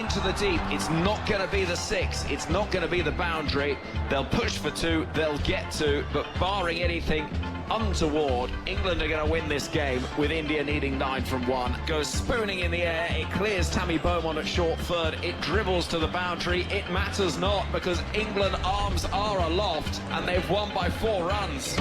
into the deep. It's not going to be the 6. It's not going to be the boundary. They'll push for 2. They'll get 2. But barring anything untoward, England are going to win this game with India needing 9 from 1. Goes spooning in the air. It clears Tammy Beaumont at short third. It dribbles to the boundary. It matters not because England arms are aloft and they've won by 4 runs.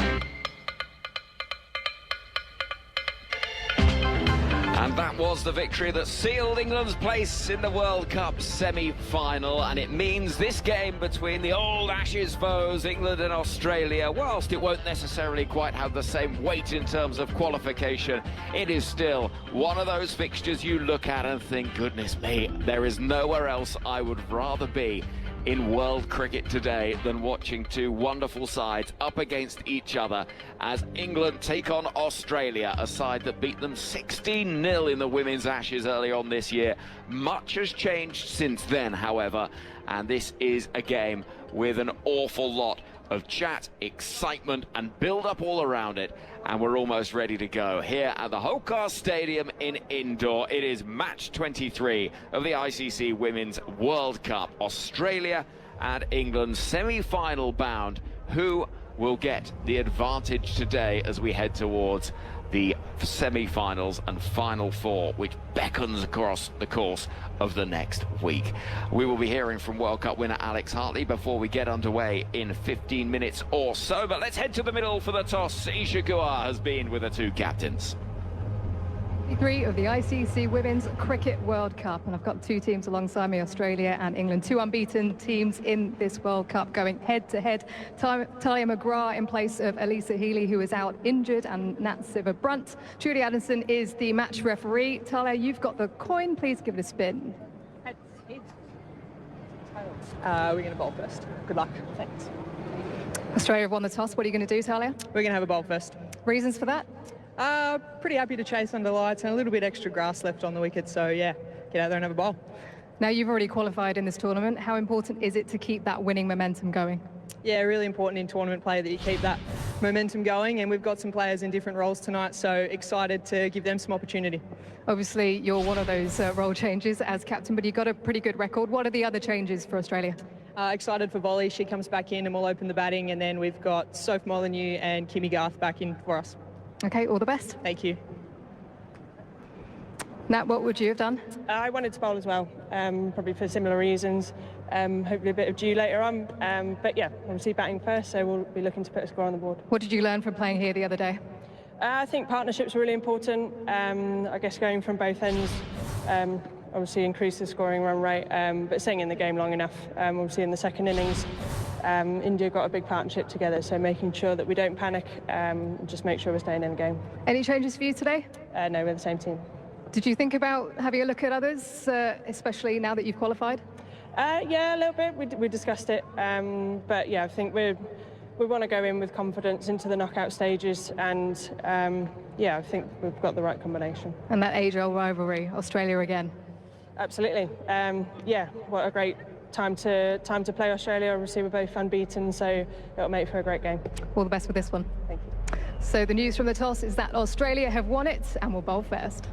And that was the victory that sealed England's place in the World Cup semi-final, and it means this game between the old Ashes foes, England and Australia, whilst it won't necessarily quite have the same weight in terms of qualification, it is still one of those fixtures you look at and think, goodness me, there is nowhere else I would rather be in world cricket today than watching 2 wonderful sides up against each other as England take on Australia, a side that beat them 16-0 in the Women's Ashes early on this year. Much has changed since then, however, and this is a game with an awful lot of chat, excitement and build-up all around it, and we're almost ready to go here at the Holkar Stadium in Indore. It is match 23 of the ICC Women's World Cup. Australia and England semi-final bound. Who will get the advantage today as we head towards the semi-finals and final 4, which beckons across the course of the next week? We will be hearing from World Cup winner Alex Hartley before we get underway in 15 minutes or so. But let's head to the middle for the toss. Isha Guha has been with the 2 captains. 3 of the ICC Women's Cricket World Cup, and I've got 2 teams alongside me, Australia and England, 2 unbeaten teams in this World Cup going head-to-head. Talia McGrath in place of Elisa Healy, who is out injured, and Nat Siver-Brunt. Julie Addison is the match referee. Talia, you've got the coin. Please give it a spin. Heads. We're going to bowl first. Good luck. Thanks. Australia have won the toss. What are you going to do, Talia? We're going to have a bowl first. Reasons for that? Pretty happy to chase under lights and a little bit extra grass left on the wicket, so yeah, get out there and have a bowl. Now, you've already qualified in this tournament. How important is it to keep that winning momentum going? Yeah, really important in tournament play that you keep that momentum going, and we've got some players in different roles tonight, so excited to give them some opportunity. Obviously, you're one of those role changes as captain, but you've got a pretty good record. What are the other changes for Australia? Excited for Volley. She comes back in and we'll open the batting, and then we've got Soph Molyneux and Kimmy Garth back in for us. Okay, all the best. Thank you. Nat, what would you have done? I wanted to bowl as well, probably for similar reasons. Hopefully a bit of dew later on. But yeah, obviously batting first, so we'll be looking to put a score on the board. What did you learn from playing here the other day? I think partnerships are really important. I guess going from both ends, obviously increase the scoring run rate, but staying in the game long enough. Obviously in the second innings, India got a big partnership together, so making sure that we don't panic, just make sure we're staying in the game. Any changes for you today? No, we're the same team. Did you think about having a look at others, especially now that you've qualified? Yeah, a little bit. We discussed it, but yeah, I think we want to go in with confidence into the knockout stages, and yeah, I think we've got the right combination. And that age-old rivalry, Australia again. Absolutely. Yeah, what a great time to play Australia. Obviously, we're both unbeaten, so it'll make for a great game. All the best with this one. Thank you. So the news from the toss is that Australia have won it and will bowl first.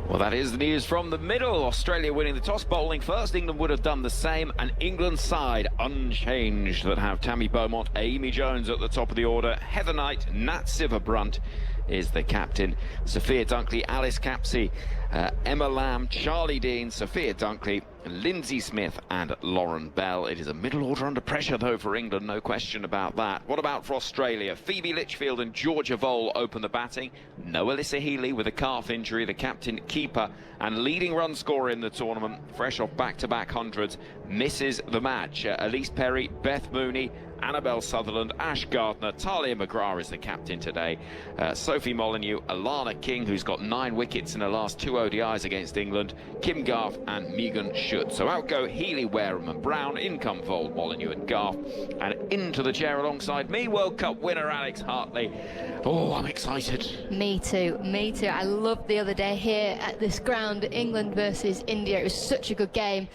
Well, that is the news from the middle. Australia winning the toss, bowling first. England would have done the same, and England's side unchanged that have Tammy Beaumont, Amy Jones at the top of the order, Heather Knight, Nat Siver-Brunt is the captain, Sophia Dunkley, Alice Capsey, Emma Lamb, Charlie Dean, Sophia Dunkley, Lindsay Smith and Lauren Bell. It is a middle order under pressure, though, for England, no question about that. What about for Australia? Phoebe Litchfield and Georgia Vole open the batting. No Alyssa Healy with a calf injury, the captain, keeper and leading run scorer in the tournament, fresh off back-to-back hundreds, misses the match. Elise Perry, Beth Mooney, Annabelle Sutherland, Ash Gardner, Talia McGrath is the captain today. Sophie Molyneux, Alana King, who's got 9 wickets in her last 2 ODIs against England, Kim Garth and Megan Schutt. So out go Healy, Wareham and Brown, in come Vole, Molyneux and Garth, and into the chair alongside me, World Cup winner Alex Hartley. Oh, I'm excited. Me too, me too. I loved the other day here at this ground, England versus India. It was such a good game.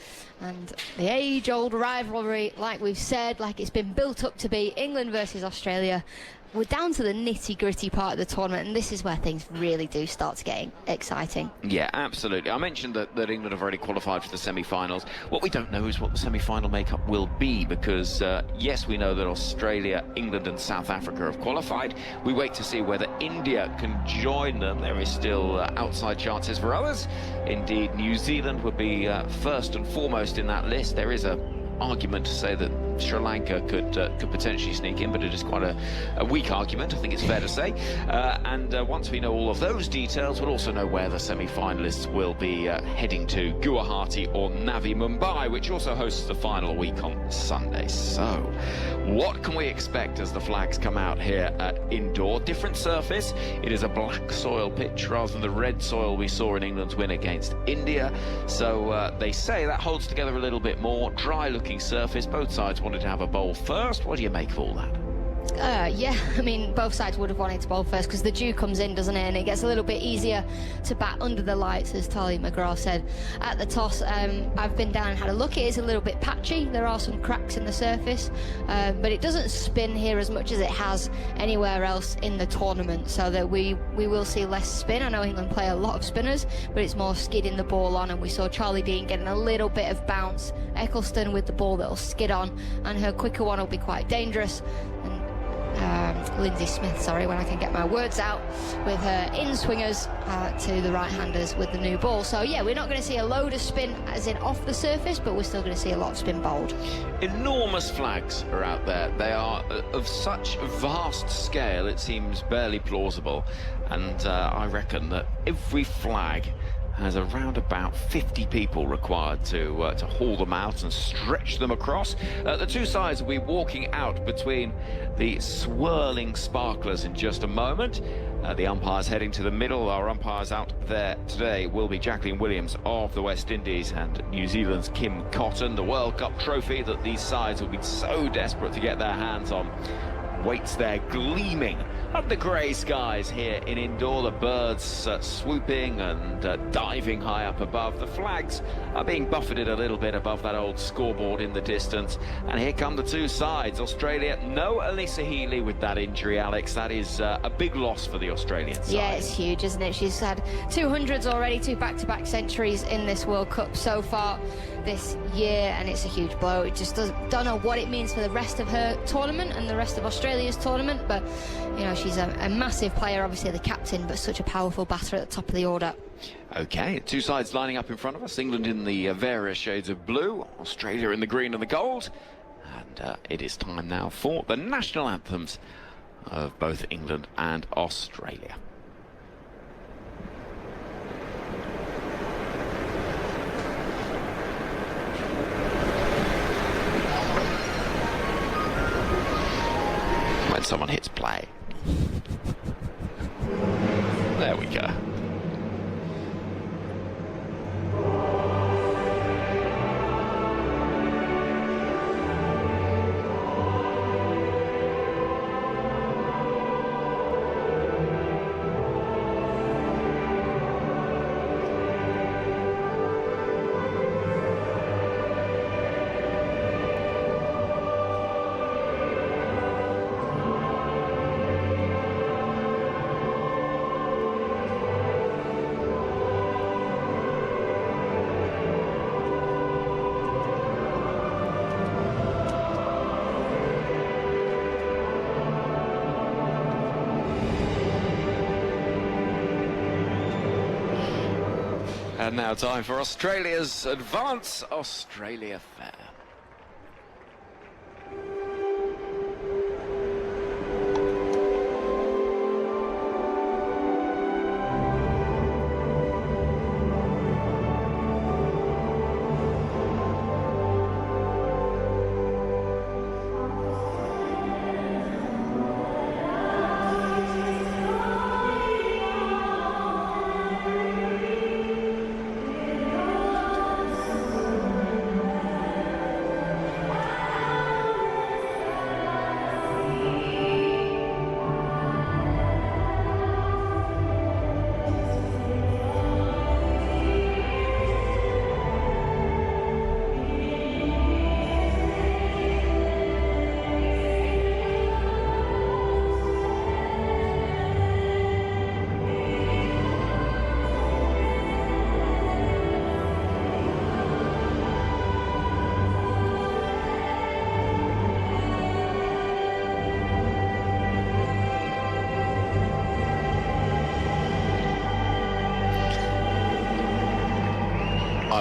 And the age-old rivalry, like we've said, like it's been built up to be, England versus Australia. we're down to the nitty-gritty part of the tournament, and this is where things really do start to get exciting. Yeah, absolutely. I mentioned that England have already qualified for the semi-finals. What we don't know is what the semi-final makeup will be, because yes, we know that Australia, England and South Africa have qualified. We wait to see whether India can join them. There is still outside chances for others. Indeed, New Zealand would be first and foremost in that list. There is a argument to say that Sri Lanka could potentially sneak in, but it is quite a weak argument, I think it's fair to say. And once we know all of those details, we'll also know where the semi-finalists will be heading to. Guwahati or Navi Mumbai, which also hosts the final week on Sunday. So, what can we expect as the flags come out here at indoor? Different surface. It is a black soil pitch rather than the red soil we saw in England's win against India. So they say that holds together a little bit more. Dry-looking surface. Both sides wanted to have a bowl first. What do you make of all that? Yeah, I mean, both sides would have wanted to bowl first because the dew comes in, doesn't it? And it gets a little bit easier to bat under the lights, as Talia McGrath said at the toss. I've been down and had a look. It is a little bit patchy. There are some cracks in the surface, but it doesn't spin here as much as it has anywhere else in the tournament, so that we will see less spin. I know England play a lot of spinners, but it's more skidding the ball on, and we saw Charlie Dean getting a little bit of bounce. Eccleston with the ball that will skid on, and her quicker one will be quite dangerous. Lindsay Smith, sorry, when I can get my words out, with her in-swingers to the right-handers with the new ball. So yeah, we're not going to see a load of spin as in off the surface, but we're still going to see a lot of spin bowled. Enormous flags are out there. They are of such vast scale, it seems barely plausible. And I reckon that every flag has around about 50 people required to haul them out and stretch them across. The two sides will be walking out between the swirling sparklers in just a moment. The umpires heading to the middle. Our umpires out there today will be Jacqueline Williams of the West Indies and New Zealand's Kim Cotton. The World Cup trophy that these sides will be so desperate to get their hands on waits there gleaming under grey skies here in indoor. The birds swooping and diving high up above. The flags are being buffeted a little bit above that old scoreboard in the distance. And here come the two sides. Australia, no Alyssa Healy with that injury, Alex. That is a big loss for the Australian side. Yeah, it's huge, isn't it? She's had 200s already, 2 back-to-back centuries in this World Cup so far this year, and it's a huge blow. It just don't know what it means for the rest of her tournament and the rest of Australia's tournament, but you know, she's a massive player, obviously the captain, but such a powerful batter at the top of the order. Okay, two sides lining up in front of us. England in the various shades of blue, Australia in the green and the gold, and it is time now for the national anthems of both England and Australia. When someone hits play. There we go. And now time for Australia's Advance Australia Fair.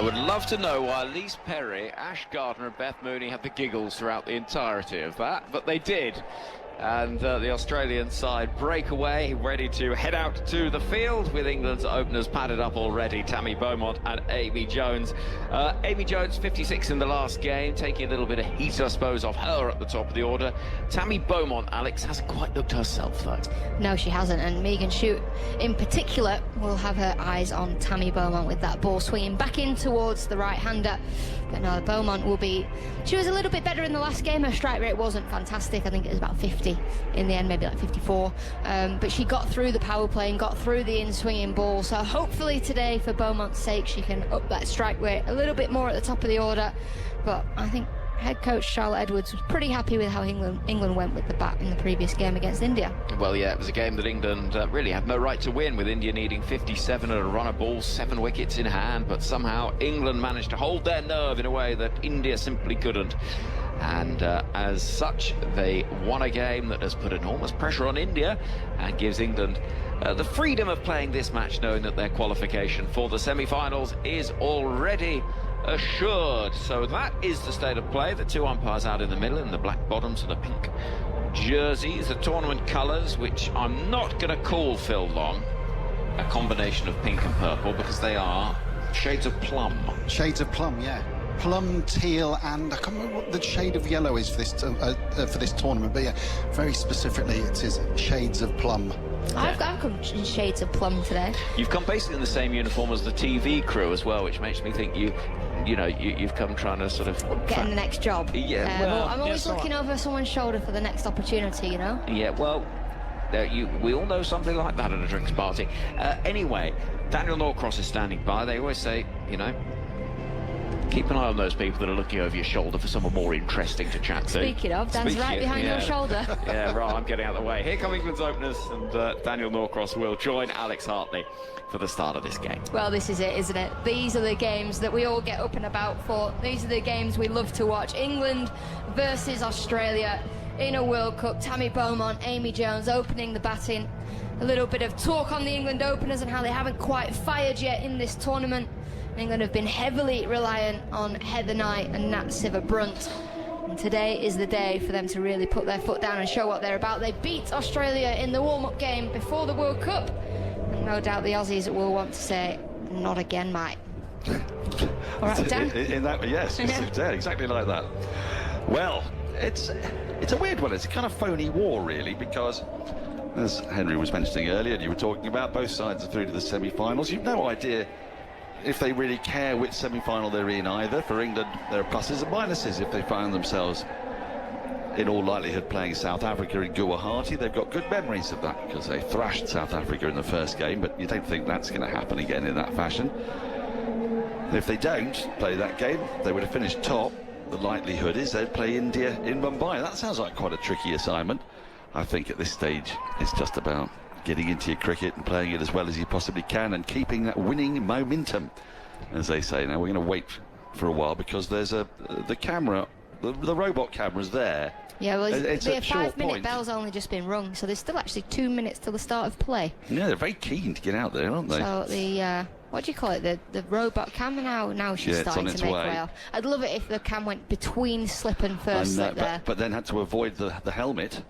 I would love to know why Lise Perry, Ash Gardner and Beth Mooney had the giggles throughout the entirety of that, but they did. And the Australian side break away, ready to head out to the field with England's openers padded up already, Tammy Beaumont and Amy Jones. Amy Jones, 56 in the last game, taking a little bit of heat, I suppose, off her at the top of the order. Tammy Beaumont, Alex, hasn't quite looked herself, though. No, she hasn't, and Megan Shute, in particular, will have her eyes on Tammy Beaumont with that ball swinging back in towards the right-hander. But no, Beaumont will be... She was a little bit better in the last game. Her strike rate wasn't fantastic. I think it was about 50 in the end, maybe like 54. But she got through the power play and got through the in-swinging ball. So hopefully today, for Beaumont's sake, she can up that strike rate a little bit more at the top of the order. But I think head coach Charlotte Edwards was pretty happy with how England went with the bat in the previous game against India. Well, yeah, it was a game that England really had no right to win, with India needing 57 and a run of ball, 7 wickets in hand, but somehow England managed to hold their nerve in a way that India simply couldn't. And as such, they won a game that has put enormous pressure on India and gives England the freedom of playing this match, knowing that their qualification for the semi-finals is already assured. So that is the state of play. The two umpires out in the middle in the black bottoms and the pink jerseys, the tournament colours, which I'm not going to call, Phil Long, a combination of pink and purple, because they are shades of plum. Shades of plum, yeah. Plum, teal, and I can't remember what the shade of yellow is for this tournament, but yeah, very specifically it is shades of plum. I've come in shades of plum today. You've come basically in the same uniform as the TV crew as well, which makes me think you've come trying to sort of getting the next job. Yeah, well, I'm always looking over someone's shoulder for the next opportunity, you know. Yeah, well, we all know something like that at a drinks party. Anyway, Daniel Norcross is standing by. They always say, keep an eye on those people that are looking over your shoulder for someone more interesting to chat to. Speaking of, Dan's right behind your shoulder. Yeah, right, I'm getting out of the way. Here come England's openers, and Daniel Norcross will join Alex Hartley for the start of this game. Well, this is it, isn't it? These are the games that we all get up and about for. These are the games we love to watch. England versus Australia in a World Cup. Tammy Beaumont, Amy Jones opening the batting. A little bit of talk on the England openers and how they haven't quite fired yet in this tournament. England have been heavily reliant on Heather Knight and Nat Sciver-Brunt. And today is the day for them to really put their foot down and show what they're about. They beat Australia in the warm-up game before the World Cup. And no doubt the Aussies will want to say, not again, mate. All right, Dan? Yes, exactly like that. Well, it's a weird one. It's a kind of phony war, really, because, as Henry was mentioning earlier, and you were talking about, both sides are through to the semi-finals. You've no idea if they really care which semi-final they're in either. For England, there are pluses and minuses if they find themselves, in all likelihood, playing South Africa in Guha. They've got good memories of that because they thrashed South Africa in the first game, but you don't think that's going to happen again in that fashion. If they don't play that game, they would have finished top. The likelihood is they'd play India in Mumbai. That sounds like quite a tricky assignment. I think at this stage it's just about getting into your cricket and playing it as well as you possibly can and keeping that winning momentum, as they say. Now we're going to wait for a while because there's the camera, the robot camera's there. Yeah, well, it's the a short 5-minute point. bell's only just been rung, so there's still actually 2 minutes till the start of play. Yeah, they're very keen to get out there, aren't they? So the what do you call it? The robot cam now she's starting to make way. I'd love it if the cam went between slip and first slip there. But then had to avoid the helmet.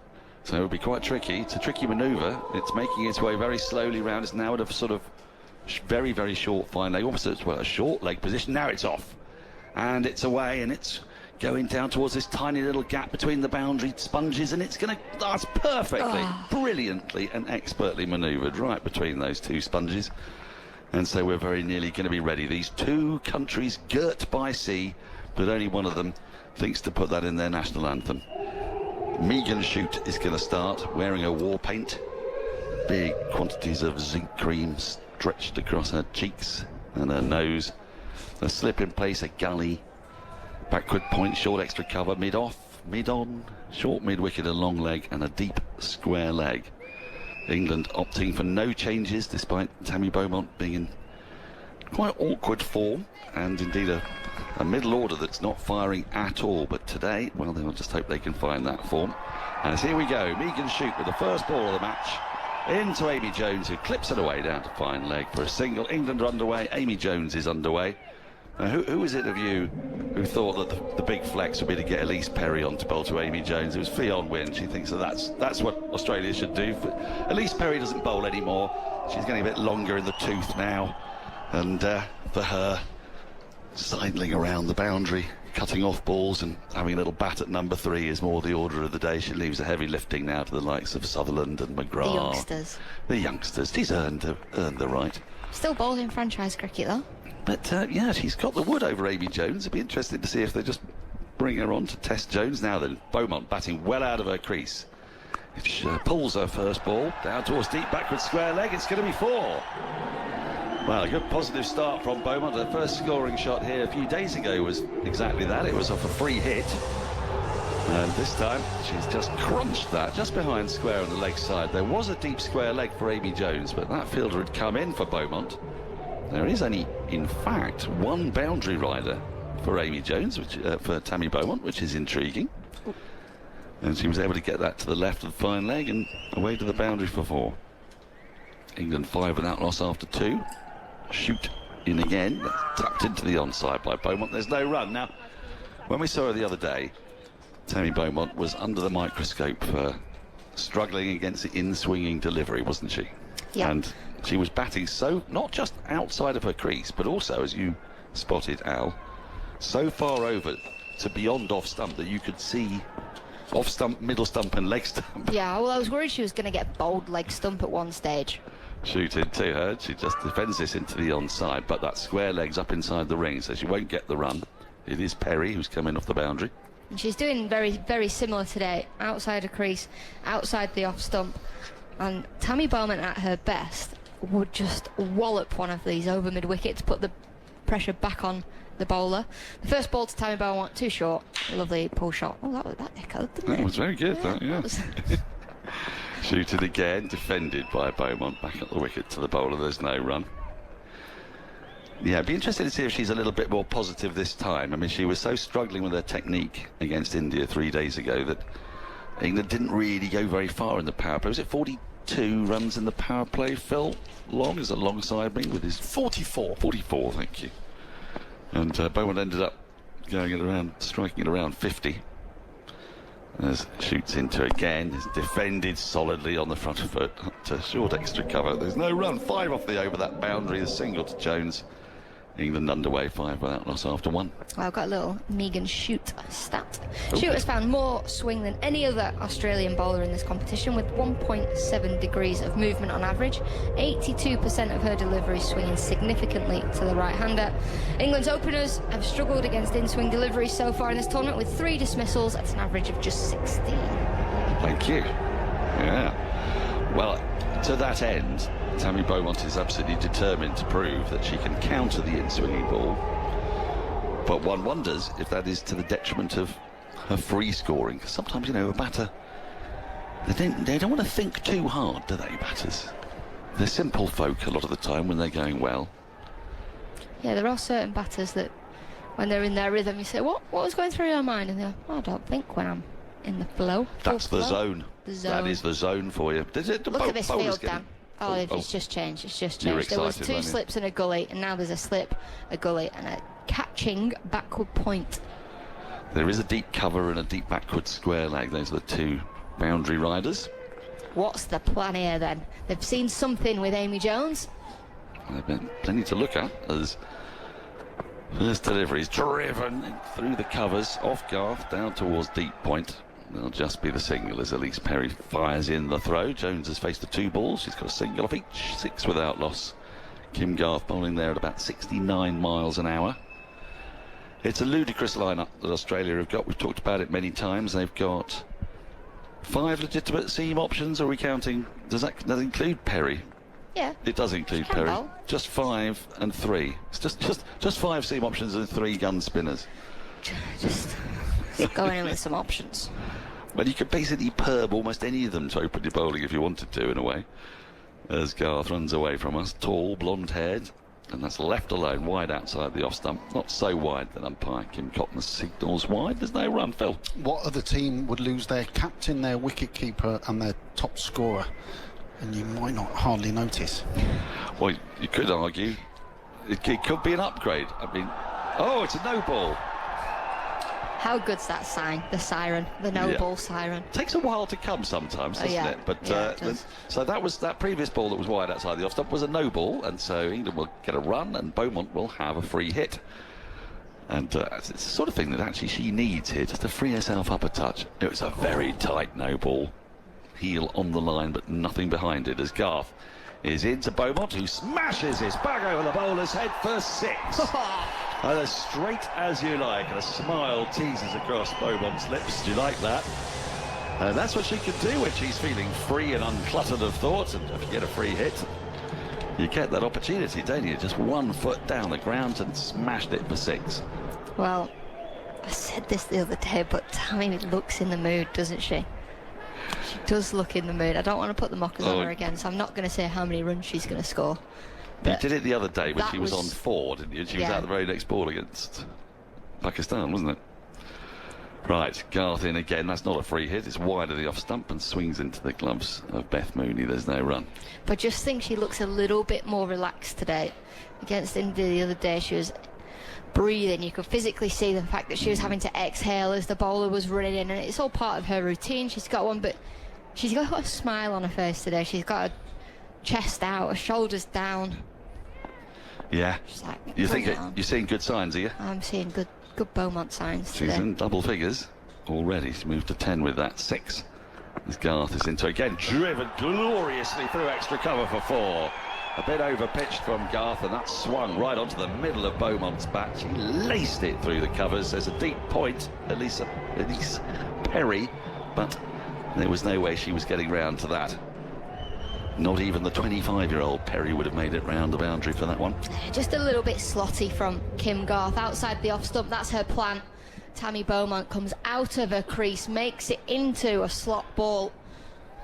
So it would be quite tricky. It's a tricky manoeuvre. It's making its way very slowly round. It's now at a sort of very, very short fine leg, almost a short leg position. Now it's off. And it's away, and it's going down towards this tiny little gap between the boundary sponges, and it's going to... That's perfectly, brilliantly and expertly manoeuvred right between those two sponges. And so we're very nearly going to be ready. These two countries girt by sea, but only one of them thinks to put that in their national anthem. Megan Shute is going to start wearing her war paint. Big quantities of zinc cream stretched across her cheeks and her nose. A slip in place, a gully. Backward point, short extra cover, mid-off, mid-on, short mid-wicket, a long leg and a deep square leg. England opting for no changes despite Tammy Beaumont being in quite awkward form, and indeed a middle order that's not firing at all. But today, well, they'll just hope they can find that form. And here we go, Megan Shute with the first ball of the match into Amy Jones, who clips it away down to fine leg for a single. England are underway, Amy Jones is underway, Now, who was it of you who thought that the big flex would be to get Elise Perry on to bowl to Amy Jones? It was Ffone Wynne. She thinks that's what Australia should do. Elise Perry doesn't bowl anymore. She's getting a bit longer in the tooth now. And for her, sidling around the boundary, cutting off balls and having a little bat at number 3 is more the order of the day. She leaves the heavy lifting now to the likes of Sutherland and McGrath. The youngsters. The youngsters. She's earned the right. Still bowls in franchise cricket, though. But, yeah, she's got the wood over Amy Jones. It'd be interesting to see if they just bring her on to test Jones. Now then, Beaumont batting well out of her crease. If she pulls her first ball down towards deep backward square leg, it's going to be 4. Well, a good positive start from Beaumont. Her first scoring shot here a few days ago was exactly that. It was off a free hit. And this time, she's just crunched that just behind square on the leg side. There was a deep square leg for Amy Jones, but that fielder had come in for Beaumont. There is only, in fact, one boundary rider for Amy Jones, for Tammy Beaumont, which is intriguing. And she was able to get that to the left of the fine leg and away to the boundary for 4. England 5 without loss after 2. Shoot in again. That's tucked into the onside by Beaumont. There's no run. Now, when we saw her the other day, Tammy Beaumont was under the microscope for struggling against the in-swinging delivery, wasn't she? Yeah. And she was batting so, not just outside of her crease, but also, as you spotted, Al, so far over to beyond off stump that you could see off stump, middle stump and leg stump. Yeah, well, I was worried she was going to get bowled leg stump at one stage. Shoot into her. She just defends this into the onside, but that square leg's up inside the ring, so she won't get the run. It is Perry who's coming off the boundary. And she's doing very, very similar today. Outside her crease, outside the off stump. And Tammy Beaumont at her best would just wallop one of these over mid-wicket to put the pressure back on the bowler. The first ball to Tammy Beaumont, too short. Lovely pull shot. Oh, that echoed, didn't it? That was very good, Yeah. Shoot it again, defended by Beaumont, back at the wicket to the bowler. There's no run. Yeah, it'd be interesting to see if she's a little bit more positive this time. I mean, she was so struggling with her technique against India 3 days ago that England didn't really go very far in the power play. Was it 42 runs in the power play? Phil Long is alongside me with his 44. 44, thank you. And Beaumont ended up going at around, striking at around 50. As shoots into again, is defended solidly on the front foot up to short extra cover. There's no run. 5 off the over that boundary. The single to Jones. England underway 5 without loss after 1. Well, I've got a little Megan Shoot stat. Shoot has found more swing than any other Australian bowler in this competition, with 1.7 degrees of movement on average. 82% of her deliveries swinging significantly to the right-hander. England's openers have struggled against in-swing deliveries so far in this tournament, with 3 dismissals at an average of just 16. Thank you. Yeah. Well, to that end, Tammy Beaumont is absolutely determined to prove that she can counter the in-swinging ball. But one wonders if that is to the detriment of her free scoring. Because sometimes, you know, a batter, they don't want to think too hard, do they, batters? They're simple folk a lot of the time when they're going well. Yeah, there are certain batters that, when they're in their rhythm, you say, what was going through your mind? And they're, I don't think when I'm in the flow. That's the flow. zone. The zone. That is the zone for you. Look at this field, Dan. Oh, it's just changed. It's just changed. There was 2 slips and a gully, and now there's a slip, a gully, and a catching backward point. There is a deep cover and a deep backward square leg. Those are the 2 boundary riders. What's the plan here, then? They've seen something with Amy Jones. There's been plenty to look at as first delivery is driven through the covers, off Garth, down towards deep point. There'll just be the single as Elise Perry fires in the throw. Jones has faced the 2 balls. She's got a single off each, 6 without loss. Kim Garth bowling there at about 69 miles an hour. It's a ludicrous lineup that Australia have got. We've talked about it many times. They've got 5 legitimate seam options. Are we counting? Does that include Perry? Yeah. It does include Perry. Bowl. Just 5 and 3. It's just 5 seam options and 3 gun spinners. Just going in with some options. But you could basically perb almost any of them to open your bowling if you wanted to, in a way. As Garth runs away from us, tall, blonde-haired, and that's left alone, wide outside the off-stump. Not so wide that umpire Kim Cotton signals wide. There's no run, Phil. What other team would lose their captain, their wicket-keeper and their top scorer? And you might not hardly notice. Well, you could argue it could be an upgrade. I mean, Oh, it's a no ball. How good's that sign? The siren, the no ball siren. Takes a while to come sometimes, doesn't it? But it does. so that previous ball that was wide outside the off stump was a no ball, and so England will get a run, and Beaumont will have a free hit. And it's the sort of thing that actually she needs here, just to free herself up a touch. It was a very tight no ball. Heel on the line, but nothing behind it, as Garth is into Beaumont, who smashes his back over the bowler's head for 6. And as straight as you like, and a smile teases across Beaumont's lips. Do you like that? And that's what she can do when she's feeling free and uncluttered of thought. And if you get a free hit, you get that opportunity, don't you? Just 1 foot down the ground and smashed it for 6. Well, I said this the other day, but Tammy looks in the mood, doesn't she? She does look in the mood. I don't want to put the mockers on her again, so I'm not going to say how many runs she's going to score. You did it the other day when she was on 4, didn't you? She was out the very next ball against Pakistan, wasn't it? Right, Garth in again. That's not a free hit. It's wide of the off stump and swings into the gloves of Beth Mooney. There's no run. But I just think she looks a little bit more relaxed today. Against India the other day, she was breathing. You could physically see the fact that she was having to exhale as the bowler was running in, and it's all part of her routine. She's got one, but she's got a smile on her face today. She's got her chest out, her shoulders down. Yeah. Like, you're seeing good signs, are you? I'm seeing good Beaumont signs today. She's in double figures already. She moved to 10 with that 6. As Garth is into again, driven gloriously through extra cover for 4. A bit over pitched from Garth, and that swung right onto the middle of Beaumont's bat. She laced it through the covers. There's a deep point, Elise Perry, but there was no way she was getting round to that. Not even the 25-year-old Perry would have made it round the boundary for that one. Just a little bit slotty from Kim Garth. Outside the off stump, that's her plan. Tammy Beaumont comes out of her crease, makes it into a slot ball.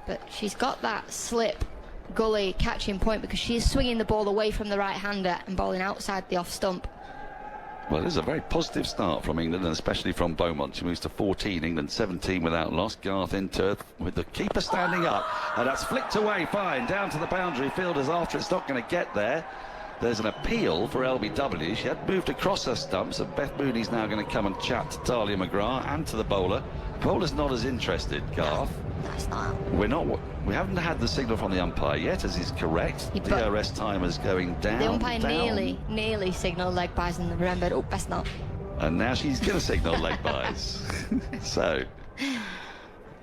But she's got that slip, gully, catching point because she's swinging the ball away from the right-hander and bowling outside the off stump. Well, it is a very positive start from England, and especially from Beaumont. She moves to 14, England 17 without loss. Garth into with the keeper standing up, and that's flicked away fine down to the boundary. Fielders after, it's not going to get there. There's an appeal for LBW. She had moved across her stumps, and Beth Mooney's now going to come and chat to Talia McGrath and to the bowler. The bowler's not as interested, Garth. That's not. We haven't had the signal from the umpire yet, as is correct. DRS timer's going down. The umpire nearly signalled leg byes and remembered, oh, best not. And now she's going to signal leg byes. So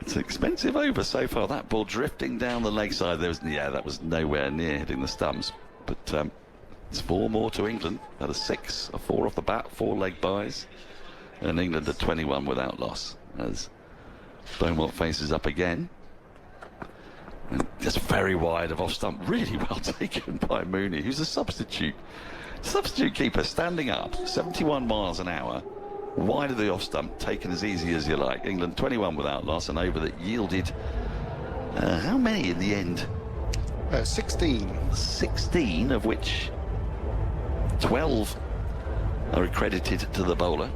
it's an expensive over so far. That ball drifting down the leg side. That was nowhere near hitting the stumps. But it's 4 more to England. At a 6, a 4 off the bat, 4 leg byes, and England at 21 without loss. As Beaumont faces up again. And just very wide of off stump, really well taken by Mooney, who's a substitute keeper, standing up 71 miles an hour, wide of the off stump, taken as easy as you like. England 21 without loss, and over that yielded how many in the end? 16, of which 12 are accredited to the bowler.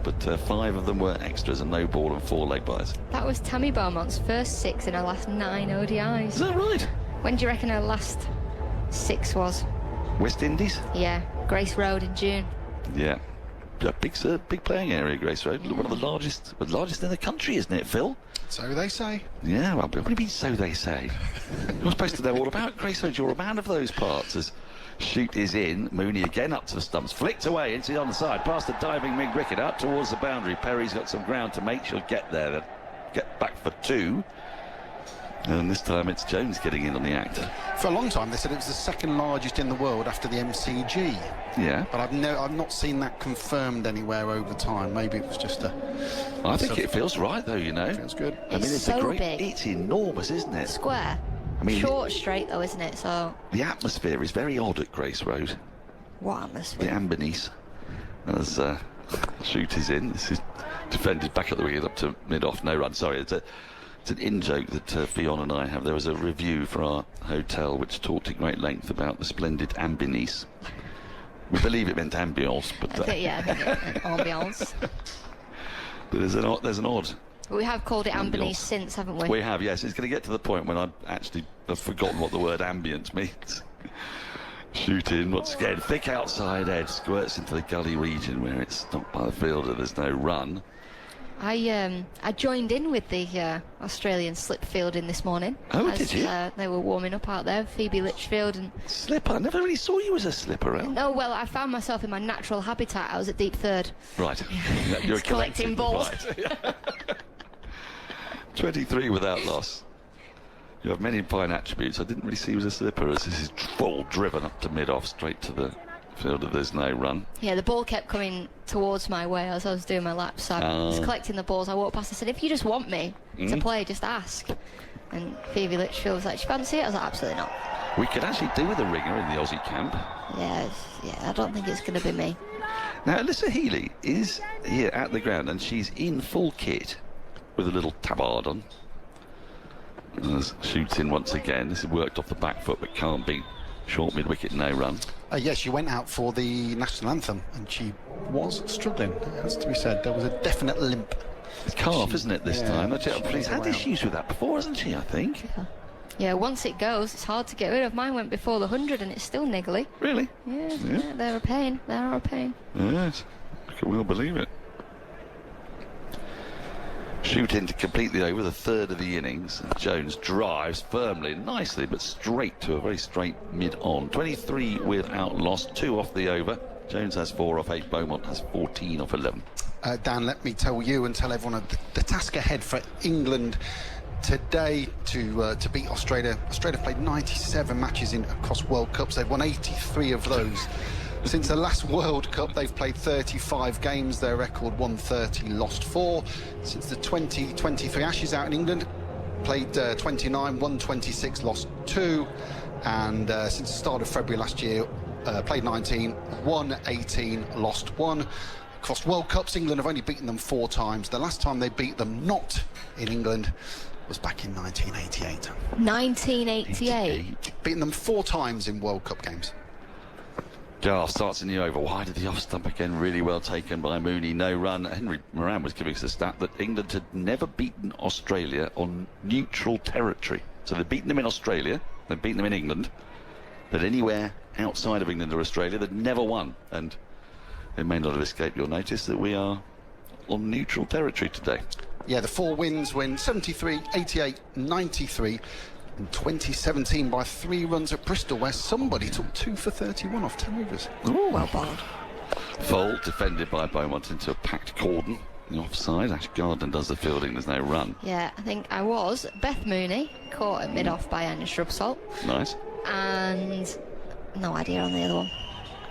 But 5 of them were extras and no ball and 4 leg byes. That was Tammy Beaumont's first 6 in her last 9 ODIs. Is that right? When do you reckon her last 6 was? West Indies? Yeah, Grace Road in June. Yeah. A big playing area, Grace Road. One of the largest in the country, isn't it, Phil? So they say. Yeah, well, what do you mean, so they say? You're supposed to know all about Grace Road. You're a man of those parts. As shoot is in, Mooney again up to the stumps, flicked away into the onside, past the diving mid wicket, out towards the boundary. Perry's got some ground to make. She'll get there, then get back for 2. And this time it's Jones getting in on the act. For a long time they said it was the second largest in the world after the MCG. Yeah. But I've not seen that confirmed anywhere over time. Maybe it was just a... I think it feels right, though, you know. Feels good. I mean, it's so a great... big. It's enormous, isn't it? Square. I mean, short, straight, though, isn't it? So... The atmosphere is very odd at Grace Road. What atmosphere? The Ambonese. As shoot is in. This is defended back at the wicket up to mid-off, no run. Sorry, it's an in-joke that Ffone and I have. There was a review for our hotel which talked at great length about the splendid Ambonese. We believe it meant ambience, but... I think it meant ambience. But there's an odd... We have called it Ambonese since, haven't we? We have, yes. It's going to get to the point when I've actually forgotten what the word ambience means. Shoot in once again. Thick outside edge. Squirts into the gully region where it's stopped by the fielder. There's no run. I joined in with the Australian slip fielding this morning. Oh, did you? They were warming up out there, Phoebe Litchfield and... Slipper? I never really saw you as a slipper, El. No, well, I found myself in my natural habitat. I was at deep third. Right. You're collecting balls. Right. 23 without loss. You have many fine attributes. I didn't really see you as a slipper, as this is full driven up to mid-off, straight to the fielder. There's no run. Yeah, the ball kept coming towards my way as I was doing my laps. So I was collecting the balls. I walked past and said, if you just want me to play, just ask. And Phoebe Litchfield was like, do you fancy it? I was like, absolutely not. We could actually do with a ringer in the Aussie camp. Yeah, I don't think it's going to be me. Now, Alyssa Healy is here at the ground, and she's in full kit with a little tabard on. Shoots in once again. This is worked off the back foot, but can't be. Short mid-wicket, no run. Yes, she went out for the national anthem, and she was struggling. It has to be said, there was a definite limp. It's calf, isn't it, this time? She's had issues with that before, hasn't she, I think? Yeah, once it goes, it's hard to get rid of. Mine went before the 100 and it's still niggly. Really? Yeah, they're a pain. They are a pain. Yes, I can well believe it. Shoot in to complete the over, the third of the innings. And Jones drives firmly, nicely, but straight to a very straight mid-on. 23 without loss, 2 off the over. Jones has 4 off 8. Beaumont has 14 off 11. Dan, let me tell you and tell everyone the task ahead for England today to beat Australia. Australia played 97 matches across World Cups. They've won 83 of those. Since the last World Cup, they've played 35 games. Their record, 130, lost 4. Since the 2023 Ashes out in England, played 29, won 26, lost 2. And since the start of February last year, played 19, won 18, lost 1. Across World Cups, England have only beaten them 4 times. The last time they beat them not in England was back in 1988. 1988? Beaten them 4 times in World Cup games. Garth starts in the over, wide of the off stump again, really well taken by Mooney, no run. Henry Moran was giving us a stat that England had never beaten Australia on neutral territory. So they'd beaten them in Australia, they'd beaten them in England, but anywhere outside of England or Australia, they'd never won. And it may not have escaped your notice that we are on neutral territory today. Yeah, the 4 wins win 73, 88, 93. In 2017 by 3 runs at Bristol, where somebody took 2 for 31 off 10 overs. Oh, well bowled. Full, defended by Beaumont into a packed cordon. The offside, Ash Gardner does the fielding, there's no run. Yeah, I think I was. Beth Mooney, caught at mid-off by Anya Shrubsalt. Nice. And no idea on the other one.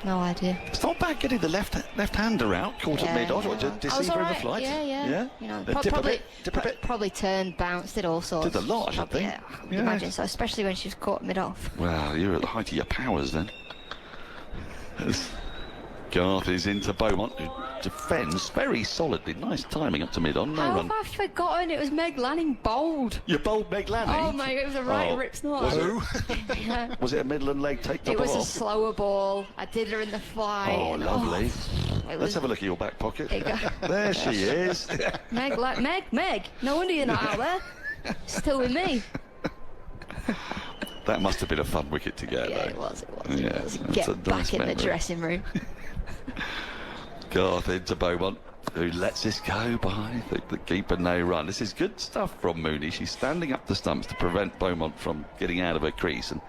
No idea. It's not bad getting the left-hander out, caught at mid-off. Deceiver in the flight. Yeah. You know, Dip a bit. Probably turned, bounced, did all sorts. Did a lot, I should think. Yeah, I can imagine so, especially when she was caught mid-off. Well, you're at the height of your powers then. Garth is into Beaumont, who defends very solidly. Nice timing up to mid-on, no How run. have I forgotten? It was Meg Lanning bowled. You bowled Meg Lanning? Oh my, it was a right rip snort. Was was it a Midland leg take top It was or a off? slower ball. I did her in the fly. Oh, lovely. Let's have a look at your back pocket. There she is. Meg. No wonder you're not out there. Still with me. That must have been a fun wicket to get, Yeah, though. it was. Yeah, It was. that's Get a back nice in memory. the dressing room. Garth into Beaumont, who lets this go by the keeper, no run. This is good stuff from Mooney. She's standing up the stumps to prevent Beaumont from getting out of her crease, and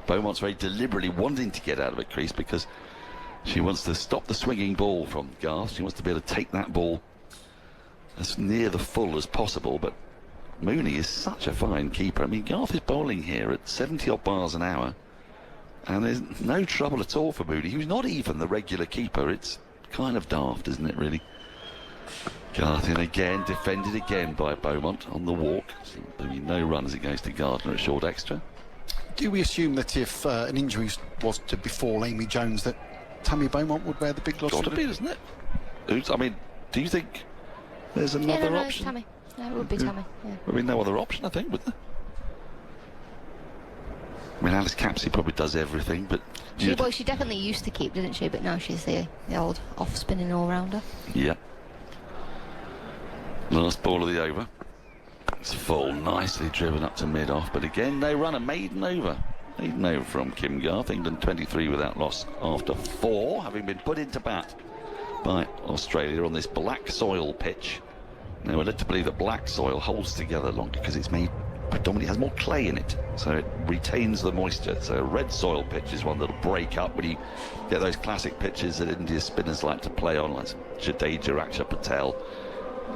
Beaumont's very deliberately wanting to get out of her crease because she wants to stop the swinging ball from Garth. She wants to be able to take that ball as near the full as possible, but Mooney is such a fine keeper. I mean, Garth is bowling here at 70 odd miles an hour, and there's no trouble at all for Mooney, who's not even the regular keeper. It's kind of daft, isn't it, really? Garth in again, defended again by Beaumont on the walk. So there'll be no run as it goes to Gardner at short extra. Do we assume that if an injury was to befall Amy Jones, that Tammy Beaumont would bear the big loss? Got to be, doesn't it? I mean, do you think there's another no, option? Tammy. No, it would be Tammy. Yeah. There'd be no other option, I think, would there? I mean, Alice Capsey probably does everything, but... She definitely used to keep, didn't she? But now she's the old off-spinning all-rounder. Yeah. Last ball of the over. It's full, nicely driven up to mid-off, but again, no run, a maiden over. Even over from Kim Garth. England 23 without loss after 4, having been put into bat by Australia on this black soil pitch. Now, we're led to believe that black soil holds together longer because it's made predominantly, has more clay in it, so it retains the moisture. So a red soil pitch is one that'll break up when you get those classic pitches that India's spinners like to play on, like Jadeja, Akshar Patel.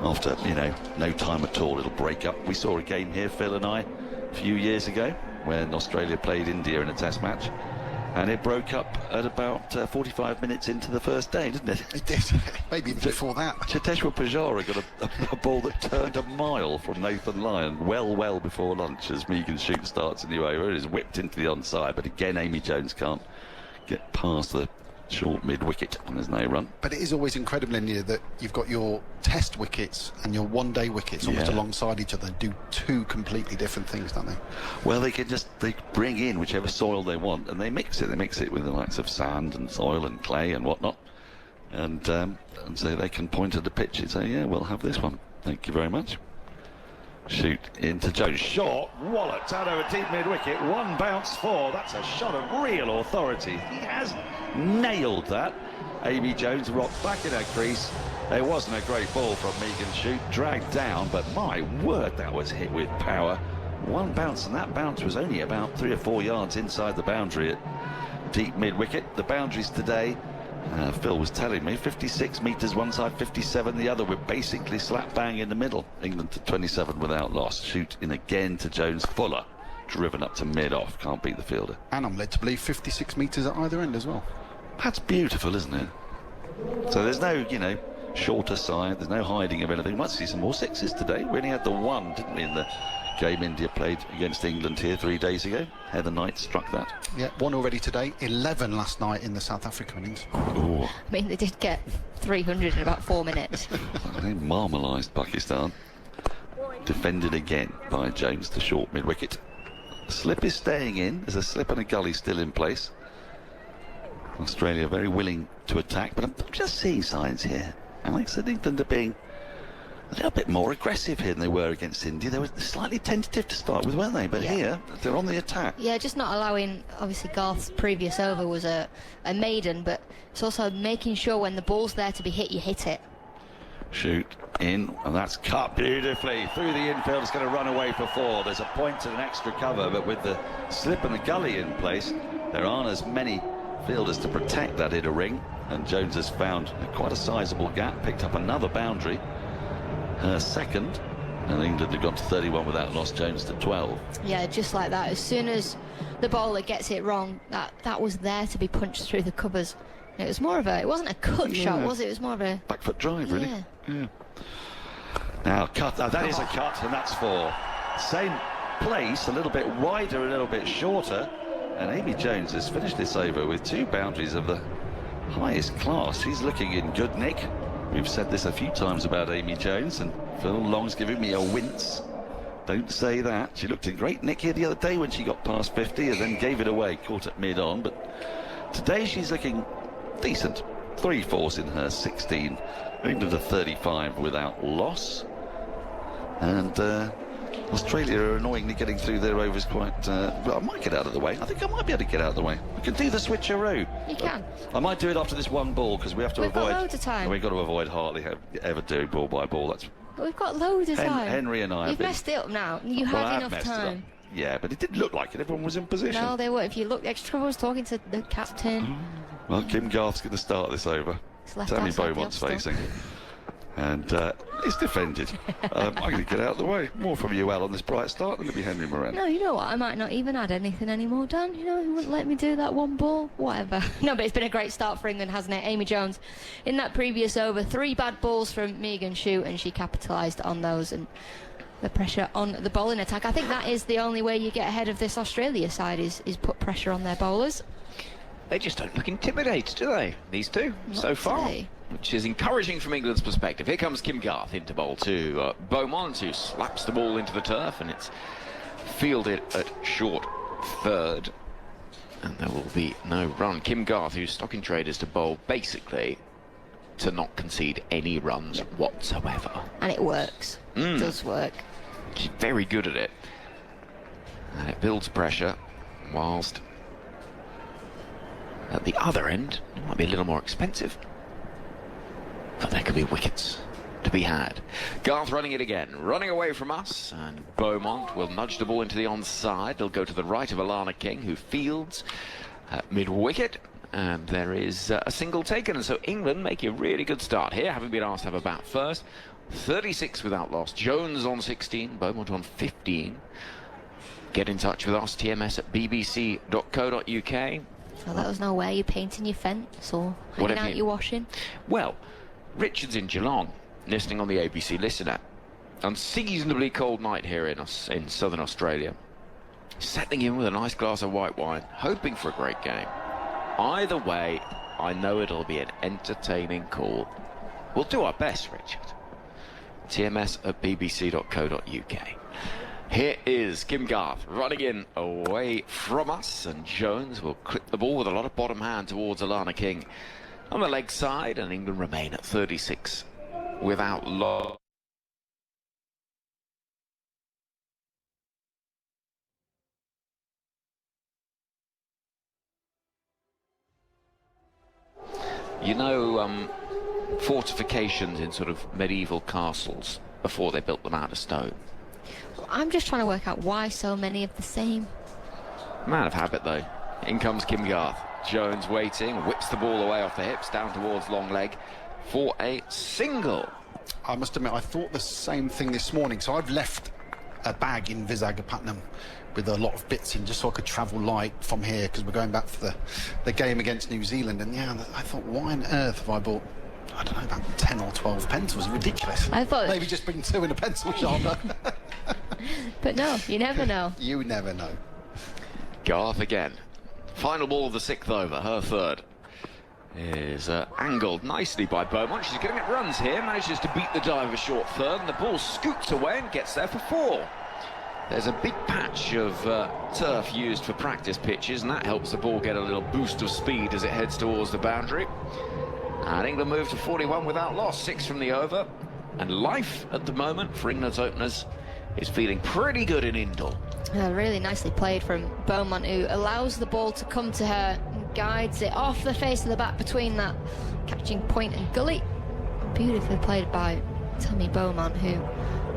After, you know, no time at all, it'll break up. We saw a game here, Phil and I, a few years ago, when Australia played India in a test match, and it broke up at about 45 minutes into the first day, didn't it? It did. Maybe even before that. Cheteshwar Pujara got a ball that turned a mile from Nathan Lyon well before lunch as Megan Shute starts a new over. It is whipped into the onside, but again Amy Jones can't get past the short mid-wicket and there's no run. But it is always incredible, India, that you've got your test wickets and your one-day wickets almost alongside each other and do two completely different things, don't they? Well, they bring in whichever soil they want and they mix it. They mix it with the likes of sand and soil and clay and whatnot. And so they can point at the pitch and say, yeah, we'll have this one. Thank you very much. Shoot into Jones. Short, walloped out over deep mid-wicket. One bounce 4. That's a shot of real authority. He has nailed that. Amy Jones rocked back in her crease. It wasn't a great ball from Megan Shute. Dragged down, but my word, that was hit with power. One bounce, and that bounce was only about 3 or 4 yards inside the boundary at deep mid-wicket. The boundaries today, Phil was telling me, 56 metres one side, 57 the other. We're basically slap bang in the middle. England to 27 without loss. Shoot in again to Jones. Fuller driven up to mid-off. Can't beat the fielder. And I'm led to believe 56 metres at either end as well. That's beautiful, isn't it? So there's no, you know, shorter side. There's no hiding of anything. Might see some more sixes today. We only had the one, didn't we, in the game India played against England here 3 days ago. Heather Knight struck that. Yeah, 1 already today, 11 last night in the South Africa innings. Ooh. I mean, they did get 300 in about 4 minutes. They marmalised Pakistan. Defended again by Jones to short mid-wicket. Slip is staying in. There's a slip and a gully still in place. Australia very willing to attack, but I'm just seeing signs here. And like I said, England are being a little bit more aggressive here than they were against India. They were slightly tentative to start with, weren't they? But here, they're on the attack. Yeah, just not allowing, obviously Garth's previous over was a maiden, but it's also making sure when the ball's there to be hit, you hit it. Shoot in, and that's cut beautifully through the infield. It's going to run away for 4. There's a point and an extra cover, but with the slip and the gully in place, there aren't as many fielders to protect that inner ring, and Jones has found quite a sizable gap, picked up another boundary, her second, and England have gone to 31 without loss. Jones to 12. Yeah, just like that. As soon as the bowler gets it wrong, that was there to be punched through the covers. It was more of a, it wasn't a cut shot, was it? It was more of a back foot drive, really. Yeah. Now cut. That is a cut, and that's 4. Same place, a little bit wider, a little bit shorter, and Amy Jones has finished this over with 2 boundaries of the highest class. She's looking in good nick. We've said this a few times about Amy Jones, and Phil Long's giving me a wince. Don't say that. She looked in great nick here the other day when she got past 50 and then gave it away, caught at mid-on. But today she's looking decent. 3 fours in her 16. England are 35 without loss. And Australia are annoyingly getting through their overs quite... well, I might get out of the way. I think I might be able to get out of the way. We can do the switcheroo. You can. I might do it after this one ball, because we have to avoid... We've got loads of time. We've got to avoid Hartley ever doing ball by ball. That's... We've got loads of time. Henry and I You've messed it up now. You had enough time. Yeah, but it didn't look like it. Everyone was in position. No, they were. If you look, extra was talking to the captain. Well, Kim Garth's going to start this over. Danny Beaumont's facing. And it's defended. I'm going to get out of the way. More from you, Al, on this bright start than to be Henry Moran. No, you know what? I might not even add anything anymore, Dan. You know, he wouldn't let me do that one ball. Whatever. No, but it's been a great start for England, hasn't it? Amy Jones, in that previous over, 3 bad balls from Megan Shute, and she capitalised on those. And the pressure on the bowling attack. I think that is the only way you get ahead of this Australia side, is put pressure on their bowlers. They just don't look intimidated, do they? These two, so far. Which is encouraging from England's perspective. Here comes Kim Garth into bowl to Beaumont, who slaps the ball into the turf, and it's fielded at short third. And there will be no run. Kim Garth, who's stock in trade, is to bowl basically to not concede any runs whatsoever. And it works. It does work. She's very good at it. And it builds pressure. whilst at the other end, it might be a little more expensive, but there could be wickets to be had. Garth running it again, running away from us, and Beaumont will nudge the ball into the onside. It'll go to the right of Alana King, who fields at mid-wicket, and there is a single taken, and so England make a really good start here, having been asked to have a bat first. 36 without loss. Jones on 16, Beaumont on 15. Get in touch with us, TMS at bbc.co.uk. So let us know where you're painting your fence or hanging out your washing. Well, Richard's in Geelong, listening on the ABC Listen app. Unseasonably cold night here in southern Australia. Settling in with a nice glass of white wine, hoping for a great game. Either way, I know it'll be an entertaining call. We'll do our best, Richard. TMS at bbc.co.uk. Here is Kim Garth running in away from us, and Jones will clip the ball with a lot of bottom hand towards Alana King on the leg side, and England remain at 36 without loss. You know, fortifications in sort of medieval castles before they built them out of stone. I'm just trying to work out why so many of the same. Man of habit, though. In comes Kim Garth. Jones waiting, whips the ball away off the hips, down towards long leg for a single. I must admit, I thought the same thing this morning. So I've left a bag in Visakhapatnam with a lot of bits in, just so I could travel light from here, because we're going back for the game against New Zealand. And yeah, I thought, why on earth have I bought, I don't know, about 10 or 12 pencils? Ridiculous. I thought maybe just bring 2 in a pencil sharpener. But no, you never know. You never know. Garth again. Final ball of the 6th over, her third, is angled nicely by Beaumont. She's getting at runs here, manages to beat the dive a short third, and the ball scoots away and gets there for 4. There's a big patch of turf used for practice pitches, and that helps the ball get a little boost of speed as it heads towards the boundary. And England move to 41 without loss, 6 from the over. And life at the moment for England's openers is feeling pretty good in Indore. Really nicely played from Beaumont, who allows the ball to come to her and guides it off the face of the bat between that catching point and gully. Beautifully played by Tammy Beaumont, who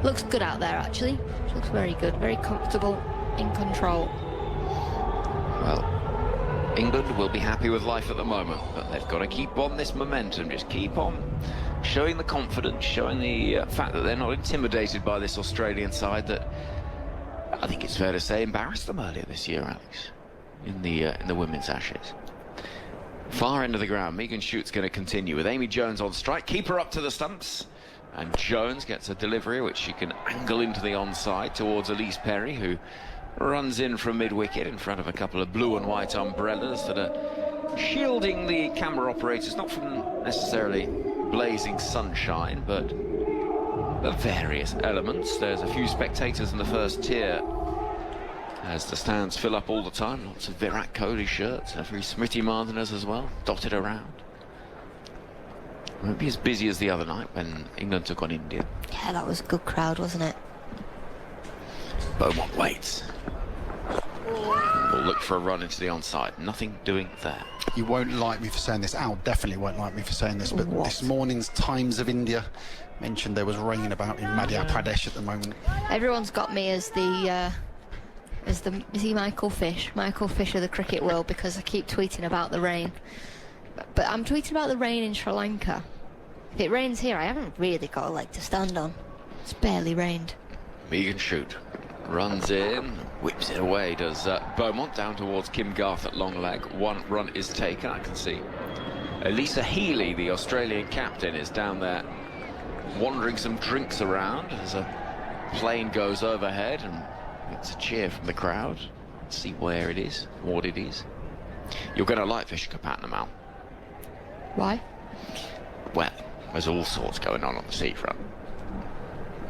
looks good out there, actually. She looks very good, very comfortable, in control. Well, England will be happy with life at the moment, but they've got to keep on this momentum, just keep on showing the confidence, showing the fact that they're not intimidated by this Australian side that, I think it's fair to say, embarrassed them earlier this year, Alex, in the women's Ashes. Far end of the ground, Megan Schutt's going to continue with Amy Jones on strike, keep her up to the stumps, and Jones gets a delivery which she can angle into the onside towards Elise Perry, who runs in from mid-wicket in front of a couple of blue and white umbrellas that are shielding the camera operators, not from necessarily blazing sunshine, but the various elements. There's a few spectators in the first tier as the stands fill up all the time. Lots of Virat Kohli shirts, a few Smriti Mandhanas as well, dotted around. Won't be as busy as the other night when England took on India. Yeah, that was a good crowd, wasn't it? Beaumont waits. Will look for a run into the onside. Nothing doing there. You won't like me for saying this. Al definitely won't like me for saying this, but What? this morning's Times of India mentioned there was rain about in Madhya Pradesh at the moment. Everyone's got me as the is he Michael Fish of the cricket world, because I keep tweeting about the rain. But I'm tweeting about the rain in Sri Lanka. If it rains here, I haven't really got a leg to stand on. It's barely rained. Megan Schutt runs in, whips it away, does Beaumont, down towards Kim Garth at long leg. 1 run is taken. I can see Elisa Healy, the Australian captain, is down there wandering some drinks around as a plane goes overhead and gets a cheer from the crowd. Let's see where it is, what it is. You're going to like Visakhapatnam, Al. Why? Well, there's all sorts going on the seafront.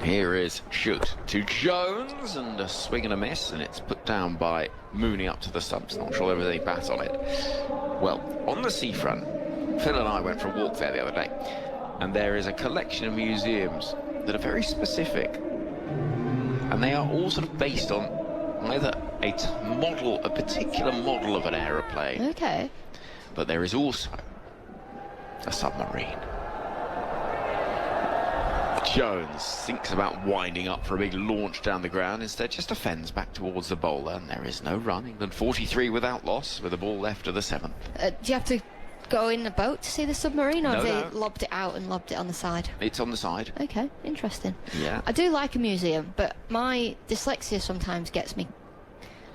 Here is Schutt to Jones, and a swing and a miss, and it's put down by Mooney up to the stumps. Not sure there was any bat on it. Well, on the seafront, Phil and I went for a walk there the other day, and there is a collection of museums that are very specific, and they are all sort of based on either a particular model of an aeroplane, Okay. but there is also a submarine. Jones thinks about winding up for a big launch down the ground, instead just defends back towards the bowler, and there is no run. England 43 without loss, with the ball left to the 7th. Do you have to go in the boat to see the submarine, or No, have they no. lobbed it out and lobbed it on the side? It's on the side. Okay, interesting. Yeah. I do like a museum, but my dyslexia sometimes gets me.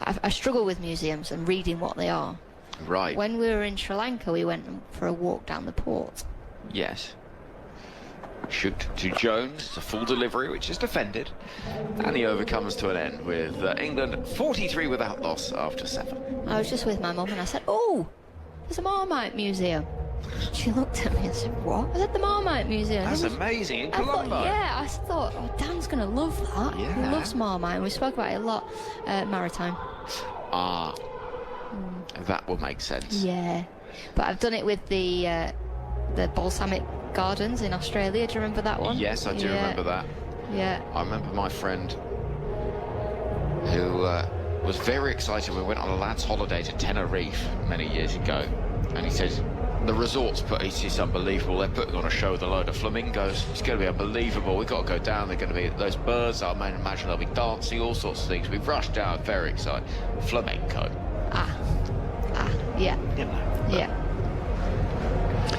I struggle with museums and reading what they are. Right. When we were in Sri Lanka, we went for a walk down the port. Yes. Shoot to Jones, it's a full delivery which is defended, and the over comes to an end with England 43 without loss after 7. I was just with my mum and I said, "Oh, there's a Marmite museum." She looked at me and said, "What?" I said, "The Marmite museum." That's It was- amazing in I thought, Colombo. yeah, I thought, oh, Dan's going to love that. Yeah. He loves Marmite. We spoke about it a lot maritime. Ah, that will make sense. Yeah, but I've done it with the balsamic gardens in Australia. Do you remember that one? Yes, I do Yeah. remember that. Yeah. I remember my friend who was very excited when we went on a lad's holiday to Tenerife many years ago, and he said the resort's it's just unbelievable. They're putting on a show with a load of flamingos. It's going to be unbelievable. We've got to go down. They're going to be those birds. I imagine they'll be dancing, all sorts of things. We've rushed down, very excited. Flamenco. Yeah. You know, Yeah.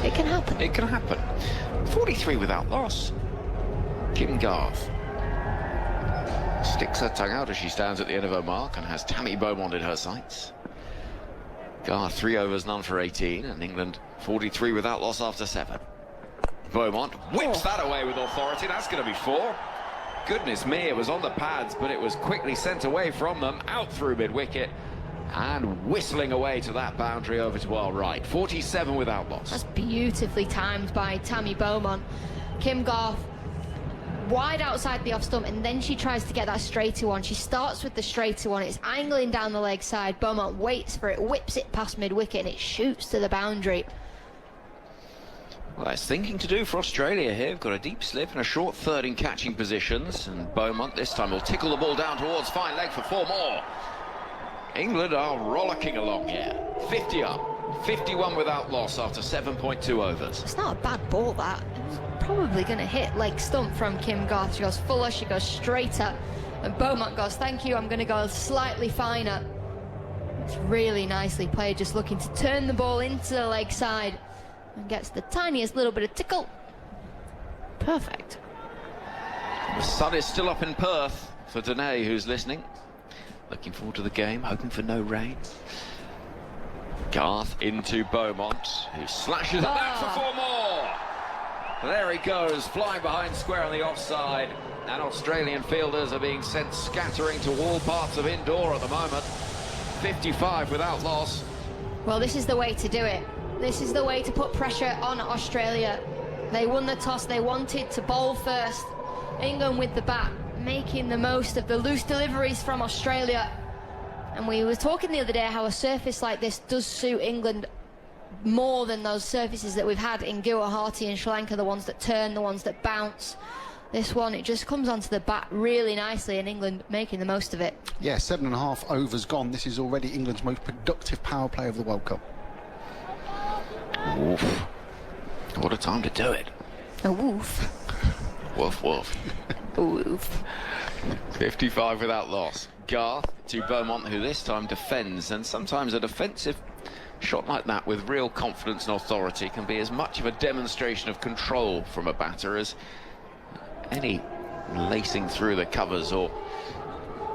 It can happen. it can happen. 43 without loss. Kim Garth sticks her tongue out as she stands at the end of her mark and has Tammy Beaumont in her sights. Garth 3 overs, none for 18, and England 43 without loss after 7. Beaumont whips that away with authority. That's going to be 4. Goodness me, it was on the pads, but it was quickly sent away from them, out through mid-wicket, and whistling away to that boundary over to our right. 47 without loss. That's beautifully timed by Tammy Beaumont. Kim Garth wide outside the off stump, and then she tries to get that straighter one. She starts with the straighter one. It's angling down the leg side. Beaumont waits for it, whips it past mid-wicket, and it shoots to the boundary. Well, there's thinking to do for Australia here. We've got a deep slip and a short third in catching positions, and Beaumont this time will tickle the ball down towards fine leg for 4 more. England are rollicking along here. 50 up, 51 without loss after 7.2 overs. It's not a bad ball, that. It's probably going to hit leg stump from Kim Garth. She goes fuller, she goes straighter, and Beaumont goes, "Thank you, I'm going to go slightly finer." It's really nicely played, just looking to turn the ball into the leg side, and gets the tiniest little bit of tickle. Perfect. The sun is still up in Perth for Danae, who's listening. Looking forward to the game, hoping for no rain. Garth into Beaumont, who slashes it back for 4 more. There he goes, flying behind square on the offside. And Australian fielders are being sent scattering to all parts of indoor at the moment. 55 without loss. Well, this is the way to do it. This is the way to put pressure on Australia. They won the toss, they wanted to bowl first. England with the bat, making the most of the loose deliveries from Australia. And we were talking the other day how a surface like this does suit England more than those surfaces that we've had in Guha, Hartley and Sri Lanka, the ones that turn, the ones that bounce. This one, it just comes onto the bat really nicely, and England making the most of it. Yeah, 7.5 overs gone. This is already England's most productive power play of the World Cup. Oof. What a time to do it. A woof. Woof, woof. A woof. 55 without loss. Garth to Beaumont, who this time defends, and sometimes a defensive shot like that with real confidence and authority can be as much of a demonstration of control from a batter as any lacing through the covers or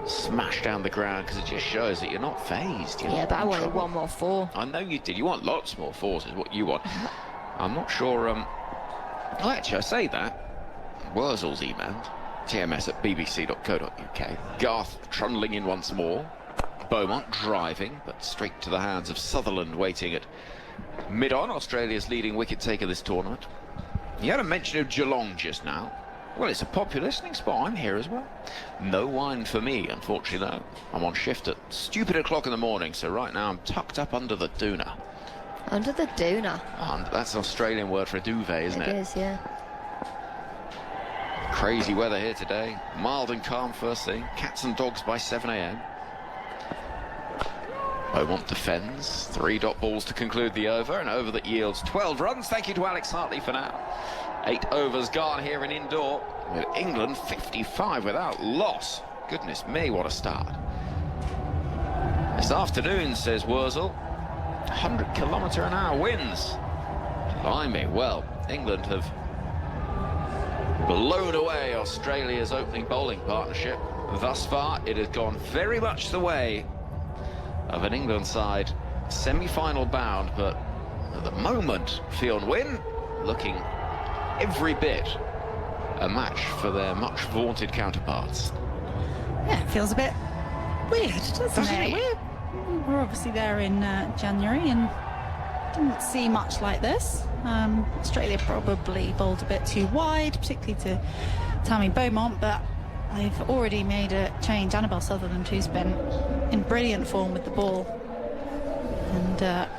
smash down the ground, because it just shows that you're not phased. Yeah, but I wanted 1 more 4. I know you did. You want lots more 4s is what you want. I'm not sure. Oh, actually, I say that. Wurzell's emailed tms@bbc.co.uk. Garth trundling in once more. Beaumont driving, but straight to the hands of Sutherland, waiting at mid-on, Australia's leading wicket taker this tournament. You had a mention of Geelong just now. Well, it's a popular listening spot. I'm here as well. No wine for me, unfortunately, though. I'm on shift at stupid o'clock in the morning, so right now I'm tucked up under the doona. Under the doona. Oh, that's an Australian word for a duvet, isn't it? It is, yeah. Crazy weather here today. Mild and calm first thing. Cats and dogs by 7 a.m. Beaumont defends. 3 dot balls to conclude the over, an over that yields 12 runs. Thank you to Alex Hartley for now. 8 overs gone here in indoor, with England 55 without loss. Goodness me, what a start. This afternoon, says Wurzel, 100 km/h winds. Blimey, well, England have blown away Australia's opening bowling partnership. Thus far, it has gone very much the way of an England side semi-final bound, but at the moment, Ffone Wynne looking every bit a match for their much vaunted counterparts. Yeah, it feels a bit weird, doesn't it? We're obviously there in January and didn't see much like this. Australia probably bowled a bit too wide, particularly to Tammy Beaumont, but they've already made a change. Annabelle Sutherland, who's been in brilliant form with the ball, and they're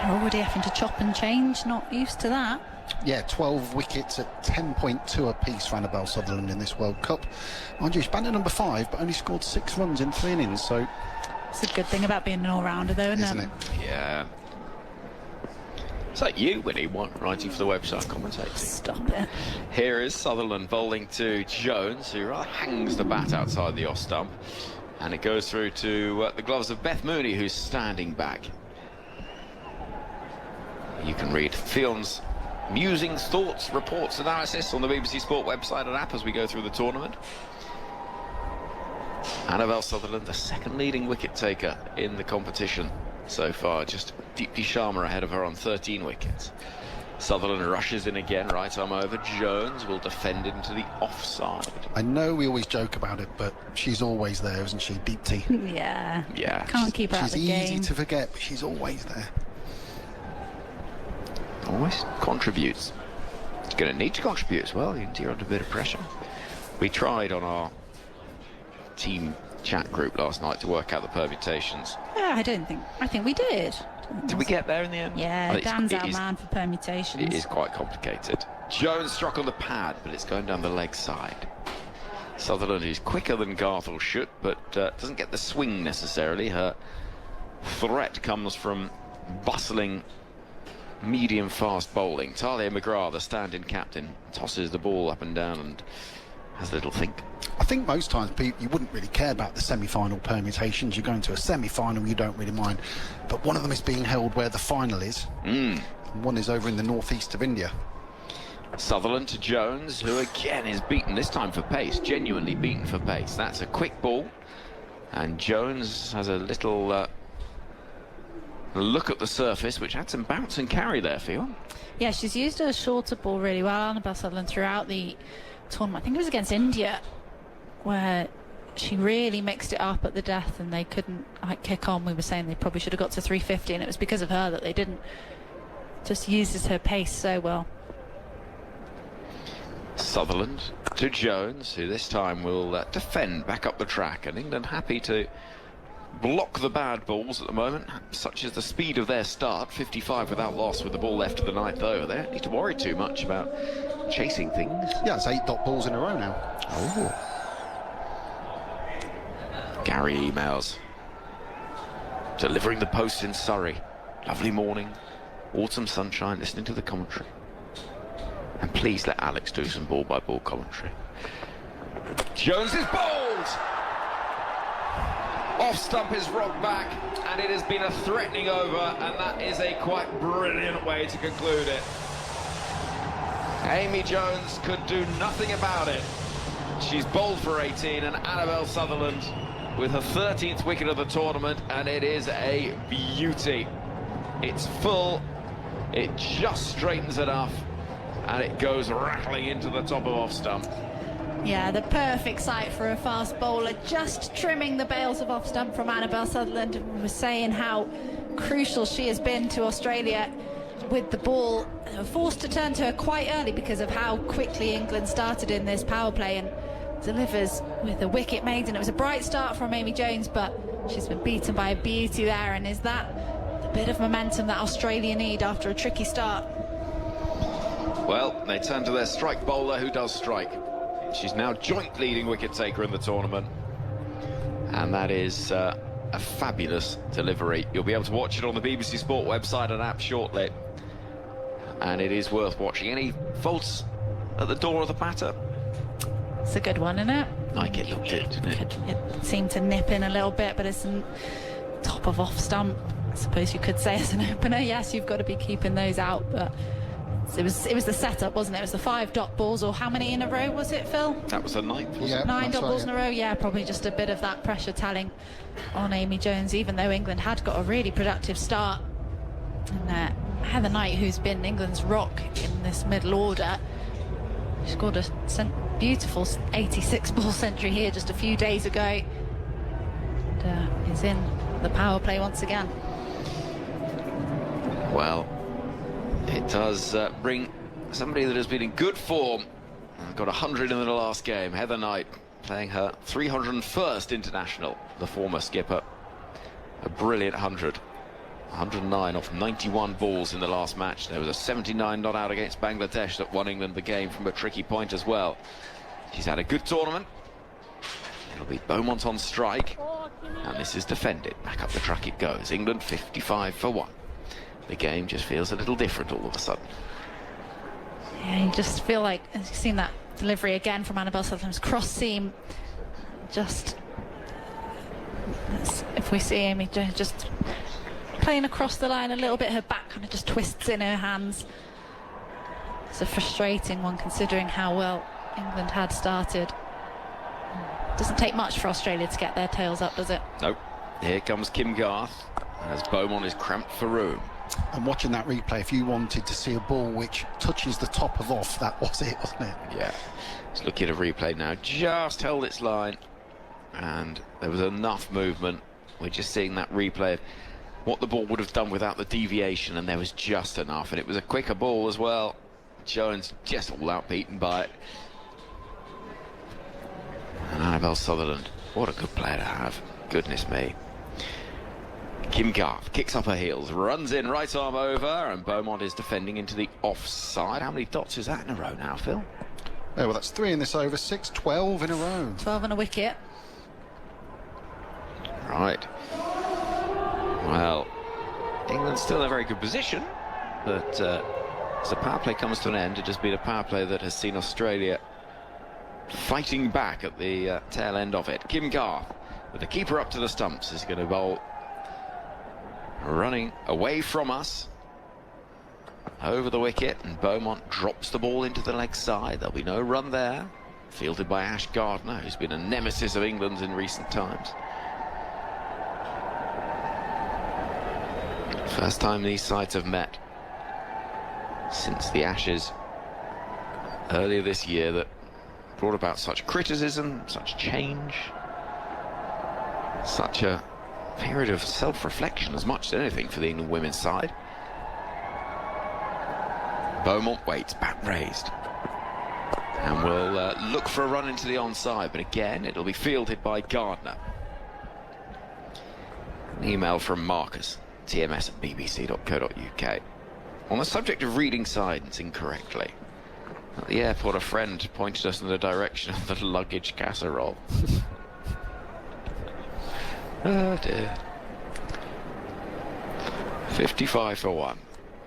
already having to chop and change, not used to that. Yeah, 12 wickets at 10.2 apiece for Annabelle Sutherland in this World Cup. Mind you, she's batted number 5, but only scored 6 runs in 3 innings, so... It's a good thing about being an all-rounder, though, isn't it? Yeah. Is that you, Winnie, writing for the website, commentating? Stop it. Here is Sutherland bowling to Jones, who rather hangs the bat outside the off stump. And it goes through to the gloves of Beth Mooney, who's standing back. You can read Fione's musings, thoughts, reports, analysis on the BBC Sport website and app as we go through the tournament. Annabelle Sutherland, the second leading wicket taker in the competition so far, just Deepti Sharma ahead of her on 13 wickets. Sutherland rushes in again, right arm over. Jones will defend into the offside. I know we always joke about it, but she's always there, isn't she, Deepti? Yeah. Yeah. Can't keep her out of the game. She's easy to forget, but she's always there. Always contributes. She's going to need to contribute as well. You're under a bit of pressure. We tried on our team chat group last night to work out the permutations. Yeah, I think we did. Did we get there in the end? Yeah, Dan's our man for permutations. It is quite complicated. Jones struck on the pad, but it's going down the leg side. Sutherland is quicker than Garthall should, but doesn't get the swing necessarily. Her threat comes from bustling medium fast bowling. Talia McGrath, the stand-in captain, tosses the ball up and down and has a little think. I think most times you wouldn't really care about the semi-final permutations. You go into a semi-final, you don't really mind. But one of them is being held where the final is. One is over in the northeast of India. Sutherland to Jones, who again is beaten, this time for pace, genuinely beaten for pace. That's a quick ball. And Jones has a little look at the surface, which had some bounce and carry there, Fionn. Yeah, she's used her shorter ball really well, Annabelle Sutherland, throughout the tournament. I think it was against India, where she really mixed it up at the death and they couldn't kick on. We were saying they probably should have got to 350, and it was because of her that they didn't. Just uses her pace so well. Sutherland to Jones, who this time will defend back up the track, and England happy to block the bad balls at the moment, such as the speed of their start. 55 without loss with the ball left of the ninth over. They don't need to worry too much about chasing things. Yeah, it's 8 dot balls in a row now. Oh. Gary emails. Delivering the post in Surrey. Lovely morning. Autumn sunshine, listening to the commentary. And please let Alex do some ball-by-ball commentary. Jones is bowled! Off stump is rocked back, and it has been a threatening over, and that is a quite brilliant way to conclude it. Amy Jones could do nothing about it. She's bowled for 18, and Annabelle Sutherland with her 13th wicket of the tournament, and it is a beauty. It's full, it just straightens enough, and it goes rattling into the top of off stump. Yeah, the perfect sight for a fast bowler, just trimming the bails of off stump from Annabelle Sutherland. We were saying how crucial she has been to Australia with the ball. They were forced to turn to her quite early because of how quickly England started in this power play, and delivers with a wicket maiden. It was a bright start from Amy Jones, but she's been beaten by a beauty there, and is that the bit of momentum that Australia need after a tricky start? Well, they turn to their strike bowler, who does strike. She's now joint leading wicket taker in the tournament, and that is a fabulous delivery. You'll be able to watch it on the BBC Sport website and app shortly. And it is worth watching. Any faults at the door of the batter? It's a good one, isn't it? Like it looked good, didn't it? It seemed to nip in a little bit, but it's top of off stump. I suppose you could say as an opener, yes, you've got to be keeping those out, but it was the setup, wasn't it? It was the 5 dot balls, or how many in a row was it, Phil? That was the 9th, wasn't Yeah, it? 9 dot balls right, in a row, yeah, probably just a bit of that pressure telling on Amy Jones, even though England had got a really productive start. And Heather Knight, who's been England's rock in this middle order, she scored a beautiful 86-ball century here just a few days ago. And is in the power play once again. Well, it does bring somebody that has been in good form. Got 100 in the last game. Heather Knight playing her 301st international, the former skipper. A brilliant 100. 109 off 91 balls in the last match. There was a 79 not out against Bangladesh that won England the game from a tricky point as well. She's had a good tournament. It'll be Beaumont on strike, and this is defended. Back up the track it goes. England 55 for 1. The game just feels a little different all of a sudden. Yeah, you just feel like, as you've seen that delivery again from Annabelle Sutherland's cross seam, just, if we see Amy Jones just playing across the line a little bit, her back kind of just twists in her hands. It's a frustrating one considering how well England had started. Doesn't take much for Australia to get their tails up, does it? Nope. Here comes Kim Garth as Beaumont is cramped for room. And watching that replay, if you wanted to see a ball which touches the top of off, that was it, wasn't it? Yeah. Let's look at a replay now. Just held its line, and there was enough movement. We're just seeing that replay of what the ball would have done without the deviation, and there was just enough. And it was a quicker ball as well. Jones just all out beaten by it. And Annabelle Sutherland, what a good player to have. Goodness me. Kim Garth kicks up her heels, runs in, right arm over, and Beaumont is defending into the offside. How many dots is that in a row now, Phil? Oh, well, that's 3 in this over, 6, 12 in a row. 12 on a wicket. Right. Well, England's still in a very good position, but as the power play comes to an end, it has been a power play that has seen Australia fighting back at the tail end of it. Kim Garth, with the keeper up to the stumps, is going to bowl, running away from us, over the wicket, and Beaumont drops the ball into the leg side. There'll be no run there. Fielded by Ash Gardner, who's been a nemesis of England's in recent times. First time these sides have met since the Ashes earlier this year that brought about such criticism, such change, such a period of self-reflection as much as anything for the England women's side. Beaumont waits, bat raised, and will look for a run into the onside, but again it'll be fielded by Gardner. An email from Marcus, TMS at bbc.co.uk. On the subject of reading signs incorrectly, at the airport a friend pointed us in the direction of the luggage casserole. Oh dear. 55 for 1.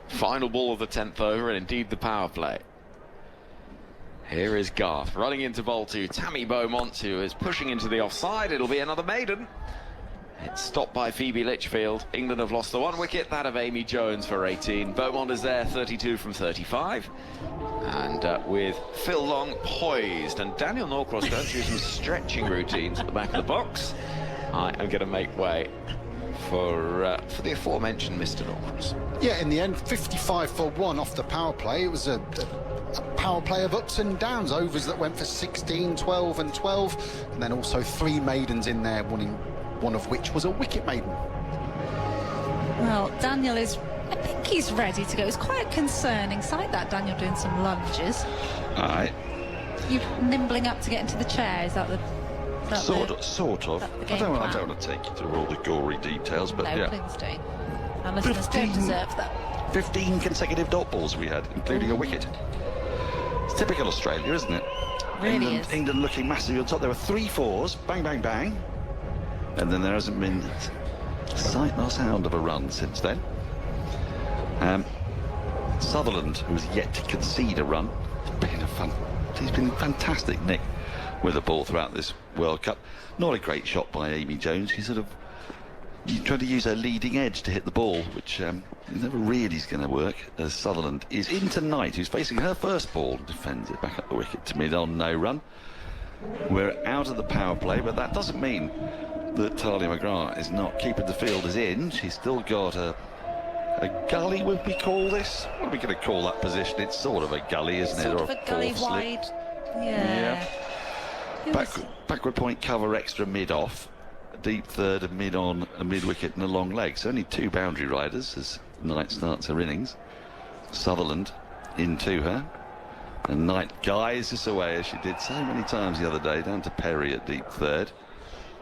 Final ball of the 10th over, and indeed the power play. Here is Garth running into bowl to Tammy Beaumont, who is pushing into the offside. It'll be another maiden. It's stopped by Phoebe Litchfield. England have lost the 1 wicket, that of Amy Jones for 18. Beaumont is there, 32 from 35. And with Phil Long poised and Daniel Norcross going through some stretching routines at the back of the box, I am going to make way for the aforementioned Mr. Norcross. Yeah, in the end, 55 for 1 off the power play. It was a power play of ups and downs, overs that went for 16, 12 and 12, and then also 3 maidens in there, one of which was a wicket maiden. Well, Daniel is, I think he's ready to go. It's quite a concerning sight, that Daniel doing some lunges. Aye. You nimbling up to get into the chair, is that the... Sort of. I don't want to take you through all the gory details, but no, yeah. Please don't. Our listeners don't deserve that. 15 consecutive dot balls we had, including a wicket. It's typical Australia, isn't it? Really is. England looking massively on top. There were 3 4s, bang, bang, bang. and then there hasn't been a sight nor sound of a run since then. Sutherland, who's yet to concede a run, he's been fantastic, Nick, with the ball throughout this World Cup. Not a great shot by Amy Jones. She's trying to use her leading edge to hit the ball, which never really is going to work, as Sutherland is into Knight, who's facing her first ball, defends it back up the wicket to mid-on, no run. We're out of the power play, but that doesn't mean that Talia McGrath is not keeping the field as in. She's still got a gully, would we call this? What are we going to call that position? It's sort of a gully, isn't it? Sort or of a gully wide. Yeah. Backward point cover extra mid-off, deep third, a mid-on, a mid-wicket and a long leg. So only 2 boundary riders as Knight starts her innings. Sutherland into her. And Knight guides this away, as she did so many times the other day, down to Perry at deep third.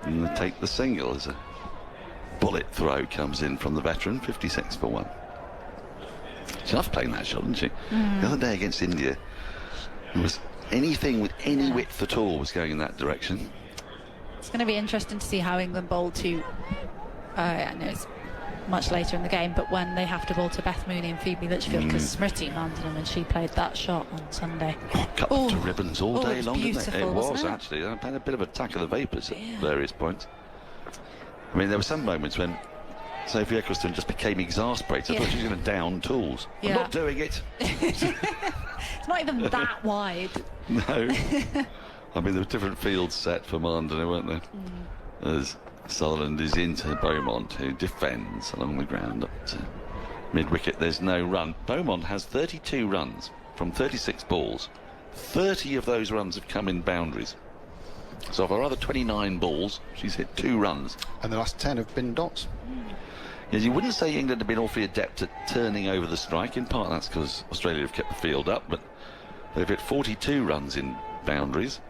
And they take the single as a bullet throw comes in from the veteran, 56 for 1. She loved playing that shot, didn't she? The other day against India, it was anything with any width at all was going in that direction. It's going to be interesting to see how England bowl to, I know it's much later in the game, but when they have to bowl to Beth Mooney and Phoebe Litchfield, because Smriti landed them and she played that shot on Sunday. Cut to ribbons all day long, didn't it? It was, wasn't it? actually. I had a bit of attack of the vapours at various points. I mean, there were some moments when Sophie Eccleston just became exasperated. I thought she was going to down tools. I'm not doing it. It's not even that wide. No. I mean, there were different fields set for Mandana, weren't there? As Sutherland is into Beaumont, who defends along the ground up to mid-wicket. There's no run. Beaumont has 32 runs from 36 balls. 30 of those runs have come in boundaries. So of her other 29 balls, she's hit 2 runs. And the last 10 have been dots. Yes, you wouldn't say England have been awfully adept at turning over the strike. In part that's because Australia have kept the field up, but they've hit 42 runs in boundaries.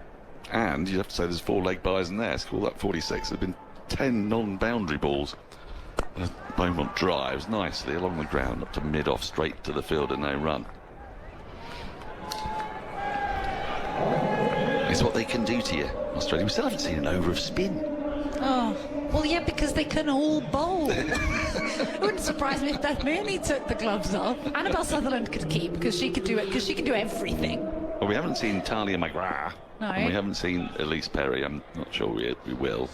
And you'd have to say there's 4 leg byes in there. So call that 46. There's been 10 non-boundary balls. Beaumont drives nicely along the ground up to mid-off, straight to the field and no run. It's what they can do to you, Australia. We still haven't seen an over of spin. Oh, well, yeah, because they can all bowl. It wouldn't surprise me if Beth Mooney took the gloves off. Annabelle Sutherland could keep, because she could do it, because she can do everything. Well, we haven't seen Talia McGrath. No. And we haven't seen Elise Perry. I'm not sure we will.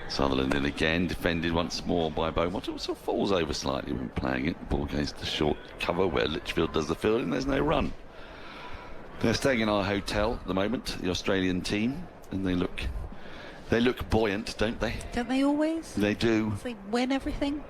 Sutherland in again, defended once more by Beaumont. It also falls over slightly when playing it. The ball goes to short cover where Litchfield does the fielding. There's no run. They're staying in our hotel at the moment, the Australian team, and they look buoyant, don't they? Don't they always? They do. They win everything.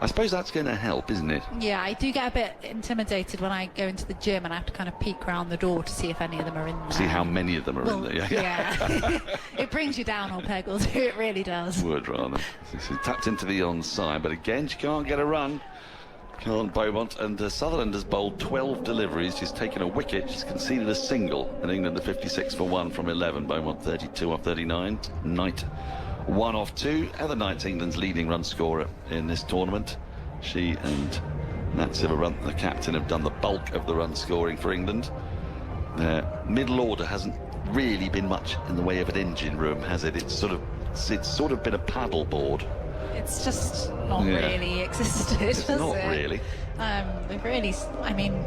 I suppose that's going to help, isn't it? Yeah, I do get a bit intimidated when I go into the gym and I have to kind of peek around the door to see if any of them are in there. See how many of them are in there. Yeah. It brings you down, old Peggles. It really does. Would rather. She's tapped into the onside, but again, she can't get a run. Can't Beaumont, and Sutherland has bowled 12 deliveries. She's taken a wicket. She's conceded a single. And England are 56 for 1 from 11. Beaumont 32 off 39. Knight 1 off 2. Heather Knight's England's leading run scorer in this tournament. She and Nat Sivarunt, the captain, have done the bulk of the run scoring for England. Their middle order hasn't really been much in the way of an engine room, has it? It's sort of been a paddle board. It's just not really existed, It's has not it? really. They've really, I mean,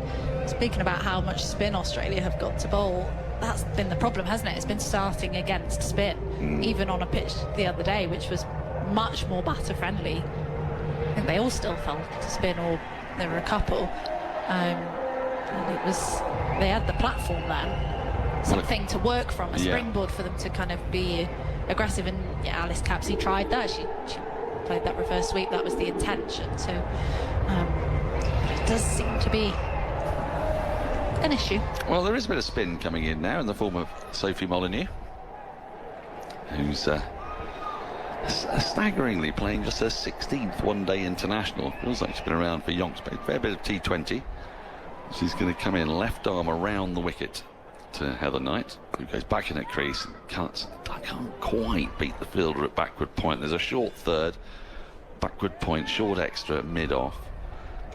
speaking about how much spin Australia have got to bowl, that's been the problem, hasn't it? It's been starting against spin, even on a pitch the other day, which was much more batter friendly. I think they all still fell to spin, or there were a couple. And it was, they had the platform then, something to work from, a springboard for them to kind of be aggressive. And Alice Capsey tried that. She played that reverse sweep. That was the intention. So it does seem to be an issue. Well, there is a bit of spin coming in now in the form of Sophie Molyneux, who's staggeringly playing just her 16th one-day international. Feels like she's been around for yonks, but a fair bit of T20. She's going to come in left arm around the wicket to Heather Knight, who goes back in at crease and cuts. I can't quite beat the fielder at backward point. There's a short third, backward point, short extra, mid-off,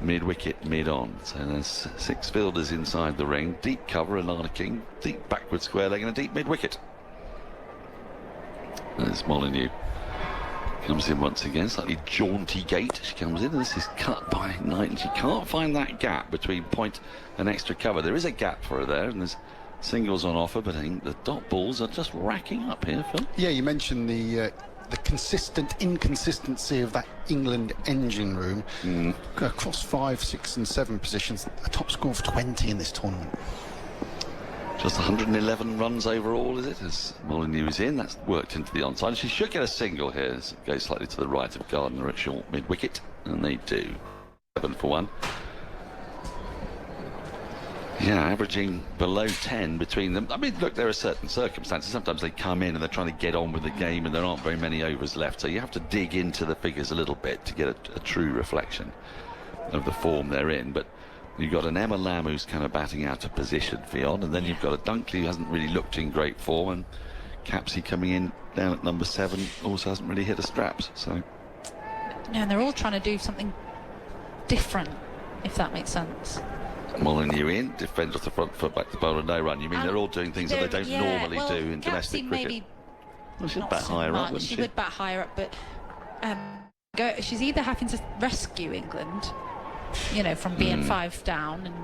mid-wicket, mid-on. So there's 6 fielders inside the ring. Deep cover, Alana King, deep backward square leg and a deep mid-wicket. There's Molyneux Comes in once again, slightly jaunty gait. She comes in, and this is cut by Knight, and she can't find that gap between point and extra cover. There is a gap for her there, and there's singles on offer, but I think the dot balls are just racking up here, Phil. Yeah, you mentioned the consistent inconsistency of that England engine room. Across 5, 6 and 7 positions, a top score of 20 in this tournament. Just 111 runs overall, is it? As Molyneux is in, that's worked into the onside. She should get a single here. As it goes slightly to the right of Gardner at short mid-wicket, and they do. 7 for 1. Yeah, averaging below 10 between them. I mean, look, there are certain circumstances. Sometimes they come in and they're trying to get on with the game and there aren't very many overs left. So you have to dig into the figures a little bit to get a true reflection of the form they're in. But you've got an Emma Lamb who's kind of batting out of position, Ffone, and then you've got a Dunkley who hasn't really looked in great form, and Capsey coming in down at number 7 also hasn't really hit the straps. So no, and they're all trying to do something different, if that makes sense. Molyneux in, defends off the front foot, back to bowler, no run. You mean they're all doing things that they don't normally do in domestic cricket? Maybe well, she'd bat higher up, wouldn't she? She would bat higher up, but she's either having to rescue England, you know, from being 5 down and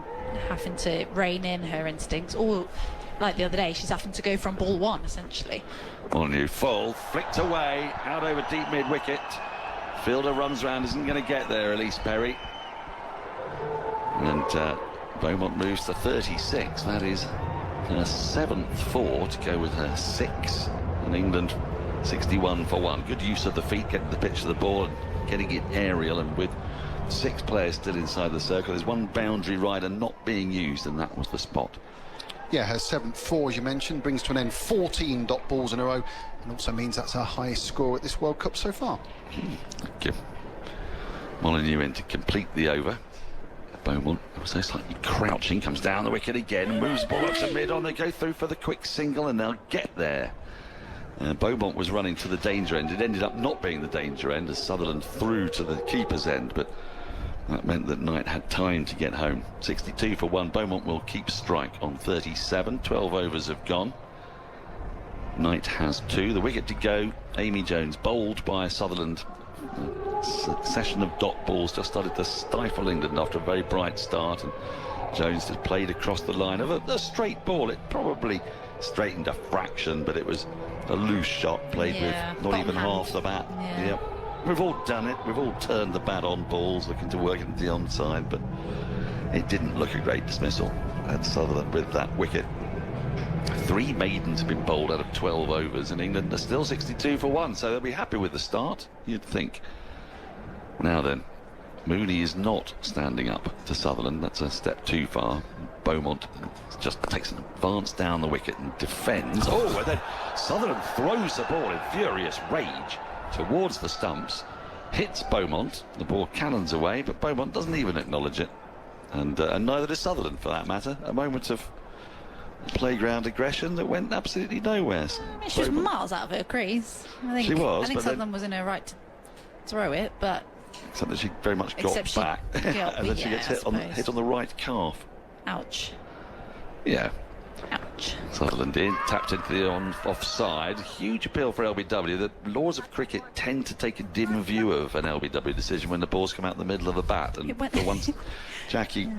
having to rein in her instincts, or like the other day, she's having to go from ball 1 essentially. Molyneux full, flicked away, out over deep mid wicket. Fielder runs round, isn't going to get there, Elise Perry. And Beaumont moves to 36. That is her 7th 4 to go with her 6. And England 61 for 1. Good use of the feet, getting the pitch of the ball and getting it aerial, and with 6 players still inside the circle. There's one boundary rider not being used, and that was the spot. Yeah, her 7th 4, as you mentioned, brings to an end 14 dot balls in a row, and also means that's her highest score at this World Cup so far. Thank you. Molyneux in to complete the over. Beaumont, so slightly crouching, comes down the wicket again, moves the ball up to mid on. They go through for the quick single, and they'll get there. Beaumont was running to the danger end. It ended up not being the danger end as Sutherland threw to the keeper's end, but that meant that Knight had time to get home. 62 for 1. Beaumont will keep strike on 37. 12 overs have gone. Knight has 2. The wicket to go. Amy Jones bowled by Sutherland. Succession of dot balls just started to stifle England after a very bright start, and Jones has played across the line of a straight ball. It probably straightened a fraction, but it was a loose shot played with not even half the bat. Yep. We've all done it. We've all turned the bat on balls looking to work into the onside, but it didn't look a great dismissal at Sutherland with that wicket. 3 maidens have been bowled out of 12 overs, and England are still 62 for 1, so they'll be happy with the start, you'd think. Now then, Mooney is not standing up to Sutherland. That's a step too far. Beaumont just takes an advance down the wicket and defends. Oh, and then Sutherland throws the ball in furious rage towards the stumps, hits Beaumont. The ball cannons away, but Beaumont doesn't even acknowledge it, and neither does Sutherland, for that matter. A moment of playground aggression that went absolutely nowhere. She was miles out of her crease. I think Sutherland was in her right to throw it, but except that she very much got back, and then she gets hit on the right calf. Ouch. Yeah. Ouch. Sutherland in, tapped into the offside. Huge appeal for LBW. The laws of cricket tend to take a dim view of an LBW decision when the balls come out the middle of the bat, and for once, Jackie.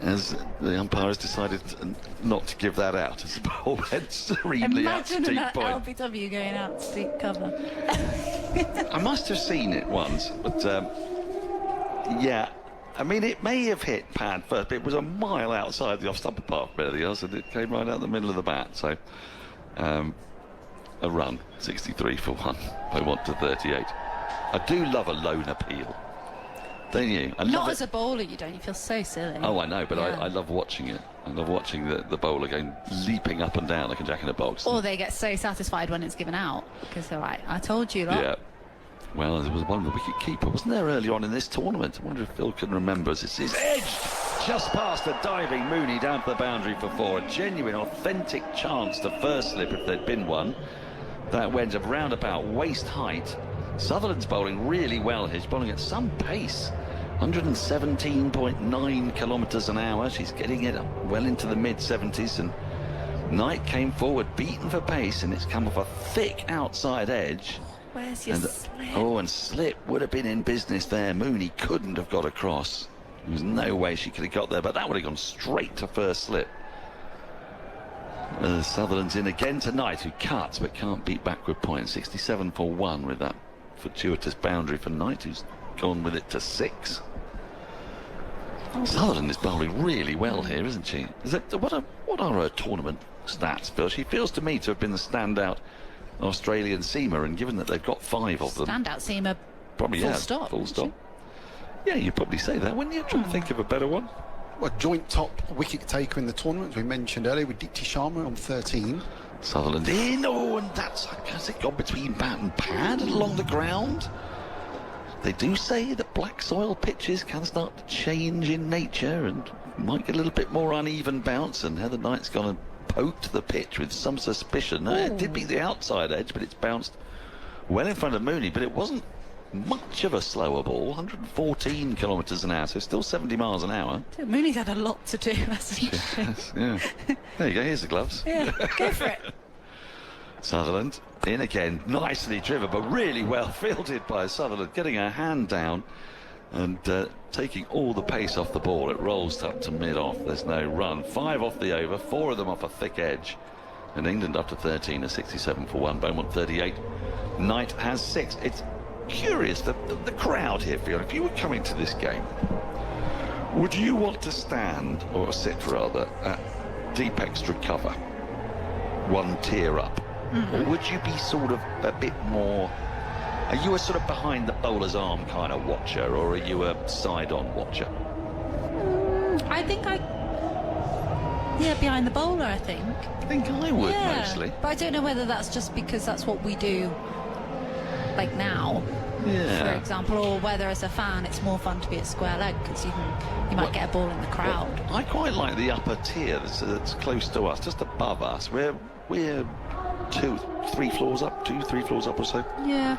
As the umpire has decided not to give that out, as the ball went serenely out to deep point. LBW going out to deep cover. I must have seen it once, but yeah, I mean, it may have hit pad first, but it was a mile outside the off-stump park, really, and it came right out the middle of the bat. So a run, 63 for 1. Beaumont to 38. I do love a lone appeal. Don't you? Not as a bowler, you don't. You feel so silly. Oh, I know, but I love watching it. I love watching the bowler going leaping up and down like a jack-in-a-box. Or they get so satisfied when it's given out because they're like, I told you that. Yeah. Well, there was one wicket keeper, wasn't there, earlier on in this tournament? I wonder if Phil can remember. It's his edge just past a diving Mooney down to the boundary for 4. A genuine, authentic chance to first slip if there'd been one. That went around about waist height. Sutherland's bowling really well. He's bowling at some pace. 117.9 kilometres an hour. She's getting it up well into the mid-70s, and Knight came forward, beaten for pace, and it's come off a thick outside edge. Where's your slip? Oh, and slip would have been in business there. Mooney couldn't have got across. There was no way she could have got there, but that would have gone straight to first slip. Sutherland's in again tonight, who cuts but can't beat backward points. 67 for 1 with that fortuitous boundary for Knight, who's gone with it to 6. Sutherland is bowling really well here, isn't she? What are her tournament stats, Phil? She feels to me to have been the standout Australian seamer, and given that they've got 5 of them, Standout seamer. probably full stop. Full stop. Yeah, you'd probably say that, wouldn't you? Try to think of a better one. Well, joint top wicket taker in the tournament, as we mentioned earlier, with Deepti Sharma on 13. Sutherland in, and has it gone between bat and pad along the ground? They do say that black soil pitches can start to change in nature and might get a little bit more uneven bounce, and Heather Knight's gone and poked the pitch with some suspicion. No, it did beat the outside edge, but it's bounced well in front of Mooney, but it wasn't much of a slower ball. 114 kilometres an hour, so still 70 miles an hour. Mooney's had a lot to do, hasn't he? Yes, yeah. There you go, here's the gloves. Yeah, go for it. Sutherland in again, nicely driven, but really well fielded by Sutherland, getting her hand down and taking all the pace off the ball. It rolls up to mid-off. There's no run. 5 off the over, 4 of them off a thick edge. And England up to 13 at 67 for 1. Beaumont 38. Knight has 6. It's curious, the crowd here, Fiona, if you were coming to this game, would you want to stand, or sit rather, at deep extra cover, 1 tier up? Or would you be sort of a bit more, are you a sort of behind the bowler's arm kind of watcher, or are you a side-on watcher? I think behind the bowler, I think. I think I would, mostly. But I don't know whether that's just because that's what we do, like now, for example, or whether as a fan it's more fun to be at square leg because you might get a ball in the crowd. Well, I quite like the upper tier that's close to us, just above us. We're 2-3 floors up, 2-3 floors up or so. Yeah.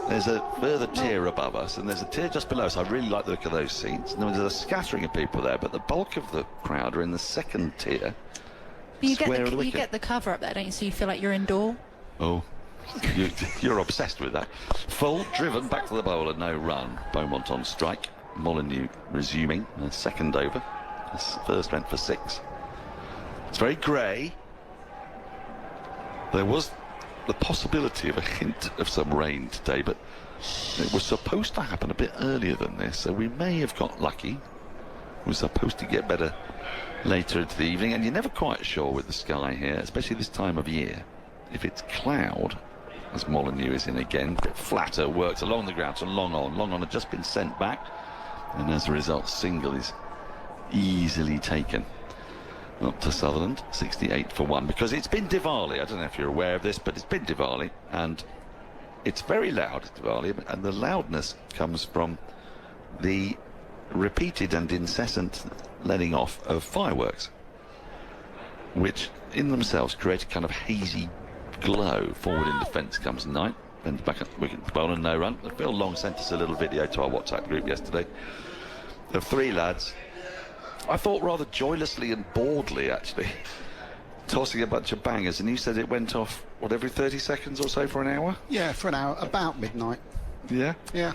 There's a further tier above us, and there's a tier just below us. I really like the look of those seats. And there's a scattering of people there, but the bulk of the crowd are in the second tier. You get the cover up there, don't you? So you feel like you're indoor. Oh, you're obsessed with that. Full, driven, back to the bowler, no run. Beaumont on strike. Molyneux resuming a second over. This first went for 6. It's very grey. There was the possibility of a hint of some rain today, but it was supposed to happen a bit earlier than this, so we may have got lucky. It was supposed to get better later into the evening, and you're never quite sure with the sky here, especially this time of year. If it's cloud, as Molyneux is in again, a bit flatter, works along the ground, so long on had just been sent back, and as a result, single is easily taken. Up to Sutherland, 68 for 1, because it's been Diwali. I don't know if you're aware of this, but it's been Diwali, and it's very loud, Diwali, and the loudness comes from the repeated and incessant letting off of fireworks, which in themselves create a kind of hazy glow. Forward in defence comes Knight, then back at wicket bowler, no run. Phil Long sent us a little video to our WhatsApp group yesterday of 3 lads, I thought rather joylessly and boredly actually, tossing a bunch of bangers, and you said it went off, what, every 30 seconds or so for an hour? Yeah, for an hour, about midnight. Yeah? Yeah.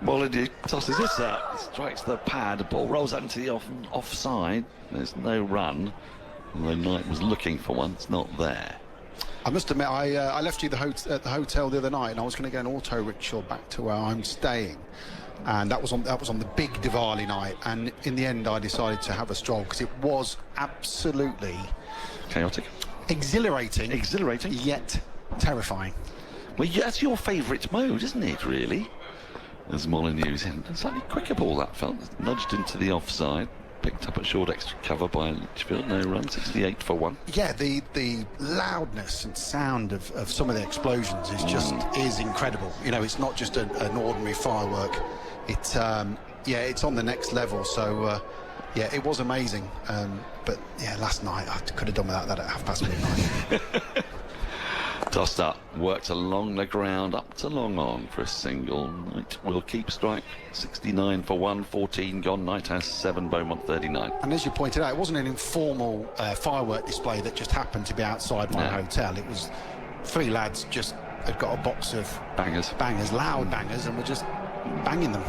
Molyneux tosses this up, strikes the pad, the ball rolls out into the offside. There's no run, although Knight was looking for one. It's not there. I must admit, I left you at the hotel the other night, and I was going to get an auto rickshaw back to where I'm staying, and that was on the big Diwali night. And in the end, I decided to have a stroll because it was absolutely Chaotic. exhilarating, Exhilarating. yet terrifying. Well, yeah, that's your favourite mode, isn't it, really? As Molyneux's in. A slightly quicker ball, that felt. Nudged into the offside. Picked up at short extra cover by Litchfield. No run, 68 for 1. Yeah, the loudness and sound of some of the explosions is incredible. You know, it's not just an ordinary firework. It's it's on the next level. So yeah, it was amazing. But yeah, last night I could have done without that at midnight. Tossed up, worked along the ground, up to long on for a single. Knight will keep strike. 69 for 1, 14 gone. Knight has 7, Beaumont 39. And as you pointed out, it wasn't an informal firework display that just happened to be outside my hotel. It was 3 lads just had got a box of Bangers. loud bangers, and were just banging them.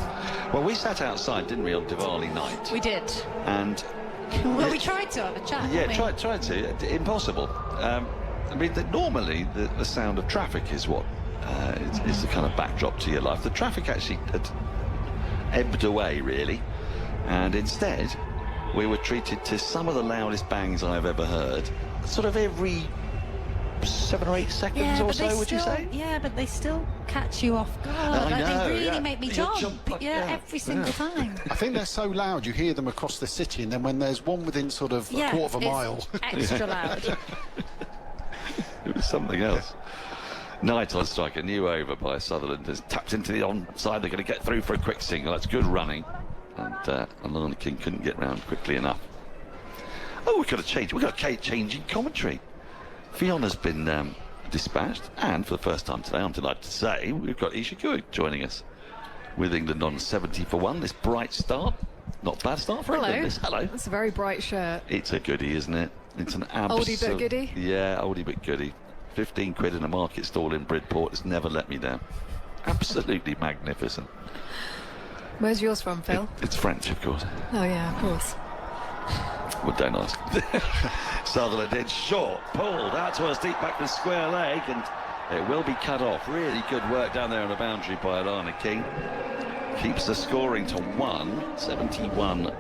Well, we sat outside, didn't we, on Diwali night? We did. And Well, we tried to have a chat. yeah, didn't we? tried to. Impossible. I mean, normally the sound of traffic is what is the kind of backdrop to your life. The traffic actually had ebbed away, really, and instead we were treated to some of the loudest bangs I've ever heard, sort of every 7 or 8 seconds Yeah, or but so, they would you still- say? Yeah, but they still catch you off guard. I Like, know, they really yeah. make me You jump. jump, Yeah, yeah, every single time. I think they're so loud you hear them across the city, and then when there's one within sort of a quarter of a it's mile. extra loud. It was something else. Knight on strike, a new over by Sutherland, has tapped into the onside. They're going to get through for a quick single. That's good running, and Alana King couldn't get round quickly enough. Oh, we've got to change. We've got a change in commentary. Fiona's been dispatched, and for the first time today, I'm delighted to say, we've got Isha Guha joining us with England on 70 for 1. This bright start, not bad start for England. This. Hello. That's a very bright shirt. It's a goodie, isn't it? It's an absolute... Oldie but goodie? Yeah, oldie but goodie. 15 quid in a market stall in Bridport has never let me down. Absolutely magnificent. Where's yours from, Phil? It's French, of course. Oh, yeah, of course. Well, don't ask. Sutherland in short, pulled out to a deep back to square leg, and it will be cut off. Really good work down there on the boundary by Alana King. Keeps the scoring to 1, 71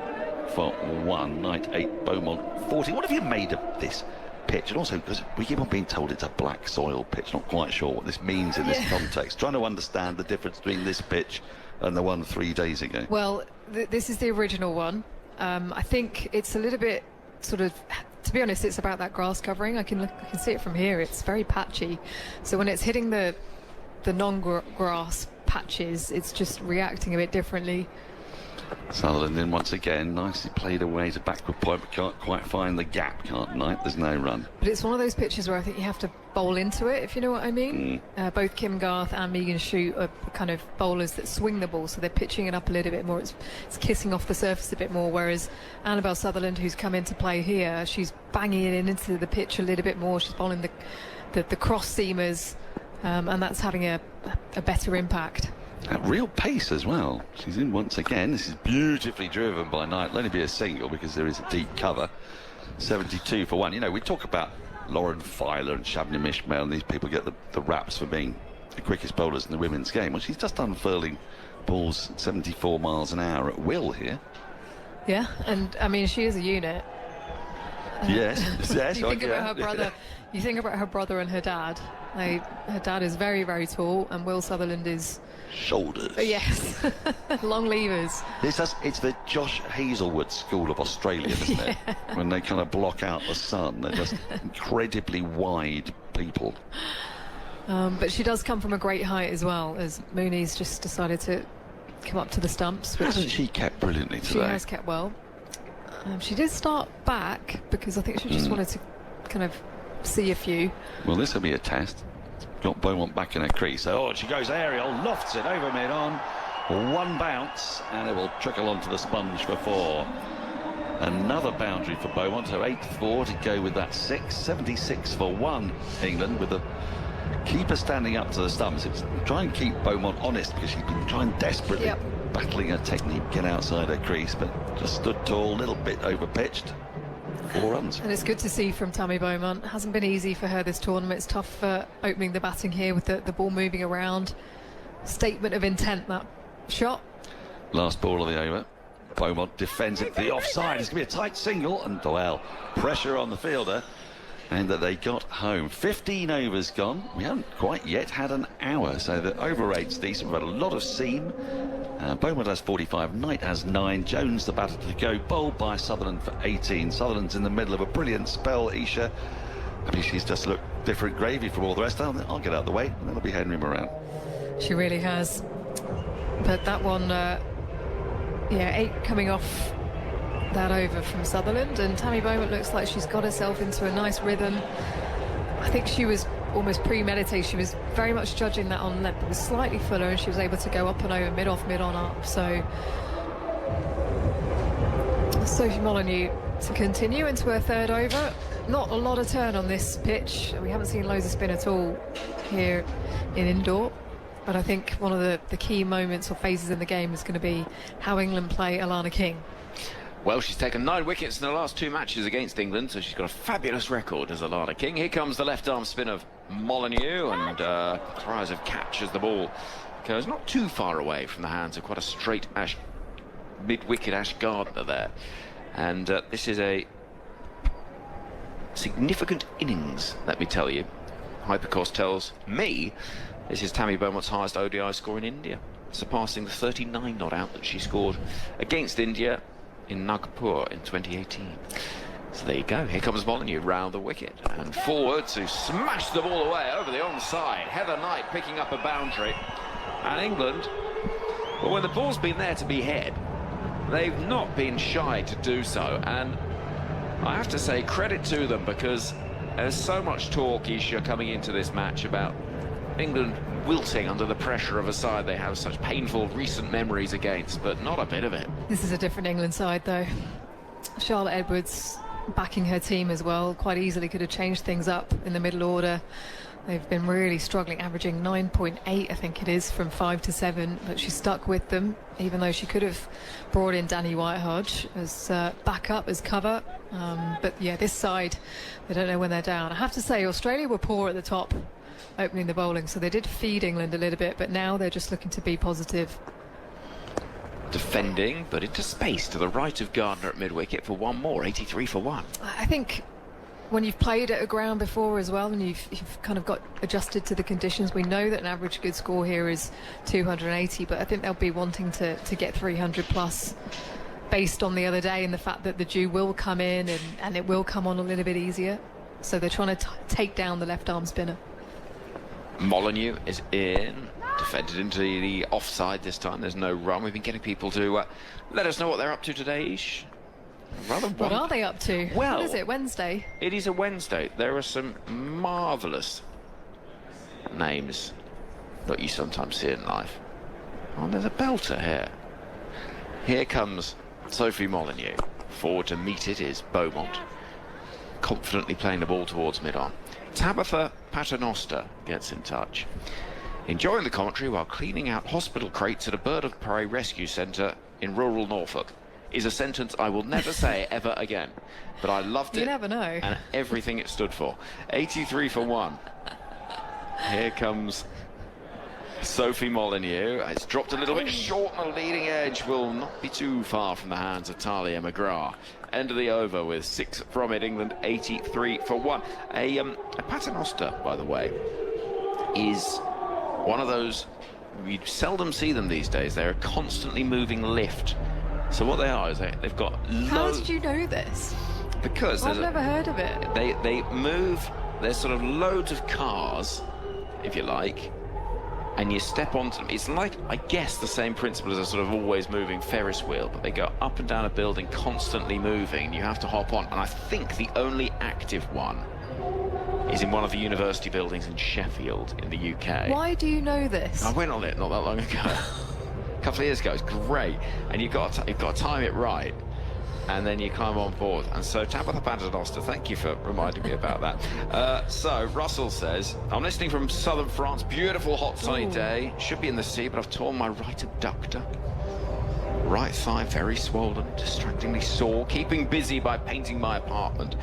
for 1. Knight 8, Beaumont 40. What have you made of this pitch? And also, because we keep on being told it's a black soil pitch, not quite sure what this means in this context. Trying to understand the difference between this pitch and the one 3 days ago. Well, this is the original one. I think it's a little bit sort of, to be honest, it's about that grass covering. I can see it from here. It's very patchy. So when it's hitting the non-grass patches, it's just reacting a bit differently. Sutherland in once again, nicely played away to backward point, but can't quite find the gap, can't Knight? There's no run. But it's one of those pitches where I think you have to bowl into it, if you know what I mean. Both Kim Garth and Megan Shute are kind of bowlers that swing the ball, so they're pitching it up a little bit more. It's kissing off the surface a bit more, whereas Annabelle Sutherland, who's come into play here, she's banging it into the pitch a little bit more. She's bowling the cross seamers, and that's having a better impact. At real pace as well. She's in once again. This is beautifully driven by Knight. It'll only be a single because there is a deep cover. 72 for 1. You know, we talk about Lauren Filer and Shabnam Ismail, and these people get the raps for being the quickest bowlers in the women's game. Well, she's just unfurling balls at 74 miles an hour at will here. Yeah, and I mean, she is a unit. Yes. You think about her brother. You think about her brother and her dad. Her dad is very, very tall, and Will Sutherland is... Shoulders. Yes, long levers. It's the Josh Hazelwood school of Australia, isn't it? When they kind of block out the sun, they're just incredibly wide people. But she does come from a great height as well, as Mooney's just decided to come up to the stumps. Which Hasn't she kept brilliantly today? She has kept well. She did start back because I think she just wanted to kind of see a few. Well, this will be a test. Got Beaumont back in her crease. Oh, she goes aerial, lofts it over mid-on. One bounce, and it will trickle onto the sponge for 4. Another boundary for Beaumont, her 8th 4 to go with that 6. 76 for 1, England, with the keeper standing up to the stumps. It's try and keep Beaumont honest because she's been trying desperately, battling her technique, get outside her crease, but just stood tall, a little bit over-pitched. 4 runs. And it's good to see from Tammy Beaumont. Hasn't been easy for her this tournament. It's tough opening the batting here with the ball moving around. Statement of intent, that shot. Last ball of the over. Beaumont defends it to the offside. It's going to be a tight single, and well, pressure on the fielder, and that they got home. 15 overs gone. We haven't quite yet had an hour, so the over rate's decent. We've had a lot of seam. Beaumont has 45, Knight has 9. Jones, the batter to go, bowled by Sutherland for 18. Sutherland's in the middle of a brilliant spell. Isha, I mean, she's just looked different gravy from all the rest. I'll get out of the way, and that'll be Henry Moran. She really has. But that one, 8 coming off that over from Sutherland, and Tammy Beaumont looks like she's got herself into a nice rhythm. I think she was almost premeditated. She was very much judging that on length. It was slightly fuller, and she was able to go up and over, mid-off, mid-on, up. So Sophie Molyneux to continue into her 3rd over. Not a lot of turn on this pitch. We haven't seen loads of spin at all. here in indoor. But I think one of the key moments or phases in the game is going to be how England play Alana King. Well, she's taken 9 wickets in the last 2 matches against England, so she's got a fabulous record as Alana King. Here comes the left-arm spin of Molyneux, and cries of catch as the ball goes not too far away from the hands of quite a straight mid-wicket Ash Gardner there. And this is a significant innings, let me tell you. Hypercourse tells me this is Tammy Beaumont's highest ODI score in India, surpassing the 39 not out that she scored against India in Nagpur in 2018. So there you go. Here comes Molyneux round the wicket and forward to smash the ball away over the onside. Heather Knight picking up a boundary. And England, well, when the ball's been there to be head, they've not been shy to do so. And I have to say credit to them, because there's so much talk, Isha, coming into this match about England wilting under the pressure of a side they have such painful recent memories against, but not a bit of it. This is a different England side, though. Charlotte Edwards backing her team as well, quite easily could have changed things up in the middle order. They've been really struggling, averaging 9.8, I think it is, from 5 to 7, but she stuck with them, even though she could have brought in Danny Whitehodge as backup, as cover. But yeah, this side, they don't know when they're down. I have to say, Australia were poor at the top, opening the bowling, so they did feed England a little bit, but now they're just looking to be positive. Defending, but into space to the right of Gardner at mid-wicket for one more, 83 for 1. I think when you've played at a ground before as well, and you've kind of got adjusted to the conditions, we know that an average good score here is 280, but I think they'll be wanting to get 300 plus based on the other day and the fact that the dew will come in and it will come on a little bit easier. So they're trying to take down the left arm spinner. Molyneux is in, defended into the offside this time. There's no run. We've been getting people to let us know what they're up to today, Ish. What are they up to? Well, what is it, Wednesday? It is a Wednesday. There are some marvellous names that you sometimes see in life. Oh, there's a belter here. Here comes Sophie Molyneux. Forward to meet it is Beaumont, confidently playing the ball towards mid-on. Tabitha Paternoster gets in touch. Enjoying the commentary while cleaning out hospital crates at a bird of prey rescue centre in rural Norfolk is a sentence I will never say ever again. But I loved it. You never know. And everything it stood for. 83 for 1. Here comes Sophie Molyneux. It's dropped a little bit short on the leading edge. Will not be too far from the hands of Talia McGrath. End of the over with 6 from it. England 83 for 1. A Paternoster, by the way, is one of those, we seldom see them these days. They're a constantly moving lift. So what they are is they've got How did you know this? Because I've never heard of it. They move, there's sort of loads of cars, if you like, and you step onto them. It's like, I guess, the same principle as a sort of always moving Ferris wheel, but they go up and down a building, constantly moving, and you have to hop on. And I think the only active one is in one of the university buildings in Sheffield in the UK. Why do you know this? I went on it not that long ago. A couple of years ago. It's great, and you've got to time it right, and then you climb on board. And so Tabitha Paternoster, thank you for reminding me about that. So Russell says, I'm listening from southern France, beautiful hot sunny day, should be in the sea, but I've torn my right abductor, right thigh very swollen, distractingly sore, keeping busy by painting my apartment.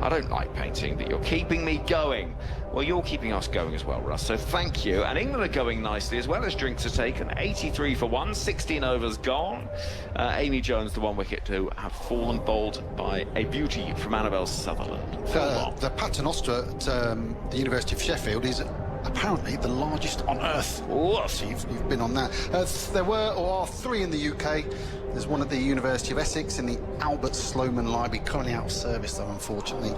I don't like painting, but you're keeping me going. Well, you're keeping us going as well, Russ, so thank you. And England are going nicely as well as drinks are taken. 83 for 1, 16 overs gone. Amy Jones, the 1 wicket to have fallen bowled by a beauty from Annabelle Sutherland. The Paternoster at the University of Sheffield is apparently the largest on Earth. So you've been on that. There were or are 3 in the UK. There's one at the University of Essex in the Albert Sloman Library, currently out of service though, unfortunately.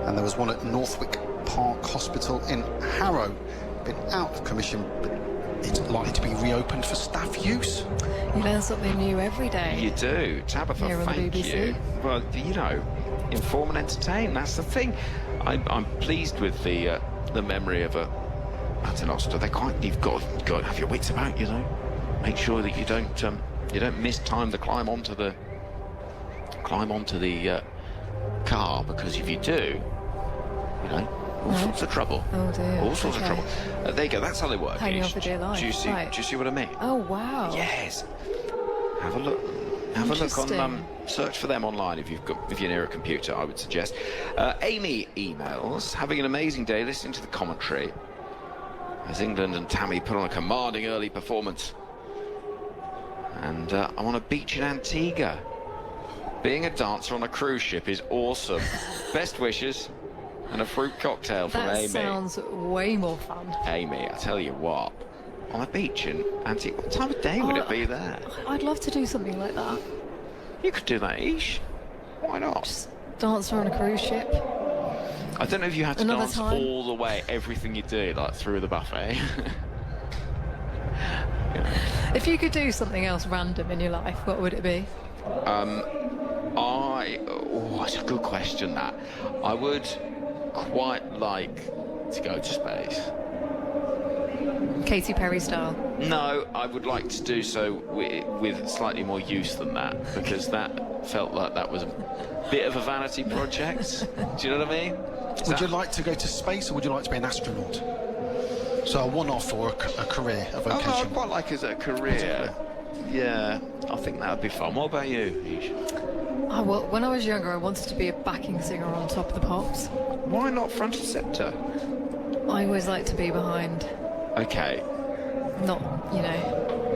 And there was one at Northwick Park Hospital in Harrow, been out of commission, but it's likely to be reopened for staff use. You learn something new every day. You do. Tabitha, here on thank the BBC. you. Well, you know, inform and entertain, that's the thing. I'm pleased with the memory of a Paternoster. They're quite, you've got to have your wits about, you know. Make sure that you don't mistime the climb onto the car, because if you do, you know, All sorts of trouble. Oh dear. All sorts of Okay. trouble. There you go. That's how they work. Hanging Ish. on for dear life. Do you see? Right. Do you see what I mean? Oh wow. Yes. Have a look. Have a look on. Interesting. Search for them online if you're near a computer. I would suggest. Amy emails, having an amazing day listening to the commentary as England and Tammy put on a commanding early performance. And I'm on a beach in Antigua. Being a dancer on a cruise ship is awesome. Best wishes and a fruit cocktail from That Amy. sounds way more fun. Amy, I tell you what, on a beach in Antigua, what time of day would it be there? I'd love to do something like that. You could do that, Ish. Why not? Just dance on a cruise ship. I don't know if you had to Another dance time. all the way, everything you do, like through the buffet. If you could do something else random in your life, what would it be? That's a good question, that. I would quite like to go to space. Katy Perry style. No, I would like to do so with slightly more use than that, because that felt like that was a bit of a vanity project. Do you know what I mean? Would you like to go to space, or would you like to be an astronaut? So a one-off or a career, a vocation? Oh, I'd quite like as a career. Yeah, I think that would be fun. What about you, Ish? Oh, well, when I was younger, I wanted to be a backing singer on Top of the Pops. Why not front and centre? I always like to be behind, Okay, not,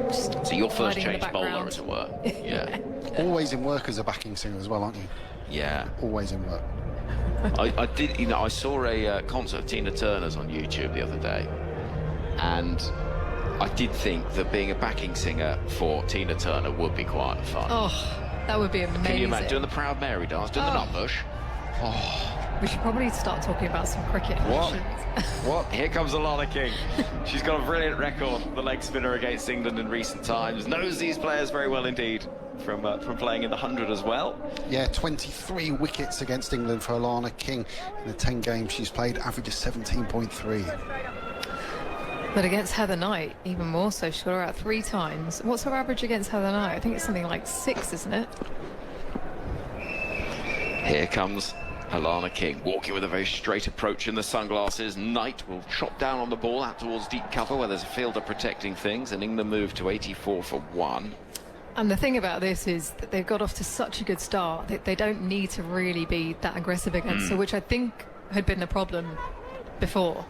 just so your first hiding in the change bowler, background. as it were. Yeah. Always in work as a backing singer as well, aren't you? Yeah. Always in work. I did, I saw a concert of Tina Turner's on YouTube the other day, and I did think that being a backing singer for Tina Turner would be quite fun. Oh, that would be amazing. Can you imagine doing the Proud Mary dance, doing the nutbush? We should probably start talking about some cricket. What? actually. What? Here comes Alana King. She's got a brilliant record, the leg spinner against England in recent times. Knows these players very well indeed from playing in the 100 as well. Yeah, 23 wickets against England for Alana King in the 10 games she's played, average of 17.3. But against Heather Knight, even more so, she got her out 3 times. What's her average against Heather Knight? I think it's something like 6, isn't it? Here comes Alana King, walking with a very straight approach in the sunglasses. Knight will chop down on the ball out towards deep cover where there's a fielder protecting things, and England move to 84 for 1. And the thing about this is that they've got off to such a good start that they don't need to really be that aggressive against her, which I think had been the problem before.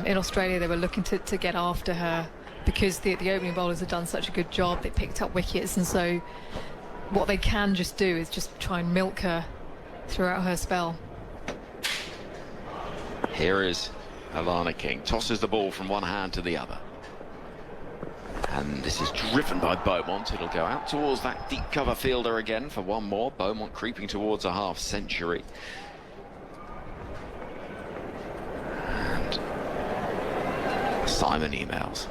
In Australia, they were looking to get after her because the opening bowlers had done such a good job. They picked up wickets, and so what they can just do is just try and milk her throughout her spell. Here is Alana King, tosses the ball from one hand to the other. And this is driven by Beaumont. It'll go out towards that deep cover fielder again for one more. Beaumont creeping towards a half century. And Simon emails.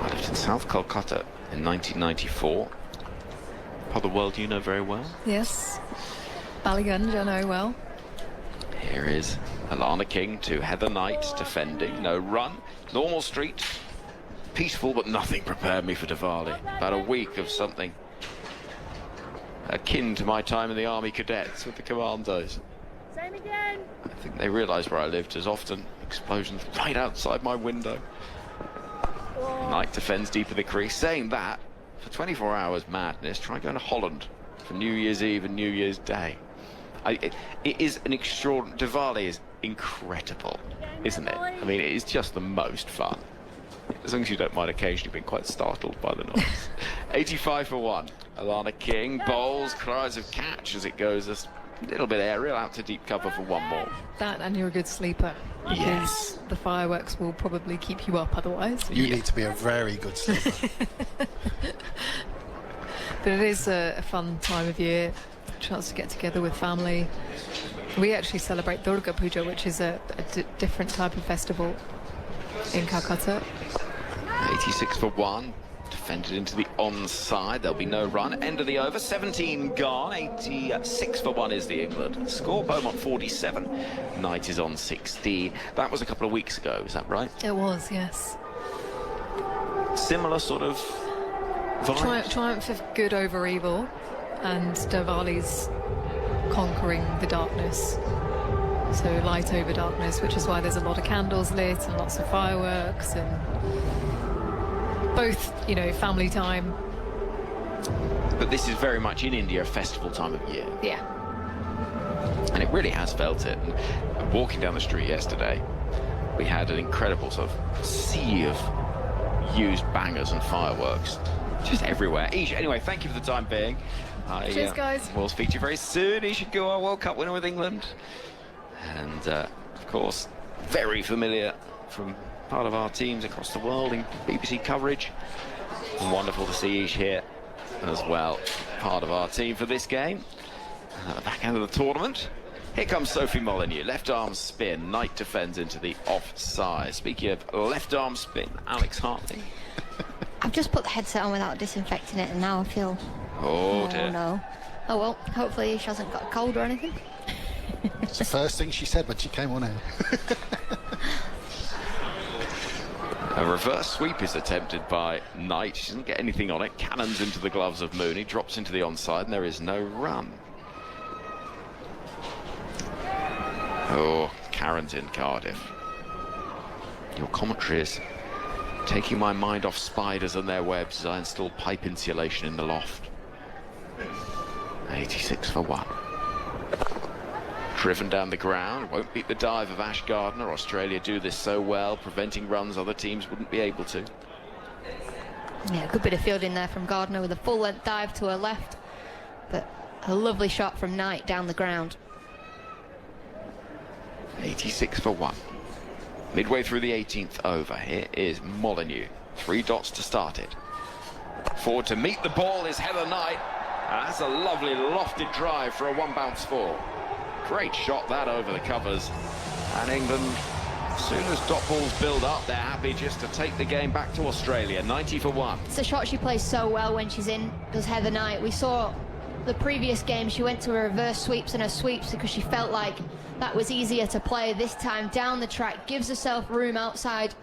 I lived in South Kolkata in 1994. Part of the world you know very well. Yes. Ballygunge, I know well. Here is Alana King to Heather Knight defending. No run. Normal street. Peaceful, but nothing prepared me for Diwali. About a week of something akin to my time in the Army Cadets with the Commandos. Same again. I think they realised where I lived as often. Explosions right outside my window. Knight defends deep in the crease. Saying that, for 24 hours madness, try going to Holland for New Year's Eve and New Year's Day. It is an extraordinary... Diwali is incredible, isn't it? I mean, it is just the most fun. As long as you don't mind occasionally being quite startled by the noise. 85 for 1. Alana King bowls, cries of catch as it goes a little bit aerial out to deep cover for one more. That and you're a good sleeper. Yes. The fireworks will probably keep you up otherwise. You need to be a very good sleeper. But it is a fun time of year, chance to get together with family. We actually celebrate Durga Puja, which is a different type of festival in Calcutta. 86 for 1. Defended into the onside. There'll be no run. End of the over. 17 gone. 86 for 1 is the England score. Beaumont 47. Knight is on 16. That was a couple of weeks ago, is that right? It was, yes. Similar sort of vibe. Triumph of good over evil, and Diwali's conquering the darkness. so light over darkness, which is why there's a lot of candles lit and lots of fireworks, and both, you know, family time. But this is very much in India a festival time of year. Yeah. And it really has felt it. And walking down the street yesterday, we had an incredible sort of sea of used bangers and fireworks just everywhere. Ish, anyway, thank you for the time being. Cheers, guys. We'll speak to you very soon. Isha Guha, World Cup winner with England. And, of course, very familiar from part of our teams across the world in BBC coverage. And wonderful to see Ish here as well, part of our team for this game. And at the back end of the tournament, here comes Sophie Molyneux. Left arm spin. Knight defends into the offside. Speaking of left arm spin, Alex Hartley. I've just put the headset on without disinfecting it, and now I feel... Oh, dear. No. Oh, well, hopefully she hasn't got a cold or anything. It's the first thing she said when she came on air. A reverse sweep is attempted by Knight. She doesn't get anything on it. Cannons into the gloves of Mooney. Drops into the onside, and there is no run. Oh, Carrington, Cardiff. Your commentary is taking my mind off spiders and their webs as I install pipe insulation in the loft. 86 for 1. Driven down the ground, won't beat the dive of Ash Gardner. Australia do this so well, preventing runs other teams wouldn't be able to. Yeah, good bit of fielding there from Gardner with a full length dive to her left, but a lovely shot from Knight down the ground. 86 for 1. Midway through the 18th over, here is Molyneux. 3 dots to start it. Forward to meet the ball is Heather Knight. That's a lovely lofted drive for a 1-bounce 4. Great shot that over the covers. And England, as soon as dot balls build up, they're happy just to take the game back to Australia. 90 for 1. It's a shot she plays so well when she's in, does Heather Knight. We saw the previous game she went to her reverse sweeps and her sweeps because she felt like that was easier to play. This time down the track, gives herself room outside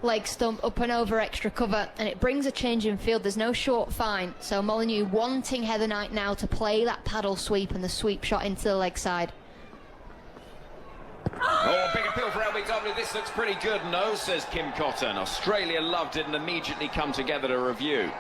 leg stump, up and over extra cover, and it brings a change in field. There's no short fine, so Molyneux wanting Heather Knight now to play that paddle sweep and the sweep shot into the leg side. Oh, big appeal for LBW. This looks pretty good. No, says Kim Cotton. Australia loved it and immediately come together to review.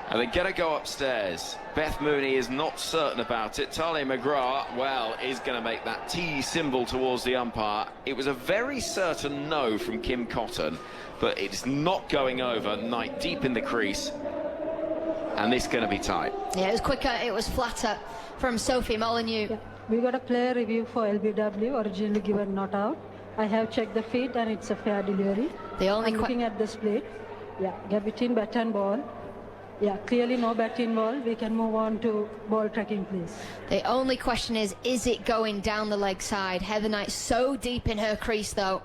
And they get to go upstairs. Beth Mooney is not certain about it. Talia McGrath, well, is going to make that T symbol towards the umpire. It was a very certain no from Kim Cotton, but it's not going over. Knight deep in the crease. And this is going to be tight. Yeah, it was quicker, it was flatter from Sophie Molyneux. Yeah. We got a player review for LBW, originally given not out. I have checked the feet and it's a fair delivery. I'm looking at the split. Yeah, get between bat and ball. Yeah, clearly no batting ball. We can move on to ball tracking, please. The only question is it going down the leg side? Heather Knight so deep in her crease, though.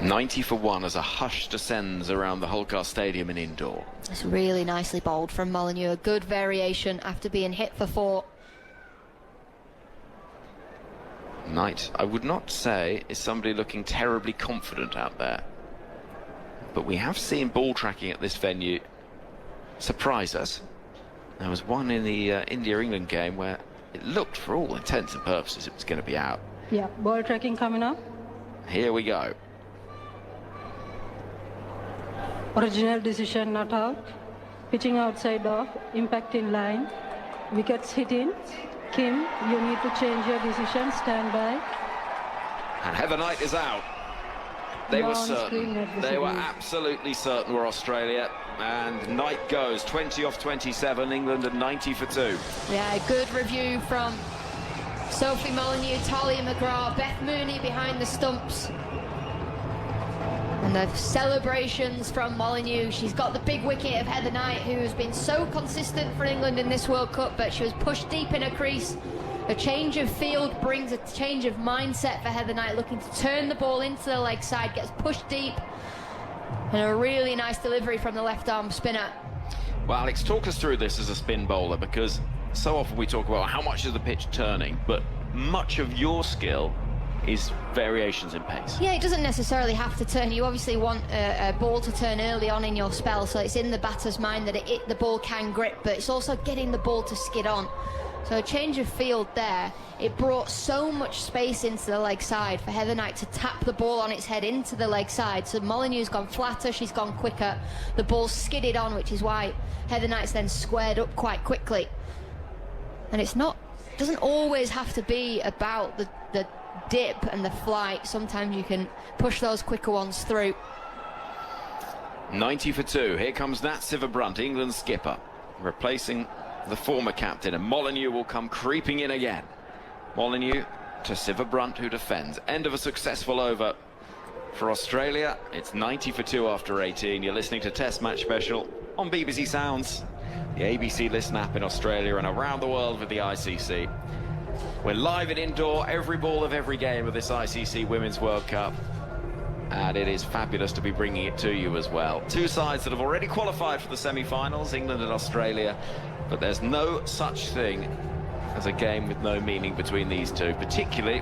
90 for 1 as a hush descends around the Holcar Stadium in indoor. It's really nicely bowled from Molyneux. A good variation after being hit for 4. Knight, I would not say, is somebody looking terribly confident out there. But we have seen ball tracking at this venue surprise us. There was one in the India-England game where it looked, for all intents and purposes, it was going to be out. Yeah, ball tracking coming up. Here we go. Original decision not out. Pitching outside off. Impact in line. Wickets hit in. Kim, you need to change your decision. Stand by. And Heather Knight is out. They were certain. They were absolutely certain were Australia. And Knight goes 20 off 27. England at 90 for 2. Yeah, good review from Sophie Molyneux, Talia McGrath, Beth Mooney behind the stumps. And the celebrations from Molyneux. She's got the big wicket of Heather Knight, who has been so consistent for England in this World Cup, but she was pushed deep in her crease. A change of field brings a change of mindset for Heather Knight, looking to turn the ball into the leg side, gets pushed deep. And a really nice delivery from the left-arm spinner. Well, Alex, talk us through this as a spin bowler, because so often we talk about how much is the pitch turning, but much of your skill is variations in pace. Yeah, it doesn't necessarily have to turn. You obviously want a ball to turn early on in your spell, so it's in the batter's mind that the ball can grip, but it's also getting the ball to skid on. So a change of field there. It brought so much space into the leg side for Heather Knight to tap the ball on its head into the leg side. So Molyneux's gone flatter, she's gone quicker. The ball skidded on, which is why Heather Knight's then squared up quite quickly. And doesn't always have to be about the dip and the flight. Sometimes you can push those quicker ones through. 90 for 2. Here comes Nat Sciver-Brunt, England's skipper, replacing the former captain, and Molyneux will come creeping in again. Molyneux to Sciver-Brunt, who defends. End of a successful over for Australia. It's 90 for 2 after 18. You're listening to Test Match Special on BBC Sounds, the ABC Listen app in Australia and around the world with the ICC. We're live and indoor, every ball of every game of this ICC Women's World Cup. And it is fabulous to be bringing it to you as well. Two sides that have already qualified for the semi-finals, England and Australia. But there's no such thing as a game with no meaning between these two, particularly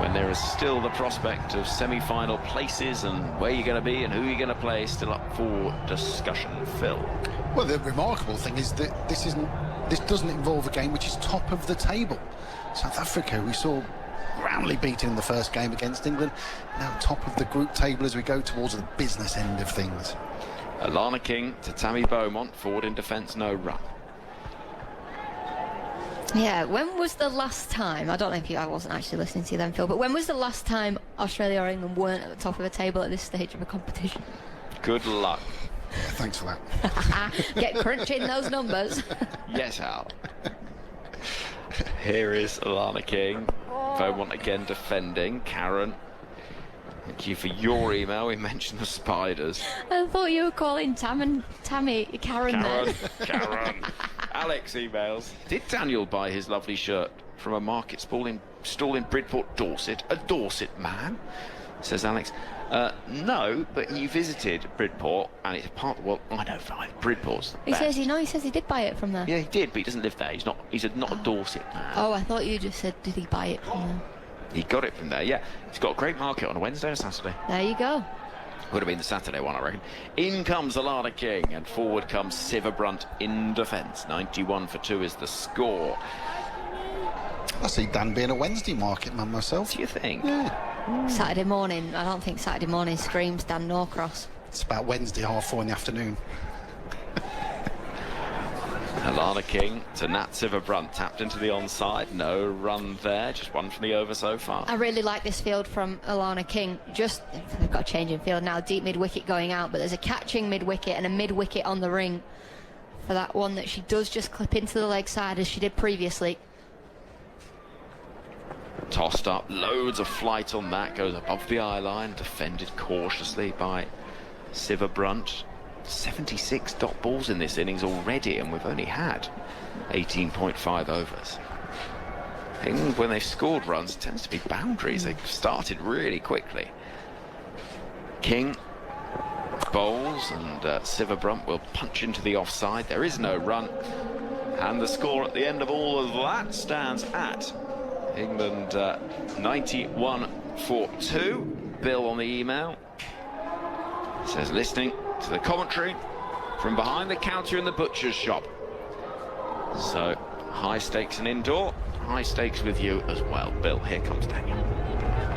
when there is still the prospect of semi-final places and where you're going to be and who you're going to play still up for discussion. Phil. Well, the remarkable thing is that this doesn't involve a game which is top of the table. South Africa, we saw roundly beaten in the first game against England, now top of the group table as we go towards the business end of things. Alana King to Tammy Beaumont, forward in defence, no run. Yeah, when was the last time, I don't know if I wasn't actually listening to you then, Phil, but when was the last time Australia or England weren't at the top of the table at this stage of a competition? Good luck. Yeah, thanks for that. Get crunching those numbers. Yes, Al. Here is Alana King. Beaumont again defending. Karen, thank you for your email. We mentioned the Spiders. I thought you were calling Tammy Karen there. Karen. Alex emails. Did Daniel buy his lovely shirt from a market stall in Bridport, Dorset? A Dorset man? Says Alex. No, but he visited Bridport, and it's part. Well, I know, fine. Bridport's the best. He says he did buy it from there. Yeah, he did, but he doesn't live there. He's not a Dorset man. Oh, I thought you just said, did he buy it from there? He got it from there. Yeah, he's got a great market on a Wednesday and Saturday. There you go. Would have been the Saturday one, I reckon. In comes Alana King, and forward comes Sciver-Brunt in defence. 91 for 2 is the score. I see Dan being a Wednesday market man myself. Do you think? Yeah. Saturday morning. I don't think Saturday morning screams Dan Norcross. It's about Wednesday, 4:30 in the afternoon. Alana King to Nat Sciver-Brunt, tapped into the onside. No run there, just one from the over so far. I really like this field from Alana King. They've got a change in field now, deep mid-wicket going out, but there's a catching mid-wicket and a mid-wicket on the ring for that one that she does just clip into the leg side as she did previously. Tossed up, loads of flight on that, goes above the eye line, defended cautiously by Sciver-Brunt. 76 dot balls in this innings already, and we've only had 18.5 overs. England, when they've scored runs, it tends to be boundaries. They've started really quickly. King bowls, and Sciver-Brunt will punch into the offside. There is no run, and the score at the end of all of that stands at England 91 for 2. Bill on the email says, listening to the commentary from behind the counter in the butcher's shop. So high stakes and indoor, high stakes with you as well. Bill, here comes Daniel.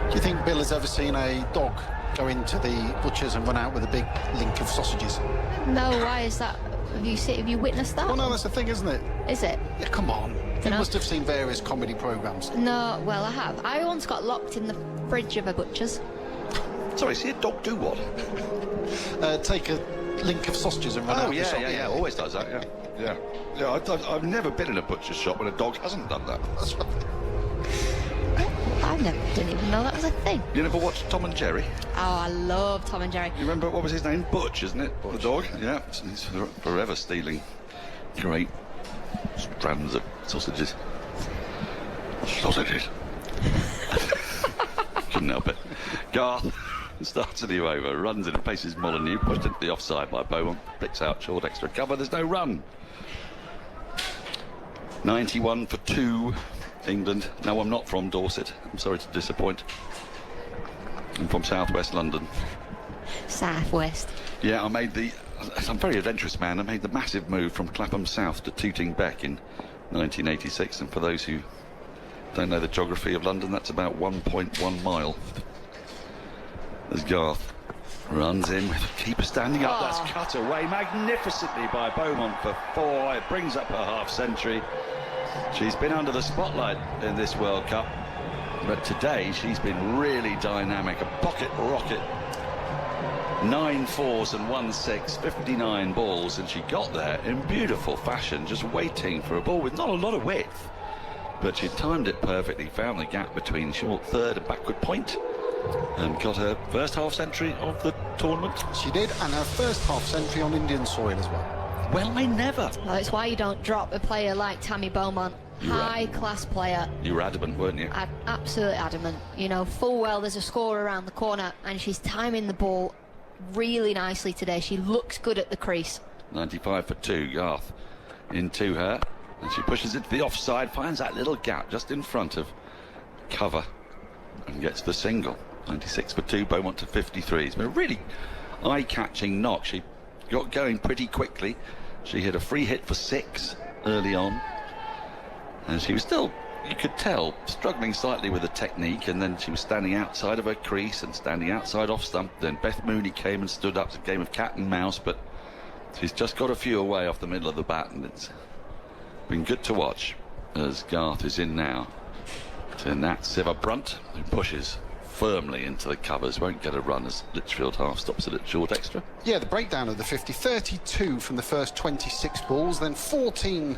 Do you think Bill has ever seen a dog go into the butcher's and run out with a big link of sausages? No, why is that? Have you witnessed that? Well, no, that's the thing, isn't it? Is it? Yeah, come on. You must have seen various comedy programmes. No, well, I have. I once got locked in the fridge of a butcher's. Sorry, see a dog do what? Take a link of sausages and run out. Yeah, always does that, yeah. I've never been in a butcher's shop when a dog hasn't done that. That's right. I didn't even know that was a thing. You never watched Tom and Jerry? Oh, I love Tom and Jerry. You remember, what was his name? Butch, isn't it? Butch. The dog? Yeah, he's forever stealing great strands of sausages. Sausages. Couldn't help it. Garth starts a new over, runs in and faces Molyneux, pushed into the offside by Beaumont, picks out short extra cover, there's no run. 91 for 2, England. No, I'm not from Dorset, I'm sorry to disappoint. I'm from southwest London. Southwest. Yeah, I'm a very adventurous man. I made the massive move from Clapham South to Tooting Bec in 1986, and for those who don't know the geography of London, that's about 1.1 mile. As Garth runs in with the keeper standing up. That's cut away magnificently by Beaumont for 4. It brings up her half-century. She's been under the spotlight in this World Cup, but today she's been really dynamic. A pocket rocket. 9 fours and 1 6, 59 balls, and she got there in beautiful fashion, just waiting for a ball with not a lot of width. But she timed it perfectly, found the gap between short third and backward point, and got her first half-century of the tournament. She did, and her first half-century on Indian soil as well. Well, I never. Well, it's why you don't drop a player like Tammy Beaumont. High-class player. You were adamant, weren't you? Absolutely adamant. You know, full well there's a score around the corner, and she's timing the ball really nicely today. She looks good at the crease. 95 for 2, Garth into her, and she pushes it to the offside, finds that little gap just in front of cover, and gets the single. 96 for 2, Beaumont to 53. It's been a really eye-catching knock. She got going pretty quickly. She hit a free hit for 6 early on, and she was still, you could tell, struggling slightly with the technique, and then she was standing outside of her crease and standing outside off stump. Then Beth Mooney came and stood up. It's a game of cat and mouse, but she's just got a few away off the middle of the bat, and it's been good to watch as Garth is in now to Nat Siver-Brunt, who pushes firmly into the covers, won't get a run as Litchfield half stops it at short extra. Yeah, the breakdown of the 50, 32 from the first 26 balls, then 14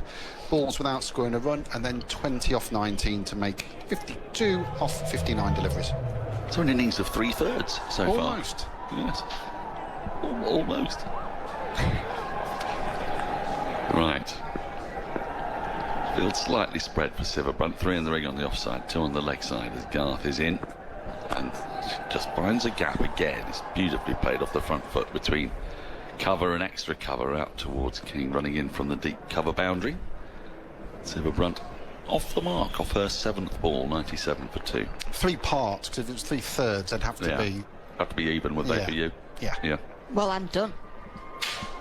balls without scoring a run, and then 20 off 19 to make 52 off 59 deliveries. So an innings of 3/3 so far. Almost. Yes. Almost. Right. Field slightly spread for Siver-Brunt. 3 in the ring on the offside, 2 on the leg side as Garth is in. And she just finds a gap again. It's beautifully played off the front foot between cover and extra cover out towards King, running in from the deep cover boundary. Siver-Brunt off the mark, off her 7th ball, 97 for 2. 3 parts, because if it was 3/3, they'd have to be... Have to be even, would they, for you? Yeah. Well, I'm done.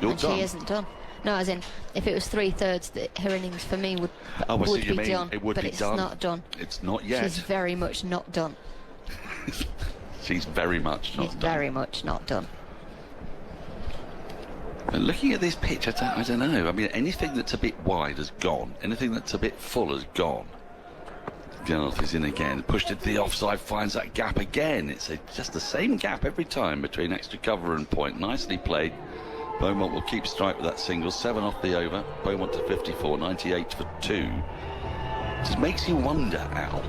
You're done? She isn't done. No, as in, if it was 3/3, her innings for me would be done. It would but be it's done. not done. It's not yet. She's very much not done. She's very much not She's done. very much not done. And looking at this pitch, I don't know. I mean, anything that's a bit wide has gone. Anything that's a bit full has gone. Garth is in again, pushed it to the offside, finds that gap again. It's just the same gap every time between extra cover and point. Nicely played. Beaumont will keep strike with that single. 7 off the over. Beaumont to 54, 98 for 2. Just makes you wonder, Al,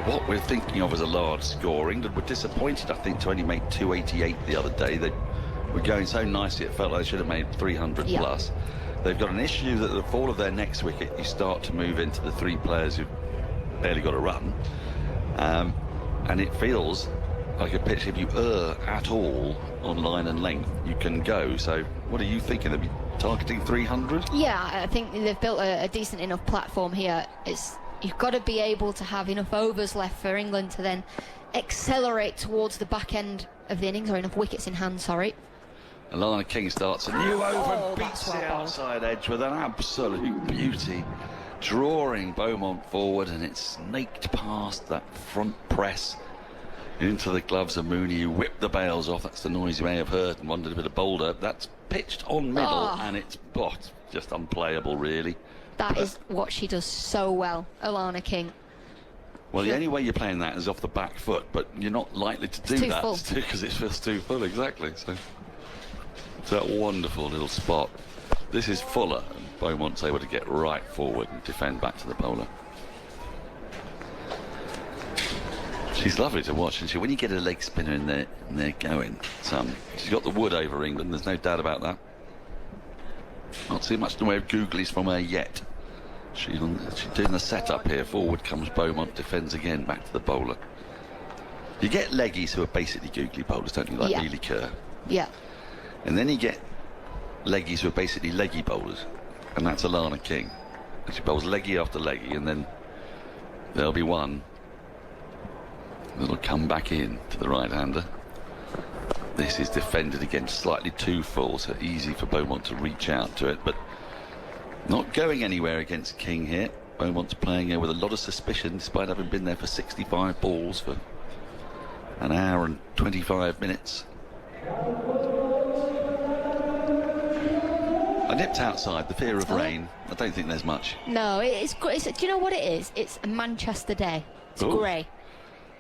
what we're thinking of as a large score. England were disappointed, I think, to only make 288 the other day. They were going so nicely it felt like they should have made 300 plus. They've got an issue that at the fall of their next wicket, you start to move into the 3 players who've barely got a run. And it feels like a pitch, if you err at all on line and length, you can go. So what are you thinking? They'll be targeting 300? Yeah, I think they've built a decent enough platform here. You've got to be able to have enough overs left for England to then accelerate towards the back end of the innings, or enough wickets in hand, sorry. Alana King starts a new over and beats the outside edge with an absolute beauty, drawing Beaumont forward, and it snaked past that front press into the gloves of Mooney, who whipped the bails off. That's the noise you may have heard and wondered a bit of boulder. That's pitched on middle, and it's just unplayable, really. That is what she does so well, Alana King. Well, the only way you're playing that is off the back foot, but you're not likely to do that because it feels too full, exactly. So it's that wonderful little spot. This is fuller, and Beaumont's able to get right forward and defend back to the bowler. She's lovely to watch, and when you get a leg spinner in there going, she's got the wood over England, there's no doubt about that. Not too much in the way of googlies from her yet. She's doing the setup here. Forward comes Beaumont, defends again, back to the bowler. You get leggies who are basically googly bowlers, don't you? Like Neely Kerr. Yeah. And then you get leggies who are basically leggy bowlers, and that's Alana King. And she bowls leggy after leggy, and then there'll be one that'll come back in to the right-hander. This is defended again, slightly too full, so easy for Beaumont to reach out to it, but Not going anywhere against King here. Beaumont's playing here with a lot of suspicion, despite having been there for 65 balls for an hour and 25 minutes. I nipped outside, the fear of rain. I don't think there's much. No, it's do you know what it is? It's a Manchester day. It's grey.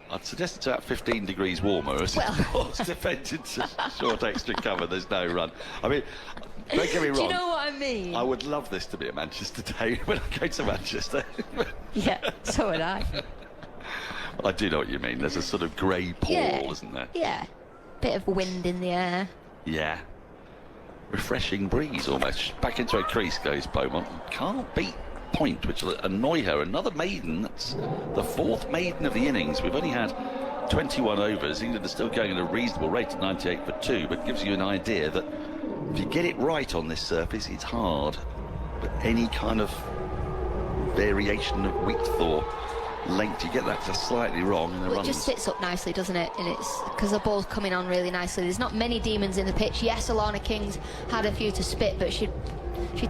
I'd suggest it's about 15 degrees warmer as it's defended to short extra cover. There's no run. I mean, don't get me wrong. Do you know what I mean? I would love this to be a Manchester day when I go to Manchester. Yeah, so would I. I do know what you mean. There's a sort of grey pall, isn't there? Yeah. Bit of wind in the air. Yeah. Refreshing breeze almost. Back into a crease goes Beaumont. Can't beat point, which will annoy her. Another maiden. That's the 4th maiden of the innings. We've only had 21 overs. England are still going at a reasonable rate at 98 for 2, but gives you an idea that if you get it right on this surface, it's hard. But any kind of variation of width or length, you get that just slightly wrong, and it just sits up nicely, doesn't it? And it's because the ball's coming on really nicely. There's not many demons in the pitch. Yes, Alana King's had a few to spit, but she'd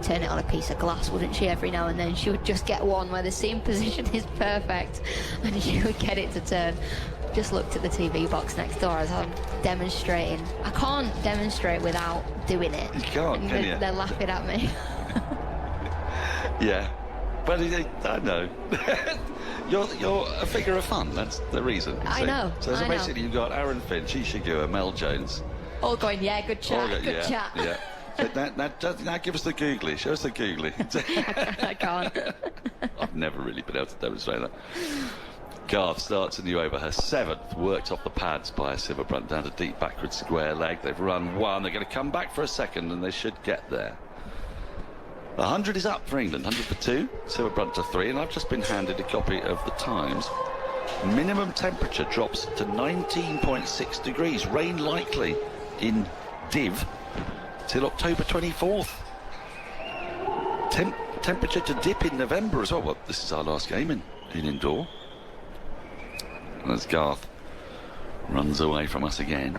turn it on a piece of glass, wouldn't she? Every now and then she would just get one where the seam position is perfect and she would get it to turn. Just looked at the TV box next door as I'm demonstrating. I can't demonstrate without doing it. You can't, can you? They're laughing at me. Yeah, but I know. You're a figure of fun. That's the reason. I know. So basically, you've got Aaron Finch, Isha Guha, Mel Jones. All going, yeah, good chat, good chat. Yeah. Now give us the googly. Show us the googly. I can't. I've never really been able to demonstrate that. Garth starts a new over, her 7th, worked off the pads by Sivabrunt down to deep backward square leg. They've run 1. They're going to come back for a 2nd, and they should get there. 100 is up for England, 100 for 2, Sivabrunt to 3, and I've just been handed a copy of the Times. Minimum temperature drops to 19.6 degrees, rain likely in Div till October 24th. Temperature to dip in November as well. Well, this is our last game in indoor. And as Garth runs away from us again,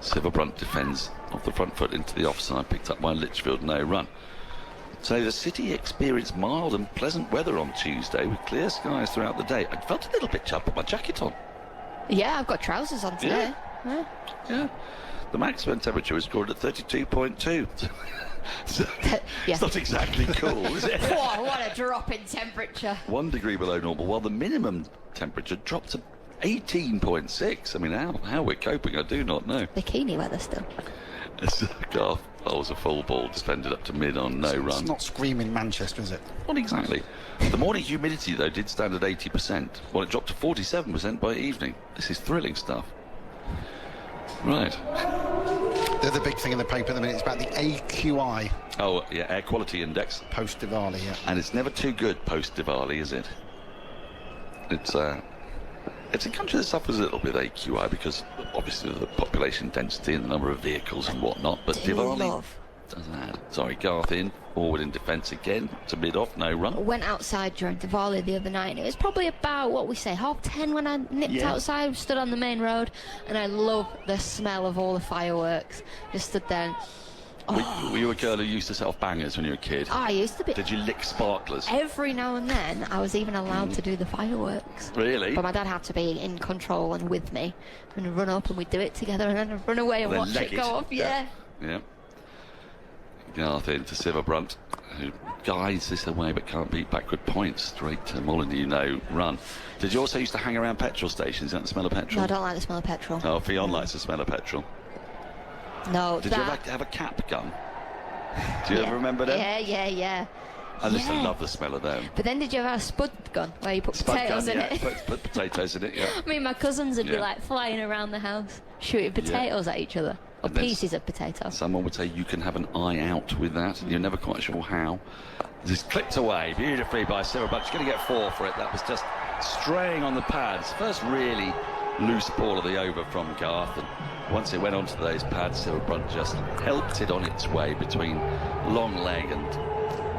Sivabrunt defends off the front foot into the offside, picked up by Litchfield, no run. So the city experienced mild and pleasant weather on Tuesday with clear skies throughout the day. I felt a little bit chub, put my jacket on. Yeah, I've got trousers on today. Yeah. The maximum temperature was recorded at 32.2. So it's not exactly cool, is it? Whoa, what a drop in temperature. 1 degree below normal, while the minimum temperature dropped to 18.6. I mean, how we're coping, I do not know. Bikini weather still. Garth bowls a full ball, defended up to mid on no run. It's not screaming Manchester, is it? Not exactly. The morning humidity, though, did stand at 80%. Well, it dropped to 47% by evening. This is thrilling stuff. Right. They're the big thing in the paper at the minute. It's about the AQI. Oh, yeah, Air Quality Index. Post-Diwali, yeah. And it's never too good post-Diwali, is it? It's a country that suffers a little bit of AQI because, obviously, of the population density and the number of vehicles and whatnot. But Diwali doesn't add. Sorry, Garth in, forward in defence again, to mid-off, no run. I went outside during Diwali the other night, and it was probably about, 10:30 when I nipped outside, stood on the main road, and I love the smell of all the fireworks. Just stood there and, Were you a girl who used to set off bangers when you were a kid? I used to be. Did you lick sparklers? Every now and then, I was even allowed to do the fireworks. Really? But my dad had to be in control and with me, and run up and we'd do it together, and then I'd run away and watch it go off. Yeah. Garth into Sivabrunt, who guides this away but can't beat backward points. Straight to Molyneux, no run. Did you also used to hang around petrol stations? Is that the smell of petrol? No, I don't like the smell of petrol. Oh, Ffone likes the smell of petrol. No, Did you ever have a cap gun? Do you ever remember them? Yeah. I used to love the smell of them. But then did you ever have a spud gun where you put potatoes in it? Put potatoes in it, yeah. I mean, my cousins would be like flying around the house, shooting potatoes at each other. Or pieces of potato. Someone would say you can have an eye out with that, and you're never quite sure how. Just clipped away beautifully by Sivabrunt. She's going to get 4 for it. That was just straying on the pads. First really loose ball of the over from Garth, and once it went onto those pads, Sivabrunt just helped it on its way between long leg and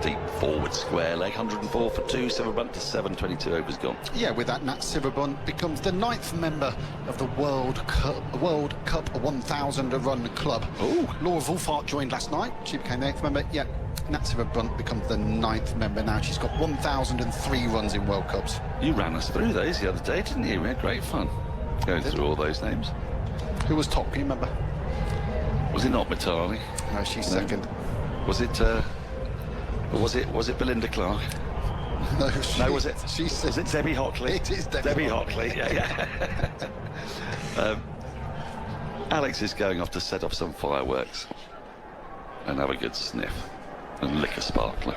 deep forward square leg. 104 for 2, Sivabrunt to 7, 22 overs gone. Yeah, with that, Nat Sivabrunt becomes the 9th member of the World Cup 1,000 run club. Oh, Laura Wolfhard joined last night. She became the 8th member. Yeah, Natsiva Brunt becomes the 9th member now. She's got 1,003 runs in World Cups. You ran us through those the other day, didn't you? We had great fun going through all those names. Who was top, can you remember? Was it not Mitali? No, she's second. Was it Belinda Clark? No, was it? Was it Debbie Hockley? It is Debbie Hockley. Yeah. Alex is going off to set off some fireworks and have a good sniff and lick a sparkler.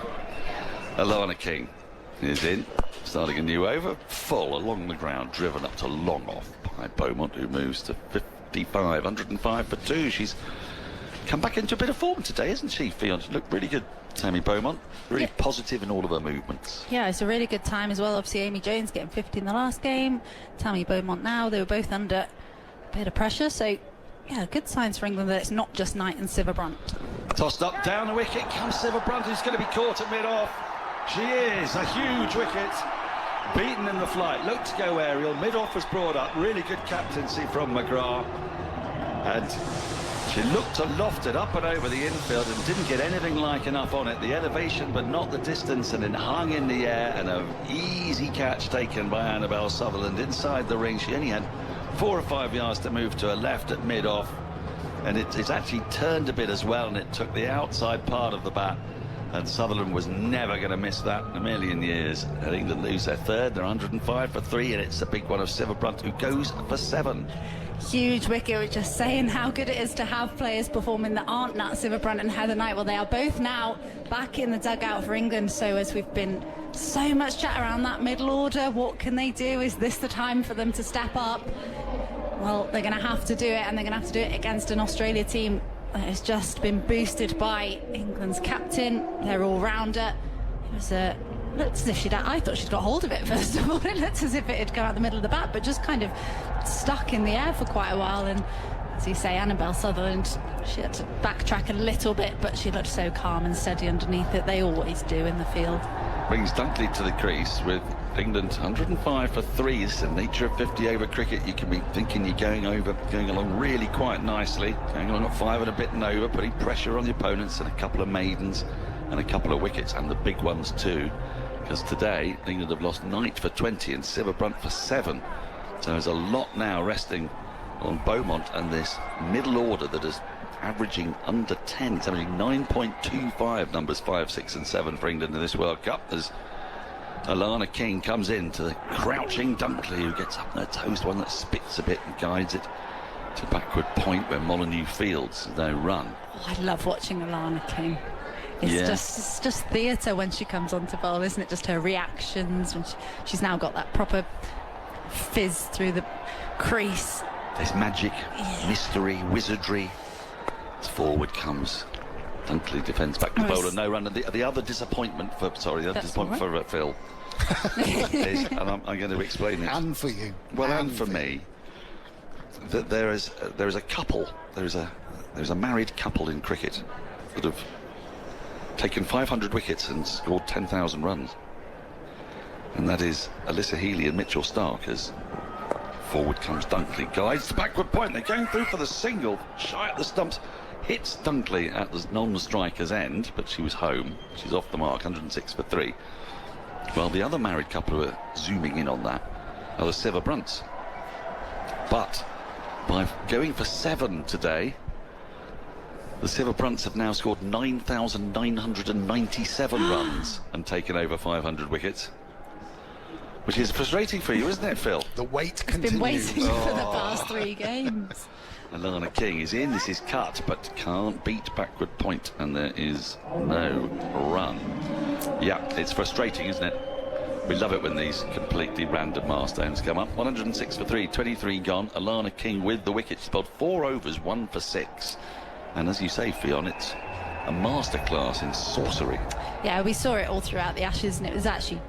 Alana King is in, starting a new over, full along the ground, driven up to long off by Beaumont, who moves to 55, 105 for 2. She's come back into a bit of form today, isn't she, Ffone? She looked really good, Tammy Beaumont. Really positive in all of her movements. Yeah, it's a really good time as well. Obviously, Amy Jones getting 50 in the last game. Tammy Beaumont now. They were both under a bit of pressure, so yeah, good signs for England that it's not just Knight and Siva Brunt. Tossed up, down the wicket, comes Siva Brunt, who's going to be caught at mid-off. She is, a huge wicket. Beaten in the flight, looked to go aerial, mid-off was brought up, really good captaincy from McGrath. And she looked to loft it up and over the infield and didn't get anything like enough on it. The elevation, but not the distance, and it hung in the air, and an easy catch taken by Annabelle Sutherland inside the ring. She only had 4 or 5 yards to move to her left at mid-off, and it's actually turned a bit as well, and it took the outside part of the bat, and Sutherland was never going to miss that in a million years. And England lose their third, they're 105 for 3, and it's a big one of Siva Brunt, who goes for 7. Huge wicket. We're just saying how good it is to have players performing that aren't Nat Siva Brunt and Heather Knight. Well, they are both now back in the dugout for England. So as we've been so much chat around that middle order, what can they do? Is this the time for them to step up? Well, they're going to have to do it, and they're going to have to do it against an Australia team that has just been boosted by England's captain, their all-rounder. It was looked as if I thought she'd got hold of it first of all. It looked as if it had come out the middle of the bat, but just kind of stuck in the air for quite a while. And as you say, Annabelle Sutherland, she had to backtrack a little bit, but she looked so calm and steady underneath it. They always do in the field. Brings Dunkley to the crease with England 105 for 3. It's the nature of 50 over cricket. You can be thinking you're going along really quite nicely, going along at 5 and a bit and over, putting pressure on the opponents, and a couple of maidens and a couple of wickets, and the big ones too. Because today England have lost Knight for 20 and Siva Brunt for 7. So there's a lot now resting on Beaumont and this middle order that is averaging under 10. It's averaging 9.25 numbers 5, 6 and 7 for England in this World Cup, as Alana King comes in to the crouching Dunkley, who gets up on her toes, one that spits a bit and guides it to backward point where Molyneux Fields no run. Oh, I love watching Alana King. It's just theatre when she comes onto bowl, isn't it? Just her reactions, and she's now got that proper fizz through the crease. There's magic, mystery, wizardry. As forward comes Dunkley, defends back to bowler, no run. And the other disappointment for Phil is, and I'm going to explain this. And for you. Well, and for me, that there is a couple. There's a married couple in cricket that have taken 500 wickets and scored 10,000 runs, and that is Alyssa Healy and Mitchell Stark. As forward comes Dunkley, guides to backward point, they're going through for the single, shy at the stumps, hits Dunkley at the non-striker's end, but she was home, she's off the mark, 106 for 3. Well, the other married couple who are zooming in on that are the Siva Brunts, but by going for 7 today, the Siva Brunts have now scored 9,997 runs and taken over 500 wickets, which is frustrating for you, isn't it, Phil? The wait continues. It's been waiting for the past 3 games. Alana King is in, this is cut, but can't beat backward point, and there is no run. Yeah, it's frustrating, isn't it? We love it when these completely random milestones come up. 106 for 3, 23 gone. Alana King with the wicket. She's bowled 4 overs, 1 for 6. And as you say, Ffone, it's a masterclass in sorcery. Yeah, we saw it all throughout the Ashes, and it was actually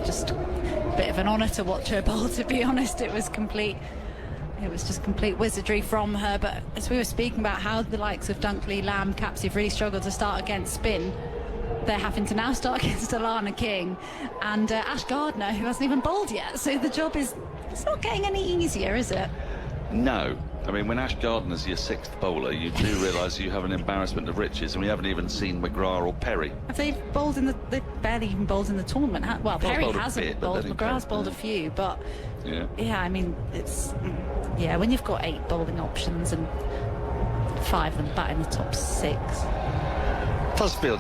just a bit of an honour to watch her bowl, to be honest. It was just complete wizardry from her. But as we were speaking about how the likes of Dunkley, Lamb, Capsey have really struggled to start against spin, they're having to now start against Alana King and Ash Gardner, who hasn't even bowled yet. So the job it's not getting any easier, is it? No, I mean, when Ash Gardner's your 6th bowler, you do realise you have an embarrassment of riches, and we haven't even seen McGrath or Perry. Have they bowled in they've barely even bowled in the tournament. Well, Perry hasn't bowled, McGrath's bowled a few, but yeah, I mean, it's, when you've got 8 bowling options and 5 of them batting the top 6. Does feel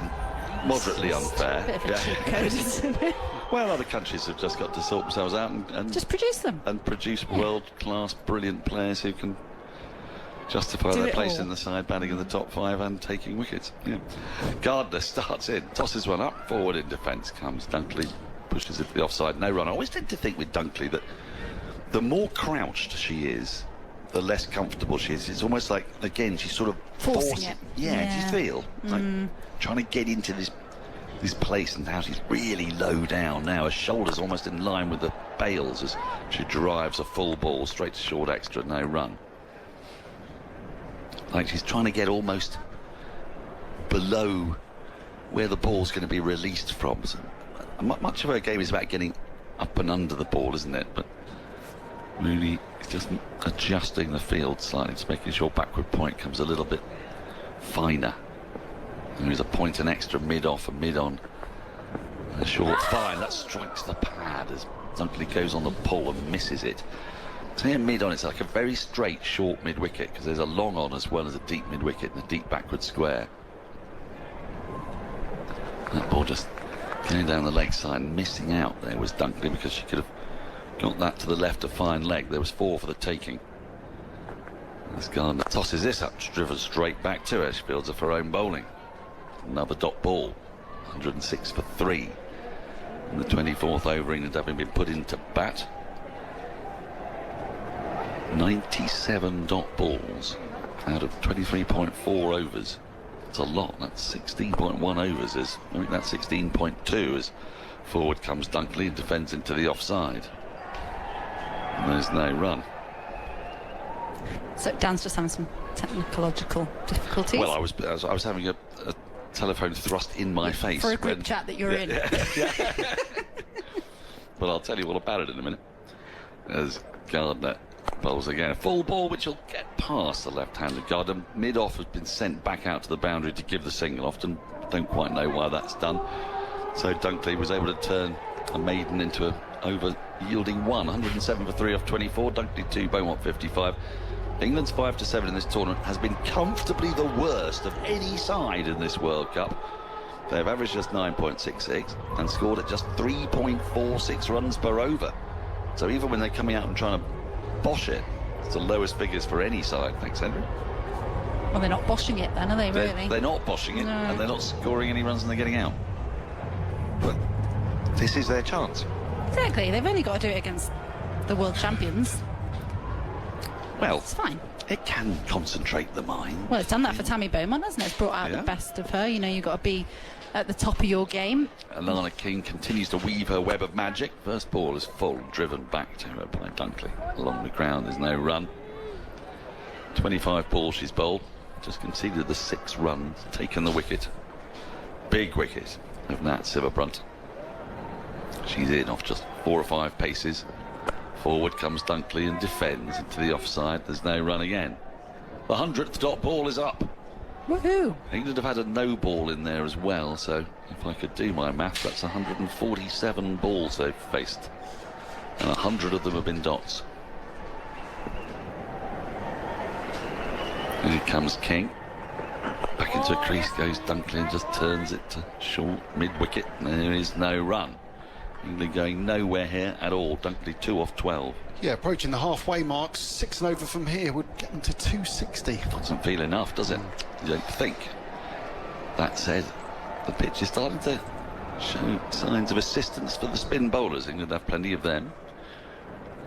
moderately unfair. Bit of a cheat code, isn't it? Well, other countries have just got to sort themselves out and just produce them. And produce world-class, brilliant players who can justify their place in the side, batting in the top 5 and taking wickets. Yeah. Gardner starts in, tosses one up, forward in defence comes Dunkley, pushes it to the offside, no run. I always tend to think with Dunkley that the more crouched she is, the less comfortable she is. It's almost like, again, she's sort of forcing it. Yeah, do you feel? Like trying to get into this place, and how she's really low down now. Her shoulders almost in line with the bails as she drives a full ball straight to short extra, no run. Like she's trying to get almost below where the ball's going to be released from. So, much of her game is about getting up and under the ball, isn't it? But really, it's just adjusting the field slightly, just making sure backward point comes a little bit finer. And there's a point and extra mid-off and mid-on. A short fine, that strikes the pad as Dunkley goes on the pull and misses it. So here mid-on, it's like a very straight, short mid-wicket, because there's a long on as well as a deep mid-wicket and a deep backward square. That ball just going down the leg side, missing out there was Dunkley, because she could have got that to the left a fine leg. There was 4 for the taking. As Gardner tosses this up, driven straight back to her. She fields of her own bowling. Another dot ball, 106 for 3. In the 24th over, England having been put into bat. 97 dot balls out of 23.4 overs. It's a lot. That's 16.1 overs. I think that's 16.2 as forward comes Dunkley and defends into the offside. And there's no run. So Dan's just having some technological difficulties. Well, I was having a telephone thrust in my face for a group chat that you're in. Yeah. But I'll tell you all about it in a minute. As Gardner bowls again, a full ball which will get past the left-handed Gardner. Mid-off has been sent back out to the boundary to give the single. Often don't quite know why that's done. So Dunkley was able to turn a maiden into a over-yielding 107 for 3 off 24. Dunkley 2, Beaumont 55. England's 5 to 7 in this tournament has been comfortably the worst of any side in this World Cup. They've averaged just 9.66 and scored at just 3.46 runs per over. So even when they're coming out and trying to bosh it, it's the lowest figures for any side. Thanks, Henry. Well, they're not boshing it then, are they, really? They're not boshing it, and they're not scoring any runs and they're getting out. But this is their chance. Exactly. They've only got to do it against the world champions. Well, it's fine. It can concentrate the mind. Well, it's done that for Tammy Beaumont, hasn't it? It's brought out the best of her. You know, you've got to be at the top of your game. Alana King continues to weave her web of magic. First ball is full, driven back to her by Dunkley. Along the ground, there's no run. 25 balls she's bowled. Just conceded the 6 runs, taken the wicket. Big wicket of Nat Sciver-Brunt. She's in off just 4 or 5 paces. Forward comes Dunkley and defends into the offside. There's no run again. The 100th dot ball is up. Woohoo! England have had a no ball in there as well, so if I could do my math, that's 147 balls they've faced, and 100 of them have been dots. And here comes King. Back into a crease goes Dunkley and just turns it to short mid-wicket. There is no run. England going nowhere here at all. Dunkley 2 off 12. Yeah, approaching the halfway mark. 6 and over from here would get them to 260. Doesn't feel enough, does it? You don't think. That said, the pitch is starting to show signs of assistance for the spin bowlers. England have plenty of them.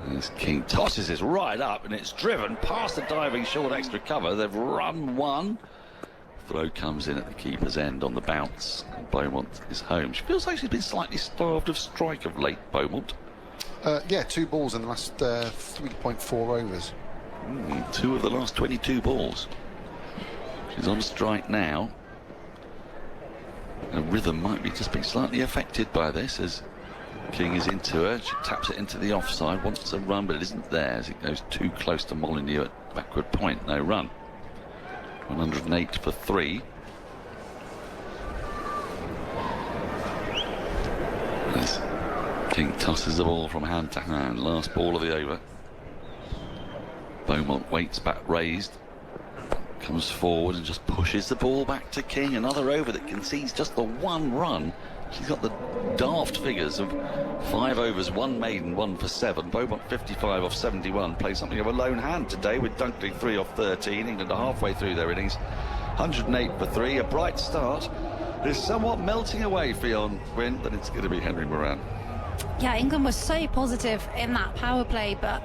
As King tosses it right up, and it's driven past the diving short extra cover. They've run 1. Throw comes in at the keeper's end on the bounce, and Beaumont is home. She feels like she's been slightly starved of strike of late, Beaumont. Yeah, 2 balls in the last 3.4 overs. 2 of the last 22 balls. She's on strike now. Her rhythm might be just being slightly affected by this, as King is into her. She taps it into the offside. Wants a run, but it isn't there as it goes too close to Molyneux at backward point. No run. 108 for 3. As King tosses the ball from hand to hand. Last ball of the over. Beaumont waits back raised. Comes forward and just pushes the ball back to King. Another over that concedes just the one run. She's got the daft figures of 5 overs, 1 maiden, 1 for 7. Beaumont 55 off 71. Plays something of a lone hand today with Dunkley 3 off 13. England are halfway through their innings. 108 for 3. A bright start. Is somewhat melting away for Ffone, Wynne, but it's going to be Henry Moran. Yeah, England was so positive in that power play, but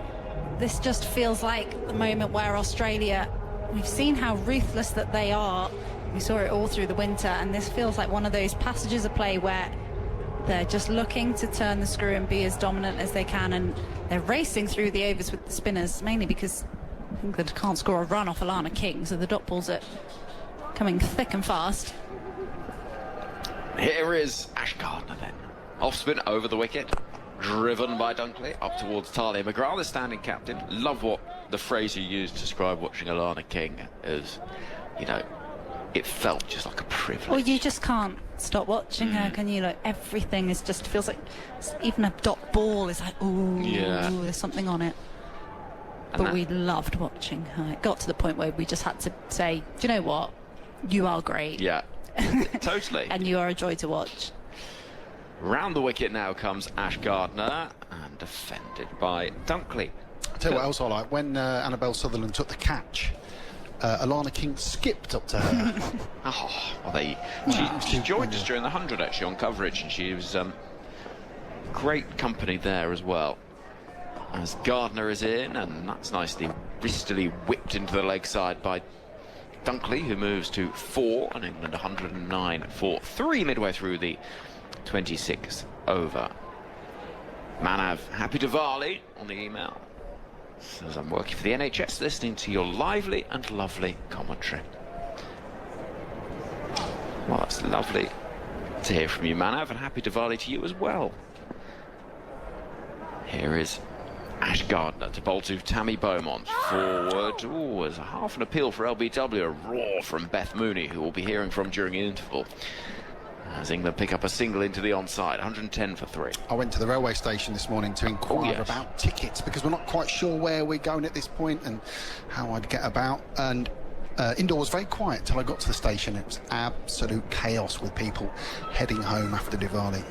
this just feels like the moment where Australia, we've seen how ruthless that they are. We saw it all through the winter, and this feels like one of those passages of play where they're just looking to turn the screw and be as dominant as they can, and they're racing through the overs with the spinners, mainly because England can't score a run off Alana King, so the dot balls are coming thick and fast. Here is Ash Gardner then. Off spin over the wicket. Driven by Dunkley up towards Talia McGrath, the standing captain. Love what the phrase you used to describe watching Alana King as, you know, it felt just like a privilege. Well, you just can't stop watching her, can you? Like, everything is just feels like, even a dot ball is like, ooh, yeah, there's something on it. But we loved watching her. It got to the point where we just had to say, do you know what? You are great. Yeah, totally. And you are a joy to watch. Round the wicket now comes Ash Gardner, and defended by Dunkley. I'll tell you what else I like. When Annabelle Sutherland took the catch, Alana King skipped up to her. She joined us during the 100 actually on coverage, and she was great company there as well. As Gardner is in, and that's nicely wristily whipped into the leg side by Dunkley, who moves to 4, and England 109 for 3 midway through the 26th over. Manav, happy Diwali on the email. Says, I'm working for the NHS, listening to your lively and lovely commentary. Well, that's lovely to hear from you, Manav, and happy Diwali to you as well. Here is Ash Gardner to bowl to Tammy Beaumont. Forward. Ooh, there's a half an appeal for LBW. A roar from Beth Mooney, who we'll be hearing from during the interval. As England pick up a single into the onside, 110 for 3. I went to the railway station this morning to inquire about tickets, because we're not quite sure where we're going at this point and how I'd get about. And indoor was very quiet till I got to the station. It was absolute chaos with people heading home after Diwali.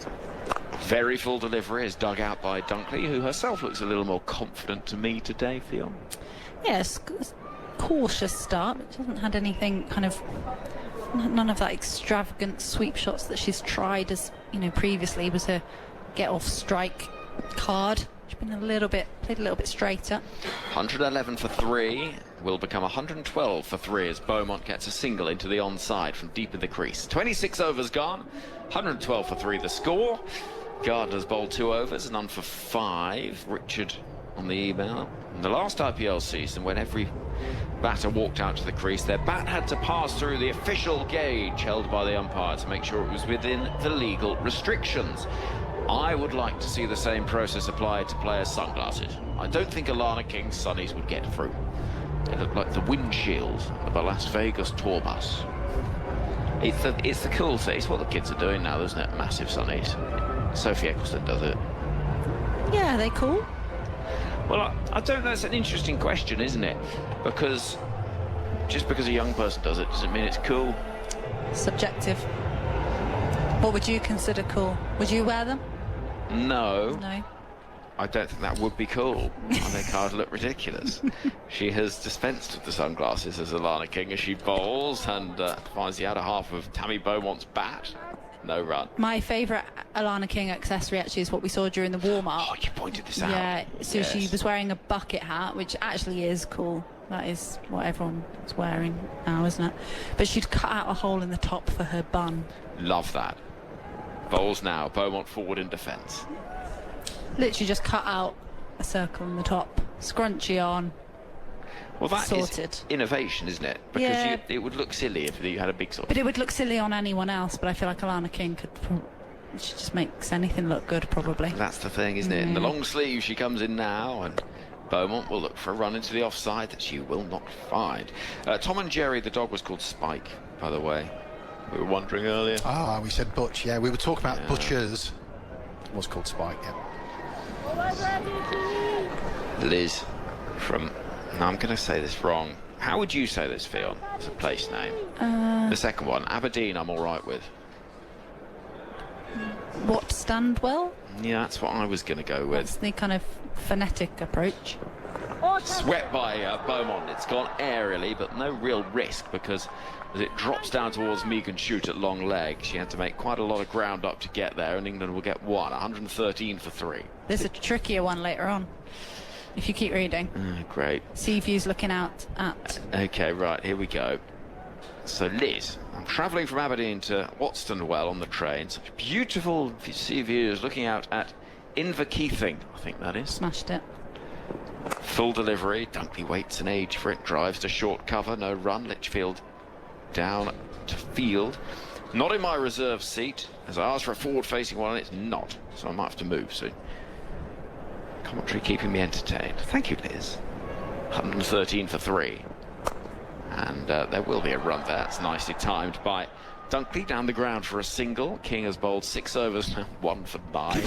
Very full delivery is dug out by Dunkley, who herself looks a little more confident to me today, Ffone. Yes, cautious start, but she hasn't had anything kind of, none of that extravagant sweep shots that she's tried, as you know, previously was her get off strike card. She's been played a little bit straighter. 111 for 3 will become 112 for 3 as Beaumont gets a single into the onside from deep in the crease. 26 overs gone, 112 for 3 the score. Gardner's bowled 2 overs, none for 5. Richard on the email. In the last IPL season, when every batter walked out to the crease, their bat had to pass through the official gauge held by the umpire to make sure it was within the legal restrictions. I would like to see the same process applied to players' sunglasses. I don't think Alana King's sunnies would get through. They look like the windshield of a Las Vegas tour bus. It's the cool thing. It's what the kids are doing now, isn't it? Massive sunnies. Sophie Eccleston does it. Yeah, are they cool? Well, I don't know. It's an interesting question, isn't it? Because just because a young person does it doesn't mean it's cool. Subjective. What would you consider cool? Would you wear them? No. No. I don't think that would be cool. I think I'd look ridiculous. She has dispensed with the sunglasses as Alana King as she bowls and finds the outer half of Tammy Beaumont's bat. No run. My favourite Alana King accessory actually is what we saw during the warm-up. Oh, you pointed this out. Yeah, so yes. She was wearing a bucket hat, which actually is cool. That is what everyone is wearing now, isn't it? But she'd cut out a hole in the top for her bun. Love that. Bowls now, Beaumont forward in defence. Literally just cut out a circle in the top, scrunchie on. Well, that sorted. is innovation, isn't it? Because it would look silly if you had a big sort of... But it would look silly on anyone else, but I feel like Alana King could She just makes anything look good, probably. That's the thing, isn't it? In the long sleeve, she comes in now, and Beaumont will look for a run into the offside that she will not find. Tom and Jerry, the dog, was called Spike, by the way. We were wondering earlier. Ah, we said Butch. Yeah, we were talking about Butchers. It was called Spike, yeah. Liz from... Now, I'm going to say this wrong. How would you say this, Ffone? It's a place name. The second one, Aberdeen, I'm all right with. What, Standwell? Yeah, that's what I was going to go with. That's the kind of phonetic approach. Swept by Beaumont. It's gone aerially, but no real risk, because as it drops down towards Megan Shoot at long leg, she had to make quite a lot of ground up to get there, and England will get 113 for 3. There's a trickier one later on, if you keep reading. Great. See if you's looking out at... Okay, right, here we go. So, Liz, I'm travelling from Aberdeen to Watstonwell on the train. Such beautiful sea views looking out at Inverkeithing, I think that is. Smashed it. Full delivery. Dunkley waits an age for it. Drives to short cover. No run. Litchfield down to field. Not in my reserve seat, as I asked for a forward-facing one, and it's not. So I might have to move soon. Commentary keeping me entertained. Thank you, Liz. 113 for 3. And there will be a run there. It's nicely timed by Dunkley down the ground for a single. King has bowled 6 overs, 1 for 9.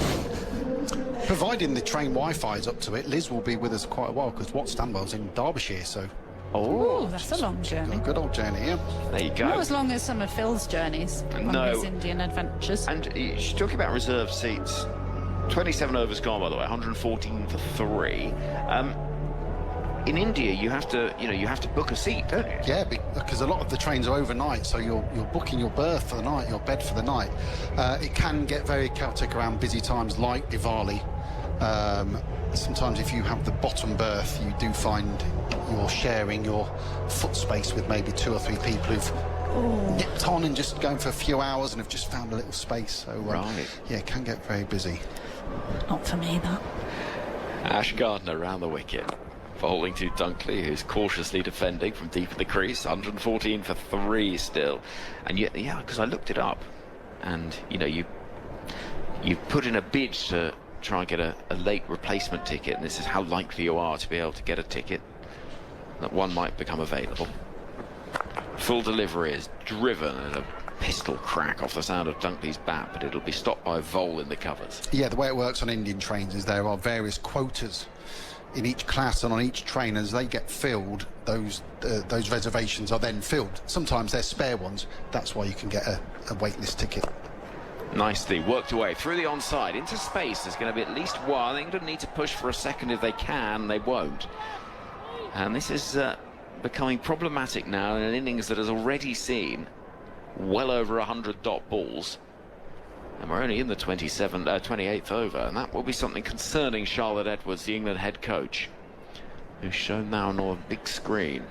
Providing the train Wi-Fi is up to it, Liz will be with us quite a while, because Standwell's in Derbyshire, so... Oh, that's a long journey. A good old journey, yeah. There you go. Not as long as some of Phil's journeys on his Indian adventures. And she's talking about reserve seats. 27 overs gone, by the way, 114 for 3. In India, you have to book a seat, don't you? Yeah, because a lot of the trains are overnight, so you're booking your berth for the night, your bed for the night. It can get very chaotic around busy times like Diwali. Sometimes if you have the bottom berth, you do find you're sharing your foot space with maybe 2 or 3 people who've nipped on and just going for a few hours and have just found a little space. So, yeah, it can get very busy. Not for me, that. Ash Gardner round the wicket. Bowling to Dunkley, who's cautiously defending from deep in the crease. 114 for 3 still. And yet, yeah, because I looked it up, and you put in a bid to try and get a late replacement ticket, and this is how likely you are to be able to get a ticket, that one might become available. Full delivery is driven and a pistol crack off the sound of Dunkley's bat, but it'll be stopped by a vole in the covers. Yeah, the way it works on Indian trains is there are various quotas in each class, and on each train, as they get filled, those reservations are then filled. Sometimes they're spare ones. That's why you can get a waitlist ticket. Nicely worked away through the onside into space. There's going to be at least one. England need to push for a second if they can. They won't. And this is becoming problematic now in an innings that has already seen well over 100 dot balls. And we're only in the 28th over, and that will be something concerning Charlotte Edwards, the England head coach, who's shown now on a big screen.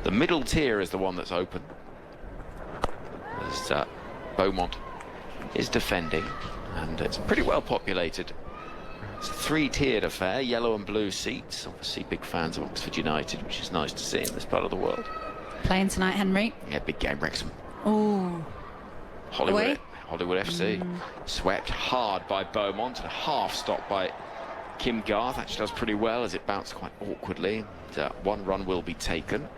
The middle tier is the one that's open, as Beaumont is defending, and it's pretty well populated. It's a 3-tiered affair, yellow and blue seats. Obviously big fans of Oxford United, which is nice to see in this part of the world. Playing tonight, Henry? Yeah, big game, Wrexham. Oh. Hollywood FC. Swept hard by Beaumont and half stopped by Kim Garth. Actually does pretty well as it bounced quite awkwardly. One run will be taken.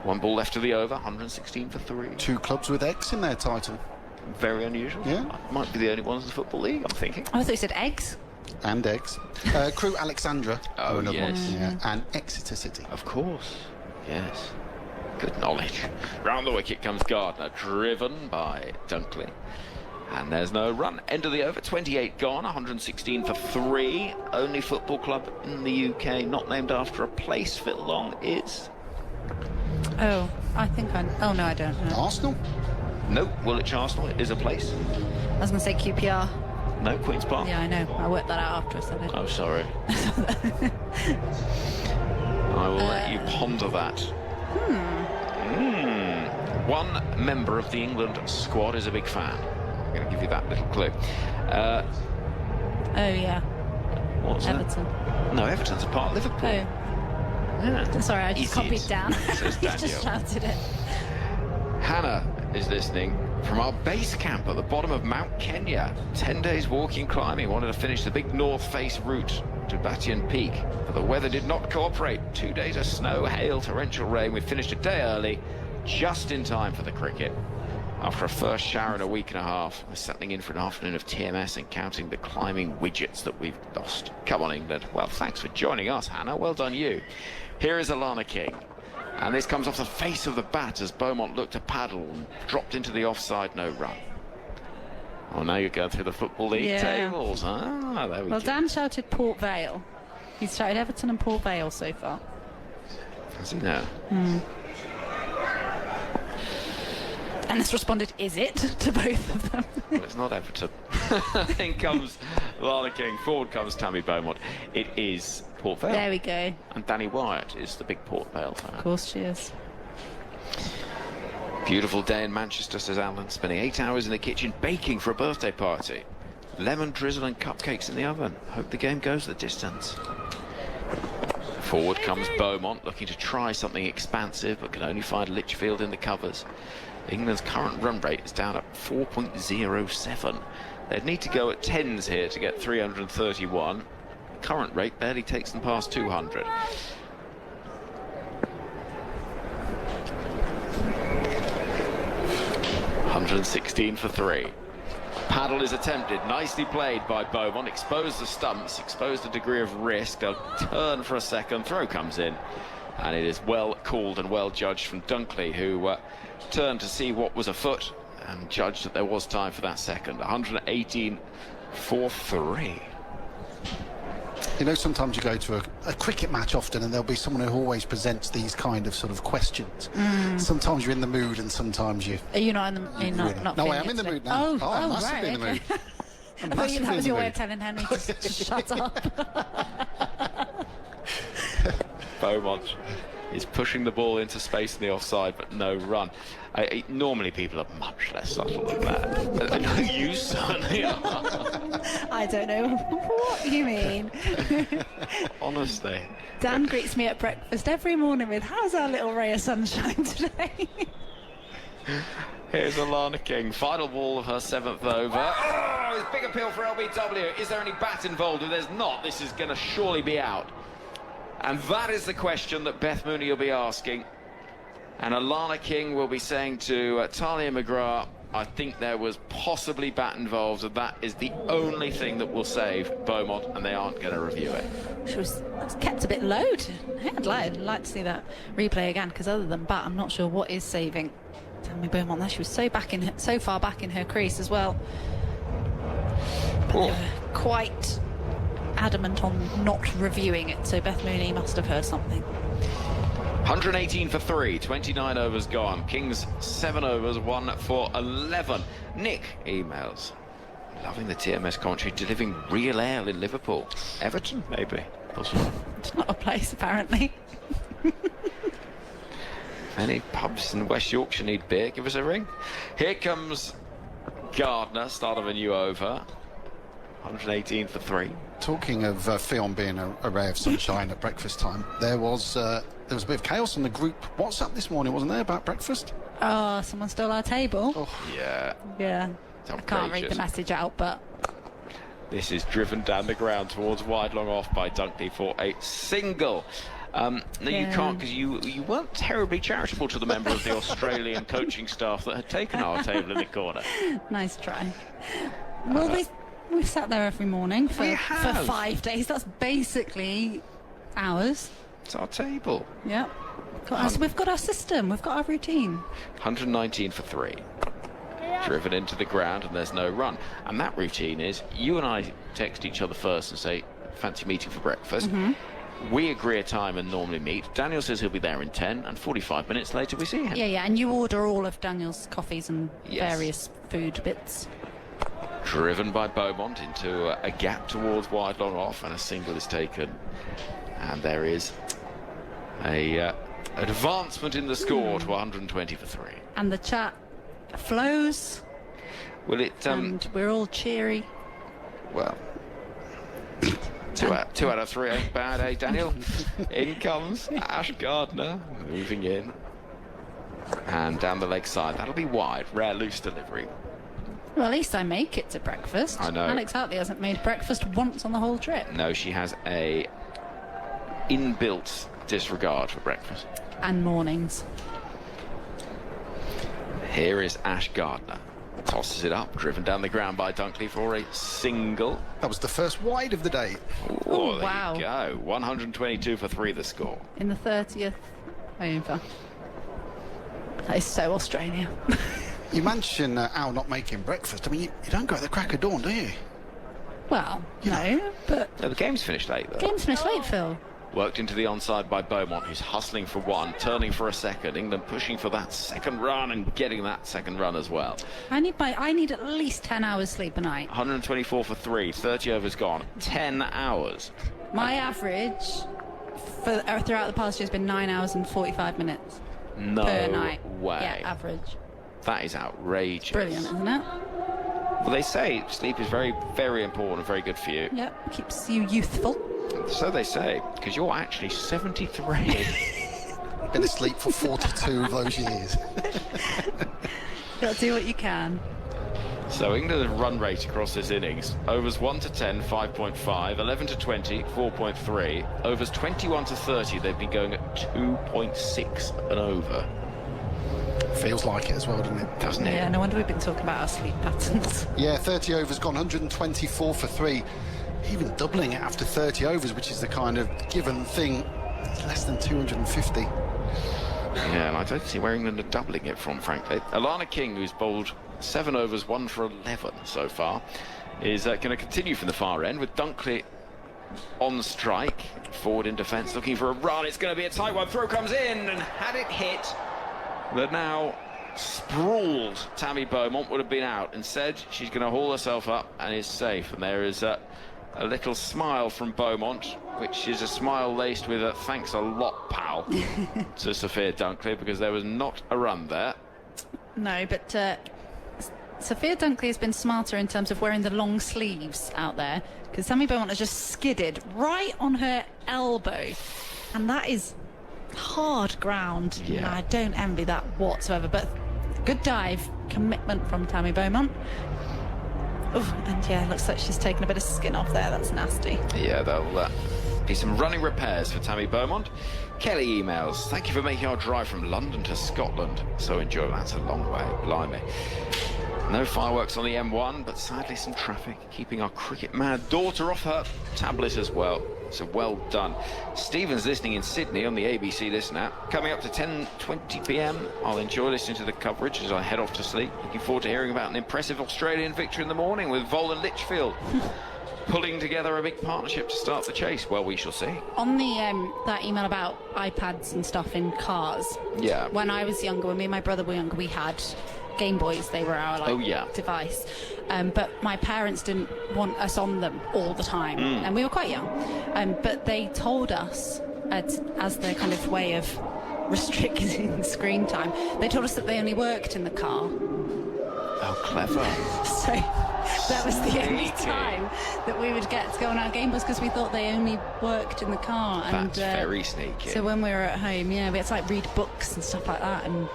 1 ball left of the over, 116 for 3. 2 clubs with X in their title. Very unusual. Yeah. Might be the only ones in the Football League, I'm thinking. I thought you said eggs. And eggs. Crew Alexandra. Oh, yes. Yeah. And Exeter City. Of course. Yes. Good knowledge. Round the wicket comes Gardner, driven by Dunkley. And there's no run. End of the over, 28 gone, 116 for 3. Only football club in the UK not named after a place Phil Long is... Oh, I think I... Oh, no, I don't know. Arsenal? Nope, Woolwich Arsenal is a place. I was going to say QPR. No, Queen's Park. Yeah, I know. I worked that out after I said it. Oh, sorry. I will let you ponder that. One member of the England squad is a big fan. I'm going to give you that little clue. Oh, yeah. What's Everton. That? No, Everton's a part of Liverpool. Oh. Yeah. Sorry, I just copied down. You just shouted it. Hannah is listening from our base camp at the bottom of Mount Kenya. 10 days walking, climbing. Wanted to finish the big north face route to Batian Peak, but the weather did not cooperate. 2 days of snow, hail, torrential rain. We finished a day early, just in time for the cricket. After a first shower in a week and a half, we're settling in for an afternoon of TMS and counting the climbing widgets that we've lost. Come on, England. Well, thanks for joining us, Hannah. Well done, you. Here is Alana King. And this comes off the face of the bat as Beaumont looked to paddle and dropped into the offside, no run. Oh, now you're going through the Football League tables. Ah, there we go. Well, Dan shouted Port Vale. He's shouted Everton and Port Vale so far. Has he now? And this responded, is it, to both of them? Well, it's not Everton. In comes Lana King. Forward comes Tammy Beaumont. It is Port Vale. There we go. And Danny Wyatt is the big Port Vale fan. Of course she is. Beautiful day in Manchester, says Alan. Spending 8 hours in the kitchen baking for a birthday party. Lemon drizzle and cupcakes in the oven. Hope the game goes the distance. Forward comes Beaumont, looking to try something expansive, but can only find Litchfield in the covers. England's current run rate is down at 4.07. They'd need to go at 10s here to get 331. Current rate barely takes them past 200. $116 for 3. Paddle is attempted, nicely played by Beaumont, exposed the stumps, exposed a degree of risk. They'll turn for a second, throw comes in, and it is well called and well judged from Dunkley, who turned to see what was afoot and judged that there was time for that second. 118 for 3. You know, sometimes you go to a cricket match often and there'll be someone who always presents these kind of sort of questions. Sometimes you're in the mood and sometimes you... Are you not in the mood? Not no, I am in the mood now. Oh, I'm right, massively in the mood. I thought that was your way of telling Henry to shut up. Beaumont is pushing the ball into space in the offside, but no run. Normally people are much less subtle than that. You certainly are. I don't know what you mean. Honestly. Dan greets me at breakfast every morning with, how's our little ray of sunshine today? Here's Alana King, final ball of her 7th over. Oh, it's big appeal for LBW. Is there any bat involved? If there's not, this is going to surely be out. And that is the question that Beth Mooney will be asking. And Alana King will be saying to Talia McGrath, I think there was possibly bat involved, and that is the only thing that will save Beaumont, and they aren't going to review it. She was kept a bit low. I'd like to see that replay again, because other than bat, I'm not sure what is saving Tammy Beaumont there. She was so far back in her crease as well. But they were quite adamant on not reviewing it, so Beth Mooney must have heard something. 118 for 3, 29 overs gone. Kings 7 overs, 1 for 11. Nick emails. Loving the TMS commentary, delivering real ale in Liverpool. Everton, maybe. Possibly. It's not a place, apparently. Any pubs in West Yorkshire need beer? Give us a ring. Here comes Gardner, start of a new over. 118 for 3. Talking of Ffone being a ray of sunshine at breakfast time, there was a bit of chaos on the group WhatsApp this morning, wasn't there, about breakfast? Oh, someone stole our table. Oh. Yeah. Yeah. I can't read the message out, but... This is driven down the ground towards wide long off by Dunkley for a single. No, you can't, because you weren't terribly charitable to the member of the Australian coaching staff that had taken our table in the corner. Nice try. Well, we've sat there every morning for 5 days. That's basically ours. It's our table. Yep. We've got our system. We've got our routine. 119 for 3. Driven into the ground and there's no run. And that routine is you and I text each other first and say, fancy meeting for breakfast. We agree a time and normally meet. Daniel says he'll be there in 10, and 45 minutes later we see him. Yeah, and you order all of Daniel's coffees and various food bits. Driven by Beaumont into a gap towards wide long off, and a single is taken. And there is a advancement in the score to 120 for 3. And the chat flows. Will it? And we're all cheery. Well, two out of 3 ain't bad, eh, Daniel? In comes Ash Gardner, moving in. And down the leg side, that'll be wide. Rare loose delivery. Well, at least I make it to breakfast. I know. Alex Hartley hasn't made breakfast once on the whole trip. No, she has a inbuilt disregard for breakfast. And mornings. Here is Ash Gardner. Tosses it up, driven down the ground by Dunkley for a single. That was the first wide of the day. Oh, there wow. you go. 122 for 3 the score. In the 30th over. That is so Australia. You mentioned Al not making breakfast. I mean, you don't go at the crack of dawn, do you? Well, no, but... No, the game's finished late, though. Game's finished late, Phil. Worked into the onside by Beaumont, who's hustling for one, turning for a second. England pushing for that second run and getting that second run as well. I need at least 10 hours sleep a night. 124 for 3, 30 overs gone. 10 hours. My average throughout the past year has been 9 hours and 45 minutes No per night. way. Yeah, average. That is outrageous. Brilliant, isn't it? Well, they say sleep is very, very important and very good for you. Yep, keeps you youthful. So they say, because you're actually 73. Been asleep for 42 of those years. Gotta do what you can. So England's run rate across this innings: overs 1 to 10, 5.5; 11 to 20, 4.3; overs 21 to 30, they've been going at 2.6 an over. Feels like it as well, doesn't it? Doesn't it? Yeah, no wonder we've been talking about our sleep patterns. Yeah, 30 overs gone, 124 for 3. Even doubling it after 30 overs, which is the kind of given thing, it's less than 250. Yeah, and I don't see where England are doubling it from, frankly. Alana King, who's bowled 7 overs, 1 for 11 so far, is going to continue from the far end with Dunkley on strike, forward in defence, looking for a run. It's going to be a tight one. Throw comes in, and had it hit, the now sprawled Tammy Beaumont would have been out. Instead, she's going to haul herself up and is safe. And there is a little smile from Beaumont, which is a smile laced with a thanks a lot, pal, to Sophia Dunkley, because there was not a run there. No, but Sophia Dunkley has been smarter in terms of wearing the long sleeves out there, because Tammy Beaumont has just skidded right on her elbow, and that is hard ground. Yeah. I don't envy that whatsoever, but good dive, commitment from Tammy Beaumont. Oh, and yeah, looks like she's taken a bit of skin off there. That's nasty. Yeah, there'll be some running repairs for Tammy Beaumont. Kelly emails, thank you for making our drive from London to Scotland so enjoyable. That's a long way, blimey. No fireworks on the M1, but sadly some traffic, keeping our cricket-mad daughter off her tablet as well. So well done. Stephen's listening in Sydney on the ABC Listen app. Coming up to 10:20 p.m, I'll enjoy listening to the coverage as I head off to sleep. Looking forward to hearing about an impressive Australian victory in the morning with Vol and Litchfield pulling together a big partnership to start the chase. Well, we shall see. On the that email about iPads and stuff in cars. Yeah. When I was younger, when me and my brother were younger, we had Game Boys. They were our device, but my parents didn't want us on them all the time, and we were quite young, but they told us as their kind of way of restricting screen time, they told us that they only worked in the car. Oh, clever. So that was the only time that we would get to go on our Game Boys, because we thought they only worked in the car. That's and very sneaky. So when we were at home, we had to like read books and stuff like that, and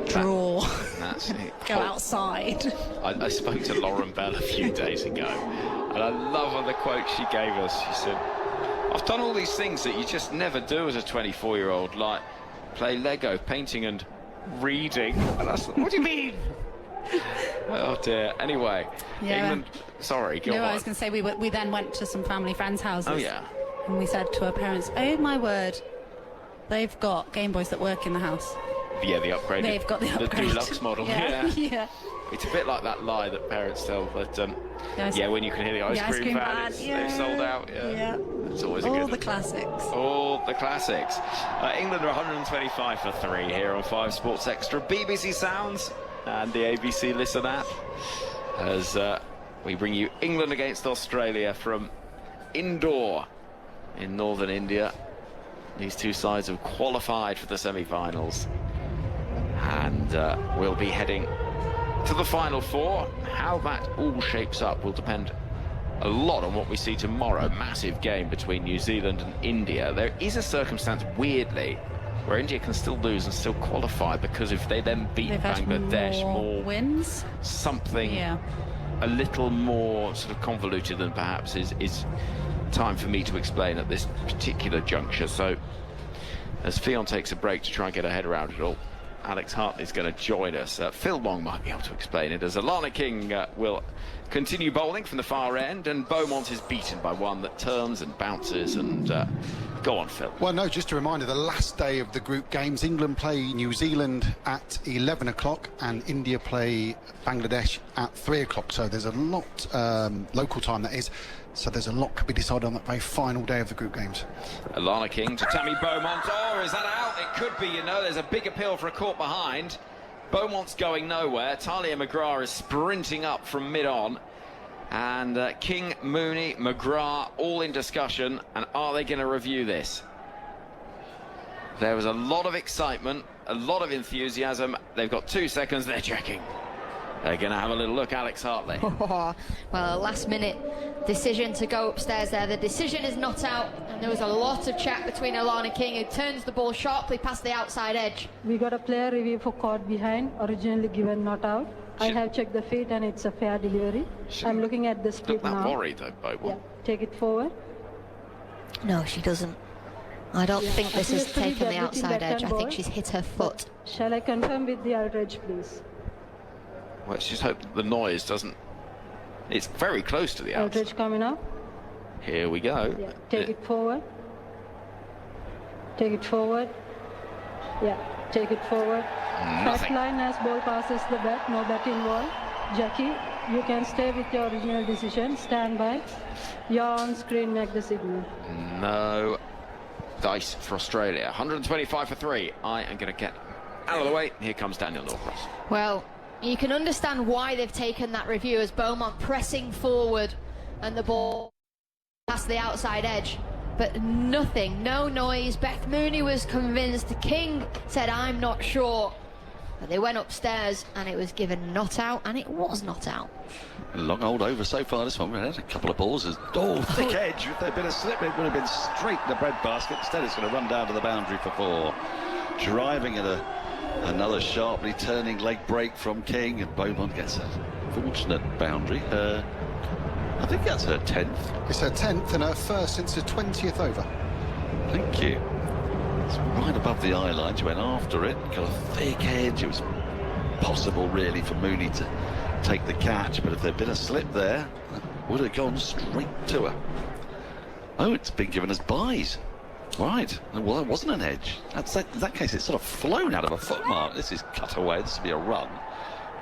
draw. That's it. Go outside. I spoke to Lauren Bell a few days ago, and I love the quote she gave us. She said, I've done all these things that you just never do as a 24-year-old, like play Lego, painting and reading. And I said, what do you mean? Oh dear. Anyway, Yeah. England. Sorry, go on. I was going to say we then went to some family friends' houses. Oh yeah. And we said to our parents, "Oh my word, they've got Game Boys that work in the house." Yeah, the upgrade. They've got the upgrade. deluxe model. Yeah. Yeah. It's a bit like that lie that parents tell, but when you can hear the ice cream van, they've sold out. Yeah. It's always a good All the classics. All the classics. England are 125 for 3 here on 5 Sports Extra, BBC Sounds and the ABC Listen app, as we bring you England against Australia from Indore in northern India. These two sides have qualified for the semi-finals, and we'll be heading to the final 4. How that all shapes up will depend a lot on what we see tomorrow. Massive game between New Zealand and India. There is a circumstance, weirdly, where India can still lose and still qualify, because if they then beat Bangladesh, more wins, something a little more sort of convoluted than perhaps is time for me to explain at this particular juncture. So as Ffone takes a break to try and get her head around it all, Alex Hartley's going to join us. Phil Long might be able to explain it, as Alana King will continue bowling from the far end, and Beaumont is beaten by one that turns and bounces. And go on, Phil. Well, no, just a reminder, the last day of the group games, England play New Zealand at 11 o'clock and India play Bangladesh at 3 o'clock. So there's a lot, local time that is, so there's a lot could be decided on that very final day of the group games. Alana King to Tammy Beaumont. Oh, is that out? It could be, you know. There's a big appeal for a caught behind. Beaumont's going nowhere. Talia McGrath is sprinting up from mid-on. And King, Mooney, McGrath all in discussion. And are they going to review this? There was a lot of excitement, a lot of enthusiasm. They've got 2 seconds. They're checking. They're going to have a little look, Alex Hartley. Well, a last-minute decision to go upstairs there. The decision is not out, and there was a lot of chat between Alana King, who turns the ball sharply past the outside edge. We got a player review for caught behind, originally given not out. I have checked the feet, and it's a fair delivery. I'm looking at the split now. Not that worried, though, Beaumont. Yeah, take it forward. No, she doesn't. I don't think this has taken the outside edge. I think she's hit her foot. Shall I confirm with the outrage, please? Well, let's just hope the noise doesn't... It's very close to the outside. Outrage coming up. Here we go. Yeah, take it forward. Take it forward. Yeah, take it forward. Nothing. First line as ball passes the bat, no bat involved. Jackie, you can stay with your original decision. Stand by. You're on screen, make the signal. No dice for Australia. 125 for 3. I am going to get out of the way. Here comes Daniel Norcross. Well, you can understand why they've taken that review, as Beaumont pressing forward and the ball past the outside edge. But nothing, no noise. Beth Mooney was convinced. King said, I'm not sure. But they went upstairs and it was given not out, and it was not out. A long old over so far this one. We had a couple of balls. Thick edge. If there'd been a slip, it would have been straight in the breadbasket. Instead, it's going to run down to the boundary for 4. Driving at another sharply turning leg break from King, and Beaumont gets a fortunate boundary. I think that's her 10th. It's her 10th and her first since the 20th over. Thank you. It's right above the eye line. She went after it, got a thick edge. It was possible, really, for Mooney to take the catch, but if there'd been a slip there, that would have gone straight to her. Oh, it's been given as buys. Right. Well, that wasn't an edge. In that case, it's sort of flown out of a foot mark. This is cut away. This will be a run.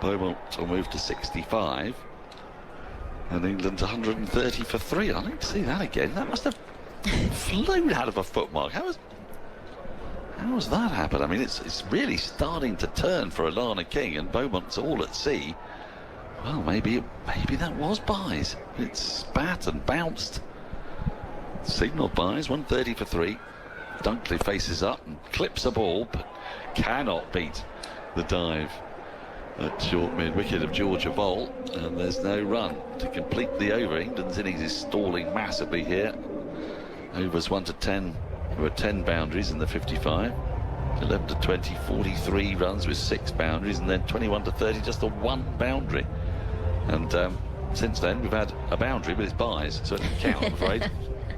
Beaumont will move to 65. And England's 130 for 3. I don't see that again. That must have flown out of a foot mark. How has that happened? I mean, it's really starting to turn for Alana King, and Beaumont's all at sea. Well, maybe that was buys. It spat and bounced. Signal buys, 130 for 3. Dunkley faces up and clips a ball, but cannot beat the dive at short mid-wicket of Georgia Bolt, and there's no run to complete the over. England's innings is stalling massively here. Overs 1 to 10. There were 10 boundaries in the 55. 11 to 20, 43 runs with 6 boundaries, and then 21 to 30, just the 1 boundary. And since then, we've had a boundary, but it's buys, so it doesn't count, I'm afraid.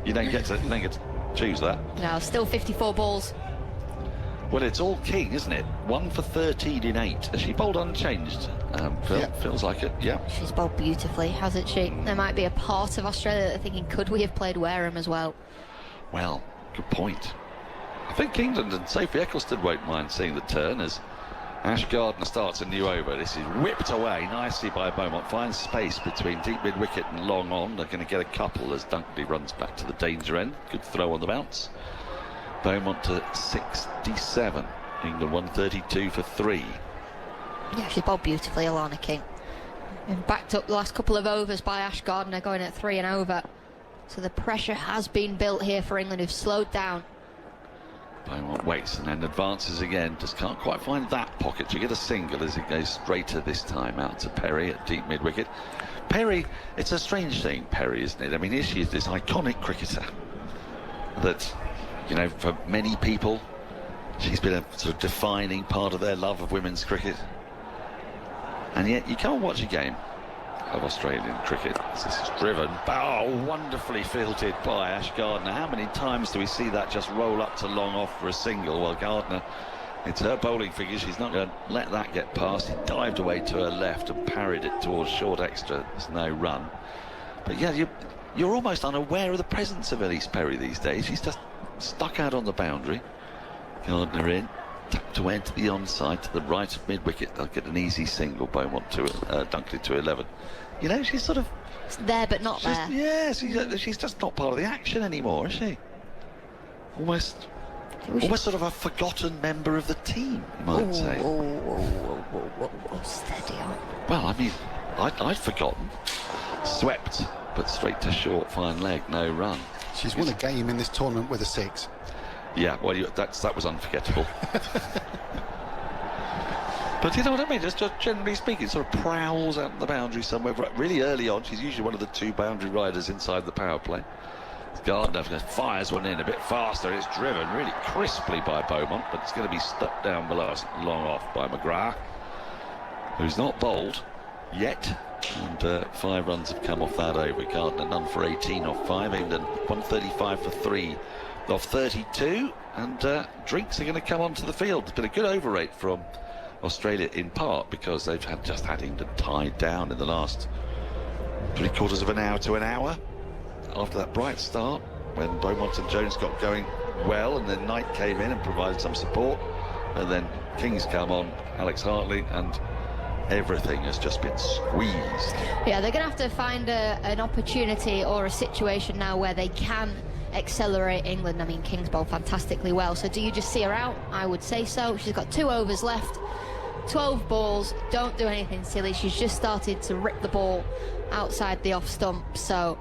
You don't get to choose that. No, still 54 balls. Well, it's all King, isn't it? 1 for 13 in 8. Has she bowled unchanged? Feels like it, yeah. She's bowled beautifully, hasn't she? There might be a part of Australia that are thinking, could we have played Wareham as well? Well, good point. I think England and Sophie Eccleston won't mind seeing the turn as Ash Gardner starts a new over. This is whipped away nicely by Beaumont. Finds space between deep mid-wicket and long on. They're going to get a couple as Dunkley runs back to the danger end. Good throw on the bounce. Beaumont to 67. England 132 for 3. Yeah, she's bowled beautifully, Alana King. And backed up the last couple of overs by Ash Gardner, going at 3 and over. So the pressure has been built here for England, who've slowed down. Beaumont waits and then advances again. Just can't quite find that pocket. You get a single as it goes straighter this time out to Perry at deep mid-wicket. Perry, it's a strange thing, Perry, isn't it? I mean, here she is, this iconic cricketer that, you know, for many people, She's been a sort of defining part of their love of women's cricket. And yet you can't watch a game of Australian cricket. This is driven, wonderfully fielded by Ash Gardner. How many times do we see that just roll up to long off for a single? Well, Gardner, it's her bowling figure. She's not going to let that get past. He dived away to her left and parried it towards short extra. There's no run. But yeah, you're almost unaware of the presence of Elise Perry these days. She's just stuck out on the boundary. Gardner in, tucked away into the onside to the right of mid-wicket. They'll get an easy single. Beaumont to Dunkley to 11. You know, she's sort of... It's there but not there. Yeah, she's just not part of the action anymore, is she? Almost sort of a forgotten member of the team, you might say. Steady on. Well, I mean, I'd forgotten. Swept, but straight to short, fine leg, no run. She's won a game in this tournament with a 6. Yeah, well, that was unforgettable. But you know what I mean? Just generally speaking, sort of prowls out the boundary somewhere. Really early on, she's usually one of the 2 boundary riders inside the power play. Gardner fires one in a bit faster. It's driven really crisply by Beaumont, but it's going to be stuck down below us, long off by McGrath, who's not bowled yet. And 5 runs have come off that over. Gardner none for 18 off 5. England 135 for 3 off 32. And drinks are going to come onto the field. It's been a good over rate from Australia, in part because they've just had England tied down in the last 3/4 of an hour to an hour after that bright start when Beaumont and Jones got going well, and then Knight came in and provided some support, and then King's come on, Alex Hartley, and everything has just been squeezed. Yeah, they're going to have to find an opportunity or a situation now where they can accelerate England. I mean, King's bowled fantastically well, so do you just see her out? I would say so. She's got 2 overs left, 12 balls, don't do anything silly. She's just started to rip the ball outside the off stump, so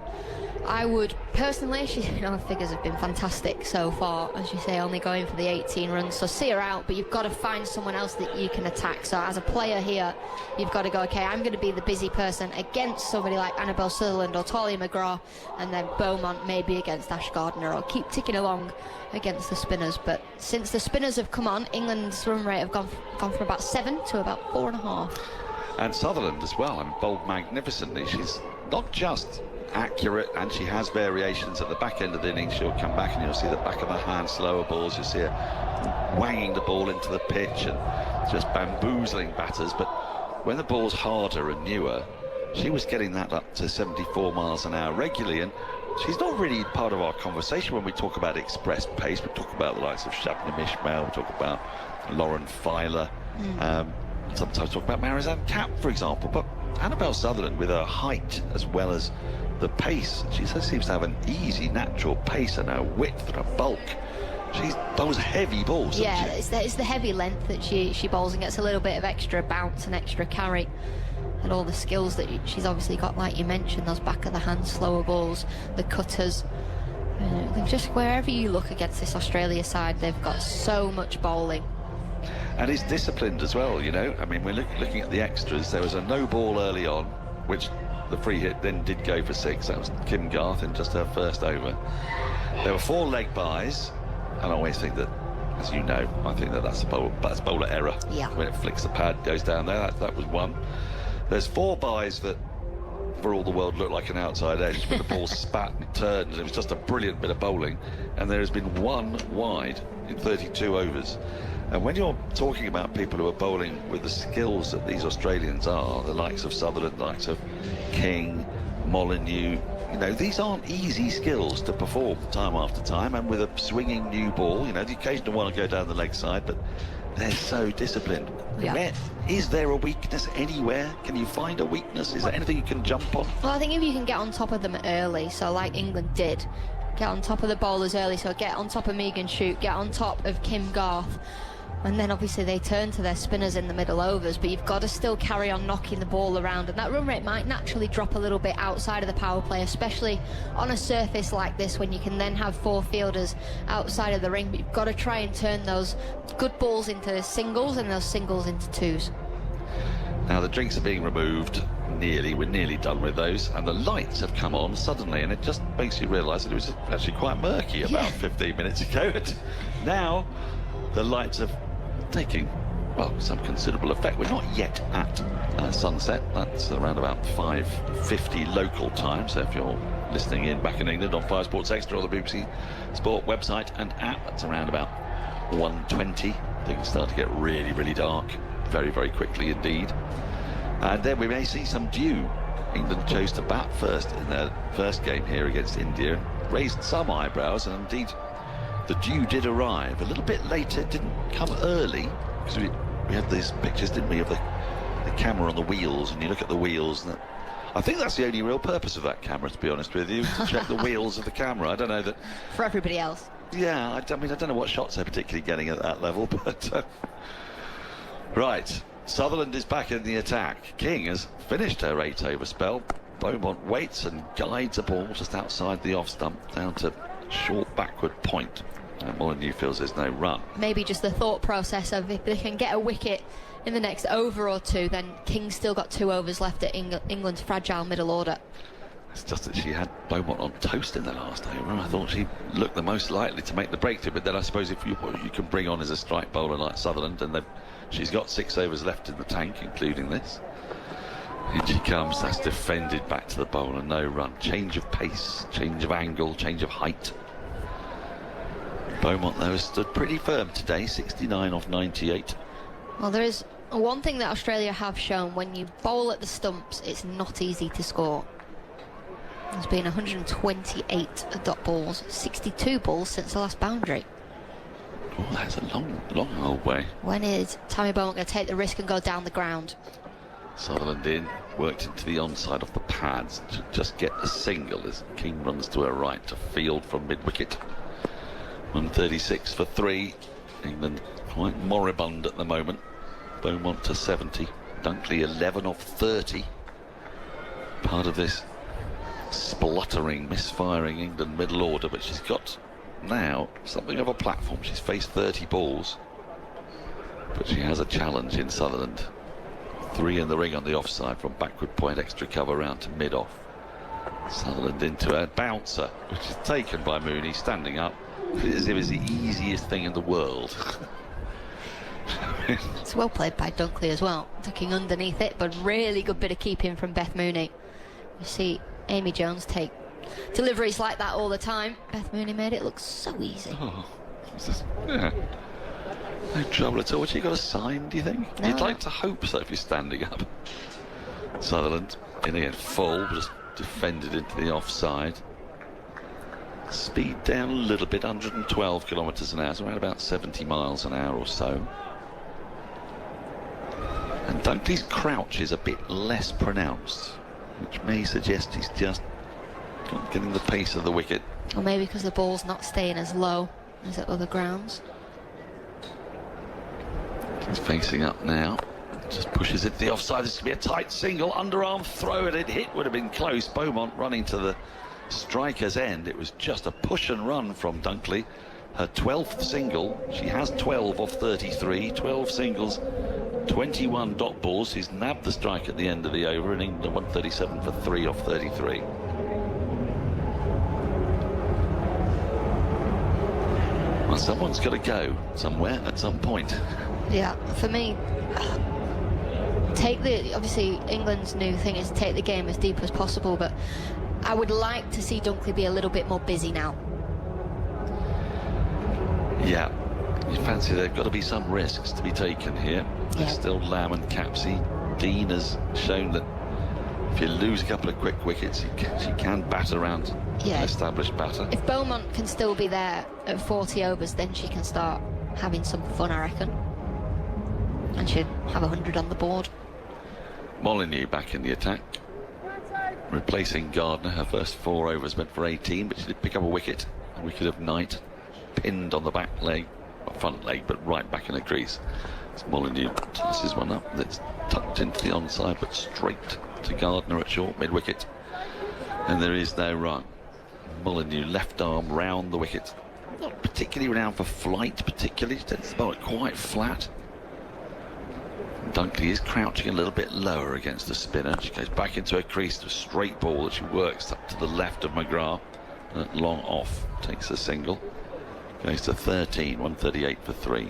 I would personally, her figures have been fantastic so far, as you say, only going for the 18 runs, so see her out, but you've got to find someone else that you can attack. So as a player here, you've got to go, okay, I'm going to be the busy person against somebody like Annabelle Sutherland or Talia McGrath, and then Beaumont maybe against Ash Gardner, or keep ticking along against the spinners. But since the spinners have come on, England's run rate have gone from about 7 to about 4.5. And Sutherland as well, and bowled magnificently. She's not just accurate, and she has variations at the back end of the innings. She'll come back and you'll see the back of her hand, slower balls. You'll see her wanging the ball into the pitch and just bamboozling batters. But when the ball's harder and newer, she was getting that up to 74 miles an hour regularly, and she's not really part of our conversation when we talk about express pace. We talk about the likes of Shabnam Ismail, we talk about Lauren Filer, sometimes talk about Marizanne Kapp, for example. But Annabelle Sutherland, with her height as well as the pace, she seems to have an easy natural pace, and her width and her bulk. She bowls heavy balls. Yeah, it's the heavy length that she bowls and gets a little bit of extra bounce and extra carry, and all the skills that she's obviously got, like you mentioned, those back of the hand slower balls, the cutters. Just wherever you look against this Australia side, they've got so much bowling. And it's disciplined as well, you know. I mean, we're looking at the extras. There was a no ball early on, which the free hit then did go for 6. That was Kim Garth in just her first over. There were 4 leg byes, and I always think that, as you know, I think that's bowler error. Yeah. When it flicks the pad, goes down there, that was 1. There's 4 byes that, for all the world, looked like an outside edge, but the ball spat and turned, and it was just a brilliant bit of bowling. And there has been 1 wide in 32 overs. And when you're talking about people who are bowling with the skills that these Australians are, the likes of Sutherland, the likes of King, Molyneux, you know, these aren't easy skills to perform time after time, and with a swinging new ball, you know, the occasional one will go down the leg side, but they're so disciplined. Yeah. Is there a weakness anywhere? Can you find a weakness? Is there anything you can jump on? Well, I think if you can get on top of them early, so like England did, get on top of the bowlers early, so get on top of Megan Shute, get on top of Kim Garth, and then obviously they turn to their spinners in the middle overs, but you've got to still carry on knocking the ball around, and that run rate might naturally drop a little bit outside of the power play, especially on a surface like this when you can then have 4 fielders outside of the ring. But you've got to try and turn those good balls into singles and those singles into 2s. Now the drinks are being removed, we're nearly done with those, and the lights have come on suddenly, and it just makes you realise that it was actually quite murky about 15 minutes ago. Now the lights have taken, well, some considerable effect. We're not yet at sunset. That's around about 5:50 local time. So if you're listening in back in England on 5 Sports Extra or the BBC Sport website and app, that's around about 1:20. Things start to get really, really dark very, very quickly indeed. And then we may see some dew. England chose to bat first in their first game here against India, raised some eyebrows, and indeed the dew did arrive a little bit later. It didn't come early, because we had these pictures, didn't we, of the camera on the wheels, and you look at the wheels, and I think that's the only real purpose of that camera, to be honest with you, to check the wheels of the camera. I don't know that... For everybody else. Yeah, I mean, I don't know what shots they're particularly getting at that level, but... Right, Sutherland is back in the attack. King has finished her 8-over spell. Beaumont waits and guides a ball just outside the off stump down to short backward point. Molyneux feels there's no run. Maybe just the thought process of if they can get a wicket in the next over or two, then King's still got 2 overs left at England's fragile middle order. It's just that she had Beaumont on toast in the last over. I thought she looked the most likely to make the breakthrough, but then I suppose if you can bring on as a strike bowler like Sutherland, and she's got 6 overs left in the tank, including this. In she comes, that's defended back to the bowler, no run. Change of pace, change of angle, change of height. Beaumont, though, has stood pretty firm today, 69 off 98. Well, there is one thing that Australia have shown: when you bowl at the stumps, it's not easy to score. There's been 128 dot balls, 62 balls since the last boundary. Oh, that's a long old way. When is Tammy Beaumont going to take the risk and go down the ground? Sutherland in, worked into the onside off the pads to just get a single as King runs to her right to field from mid-wicket. 136 for 3. England quite moribund at the moment. Beaumont to 70. Dunkley 11 off 30. Part of this spluttering, misfiring England middle order, but she's got now something of a platform. She's faced 30 balls, but she has a challenge in Sutherland. 3 in the ring on the offside from backward point, extra cover round to mid-off. Sutherland into a bouncer, which is taken by Mooney, standing up as if it was the easiest thing in the world. It's well played by Dunkley as well, ducking underneath it, but really good bit of keeping from Beth Mooney. You see Amy Jones take deliveries like that all the time. Beth Mooney made it look so easy. Oh, yeah. No trouble at all. What, you got a sign, do you think? No. You'd like to hope so if you're standing up. Sutherland in again, full, just defended into the offside. Speed down a little bit, 112 kilometres an hour, so around about 70 miles an hour or so. And Dunkley's crouch is a bit less pronounced, which may suggest he's just not getting the pace of the wicket. Or maybe because the ball's not staying as low as at other grounds. He's facing up now. Just pushes it to the offside. This could be a tight single. Underarm throw, and it hit would have been close. Beaumont running to the striker's end. It was just a push and run from Dunkley. Her 12th single. She has 12 off 33. 12 singles, 21 dot balls. She's nabbed the strike at the end of the over, and England 137 for 3 off 33. Well, someone's got to go somewhere at some point. Yeah, for me, obviously England's new thing is take the game as deep as possible, but I would like to see Dunkley be a little bit more busy now. Yeah, you fancy there've got to be some risks to be taken here. Yeah. There's still Lamb and Capsey. Dean has shown that if you lose a couple of quick wickets, she can bat around an established batter. If Beaumont can still be there at 40 overs, then she can start having some fun, I reckon. And she'd have 100 on the board. Molyneux back in the attack, replacing Gardner. Her first 4 overs went for 18, but she did pick up a wicket of Knight, pinned on the back leg, front leg, but right back in the crease. As Molyneux tosses one up that's tucked into the onside, but straight to Gardner at short mid-wicket, and there is no run. Molyneux left arm round the wicket, not particularly renowned for flight, particularly. She tends to bowl it quite flat. Dunkley is crouching a little bit lower against the spinner. She goes back into her crease to a straight ball that she works up to the left of McGrath. Long off, takes a single. Goes to 13, 138 for 3.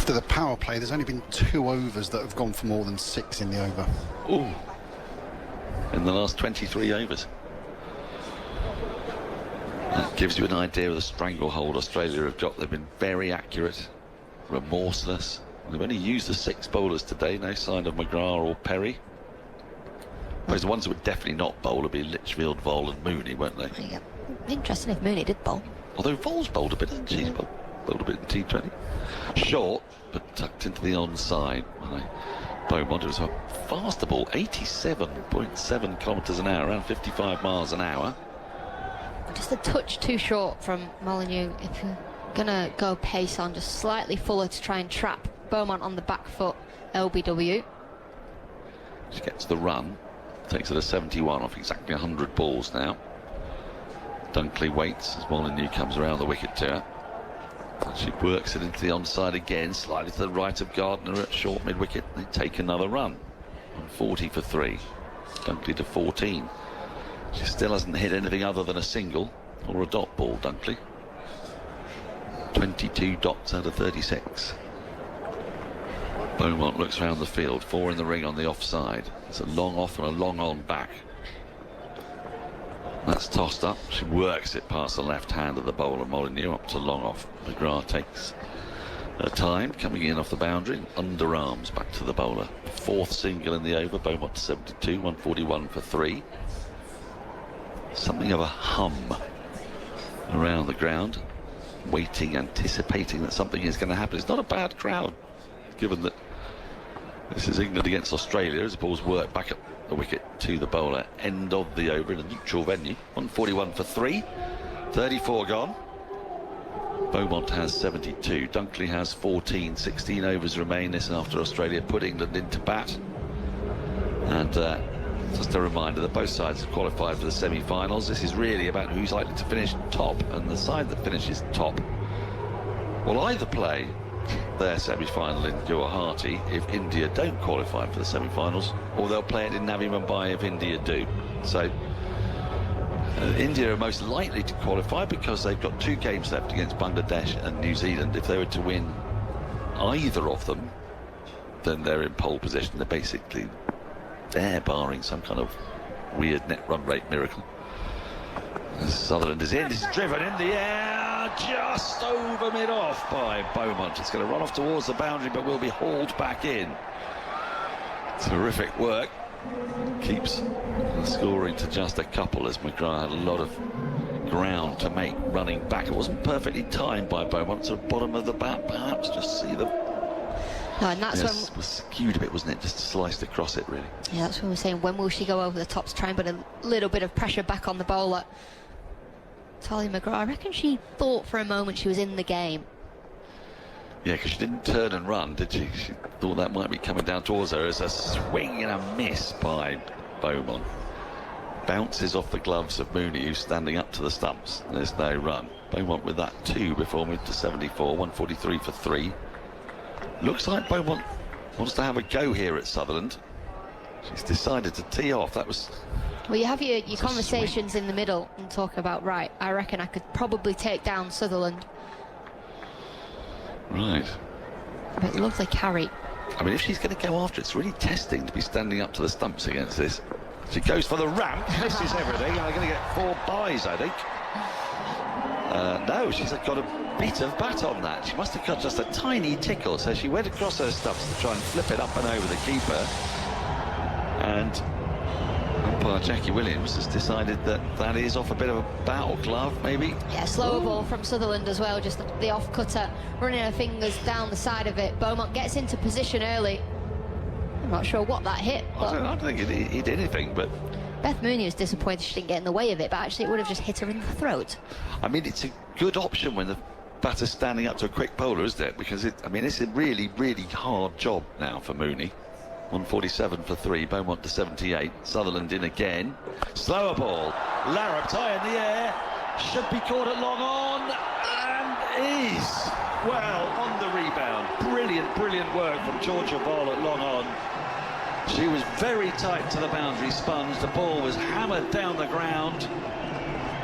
after the power play, there's only been 2 overs that have gone for more than 6 in the over. Ooh. In the last 23 overs. That gives you an idea of the stranglehold Australia have got. They've been very accurate, remorseless. They've only used the 6 bowlers today, no sign of McGrath or Perry. Whereas the ones that would definitely not bowl would be Litchfield, Vole and Mooney, weren't they? Yeah. Interesting if Mooney did bowl. Although Vole's bowled a bit, hasn't she? Bowled a bit in T20. Short, but tucked into the onside by Beaumont. It was a faster ball, 87.7 kilometres an hour, around 55 miles an hour. Just a touch too short from Molyneux. If you're going to go pace on, just slightly fuller to try and trap Beaumont on the back foot, LBW. She gets the run, takes it to 71 off exactly 100 balls now. Dunkley waits as Molyneux comes around the wicket to her. And she works it into the onside again, slightly to the right of Gardner at short mid-wicket. They take another run on 40 for 3. Dunkley to 14. She still hasn't hit anything other than a single or a dot ball, Dunkley. 22 dots out of 36. Beaumont looks around the field, 4 in the ring on the offside. It's a long off and a long on back. That's tossed up. She works it past the left hand of the bowler Molyneux up to long off. McGrath takes her time, coming in off the boundary, underarms back to the bowler. 4th single in the over, Beaumont to 72, 141 for 3. Something of a hum around the ground, waiting, anticipating that something is going to happen. It's not a bad crowd, given that this is England against Australia as the ball's worked back up the wicket to the bowler. End of the over in a neutral venue. 141 for 3. 34 gone. Beaumont has 72. Dunkley has 14. 16 overs remain. This after Australia put England into bat. And just a reminder that both sides have qualified for the semi-finals. This is really about who's likely to finish top, and the side that finishes top will either play their semi-final in Guwahati if India don't qualify for the semi-finals, or they'll play it in Navi Mumbai if India do. So India are most likely to qualify because they've got 2 games left against Bangladesh and New Zealand. If they were to win either of them, then they're in pole position. They're basically there, barring some kind of weird net run rate miracle. Sutherland is in. This is driven in the air, just over mid-off by Beaumont. It's going to run off towards the boundary, but will be hauled back in. Terrific work. Keeps the scoring to just a couple as McGrath had a lot of ground to make running back. It wasn't perfectly timed by Beaumont, to the bottom of the bat, perhaps. Just see the... No, and that's when was skewed a bit, wasn't it? Just sliced across it, really. Yeah, that's when we're saying, when will she go over the top to try and put a little bit of pressure back on the bowler? Talia McGrath, I reckon she thought for a moment she was in the game. Yeah, because she didn't turn and run, did she? She thought that might be coming down towards her as a swing and a miss by Beaumont. Bounces off the gloves of Mooney, who's standing up to the stumps. There's no run. Beaumont with that 2 before moved to 74, 143 for 3. Looks like Beaumont wants to have a go here at Sutherland. She's decided to tee off. That was... Well, you have your conversations in the middle and talk about, right, I reckon I could probably take down Sutherland. Right. But lovely carry. I mean, if she's going to go after it, it's really testing to be standing up to the stumps against this. She goes for the ramp, misses everything, and they're going to get 4 byes, I think. No, she's got a bit of bat on that. She must have got just a tiny tickle, so she went across her stumps to try and flip it up and over the keeper. And umpire Jackie Williams has decided that that is off a bit of a bat or glove, maybe. Yeah, slower ball from Sutherland as well, just the off-cutter, running her fingers down the side of it. Beaumont gets into position early. I'm not sure what that hit. I don't think it hit anything, but... Beth Mooney was disappointed she didn't get in the way of it, but actually it would have just hit her in the throat. I mean, it's a good option when the batter's standing up to a quick bowler, isn't it? Because, it's a really, really hard job now for Mooney. 147 for 3, Beaumont to 78. Sutherland in again. Slower ball. Larrup high in the air. Should be caught at long on. And is. Well, on the rebound. Brilliant, brilliant work from Georgia Ball at long on. She was very tight to the boundary sponge. The ball was hammered down the ground.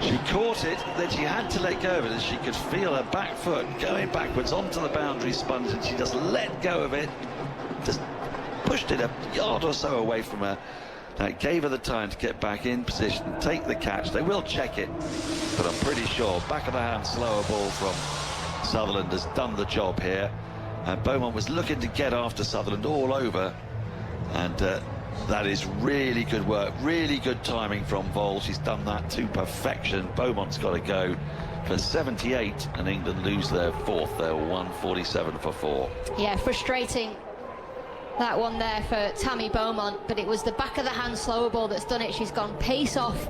She caught it, then she had to let go of it, and she could feel her back foot going backwards onto the boundary sponge, and she just let go of it, just pushed it a yard or so away from her. That gave her the time to get back in position, take the catch. They will check it, but I'm pretty sure back of the hand slower ball from Sutherland has done the job here. And Beaumont was looking to get after Sutherland all over, and that is really good work, really good timing from Vol. She's done that to perfection. Beaumont's got to go for 78, and England lose their fourth. They're 147 for 4. Yeah, frustrating, that one there for Tammy Beaumont, but it was the back of the hand slower ball that's done it. She's gone pace off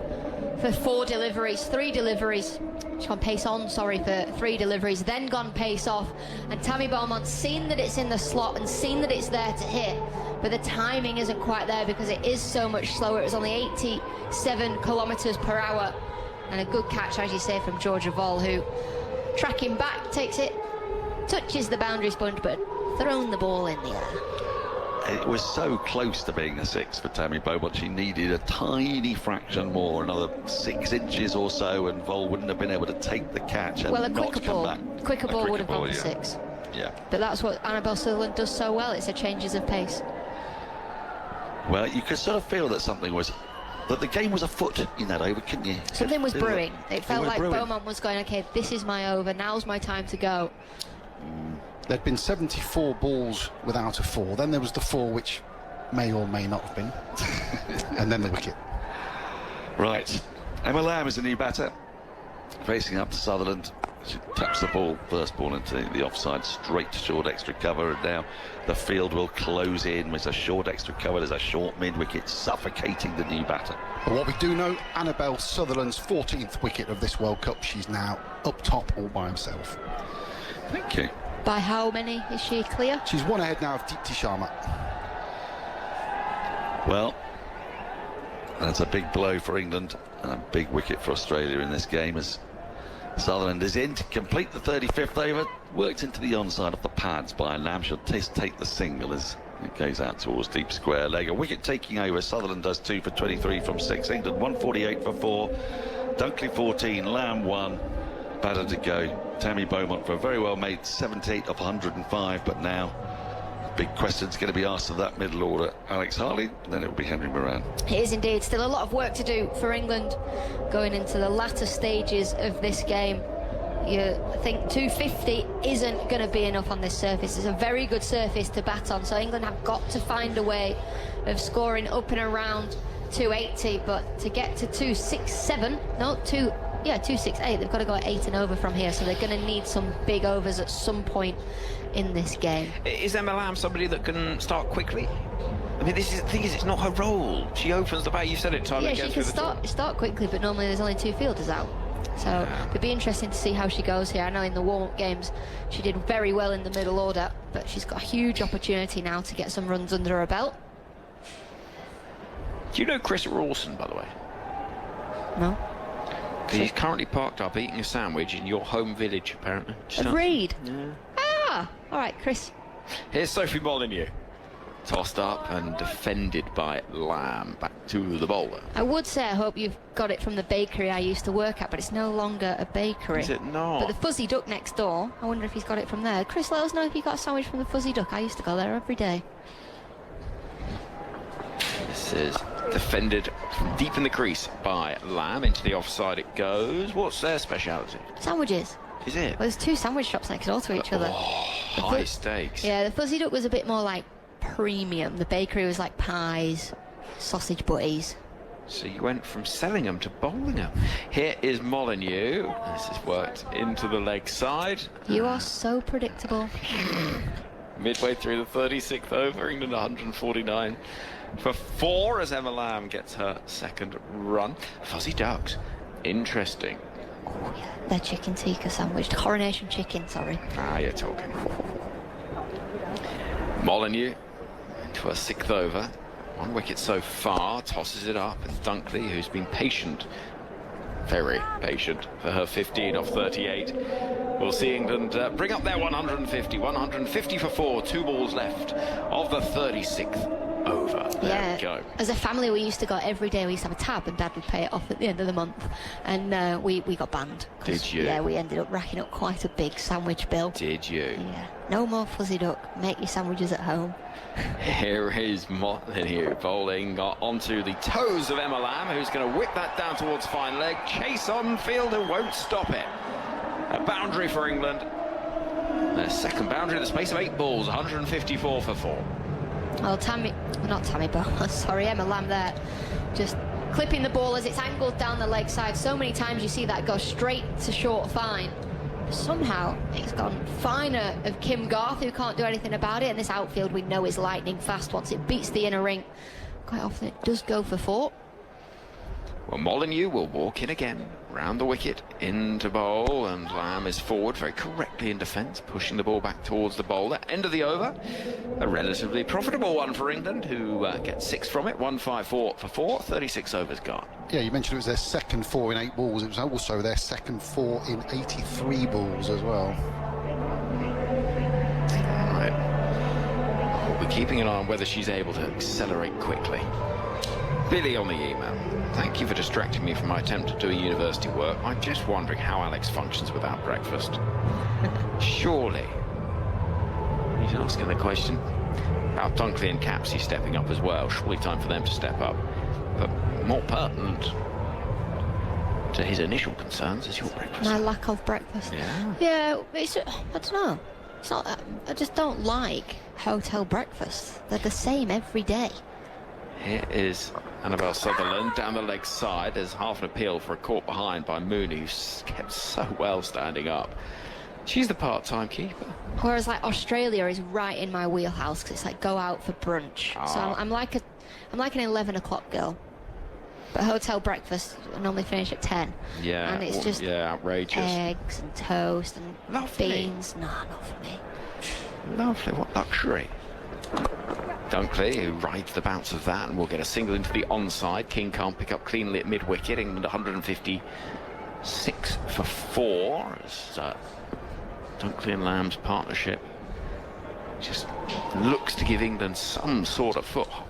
for 4 deliveries, 3 deliveries. She's gone pace on, sorry, for 3 deliveries, then gone pace off. And Tammy Beaumont's seen that it's in the slot and seen that it's there to hit, but the timing isn't quite there because it is so much slower. It was only 87 kilometers per hour. And a good catch, as you say, from Georgia Vol, who, tracking back, takes it, touches the boundary sponge, but thrown the ball in the air. It was so close to being a 6 for Tammy Beaumont. She needed a tiny fraction more, another 6 inches or so, and Vol wouldn't have been able to take the catch and well, a not come back. Quicker ball would have gone for 6. Yeah. But that's what Annabelle Sutherland does so well. It's her changes of pace. Well, you could sort of feel that something was, that the game was afoot in that over, couldn't you? Something was brewing. It felt like brewing. Beaumont was going, okay, this is my over, now's my time to go. There'd been 74 balls without a 4. Then there was the 4, which may or may not have been. And then the wicket. Right. Emma Lamb is the new batter, facing up to Sutherland. She taps the ball, first ball into the offside, straight to short extra cover, and now the field will close in with a short extra cover. There's a short mid-wicket suffocating the new batter. But what we do know, Annabelle Sutherland's 14th wicket of this World Cup. She's now up top all by herself. Thank you. By how many is she clear? She's 1 ahead now of Deepti Sharma. Well, that's a big blow for England and a big wicket for Australia in this game, as Sutherland is in to complete the 35th over, worked into the onside of the pads by Lamb. She'll take the single as it goes out towards deep square leg. A wicket taking over. Sutherland does 2 for 23 from 6. England 148 for 4. Dunkley 14, Lamb 1. Batter to go. Tammy Beaumont for a very well made 78 of 105, but now big questions going to be asked of that middle order. Alex Hartley, then it will be Henry Moran. It is indeed. Still a lot of work to do for England going into the latter stages of this game. You think 250 isn't going to be enough on this surface. It's a very good surface to bat on, so England have got to find a way of scoring up and around 280, but to get to 268, they've got to go 8 and over from here, so they're going to need some big overs at some point in this game. Is Emma Lamb somebody that can start quickly? I mean, this is the thing, is it's not her role. She opens the bat. You said it, Tyler. Yeah, she can start quickly, but normally there's only 2 fielders out. So it'd be interesting to see how she goes here. I know in the warm-up games she did very well in the middle order, but she's got a huge opportunity now to get some runs under her belt. Do you know Chris Rawson, by the way? No. He's currently parked up eating a sandwich in your home village, apparently. Reed? Yeah. Ah! All right, Chris. Here's Sophie Molyneux. Tossed up and defended by Lamb. Back to the bowler. I would say I hope you've got it from the bakery I used to work at, but it's no longer a bakery. Is it not? But the Fuzzy Duck next door, I wonder if he's got it from there. Chris, let us know if you got a sandwich from the Fuzzy Duck. I used to go there every day. This is defended from deep in the crease by Lamb. Into the offside it goes. What's their speciality? Sandwiches. Is it? Well, there's 2 sandwich shops next door to each other. High stakes. Yeah, the Fuzzy Duck was a bit more like premium. The bakery was like pies, sausage butties. So you went from selling them to bowling them. Here is Molyneux. This is worked into the leg side. You are so predictable. Midway through the 36th over, England 149 for 4 as Emma Lamb gets her second run. Fuzzy Ducks. Interesting. Oh, yeah, their chicken tikka sandwich. Coronation chicken, sorry. Ah, you're talking. Molyneux into her 6th over. 1 wicket so far. Tosses it up. It's Dunkley, who's been patient. Very patient for her 15 off 38. We'll see England bring up their 150. 150 for 4. 2 balls left of the 36th over. There we go. As a family, we used to go every day. We used to have a tab, and Dad would pay it off at the end of the month. And we got banned. Did you? Yeah, we ended up racking up quite a big sandwich bill. Did you? Yeah. No more fuzzy duck. Make your sandwiches at home. Here is Moran here, bowling onto the toes of Emma Lamb, who's going to whip that down towards fine leg. Chase on field and won't stop it. A boundary for England. Their second boundary in the space of 8 balls, 154 for 4. Well, Emma Lamb there, just clipping the ball as it's angled down the leg side. So many times you see that go straight to short fine. Somehow it's gone finer of Kim Garth, who can't do anything about it, and this outfield we know is lightning fast. Once it beats the inner ring, quite often it does go for 4. Well, Molyneux will walk in again, round the wicket, into bowl, and Lamb is forward very correctly in defence, pushing the ball back towards the bowler. End of the over, a relatively profitable one for England, who gets 6 from it, 154 for 4, 36 overs gone. Yeah, you mentioned it was their second 4 in 8 balls. It was also their second 4 in 83 balls as well. Right. We'll be keeping an eye on whether she's able to accelerate quickly. Billy on the email. Thank you for distracting me from my attempt to do a university work. I'm just wondering how Alex functions without breakfast. Surely. He's asking the question. About Dunkley and Capsey stepping up as well. Surely time for them to step up. But more pertinent to his initial concerns is your breakfast. My lack of breakfast. Yeah. It's, I don't know. It's not. I just don't like hotel breakfasts. They're the same every day. Here is Annabelle Sutherland down the leg side. There's half an appeal for a caught behind by Mooney, who's kept so well standing up. She's the part-time keeper. Whereas like Australia is right in my wheelhouse because it's like go out for brunch. So I'm like an 11 o'clock girl. But hotel breakfast I normally finish at 10. Yeah. And it's just outrageous. eggs and toast and beans. No, not for me. Lovely. What luxury. Dunkley, who rides the bounce of that and will get a single into the onside. King can't pick up cleanly at mid-wicket. England 156 for 4. As Dunkley and Lamb's partnership just looks to give England some sort of foothold.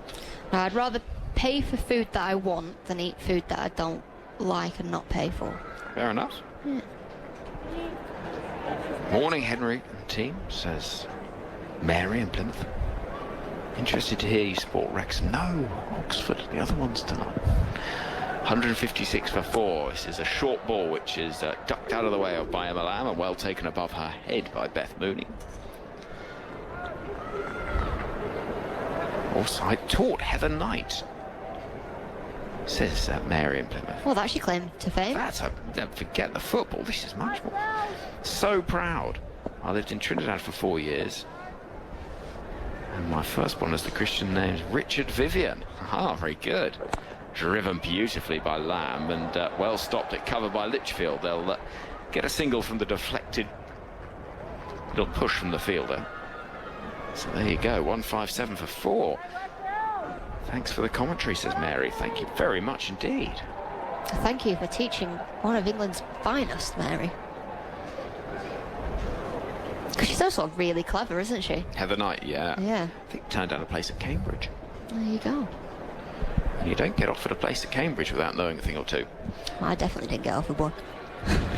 No, I'd rather pay for food that I want than eat food that I don't like and not pay for. Fair enough. Yeah. Morning, Henry and team, says Mary in Plymouth. Interested to hear you sport Wrexham. No, Oxford, the other ones tonight. 156 for 4. This is a short ball which is ducked out of the way by Emma Lamb and well taken above her head by Beth Mooney. Offside taught Heather Knight, says Mary in Plymouth. Well, that's your claim to fame. Forget the football. This is much more. So proud. I lived in Trinidad for 4 years. And my first one is the Christian name Richard Vivian. Ah, very good. Driven beautifully by Lamb and well stopped at cover by Litchfield. They'll get a single from the deflected little push from the fielder. So there you go, 157 for 4. Thanks for the commentary, says Mary. Thank you very much indeed. Thank you for teaching one of England's finest, Mary. Because she's also really clever, isn't she? Heather Knight, yeah. Yeah. I think turned down a place at Cambridge. There you go. You don't get offered a place at Cambridge without knowing a thing or two. I definitely didn't get offered one.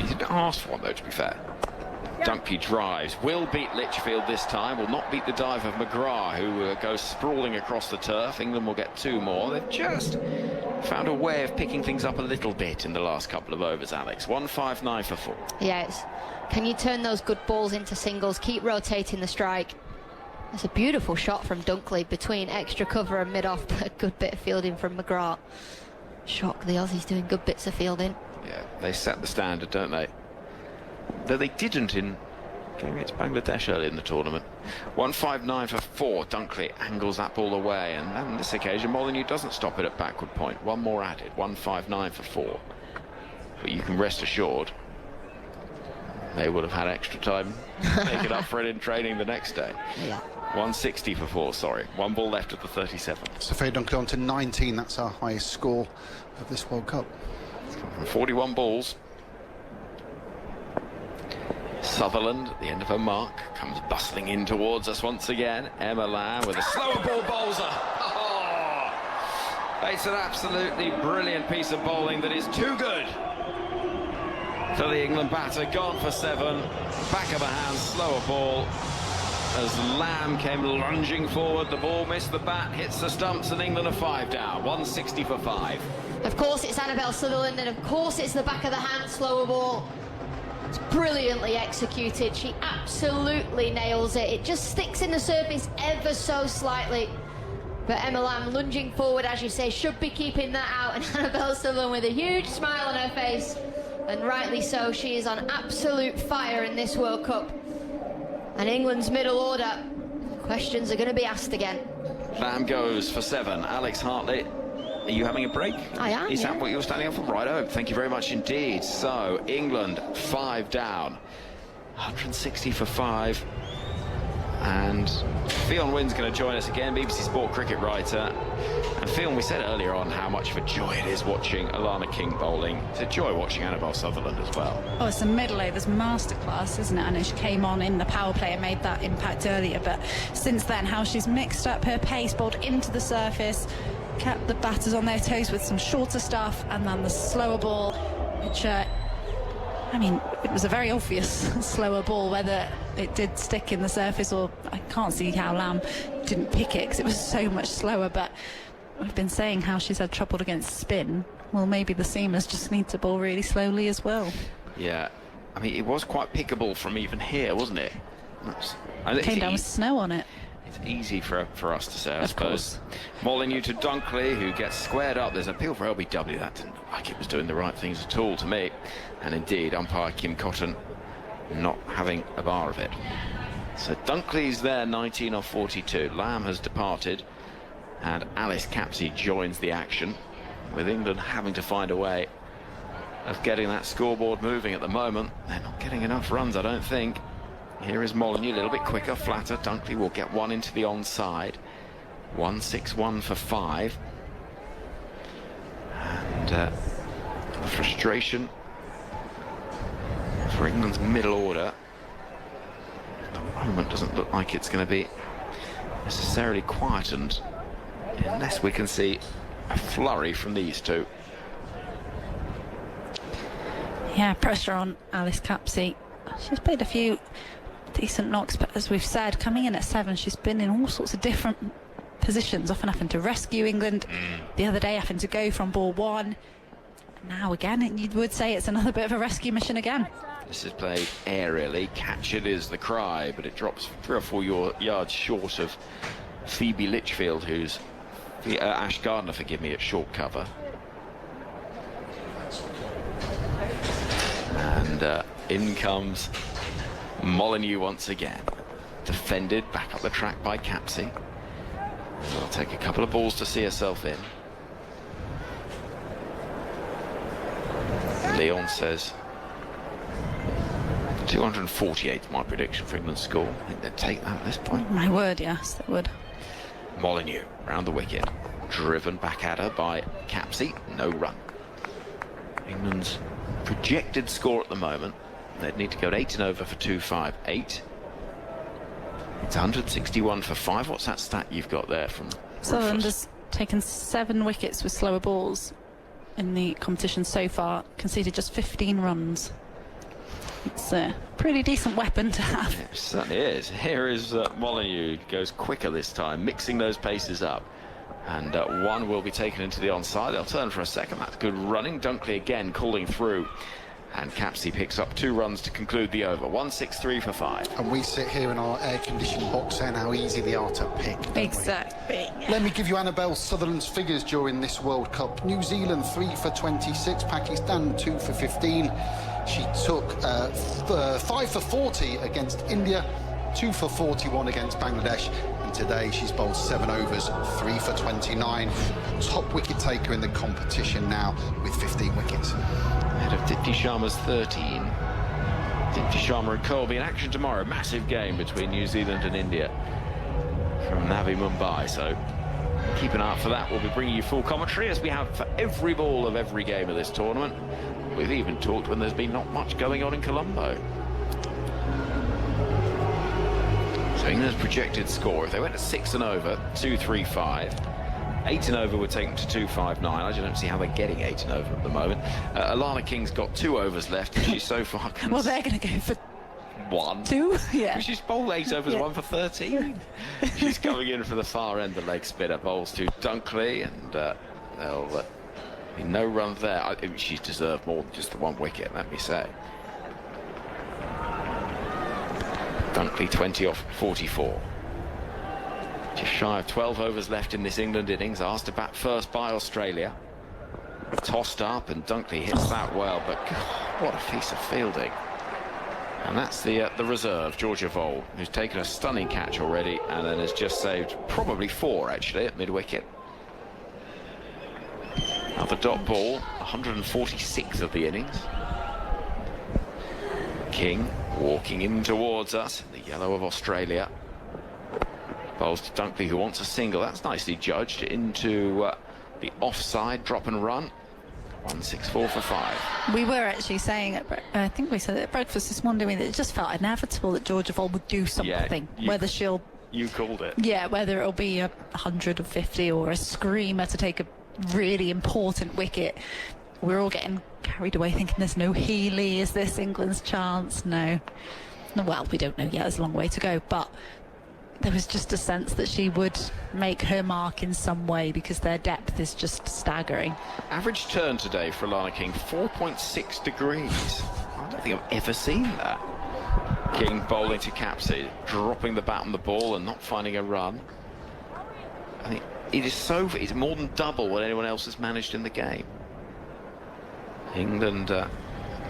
You didn't ask for one, though, to be fair. Dunkley drives, will beat Litchfield this time, will not beat the dive of McGrath, who goes sprawling across the turf. England will get 2 more. They've just found a way of picking things up a little bit in the last couple of overs, Alex. 159 for 4. Yeah, can you turn those good balls into singles? Keep rotating the strike. That's a beautiful shot from Dunkley between extra cover and mid-off, but a good bit of fielding from McGrath. Shock, the Aussies doing good bits of fielding. Yeah, they set the standard, don't they? Though they didn't in game against Bangladesh early in the tournament. 159 for 4. Dunkley angles that ball away, and on this occasion Molyneux doesn't stop it at backward point. 1 more added. 159 for 4. But you can rest assured they would have had extra time to make it up for it in training the next day. Yeah. 160 for 4, sorry. 1 ball left of the 37. Sophia Dunkley on to 19. That's our highest score of this World Cup. 41 balls. Sutherland, at the end of her mark, comes bustling in towards us once again. Emma Lamb with a slower ball bowls her. Oh, It's an absolutely brilliant piece of bowling that is too good for the England batter. Gone for 7, back of the hand, slower ball. As Lamb came lunging forward, the ball missed the bat, hits the stumps, and England are 5 down, 160 for 5. Of course it's Annabelle Sutherland, and of course it's the back of the hand slower ball. It's brilliantly executed. She absolutely nails it. It just sticks in the surface ever so slightly. But Emma Lamb lunging forward, as you say, should be keeping that out. And Annabelle Sutherland with a huge smile on her face. And rightly so, she is on absolute fire in this World Cup. And England's middle order, questions are going to be asked again. Lamb goes for 7. Alex Hartley, are you having a break? I am. Is that what you're standing up for? Righto, thank you very much indeed. So, England 5 down, 160 for 5. And Ffone Wynne's going to join us again, BBC Sport cricket writer. And Ffone, we said earlier on how much of a joy it is watching Alana King bowling. It's a joy watching Annabelle Sutherland as well. Oh, it's a middle overs masterclass, isn't it? I know she came on in the power play and made that impact earlier, but since then, how she's mixed up her pace, bowled into the surface, kept the batters on their toes with some shorter stuff, and then the slower ball, which, I mean, it was a very obvious slower ball, whether it did stick in the surface or I can't see how Lamb didn't pick it because it was so much slower. But we've been saying how she's had trouble against spin. Well, maybe the seamers just need to bowl really slowly as well. Yeah, I mean, it was quite pickable from even here, wasn't it? It came down with snow on it. It's easy for us to say, I suppose. Molyneux to Dunkley, who gets squared up. There's an appeal for LBW. That didn't look like it was doing the right things at all to me. And indeed, umpire Kim Cotton not having a bar of it. So Dunkley's there, 19 off 42. Lamb has departed, and Alice Capsey joins the action, with England having to find a way of getting that scoreboard moving at the moment. They're not getting enough runs, I don't think. Here is Molyneux, a little bit quicker, flatter. Dunkley will get one into the onside. 161 for 5. And frustration for England's middle order. At the moment, doesn't look like it's going to be necessarily quietened unless we can see a flurry from these two. Yeah, pressure on Alice Capsey. She's played a few decent knocks, but as we've said, coming in at 7, she's been in all sorts of different positions, often having to rescue England. The other day having to go from ball 1. Now again, you would say it's another bit of a rescue mission again. This is played aerially. Catch it is the cry, but it drops 3 or 4 yards short of Phoebe Litchfield, who's Ash Gardner, forgive me, at short cover. And in comes Molyneux once again. Defended back up the track by Capsey. She'll take a couple of balls to see herself in. Leon says 248 my prediction for England's score. I think they'd take that at this point. My word, yes, they would. Molyneux round the wicket, driven back at her by Capsey. No run. England's projected score at the moment, they'd need to go 8 and over for 258. It's 161 for 5. What's that stat you've got there from Sutherland has taken 7 wickets with slower balls in the competition so far, conceded just 15 runs. It's a pretty decent weapon to have. It certainly is. Here is Molyneux, goes quicker this time, mixing those paces up. And one will be taken into the onside. They'll turn for a second. That's good running. Dunkley again calling through. And Capsey picks up 2 runs to conclude the over. 163 for 5. And we sit here in our air-conditioned box saying how easy they are to pick. Exactly. Let me give you Annabelle Sutherland's figures during this World Cup. New Zealand 3 for 26, Pakistan 2 for 15. She took 5 for 40 against India, 2 for 41 against Bangladesh. And today she's bowled 7 overs, 3 for 29. Top wicket taker in the competition now with 15 wickets. Ahead of Dipti Sharma's 13. Dipti Sharma and Colby in action tomorrow. Massive game between New Zealand and India from Navi Mumbai. So keep an eye out for that. We'll be bringing you full commentary as we have for every ball of every game of this tournament. We've even talked when there's been not much going on in Colombo. So England's projected score, if they went to 6 and over, 235. 8 and over would take them to 259. I just don't see how they're getting 8 and over at the moment. Alana King's got 2 overs left, and she's so far. Well, they're going to go for 1. 2, yeah. She's bowled 8 overs, 1 for 13. She's coming in for the far end, the leg spinner, bowls to Dunkley, and there'll be no run there. I think she's deserved more than just the 1 wicket, let me say. Dunkley 20 off 44. Just shy of 12 overs left in this England innings. Asked to bat first by Australia. Tossed up, and Dunkley hits that well, but God, what a piece of fielding. And that's the reserve, Georgia Vole, who's taken a stunning catch already and then has just saved probably 4, actually, at mid-wicket. Now the dot ball, 146 of the innings. King walking in towards us, the yellow of Australia. Bowls to Dunkley, who wants a single. That's nicely judged into the offside drop and run. 164 for 5. We were actually saying, I think we said it at breakfast this morning, that it just felt inevitable that Georgia Vole would do something. Yeah, whether she'll... You called it. Yeah, whether it'll be 150 or a screamer to take a really important wicket. We're all getting carried away thinking there's no Healy. Is this England's chance? No. Well, we don't know yet. There's a long way to go. But there was just a sense that she would make her mark in some way because their depth is just staggering. Average turn today for Alana King, 4.6 degrees. I don't think I've ever seen that. King bowling to Capsey, dropping the bat on the ball and not finding a run. I think it's more than double what anyone else has managed in the game. England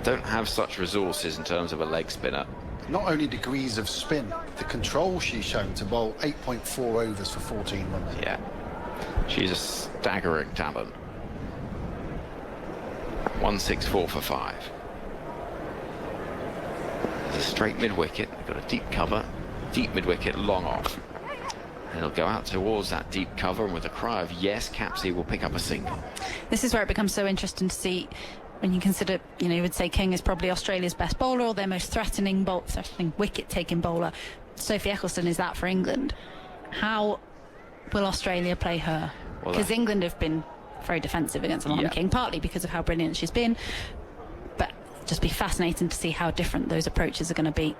don't have such resources in terms of a leg spinner. Not only degrees of spin, the control she's shown to bowl 8.4 overs for 14 runs. Yeah, she's a staggering talent. 164 for 5. There's a straight mid-wicket. They've got a deep cover, deep mid-wicket, long off. And he'll go out towards that deep cover, and with a cry of yes, Capsey will pick up a single. This is where it becomes so interesting to see when you consider, you would say King is probably Australia's best bowler or their most threatening wicket-taking bowler. Sophie Ecclestone is that for England. How will Australia play her? Because England have been very defensive against Alana King, partly because of how brilliant she's been. But just be fascinating to see how different those approaches are going to be.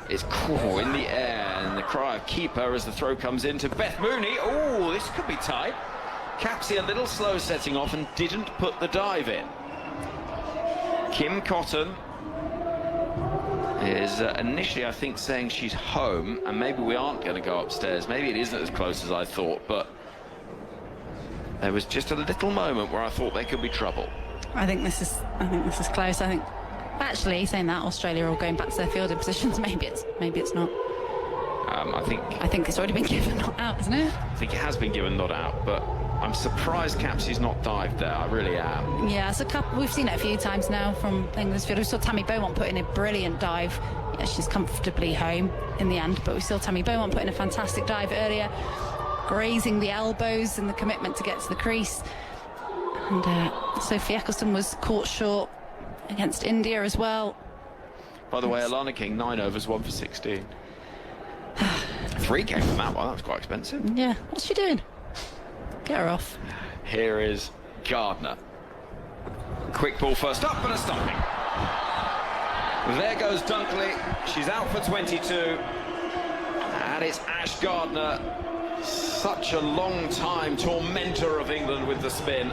It's cool in the air, and the cry of keeper as the throw comes in to Beth Mooney. Oh, this could be tight. Capsey a little slow setting off and didn't put the dive in. Kim Cotton is initially, I think, saying she's home, and maybe we aren't going to go upstairs. Maybe it isn't as close as I thought, but there was just a little moment where I thought there could be trouble. I think this is close. I think, actually, saying that, Australia are all going back to their fielding positions. Maybe it's not. I think it's already been given not out, isn't it? I think it has been given not out, but I'm surprised Capsey's not dived there. I really am. Yeah, it's a couple. We've seen it a few times now from England's field. We saw Tammy Beaumont put in a brilliant dive. Yeah, she's comfortably home in the end, but we saw Tammy Beaumont put in a fantastic dive earlier, grazing the elbows and the commitment to get to the crease. And Sophie Ecclestone was caught short against India as well. By the way, Alana King, 9 overs, 1 for 16. 3 came from that one. That was quite expensive. Yeah, what's she doing? Get her off. Here is Gardner. Quick ball first up and a stumping. There goes Dunkley. She's out for 22. And it's Ash Gardner. Such a long time tormentor of England with the spin.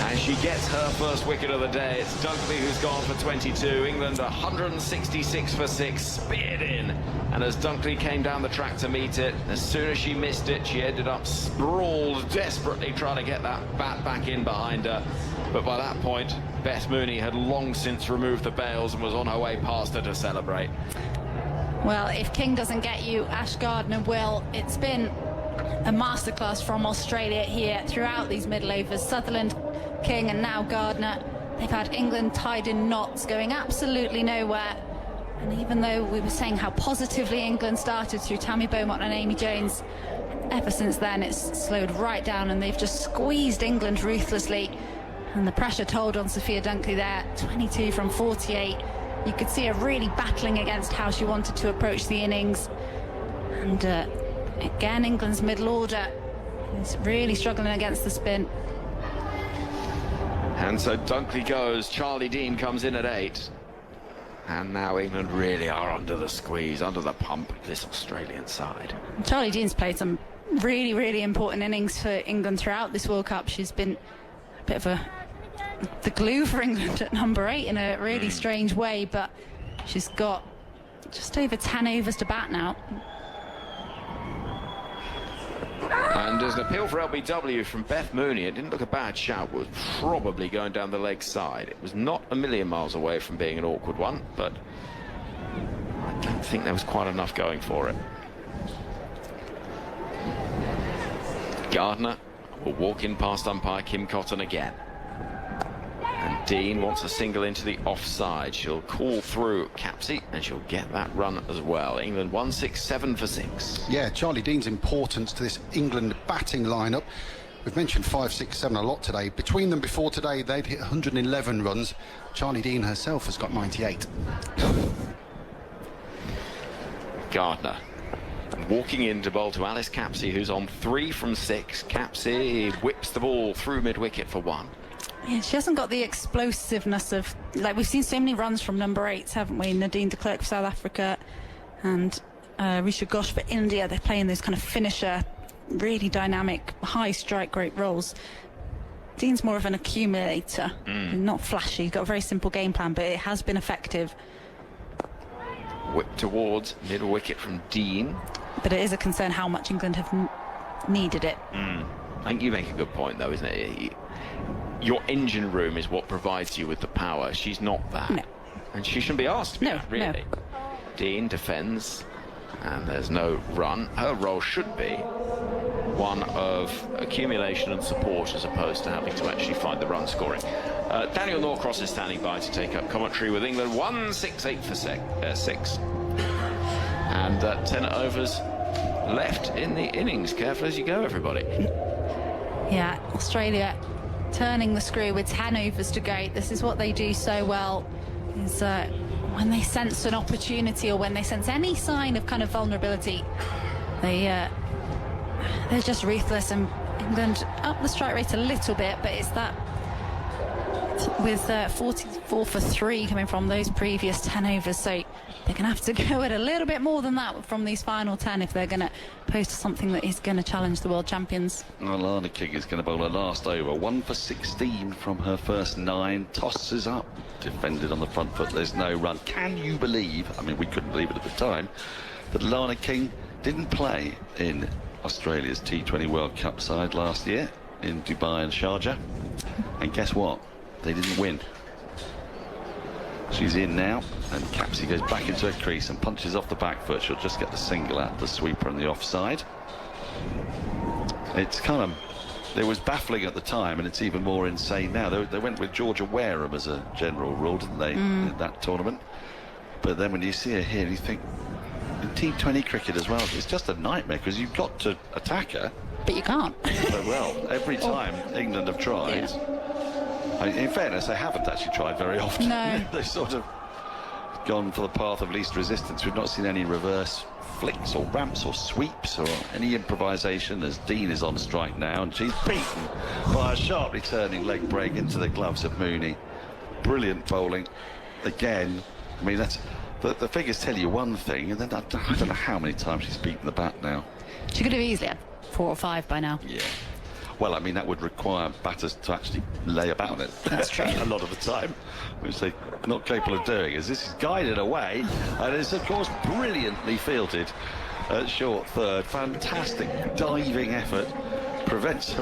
And she gets her first wicket of the day. It's Dunkley who's gone for 22. England 166 for 6, speared in. And as Dunkley came down the track to meet it, as soon as she missed it, she ended up sprawled, desperately trying to get that bat back in behind her. But by that point, Beth Mooney had long since removed the bails and was on her way past her to celebrate. Well, if King doesn't get you, Ash Gardner will. It's been a masterclass from Australia here throughout these middle overs. Sutherland, King and now Gardner. They've had England tied in knots, going absolutely nowhere. And even though we were saying how positively England started through Tammy Beaumont and Amy Jones, ever since then it's slowed right down and they've just squeezed England ruthlessly. And the pressure told on Sophia Dunkley there, 22 from 48. You could see her really battling against how she wanted to approach the innings. And Again, England's middle order is really struggling against the spin. And so Dunkley goes, Charlie Dean comes in at 8. And now England really are under the squeeze, under the pump, this Australian side. Charlie Dean's played some really, really important innings for England throughout this World Cup. She's been a bit of the glue for England at number 8 in a really strange way, but she's got just over 10 overs to bat now. And there's an appeal for LBW from Beth Mooney. It didn't look a bad shout, was probably going down the leg side. It was not a million miles away from being an awkward one, but I don't think there was quite enough going for it. Gardner will walk in past umpire Kim Cotton again. And Dean wants a single into the offside. She'll call through Capsey and she'll get that run as well. England 167 for 6. Yeah, Charlie Dean's importance to this England batting lineup. We've mentioned 5, 6, 7 a lot today. Between them before today, they'd hit 111 runs. Charlie Dean herself has got 98. Gardner walking in to bowl to Alice Capsey, who's on 3 from 6. Capsey whips the ball through mid-wicket for 1. Yeah, she hasn't got the explosiveness of, like, we've seen so many runs from number 8s, haven't we? Nadine de Klerk for South Africa and Risha Ghosh for India. They're playing those kind of finisher, really dynamic, high strike rate roles. Dean's more of an accumulator, not flashy. He's got a very simple game plan, but it has been effective. Whip towards mid-wicket from Dean. But it is a concern how much England have needed it. I think you make a good point, though, isn't it? Your engine room is what provides you with the power. She's not that. No. And she shouldn't be asked to be that, really. No. Dean defends, and there's no run. Her role should be one of accumulation and support as opposed to having to actually find the run scoring. Daniel Norcross is standing by to take up commentary with England. 168 for 6. And 10 overs left in the innings. Careful as you go, everybody. Yeah, Australia turning the screw with 10 overs to go. This is what they do so well, is when they sense an opportunity or when they sense any sign of kind of vulnerability, they're just ruthless. And England up the strike rate a little bit, but it's that with 44 for 3 coming from those previous 10 overs, so they're going to have to go at a little bit more than that from these final 10 if they're going to post something that is going to challenge the world champions. Lana King is going to bowl her last over. 1 for 16 from her first 9. Tosses up, defended on the front foot. There's no run. Can you believe, I mean, we couldn't believe it at the time, that Lana King didn't play in Australia's T20 World Cup side last year in Dubai and Sharjah? And guess what? They didn't win. She's in now, and Capsey goes back into her crease and punches off the back foot. She'll just get the single out, the sweeper and the offside. It's kind of, it was baffling at the time, and it's even more insane now. They went with Georgia Wareham as a general rule, didn't they, in that tournament? But then when you see her here, you think, in T20 cricket as well, it's just a nightmare, because you've got to attack her. But you can't. But, well, every time England have tried... Yeah. In fairness, they haven't actually tried very often. No. They've sort of gone for the path of least resistance. We've not seen any reverse flicks or ramps or sweeps or any improvisation, as Dean is on strike now, and she's beaten by a sharply turning leg break into the gloves of Mooney. Brilliant bowling. Again, I mean, that's the figures tell you one thing, and then I don't know how many times she's beaten the bat now. She could have easily had 4 or 5 by now. Yeah. Well, I mean, that would require batters to actually lay about it. That's true. A lot of the time, which they're not capable of doing, as this is guided away, and it's, of course, brilliantly fielded at short third. Fantastic diving effort. Prevents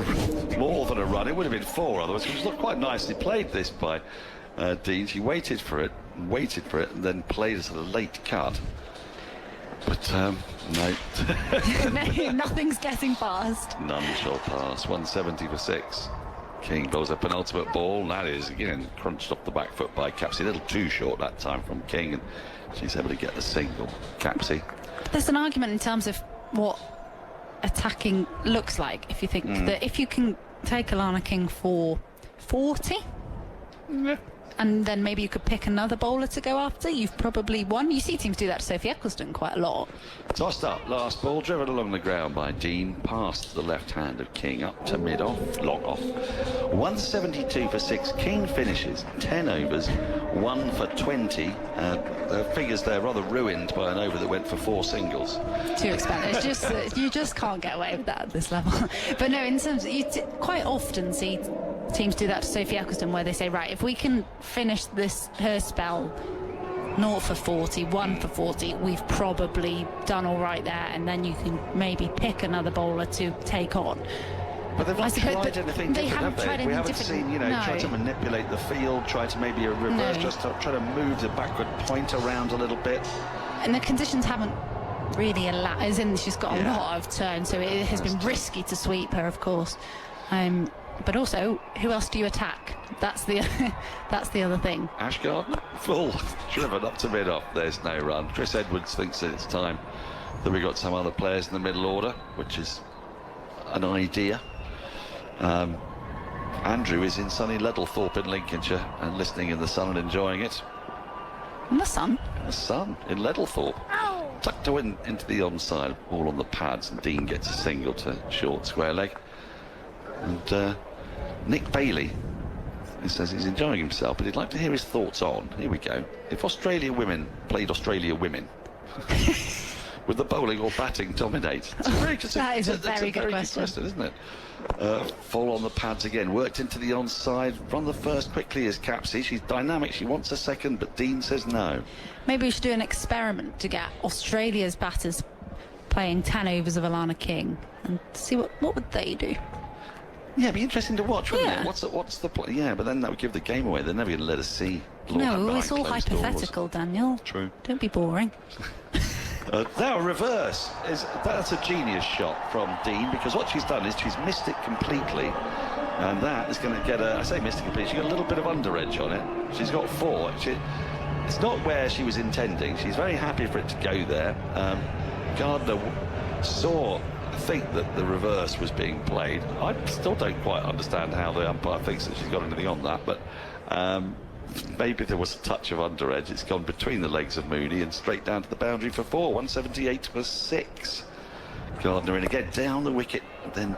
more than a run. It would have been 4 otherwise. It was not quite nicely played, this, by Dean. She waited for it, and then played it at a late cut. But, no. No, nothing's getting past. None shall pass. 170 for 6. King bowls a penultimate ball. That is, again, crunched off the back foot by Capsey. A little too short that time from King, and she's able to get the single. Capsey. There's an argument in terms of what attacking looks like. If you think that if you can take Alana King for 40, and then maybe you could pick another bowler to go after, you've probably won. You see teams do that to Sophie Eccleston quite a lot. Tossed up, last ball, driven along the ground by Dean, past the left hand of King, up to mid-off, long off. 172 for 6. King finishes 10 overs, 1 for 20. The figures there rather ruined by an over that went for 4 singles. Too expensive. It's just you just can't get away with that at this level. But no, in terms of, you quite often see teams do that to Sophie Eccleston, where they say, right, if we can finish her spell 0 for 40, 1 for 40, we've probably done all right there, and then you can maybe pick another bowler to take on. But they've not tried anything they different, haven't have tried they? We haven't different. seen, try to manipulate the field, try to maybe a reverse, just to try to move the backward point around a little bit. And the conditions haven't really allowed, as in she's got a lot of turn, so it has been risky to sweep her, of course. But also, who else do you attack? That's the other thing. Ashgard, full, driven up to mid-off. There's no run. Chris Edwards thinks that it's time that we got some other players in the middle order, which is an idea. Andrew is in sunny Leddlethorpe in Lincolnshire and listening in the sun and enjoying it. In the sun? In the sun, in Leddlethorpe. Tucked into the onside, all on the pads, and Dean gets a single to short square leg. And Nick Bailey, he says he's enjoying himself, but he'd like to hear his thoughts on, here we go, if Australia women played Australia women, would the bowling or batting dominate? That is a very good question, isn't it? Full on the pads again, worked into the onside, run the first quickly as Capsey. She's dynamic, she wants a second, but Dean says no. Maybe we should do an experiment to get Australia's batters playing 10 overs of Alana King and see what would they do. Yeah, it'd be interesting to watch, wouldn't it? What's the point? Yeah, but then that would give the game away. They're never going to let us see. No, it's all hypothetical, Daniel. True. Don't be boring. Now reverse. That's a genius shot from Dean, because what she's done is she's missed it completely, and that is going to get I say missed it completely, she got a little bit of under edge on it. She's got 4. It's not where she was intending. She's very happy for it to go there. Gardner I think that the reverse was being played. I still don't quite understand how the umpire thinks that she's got anything on that, but maybe there was a touch of under edge. It's gone between the legs of Mooney and straight down to the boundary for 4. 178 for 6. Gardner in again, down the wicket, and then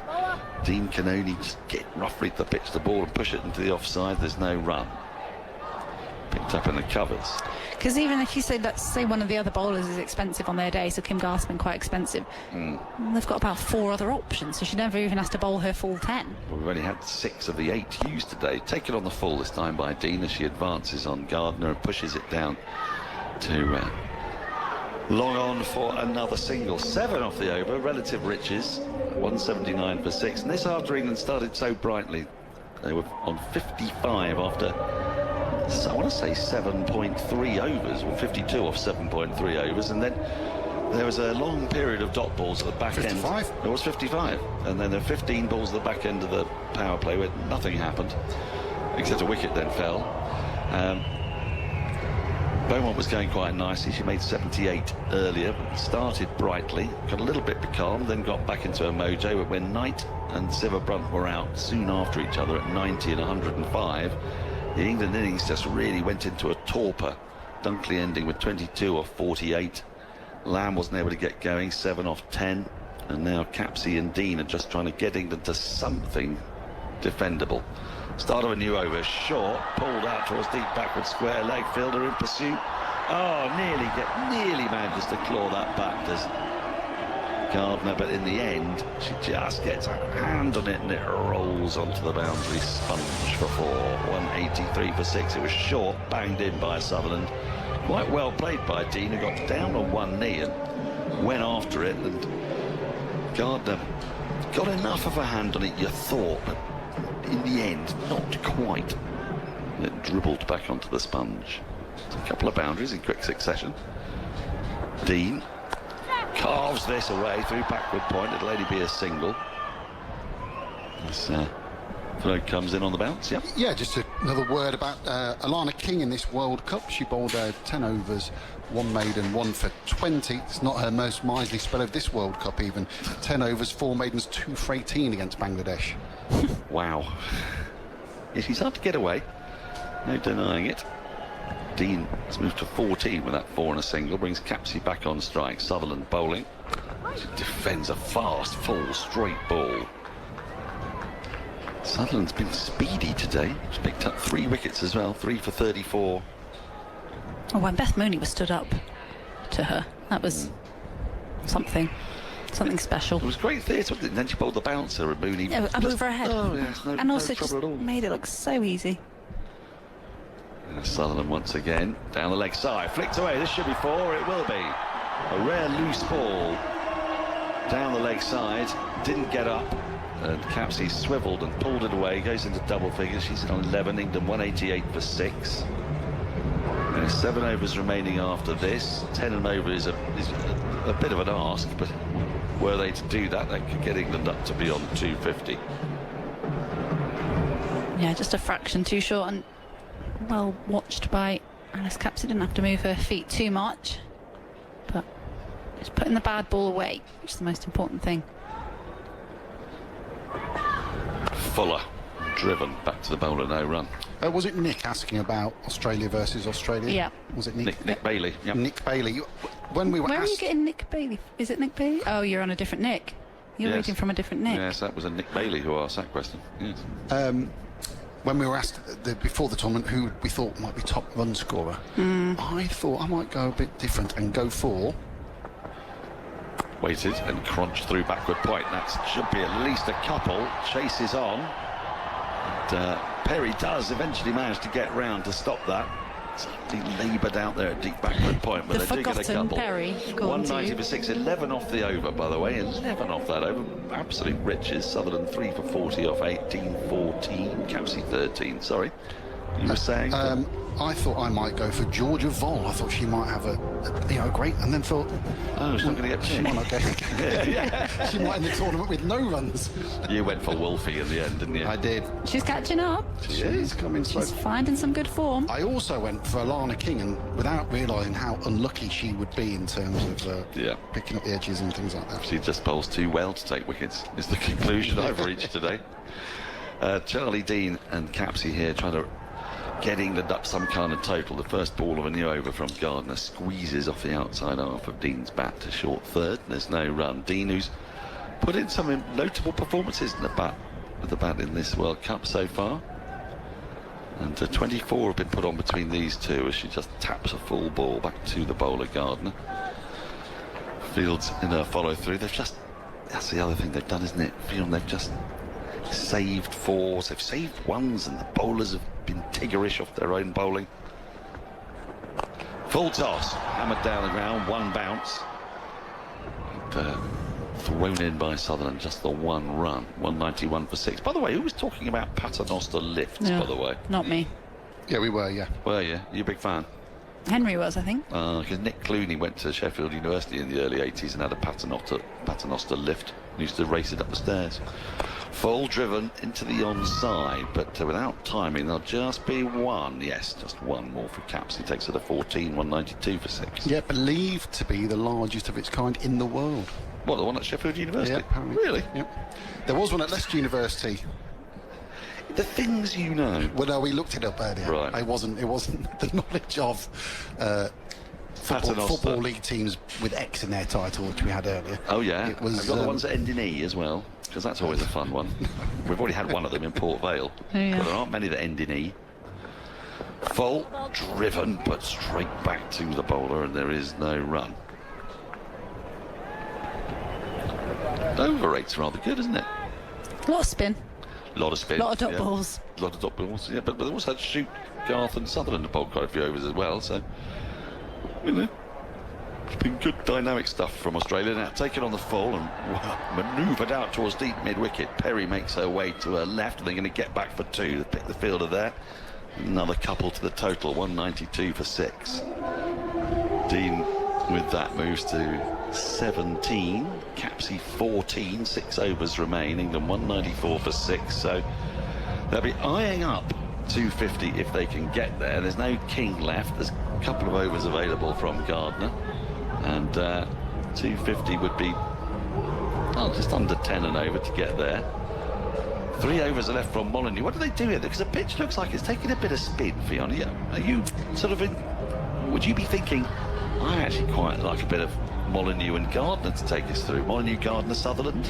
Dean can only just get roughly to pitch the ball and push it into the offside. There's no run. Picked up in the covers. Because even if you say, let's say one of the other bowlers is expensive on their day, so Kim Garth's been quite expensive, they've got about 4 other options, so she never even has to bowl her full 10. Well, we've only had 6 of the 8 used today. Taken on the full this time by Dean as she advances on Gardner and pushes it down to long on for another single. 7 off the over, relative riches, 179 for 6. And this after England started so brightly. They were on 55 after, I want to say 7.3 overs, or 52 off 7.3 overs, and then there was a long period of dot balls at the back 55. end. It was 55, and then there were 15 balls at the back end of the power play where nothing happened, except a wicket then fell. Beaumont was going quite nicely. She made 78 earlier, started brightly, got a little bit becalmed, then got back into a mojo, but when Knight and Siva Brunt were out soon after each other at 90 and 105, the England innings just really went into a torpor, Dunkley ending with 22 off 48. Lamb wasn't able to get going, 7 off 10, and now Capsey and Dean are just trying to get England to something defendable. Start of a new over, short, pulled out towards deep backward square leg, fielder in pursuit. Oh, nearly manages to claw that back, does Gardner, but in the end she just gets a hand on it and it rolls onto the boundary, sponge for 4. 183 for 6. It was short, banged in by Sutherland. Quite well played by Dean, who got down on one knee and went after it, and Gardner got enough of a hand on it, you thought, but in the end not quite. It dribbled back onto the sponge. A couple of boundaries in quick succession. Dean carves this away through backward point. It'll only be a single. This throw comes in on the bounce. Yeah, just another word about Alana King in this World Cup. She bowled 10 overs, 1 maiden, 1 for 20. It's not her most miserly spell of this World Cup even. 10 overs, 4 maidens, 2 for 18 against Bangladesh. Wow. Yeah, she's hard to get away. No denying it. Dean has moved to 14 with that 4 and a single, brings Capsey back on strike. Sutherland bowling. She defends a fast, full, straight ball. Sutherland's been speedy today. She's picked up 3 wickets as well, 3 for 34. Oh, when Beth Mooney was stood up to her, that was something special. It was great theatre, wasn't it? And then she bowled the bouncer and Mooney. Yeah, above her head. Oh, yeah, and also trouble just at all. made it look so easy. And Sutherland once again, down the leg side, flicked away. This should be 4, it will be. A rare loose ball down the leg side, didn't get up. And Capsey swivelled and pulled it away, goes into double figures. She's on 11, England 188 for 6. There's 7 overs remaining after this. 10 over is a bit of an ask, but were they to do that, they could get England up to beyond 250. Yeah, just a fraction too short, and well watched by Alice Capsey. Didn't have to move her feet too much, but just putting the bad ball away, which is the most important thing. Fuller driven back to the bowler, no run. Was it Nick asking about Australia versus Australia? Yeah. Was it Nick? Nick Bailey. Yep. Nick Bailey. When we were Where are you getting Nick Bailey? Is it Nick Bailey? Oh, you're on a different Nick. You're reading from a different Nick. Yes, that was a Nick Bailey who asked that question. Yes. When we were asked before the tournament who we thought might be top run scorer, I thought I might go a bit different and go for... Waited and crunched through backward point. That should be at least a couple. Chases on. And, Perry does eventually manage to get round to stop that. He laboured out there at deep backward point, but they do get a couple. Perry, 190 for 6, 11 off the over, by the way. 11 off that over. Absolute riches. Sutherland 3 for 40 off 18, 14. Capsey 13. Sorry. You were saying? I thought I might go for Georgia Vol. I thought she might have a great, and then thought, oh, she's not going to get. She might not get. She might end the tournament with no runs. You went for Wolfie in the end, didn't you? I did. She's catching up. She is coming slow. She's finding some good form. I also went for Alana King, and without realising how unlucky she would be in terms of picking up the edges and things like that. She just bowls too well to take wickets, is the conclusion I've reached today. Charlie Dean and Capsey here trying to get England up some kind of total. The first ball of a new over from Gardner squeezes off the outside half of Dean's bat to short third. There's no run. Dean, who's put in some notable performances in the bat in this World Cup so far. And 24 have been put on between these two as she just taps a full ball back to the bowler Gardner. Fields in her follow through. That's the other thing they've done, isn't it? They've just saved 4s, they've saved 1s, and the bowlers have been tiggerish off their own bowling. Full toss, hammered down the ground, 1 bounce. And, thrown in by Sutherland, just the 1 run, 191 for 6. By the way, who was talking about paternoster lifts, by the way? Not me. Yeah, we were, yeah. Were you? You a big fan? Henry was, I think. Because Nick Clooney went to Sheffield University in the early 80s and had a paternoster lift and used to race it up the stairs. Full driven into the onside, but without timing, there'll just be 1. Yes, just 1 more for Capsey. Takes it to 14, 192 for 6. Yeah, believed to be the largest of its kind in the world. What, the one at Sheffield University? Yeah, apparently. Really? Yep. There was one at Leicester University. The things you know. Well, no, we looked it up earlier. Right. It wasn't the knowledge of football league teams with X in their title, which we had earlier. Oh, yeah. It was, I've got the ones that end in E as well, because that's always a fun one. We've already had one of them in Port Vale, but there aren't many that end in E. Full, driven, but straight back to the bowler, and there is no run. Over rate's rather good, isn't it? A lot of spin. A lot of spin. A lot of dot balls. A lot of dot balls, yeah. But they also had Shoot, Garth and Sutherland have bowled quite a few overs as well, so, you know, it's been good dynamic stuff from Australia. Now taken on the full and manoeuvred out towards deep mid-wicket. Perry makes her way to her left, and they're going to get back for 2 to pick the fielder there. Another couple to the total, 192 for 6. Dean with that moves to 17, Capsey 14, 6 overs remain. England 194 for 6, so they'll be eyeing up 250 if they can get there. There's no king left. There's a couple of overs available from Gardner, and 250 would be just under 10 and over to get there. 3 overs are left from Molyneux. What do they do here? Because the pitch looks like it's taking a bit of spin, Ffone. Are you sort of would you be thinking, I actually quite like a bit of Molyneux and Gardner to take us through? Molyneux, Gardner, Sutherland?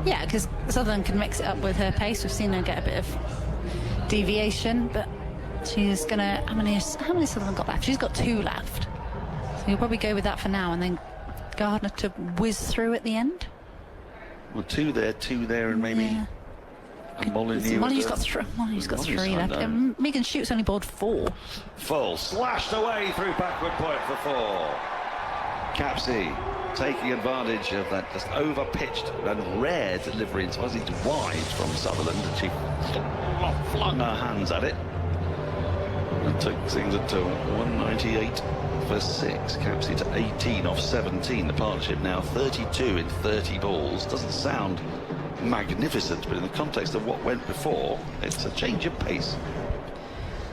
Yeah, because Sutherland can mix it up with her pace. We've seen her get a bit of deviation, but she's going to... How many Sutherland got left? She's got 2 left. So you'll probably go with that for now, and then Gardner to whiz through at the end. Well, 2 there, and maybe... Yeah. And Molyneux... Molyneux's got 3 left. Megan Shoot's only bowled 4. Full, slashed away through backward point for 4. Capsey taking advantage of that just over-pitched and rare delivery into wide from Sutherland, and she flung her hands at it. And took England to 198 for 6. Capsey to 18 off 17. The partnership now 32 in 30 balls. Doesn't sound magnificent, but in the context of what went before, it's a change of pace.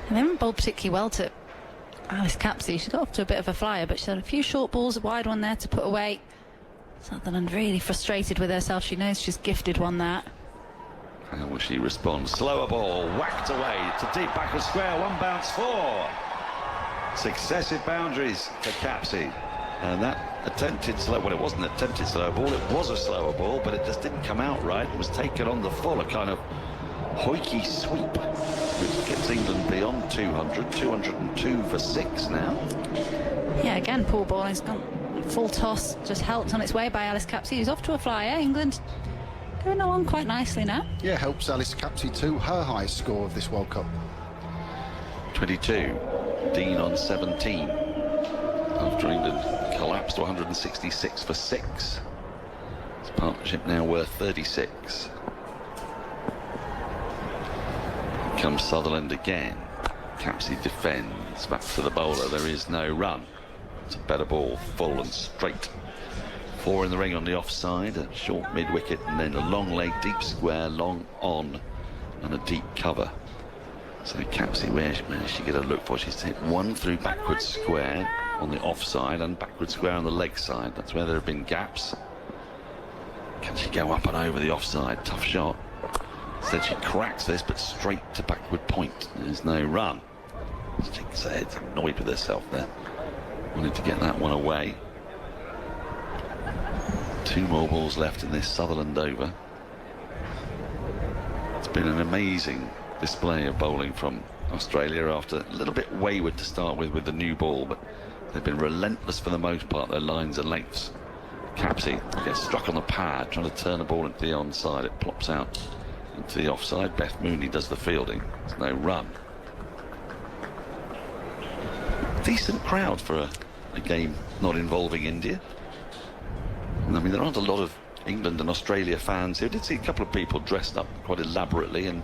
And they haven't bowled particularly well to Alice Capsey. She got off to a bit of a flyer, but she had a few short balls, a wide one there to put away. Sutherland really frustrated with herself. She knows she's gifted one there. How will she respond? Slower ball, whacked away to deep backward square, 1 bounce 4. Successive boundaries for Capsey. And that attempted slow, well, it wasn't an attempted slow ball, it was a slower ball, but it just didn't come out right. It was taken on the full, a kind of hoiky sweep, which gets England beyond 200, 202 for 6 now. Yeah, again, poor ball has gone full toss, just helped on its way by Alice Capsey, who's off to a flyer. England going along quite nicely now. Yeah, helps Alice Capsey to her highest score of this World Cup. 22, Dean on 17. After England collapsed to 166 for 6. This partnership now worth 36. Here comes Sutherland again. Capsey defends. Back to the bowler. There is no run. It's a better ball, full and straight. 4 in the ring on the offside, a short mid-wicket, and then a long leg, deep square, long on, and a deep cover. So Capsey, where does she get a look for? She's hit 1 through backward square on the offside and backward square on the leg side. That's where there have been gaps. Can she go up and over the offside? Tough shot. Instead she cracks this, but straight to backward point. There's no run. She's annoyed with herself there. Wanted to get that one away. 2 more balls left in this Sutherland over. It's been an amazing display of bowling from Australia, after a little bit wayward to start with the new ball, but they've been relentless for the most part, their lines and lengths. Capsey gets struck on the pad, trying to turn the ball into the onside. It plops out into the offside. Beth Mooney does the fielding. There's no run. Decent crowd for a game not involving India. I mean, there aren't a lot of England and Australia fans here. I did see a couple of people dressed up quite elaborately in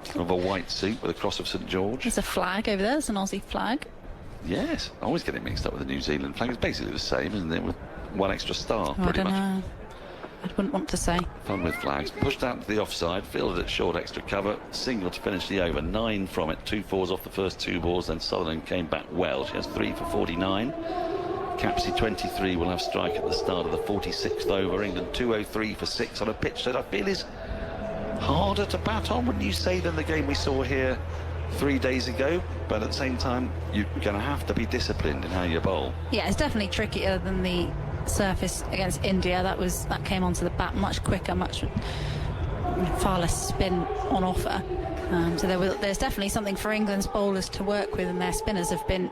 kind of a white suit with a cross of St George. There's a flag over there. There's an Aussie flag. Yes, I always get it mixed up with the New Zealand flag. It's basically the same, isn't it, with 1 extra star, pretty much. I wouldn't want to say. Fun with flags. Pushed out to the offside, fielded at short extra cover, single to finish the over. 9 from it, 2 fours off the first 2 balls, then Sutherland came back well. She has 3 for 49. Capsey 23 will have strike at the start of the 46th over. England 203 for 6 on a pitch that I feel is harder to bat on, wouldn't you say, than the game we saw here 3 days ago? But at the same time, you're going to have to be disciplined in how you bowl. Yeah, it's definitely trickier than the surface against India. That came onto the bat much quicker, far less spin on offer. So there's definitely something for England's bowlers to work with, and their spinners have been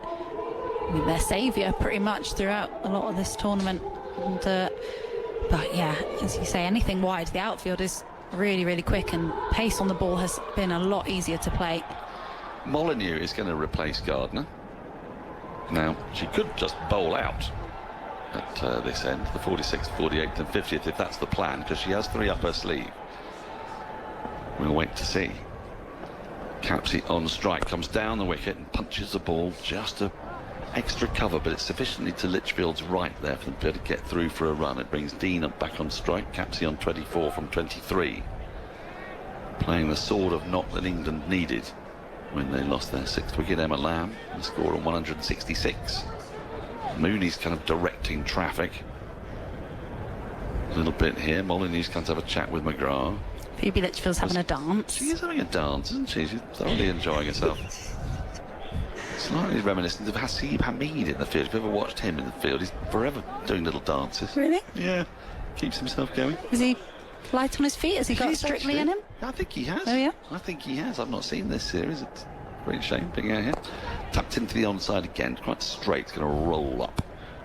their saviour pretty much throughout a lot of this tournament. And, but yeah, as you say, anything wide, the outfield is really, really quick, and pace on the ball has been a lot easier to play. Molyneux is going to replace Gardner. Now, she could just bowl out at this end, the 46th, 48th and 50th, if that's the plan, because she has 3 up her sleeve. We'll wait to see. Capsey on strike, comes down the wicket and punches the ball just a extra cover, but it's sufficiently to Litchfield's right there for them to be able to get through for a run. It brings Dean up back on strike. Capsey on 24 from 23, playing the sort of knock that England needed when they lost their 6th wicket. Emma Lamb, the score on 166. Mooney's kind of directing traffic a little bit here. Molyneux's going to have a chat with McGrath. Phoebe Litchfield's having a dance. She is having a dance, isn't she? She's thoroughly enjoying herself. Slightly reminiscent of Hasib Hamid in the field. If you've ever watched him in the field, he's forever doing little dances. Really? Yeah. Keeps himself going. Is he light on his feet? Has he got Strictly in him? I think he has. Oh, yeah? I think he has. I've not seen this series. It's a great shame being out here. Tucked into the onside again. Quite straight. It's going to roll up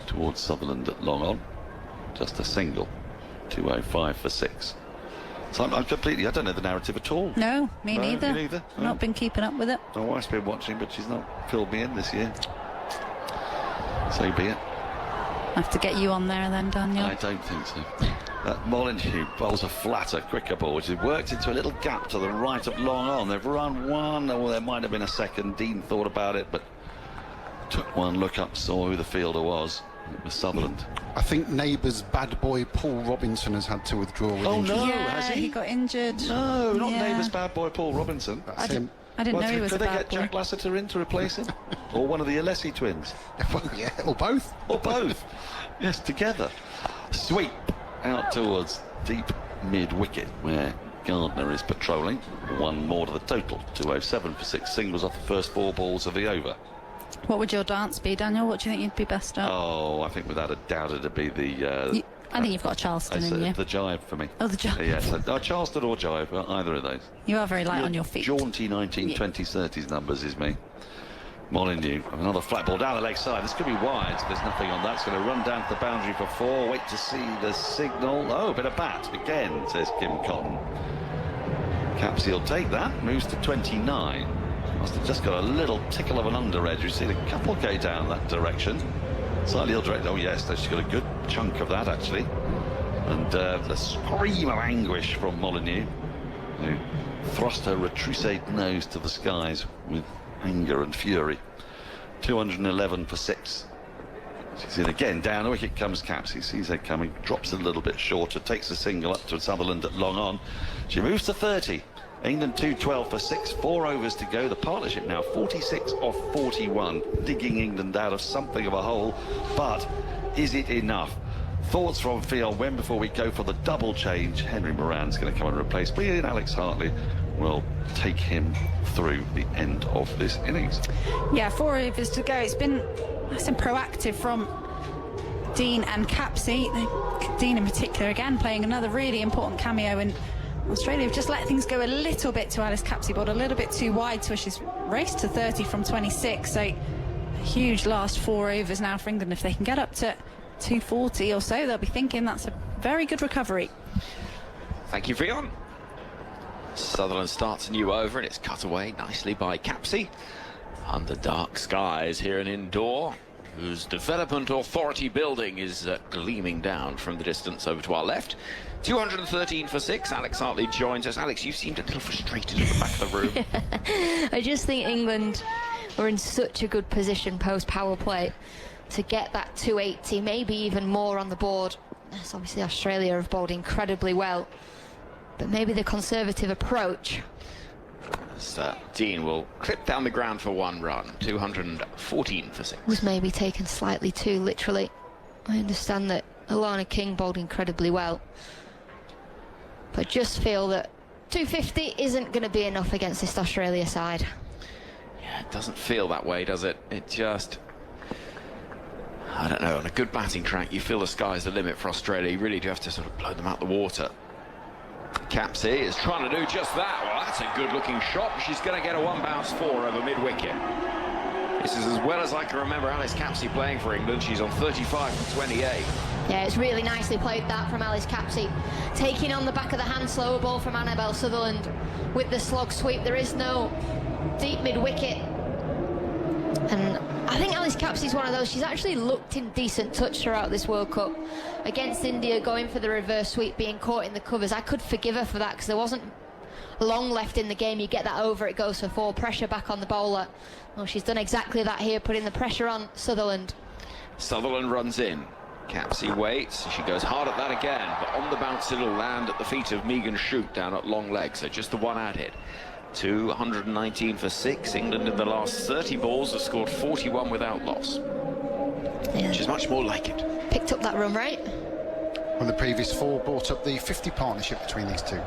towards Sutherland at long on. Just a single. 205 for 6. So I'm completely, I don't know the narrative at all. No, me neither. Me neither. Not been keeping up with it. My wife's been watching, but she's not filled me in this year. So be it. I have to get you on there then, Daniel. I don't think so. That Molyneux bowls a flatter, quicker ball, which has worked into a little gap to the right of long on. They've run one, or there might have been a second. Dean thought about it, but took one look up, saw who the fielder was. It was Sutherland. I think Neighbours' bad boy Paul Robinson has had to withdraw with injury. No, yeah, has he? He got injured. No, not Yeah. Neighbours' bad boy Paul Robinson. That's him. I didn't know he was a Could they bad get boy. Jack Lasseter in to replace him? Or one of the Alessi twins? Well, yeah, or both. Or both. Yes, together. Sweep out towards deep mid-wicket where Gardner is patrolling. One more to the total. 207 for 6 singles off the first 4 balls of the over. What would your dance be, Daniel? What do you think you'd be best at? Oh, I think without a doubt it'd be the... I think you've got a Charleston in you. The jive for me. Oh, the jive. Yes, Charleston or jive, either of those. You are very light on your feet. Jaunty 1920s, 30s numbers is me. Molyneux, another flat ball down the leg side. This could be wide, so there's nothing on that. It's going to run down to the boundary for 4. Wait to see the signal. Oh, a bit of bat again, says Kim Cotton. Capsey will take that, moves to 29. Must have just got a little tickle of an under edge. We've seen a couple go down that direction. Slightly ill directed. Oh, yes, she's got a good chunk of that, actually. And the scream of anguish from Molyneux, who thrust her retroussed nose to the skies with anger and fury. 211 for 6. She's in again. Down the wicket comes Capsey. Sees her coming. Drops a little bit shorter. Takes a single up to Sutherland at long on. She moves to 30. England 212 for 6. 4 overs to go. The partnership now 46 off 41. Digging England out of something of a hole. But is it enough? Thoughts from field when before we go for the double change. Henry Moran's going to come and replace me, and Alex Hartley will take him through the end of this innings. Yeah, 4 overs to go. It's been nice and proactive from Dean and Capsey. Dean in particular, again, playing another really important cameo, and Australia have just let things go a little bit to Alice Capsey, but a little bit too wide to her. She's raced to 30 from 26, so a huge last 4 overs now for England. If they can get up to 240 or so, they'll be thinking that's a very good recovery. Thank you, Ffone. Sutherland starts a new over, and it's cut away nicely by Capsey. Under dark skies here in Indoor, whose development authority building is gleaming down from the distance over to our left. 213 for 6. Alex Hartley joins us. Alex, you seemed a little frustrated at the back of the room. I just think England were in such a good position post power play to get that 280, maybe even more on the board. Yes, obviously Australia have bowled incredibly well, but maybe the conservative approach. So Dean will clip down the ground for 1 run. 214 for 6. Was maybe taken slightly too literally. I understand that Alana King bowled incredibly well, but just feel that 250 isn't going to be enough against this Australia side. Yeah, it doesn't feel that way, does it? It just... I don't know, on a good batting track, you feel the sky's the limit for Australia. You really do have to sort of blow them out the water. Capsey is trying to do just that. Well, that's a good-looking shot. She's going to get a 1-bounce 4 over mid-wicket. This is as well as I can remember Alice Capsey playing for England. She's on 35 from 28. Yeah, it's really nicely played that from Alice Capsey. Taking on the back of the hand, slower ball from Annabelle Sutherland with the slog sweep. There is no deep mid-wicket. And I think Alice Capsey's one of those. She's actually looked in decent touch throughout this World Cup. Against India, going for the reverse sweep, being caught in the covers. I could forgive her for that because there wasn't long left in the game. You get that over, it goes for 4. Pressure back on the bowler. Well, she's done exactly that here, putting the pressure on Sutherland. Sutherland runs in. Capsey waits. She goes hard at that again, but on the bounce it'll land at the feet of Megan Shute down at long leg. So just the 1 added. 219 for 6. England in the last 30 balls have scored 41 without loss. Yeah. Which is much more like it. Picked up that run rate. Well, the previous 4 brought up the 50 partnership between these two.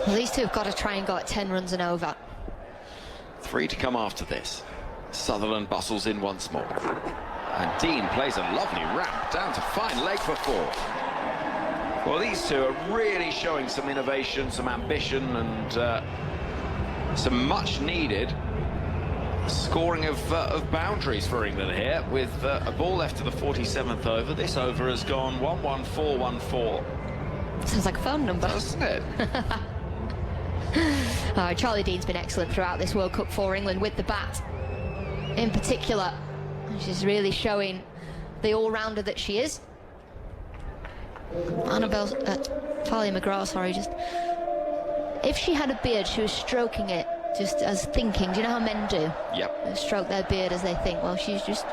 Well, these two have got to try and go at 10 runs and over. 3 to come after this. Sutherland bustles in once more. And Dean plays a lovely ramp down to fine leg for 4. Well, these two are really showing some innovation, some ambition, and some much needed scoring of boundaries for England here, with a ball left to the 47th over. This over has gone 1-1-4-1-4. Sounds like a phone number. Doesn't it? Charlie Dean's been excellent throughout this World Cup for England with the bat. In particular, she's really showing the all-rounder that she is. Talia McGrath, sorry, just... If she had a beard, she was stroking it, just as thinking. Do you know how men do? Yep. They stroke their beard as they think. Well, she's just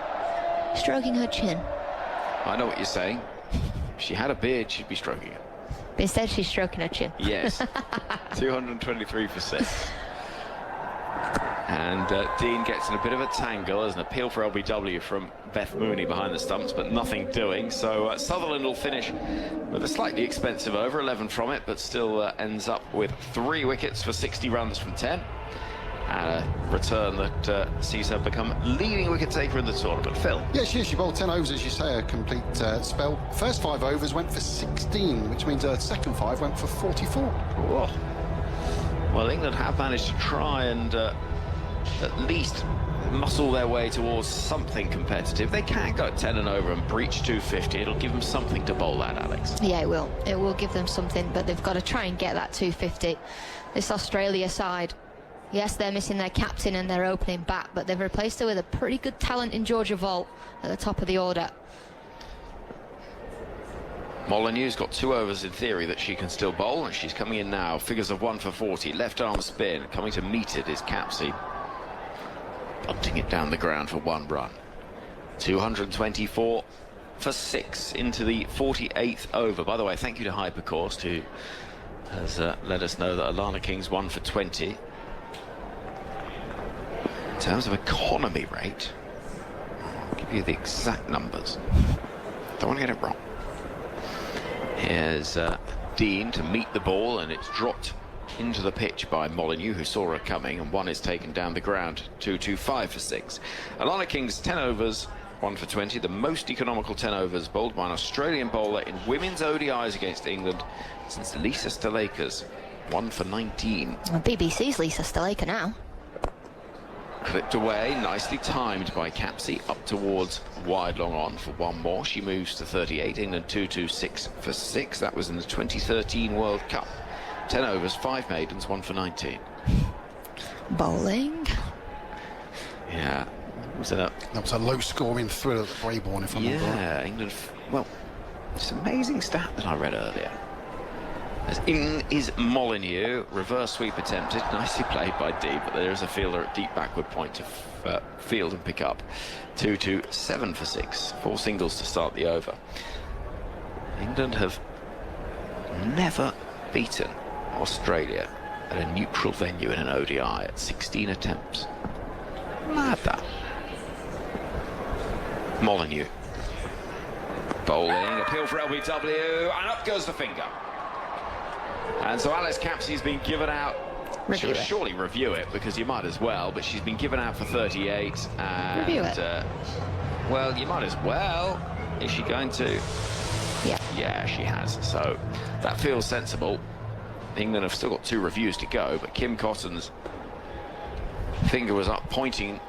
stroking her chin. I know what you're saying. If she had a beard, she'd be stroking it. But instead, she's stroking her chin. Yes. 223 for 6. And Dean gets in a bit of a tangle as an appeal for LBW from Beth Mooney behind the stumps, but nothing doing. So Sutherland will finish with a slightly expensive over, 11 from it, but still ends up with 3 wickets for 60 runs from 10. And a return that sees her become leading wicket taker in the tournament. Phil? Yeah, she is. She bowled 10 overs, as you say, a complete spell. First 5 overs went for 16, which means her second 5 went for 44. Whoa. Well, England have managed to try and at least muscle their way towards something competitive. They can go 10 and over and breach 250. It'll give them something to bowl at, Alex. Yeah, it will. It will give them something, but they've got to try and get that 250. This Australia side, yes, they're missing their captain and their opening bat, but they've replaced her with a pretty good talent in Georgia Volt at the top of the order. Molyneux's got 2 overs in theory that she can still bowl, and she's coming in now. Figures of 1 for 40. Left arm spin. Coming to meet it is Capsey. Punting it down the ground for 1 run. 224 for 6 into the 48th over. By the way, thank you to Hypercourse, who has let us know that Alana King's 1 for 20. In terms of economy rate, I'll give you the exact numbers. Don't want to get it wrong. Here's Dean to meet the ball, and it's dropped into the pitch by Molyneux, who saw her coming, and 1 is taken down the ground. 225 for 6. Alana King's 10 overs, 1 for 20, the most economical 10 overs bowled by an Australian bowler in women's ODIs against England since Lisa Sthalekar, 1 for 19. Well, BBC's Lisa Sthalekar now. Clipped away, nicely timed by Capsey, up towards wide long on for 1 more. She moves to 38. England 226 for 6. That was in the 2013 World Cup. 10 overs, 5 maidens, 1 for 19. Bowling. Yeah. That was a low-scoring thrill at the Brayborn, if I remember right. Yeah, England... Well, it's an amazing stat that I read earlier. As in is Molyneux, reverse sweep attempted, nicely played by Dee, but there is a fielder at deep backward point to field and pick up. 2-7 for 6, 4 singles to start the over. England have never beaten Australia at a neutral venue in an ODI at 16 attempts. Mad that. Molyneux. Bowling, appeal for LBW, and up goes the finger. And so Alice Capsey's been given out. She'll surely review it, because you might as well, but she's been given out for 38. And, review it. Well, you might as well. Is she going to? Yeah. Yeah, she has. So that feels sensible. England have still got 2 reviews to go, but Kim Cotton's finger was up, pointing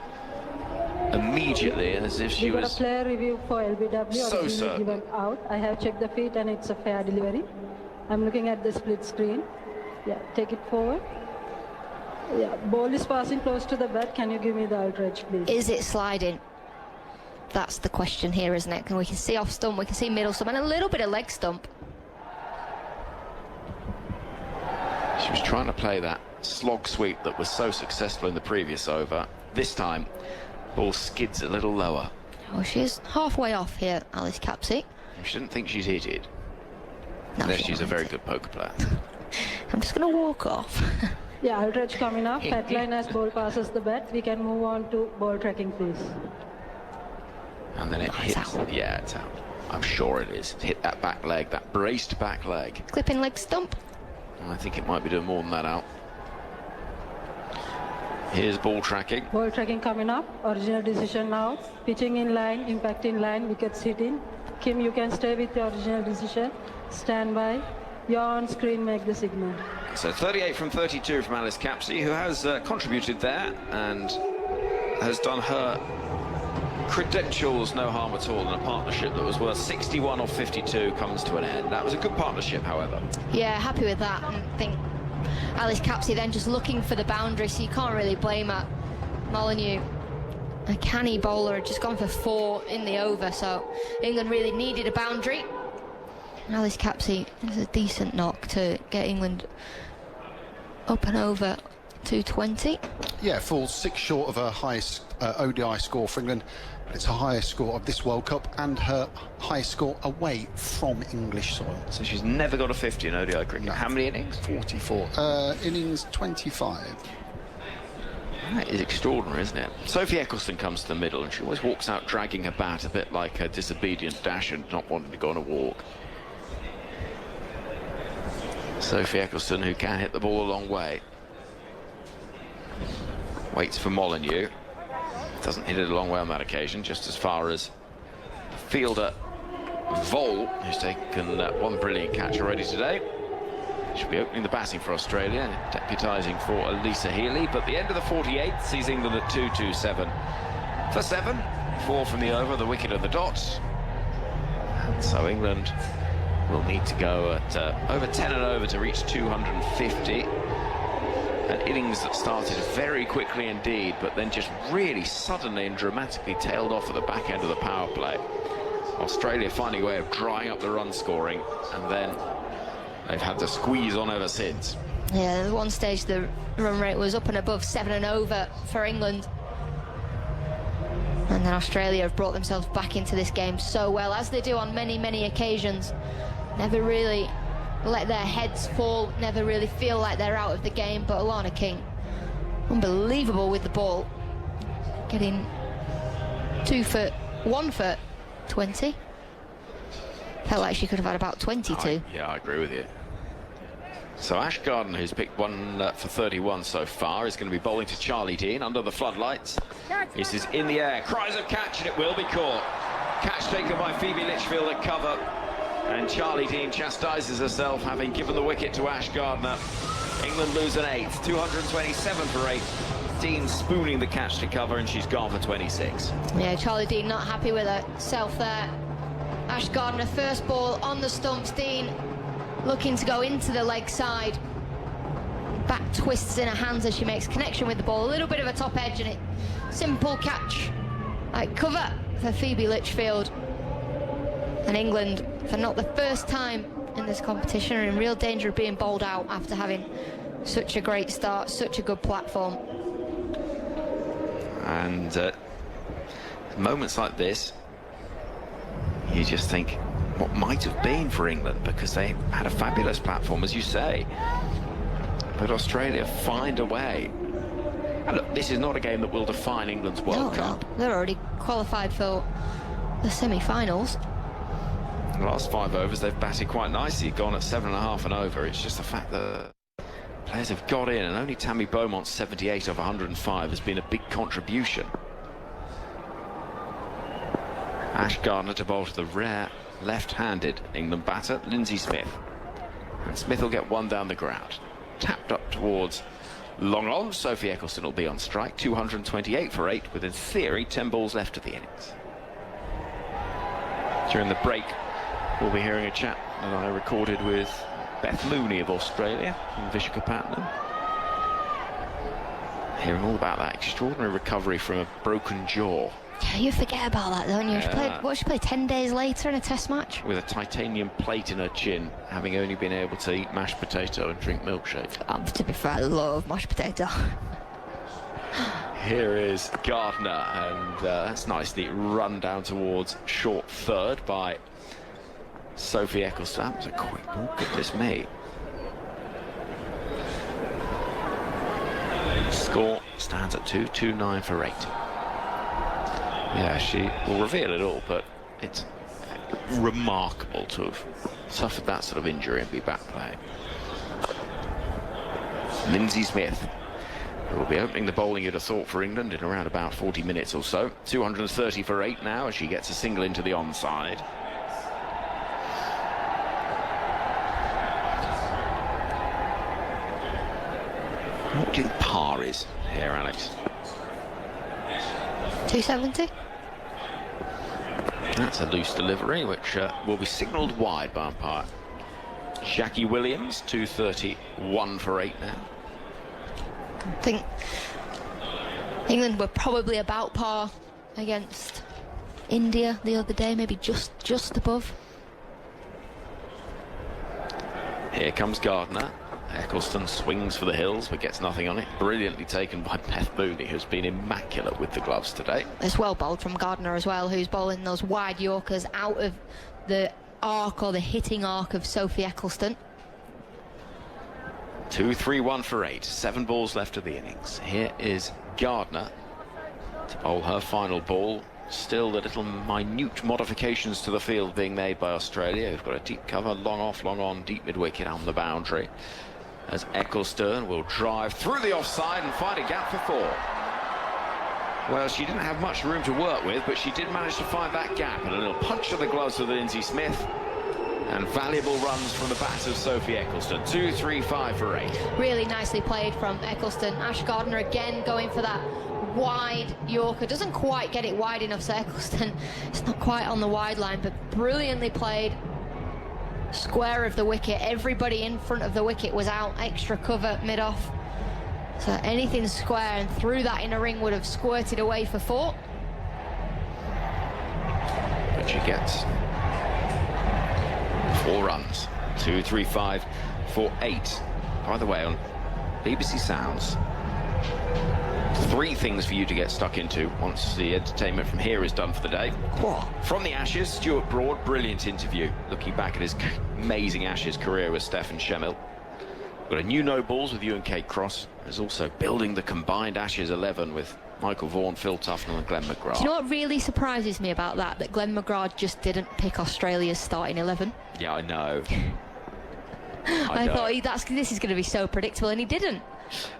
immediately as if she was... a player review for LBW. So certain. Given out. I have checked the feet and it's a fair delivery. I'm looking at the split screen. Yeah, take it forward. Yeah, ball is passing close to the bat. Can you give me the outrage, please? Is it sliding? That's the question here, isn't it? And we can see off stump, we can see middle stump, and a little bit of leg stump. She was trying to play that slog sweep that was so successful in the previous over. This time, ball skids a little lower. Oh, she's halfway off here, Alice Capsey. She didn't think she'd hit it. No, Unless she's a very good poker player. I'm just going to walk off. Yeah, outrage coming up. Fat line as ball passes the bat. We can move on to ball tracking, please. And then it hits. Out. Yeah, it's out. I'm sure it is. Hit that back leg, that braced back leg. Clipping leg stump. I think it might be doing more than that out. Here's ball tracking. Ball tracking coming up. Original decision now. Pitching in line, impact in line, wickets hitting. Kim, you can stay with your original decision. Stand by. You're on screen, make the signal. So 38 from 32 from Alice Capsey, who has contributed there and has done her credentials no harm at all in a partnership that was worth 61 or 52 comes to an end. That was a good partnership, however. Yeah, happy with that. And I think Alice Capsey then just looking for the boundary, so you can't really blame her. Molyneux, a canny bowler, had just gone for 4 in the over, so England really needed a boundary. Alice Capsey is a decent knock to get England up and over 220. Yeah, falls 6 short of her highest ODI score for England, but it's her highest score of this World Cup and her highest score away from English soil. So she's never got a 50 in ODI cricket. No. How many innings? 44. Innings 25. That is extraordinary, isn't it? Sophie Eccleston comes to the middle, and she always walks out dragging her bat a bit like a disobedient Dasher not wanting to go on a walk. Sophie Eccleston, who can hit the ball a long way. Waits for Molyneux. Doesn't hit it a long way on that occasion, just as far as fielder Vol, who's taken one brilliant catch already today. She'll be opening the batting for Australia, deputising for Elisa Healy. But the end of the 48th sees England at 227 for 7. 4 from the over, the wicket and the dot. And so England will need to go at over 10 and over to reach 250. An innings that started very quickly indeed, but then just really suddenly and dramatically tailed off at the back end of the power play. Australia finding a way of drying up the run scoring, and then they've had to squeeze on ever since. Yeah, at one stage the run rate was up and above 7 and over for England. And then Australia have brought themselves back into this game so well, as they do on many, many occasions. Never really let their heads fall, never really feel like they're out of the game. But Alana King, unbelievable with the ball, getting 1 for 20. Felt like she could have had about 22. Yeah, I agree with you. So Ash Gardner, who's picked 1 for 31 so far, is going to be bowling to Charlie Dean under the floodlights. This is in the air, cries of catch, and it will be caught. Catch taken by Phoebe Litchfield at cover, and Charlie Dean chastises herself, having given the wicket to Ash Gardner. England lose an 8th, 227 for 8. Dean spooning the catch to cover, and she's gone for 26. Yeah, Charlie Dean not happy with herself there. Ash Gardner, first ball on the stumps. Dean looking to go into the leg side. Back twists in her hands as she makes connection with the ball. A little bit of a top edge, and it simple catch like cover for Phoebe Litchfield. And England, for not the first time in this competition, are in real danger of being bowled out after having such a great start, such a good platform. And moments like this, you just think what might have been for England, because they had a fabulous platform, as you say. But Australia find a way. And look, this is not a game that will define England's World Cup. No, they're already qualified for the semi-finals. The last 5 overs, they've batted quite nicely, gone at 7.5 and over. It's just the fact that players have got in, and only Tammy Beaumont's 78 of 105 has been a big contribution. Ash Gardner to bowl to the rare left-handed England batter, Lindsay Smith. And Smith will get 1 down the ground. Tapped up towards long on. Sophie Eccleston will be on strike. 228 for 8, with in theory 10 balls left of the innings. During the break, we'll be hearing a chat that I recorded with Beth Mooney of Australia and Vishakhapatnam. Hearing all about that extraordinary recovery from a broken jaw. Yeah, you forget about that, don't you? Yeah. She played 10 days later in a test match? With a titanium plate in her chin, having only been able to eat mashed potato and drink milkshake. To be fair, I love mashed potato. Here is Gardner, and that's nicely run down towards short third by Sophie Eccleston. That was a quick ball, goodness me. Score stands at 229 for 8. Yeah, she will reveal it all, but it's remarkable to have suffered that sort of injury and be back playing. Lindsay Smith, who will be opening the bowling, you'd have thought, for England in around about 40 minutes or so. 230 for 8 now as she gets a single into the onside. What do you think par is here, Alex? 270. That's a loose delivery, which will be signalled wide by umpire Jackie Williams. 231 for 8 now. I think England were probably about par against India the other day, maybe just above. Here comes Gardner. Eccleston swings for the hills but gets nothing on it. Brilliantly taken by Beth Mooney, who's been immaculate with the gloves today. It's well bowled from Gardner as well, who's bowling those wide Yorkers out of the arc or the hitting arc of Sophie Eccleston. 2-3-1 for 8. 7 balls left of the innings. Here is Gardner to bowl her final ball. Still the little minute modifications to the field being made by Australia, who've got a deep cover, long off, long on, deep mid-wicket on the boundary. As Eccleston will drive through the offside and find a gap for 4. Well, she didn't have much room to work with, but she did manage to find that gap, and a little punch of the gloves of Lindsay Smith, and valuable runs from the bat of Sophie Eccleston. 2-3-5 for 8. Really nicely played from Eccleston. Ash Gardner again going for that wide Yorker. Doesn't quite get it wide enough, so Eccleston, it's not quite on the wide line, but brilliantly played. Square of the wicket, everybody in front of the wicket was out, extra cover mid-off, so anything square and through that inner ring would have squirted away for 4. But she gets 4 runs. 2-3-5 for 8. By the way, on BBC Sounds, 3 things for you to get stuck into once the entertainment from here is done for the day. From the Ashes, Stuart Broad, brilliant interview, looking back at his amazing Ashes career with Stefan Schemmel. Got a new no balls with you and Kate Cross. There's also building the combined Ashes 11 with Michael Vaughan, Phil Tufnell and Glenn McGrath. Do you know what really surprises me about that? That Glenn McGrath just didn't pick Australia's starting 11. Yeah, I know. I thought this is going to be so predictable, and he didn't.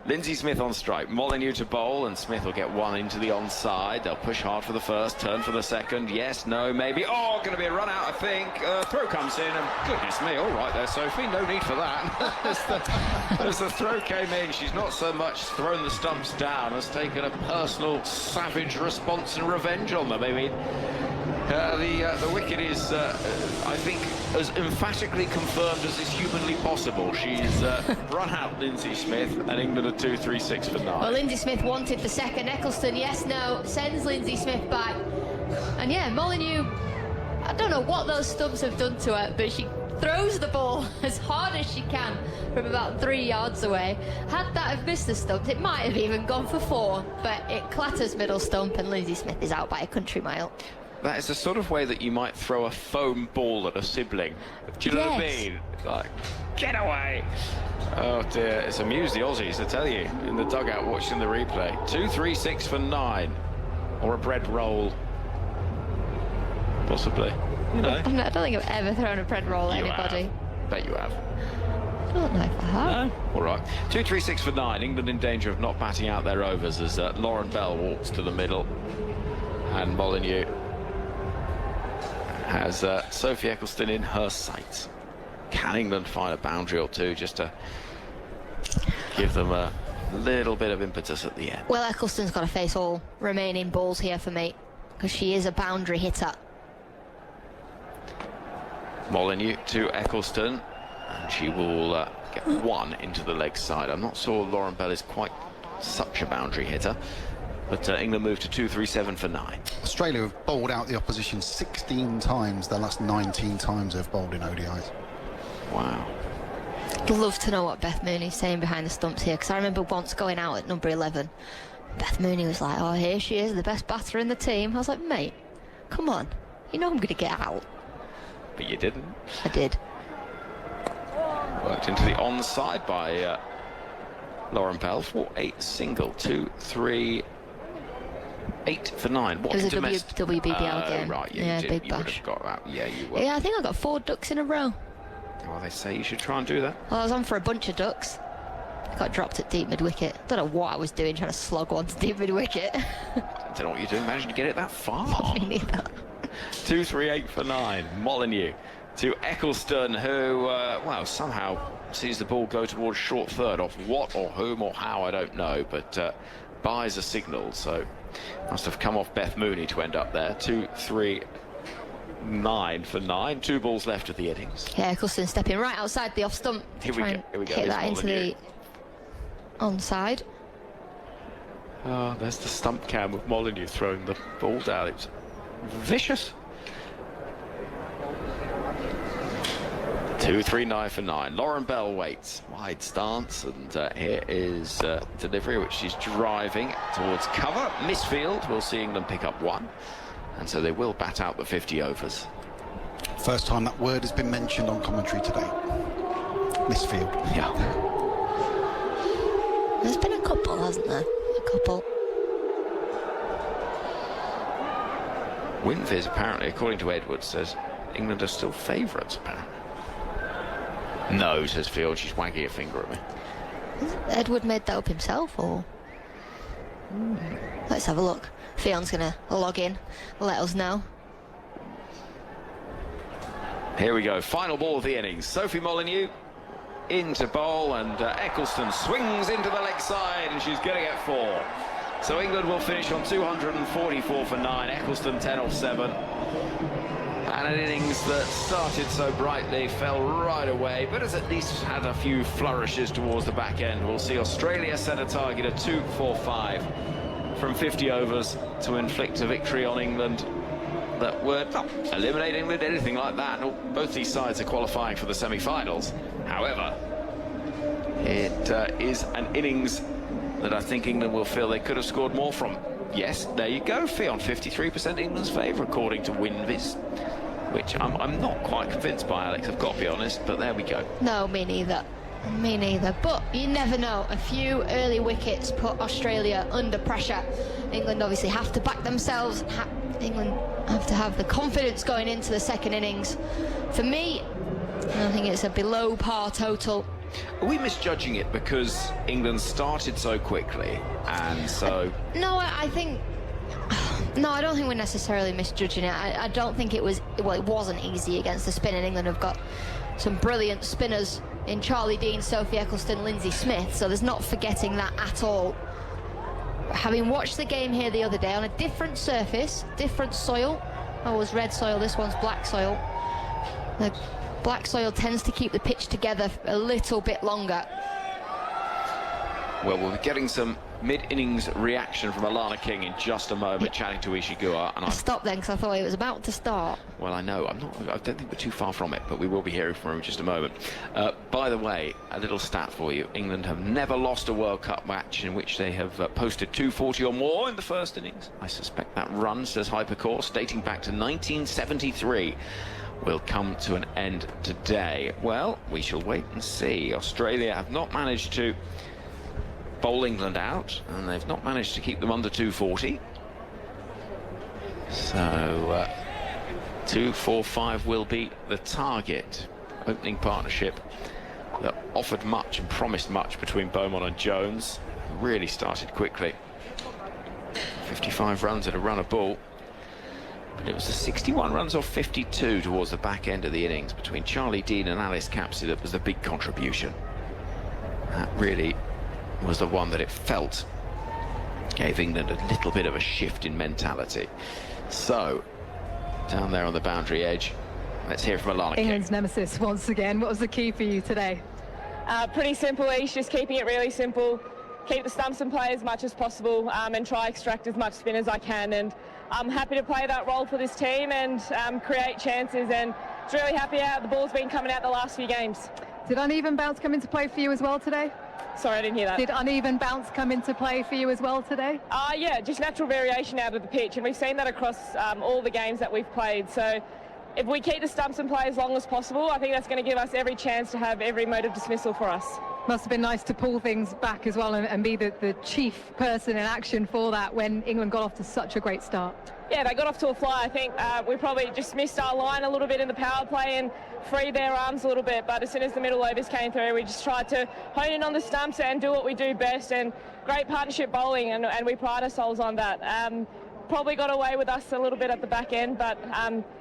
Lindsay Smith on strike. Molyneux to bowl, and Smith will get 1 into the onside. They'll push hard for the first, turn for the second. Yes, no, maybe. Oh, going to be a run out, I think. Throw comes in, and goodness me, all right there, Sophie. No need for that. as the throw came in, she's not so much thrown the stumps down as taken a personal savage response and revenge on them. I mean, the wicket is, I think, as emphatically confirmed as is humanly possible. She's run out Lindsay Smith, and England are 2-3-6 for 9. Well, Lindsay Smith wanted the second. Eccleston, yes, no, sends Lindsay Smith back. And yeah, Molyneux, I don't know what those stumps have done to her, but she throws the ball as hard as she can from about 3 yards away. Had that have missed the stumps, it might have even gone for 4, but it clatters middle stump, and Lindsay Smith is out by a country mile. That is the sort of way that you might throw a foam ball at a sibling. Do you know what I mean? Like, get away! Oh dear, it's amused the Aussies, I tell you, in the dugout watching the replay. 2-3-6 for 9. Or a bread roll. Possibly. You know. I don't think I've ever thrown a bread roll at anybody. Have. Bet you have. I don't know if I have. No? All right. 2-3-6 for 9. England in danger of not batting out their overs as Lauren Bell walks to the middle. And Molyneux has Sophie Eccleston in her sights. Can England find a boundary or two just to give them a little bit of impetus at the end? Well, Eccleston's got to face all remaining balls here for me, because she is a boundary hitter. Molyneux to Eccleston, and she will get 1 into the leg side. I'm not sure Lauren Bell is quite such a boundary hitter. But England moved to 2-3-7 for 9. Australia have bowled out the opposition 16 times. The last 19 times they've bowled in ODIs. Wow. I'd love to know what Beth Mooney's saying behind the stumps here, because I remember once going out at number 11. Beth Mooney was like, oh, here she is, the best batter in the team. I was like, mate, come on. You know I'm going to get out. But you didn't. I did. Worked into the onside by Lauren Bell for 8 single. 2-3-8 for 9. What, it was a WBBL game. Right, yeah, you big bash. would have got that. Yeah, you would. Yeah, I think I got 4 ducks in a row. Well, they say you should try and do that. Well, I was on for a bunch of ducks. Got dropped at deep mid-wicket. Don't know what I was doing trying to slog one to deep mid-wicket. I don't know what you're doing, managing to get it that far. Me neither. 2-3-8 for 9. Molyneux to Eccleston, who, well, somehow sees the ball go towards short third. Off what or whom or how, I don't know, but buys a signal, so must have come off Beth Mooney to end up there. 2-3-9 for 9. 2 balls left of the innings. Yeah, Eccleston stepping right outside the off stump. Here we go. Hit that into the onside. Oh, there's the stump cam with Molyneux throwing the ball down. It's vicious. 2-3-9 for 9. Lauren Bell waits. Wide stance, and here is delivery, which she's driving towards cover. Misfield. We'll see England pick up 1. And so they will bat out the 50 overs. First time that word has been mentioned on commentary today. Misfield. Yeah. There's been a couple, hasn't there? A couple. Wynne apparently, according to Edwards, says England are still favourites, apparently. No, says Field. She's wagging a finger at me. Edward made that up himself, or? Let's have a look. Fion's going to log in, let us know. Here we go. Final ball of the innings. Sophie Molyneux into bowl, and Eccleston swings into the leg side, and she's going to get 4. So England will finish on 244 for 9. Eccleston 10 off 7. And an innings that started so brightly fell right away, but has at least had a few flourishes towards the back end. We'll see Australia set a target of 245 from 50 overs to inflict a victory on England that would not eliminate England, anything like that. Both these sides are qualifying for the semi-finals. However, it is an innings that I think England will feel they could have scored more from. Yes, there you go, Ffone, 53% England's favour, according to Wynne, which I'm not quite convinced by, Alex, I've got to be honest, but there we go. No, me neither. Me neither. But you never know. A few early wickets put Australia under pressure. England obviously have to back themselves. England have to have the confidence going into the second innings. For me, I think it's a below par total. Are we misjudging it because England started so quickly and so... No, I think... No, I don't think we're necessarily misjudging it. I don't think it was... Well, it wasn't easy against the spin, and England have got some brilliant spinners in Charlie Dean, Sophie Eccleston, Lindsay Smith, so there's not forgetting that at all. But having watched the game here the other day on a different surface, different soil. Oh, it was red soil, this one's black soil. The black soil tends to keep the pitch together a little bit longer. Well, we'll be getting some mid-innings reaction from Alana King in just a moment, chatting to Guha. And I stopped then because I thought it was about to start. Well, I know. I don't think we're too far from it, but we will be hearing from her in just a moment. By the way, a little stat for you. England have never lost a World Cup match in which they have posted 240 or more in the first innings. I suspect that run, says Hypercourse, dating back to 1973. Will come to an end today. Well, we shall wait and see. Australia have not managed to bowl England out, and they've not managed to keep them under 240. So 245 will be the target. Opening partnership that offered much and promised much between Beaumont and Jones. Really started quickly. 55 runs at a run of ball. But it was the 61 runs off 52 towards the back end of the innings between Charlie Dean and Alice Capsey that was the big contribution. That really was the one that it felt gave England a little bit of a shift in mentality. So, down there on the boundary edge, let's hear from Alana King. England's nemesis once again. What was the key for you today? Pretty simple, Ish, just keeping it really simple. Keep the stumps in play as much as possible and try extract as much spin as I can. And I'm happy to play that role for this team and create chances, and it's really happy how the ball's been coming out the last few games. Did uneven bounce come into play for you as well today? Sorry, I didn't hear that. Did uneven bounce come into play for you as well today? Yeah, just natural variation out of the pitch, and we've seen that across all the games that we've played. So if we keep the stumps in play as long as possible, I think that's going to give us every chance to have every mode of dismissal for us. Must have been nice to pull things back as well and be the chief person in action for that when England got off to such a great start. Yeah, they got off to a fly. I think we probably just missed our line a little bit in the power play and freed their arms a little bit. But as soon as the middle overs came through, we just tried to hone in on the stumps and do what we do best. And great partnership bowling, and we pride ourselves on that. Probably got away with us a little bit at the back end, but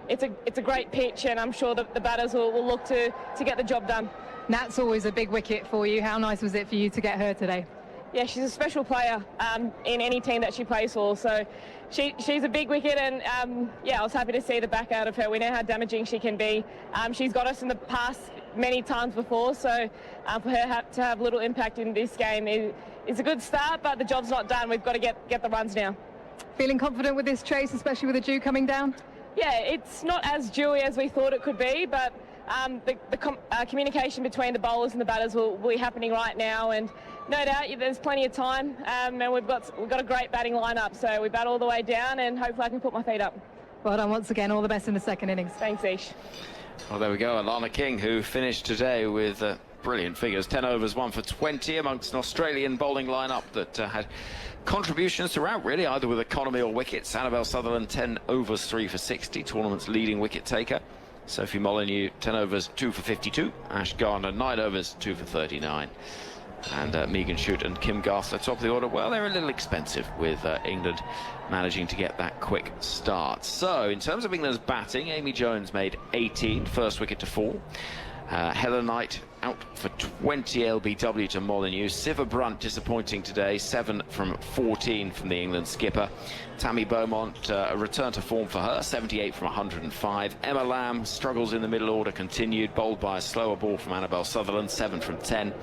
it's a great pitch, and I'm sure that the batters will look to get the job done. Nat's always a big wicket for you. How nice was it for you to get her today? Yeah, she's a special player in any team that she plays for. So she's a big wicket, and yeah, I was happy to see the back out of her. We know how damaging she can be. She's got us in the past many times before, so for her to have little impact in this game is a good start, but the job's not done. We've got to get the runs now. Feeling confident with this chase, especially with the dew coming down? Yeah, it's not as dewy as we thought it could be, but the communication between the bowlers and the batters will be happening right now, and no doubt there's plenty of time, and we've got a great batting lineup, so we bat all the way down, and hopefully I can put my feet up. Well done once again. All the best in the second innings. Thanks, Ish. Well, there we go. Alana King, who finished today with brilliant figures. 10 overs, 1 for 20 amongst an Australian bowling lineup that had contributions throughout, really, either with economy or wickets. Annabelle Sutherland, 10 overs, 3 for 60, tournament's leading wicket taker. Sophie Molyneux, 10 overs, 2 for 52. Ash Garner, 9 overs, 2 for 39. And Megan Shute and Kim Garth at top of the order. Well, they're a little expensive with England managing to get that quick start. So, in terms of England's batting, Amy Jones made 18, first wicket to fall. Helen Knight out for 20 LBW to Molyneux. Siva Brunt disappointing today, 7 from 14 from the England skipper. Tammy Beaumont, a return to form for her, 78 from 105. Emma Lamb struggles in the middle order, continued, bowled by a slower ball from Annabelle Sutherland, 7 from 10.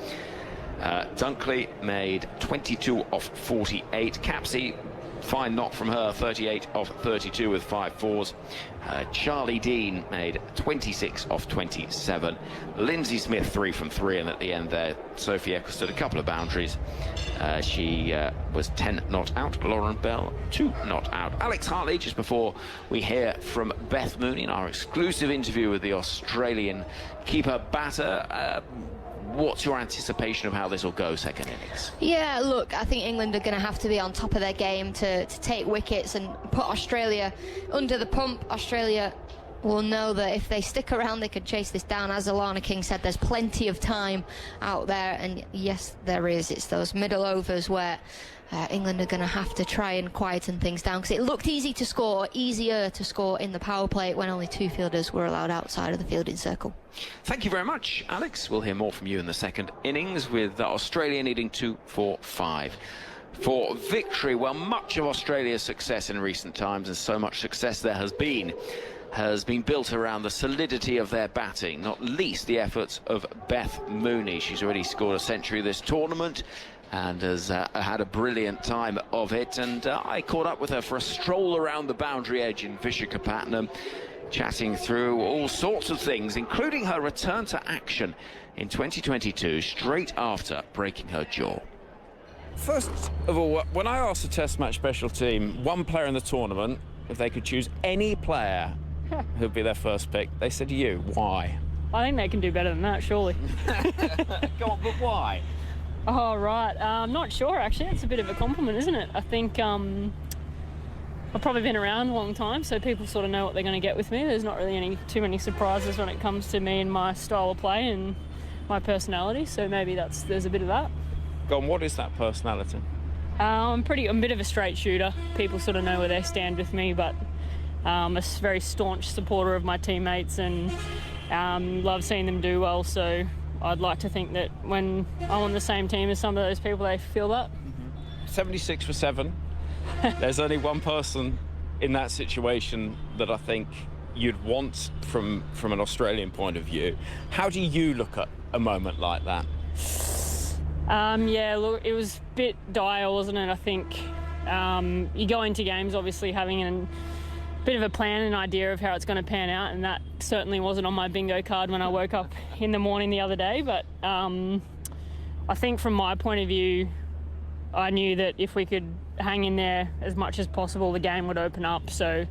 Dunkley made 22 off 48. Capsey, fine knock from her, 38 off 32 with 5 fours. Charlie Dean made 26 off 27. Lindsay Smith 3 from 3, and at the end there Sophie Eccleston a couple of boundaries. She was 10 not out. Lauren Bell 2 not out. Alex Hartley, just before we hear from Beth Mooney in our exclusive interview with the Australian keeper batter. What's your anticipation of how this will go second innings? Yeah, look, I think England are going to have to be on top of their game to take wickets and put Australia under the pump. Australia will know that if they stick around, they could chase this down. As Alana King said, there's plenty of time out there, and yes, there is. It's those middle overs where England are going to have to try and quieten things down, because it looked easier to score in the power play when only 2 fielders were allowed outside of the fielding circle. Thank you very much, Alex. We'll hear more from you in the second innings, with Australia needing 2 for 5 for victory. Well, much of Australia's success in recent times, and so much success there has been built around the solidity of their batting, not least the efforts of Beth Mooney. She's already scored a century this tournament and has had a brilliant time of it, and I caught up with her for a stroll around the boundary edge in Visakhapatnam, chatting through all sorts of things, including her return to action in 2022 straight after breaking her jaw. First of all, when I asked the Test match special team, one player in the tournament, if they could choose any player who'd be their first pick, they said you. Why? I think they can do better than that, surely. Go on, but why? Oh, right. I'm not sure, actually. It's a bit of a compliment, isn't it? I think I've probably been around a long time, so people sort of know what they're going to get with me. There's not really too many surprises when it comes to me and my style of play and my personality, so maybe there's a bit of that. Go on, what is that personality? I'm a bit of a straight shooter. People sort of know where they stand with me, but I'm a very staunch supporter of my teammates and love seeing them do well, so I'd like to think that when I'm on the same team as some of those people, they feel that. 76 for 7. There's only one person in that situation that I think you'd want from an Australian point of view. How do you look at a moment like that? Yeah, look, it was a bit dire, wasn't it? I think you go into games obviously having a bit of a plan and idea of how it's going to pan out, and that certainly wasn't on my bingo card when I woke up in the morning the other day. But I think from my point of view, I knew that if we could hang in there as much as possible, the game would open up. So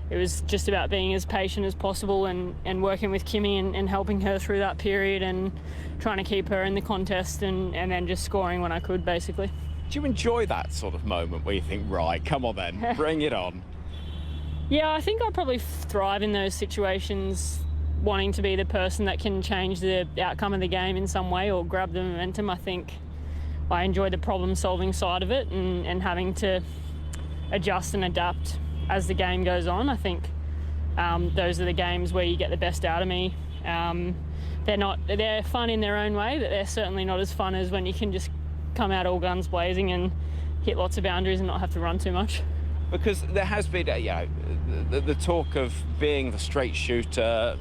it was just about being as patient as possible and working with Kimmy and helping her through that period and trying to keep her in the contest and then just scoring when I could, basically. Do you enjoy that sort of moment where you think, right, come on then, bring it on? Yeah, I think I probably thrive in those situations, wanting to be the person that can change the outcome of the game in some way or grab the momentum. I think I enjoy the problem-solving side of it and having to adjust and adapt as the game goes on. I think those are the games where you get the best out of me. They're fun in their own way, but they're certainly not as fun as when you can just come out all guns blazing and hit lots of boundaries and not have to run too much. Because there has been, the talk of being the straight shooter,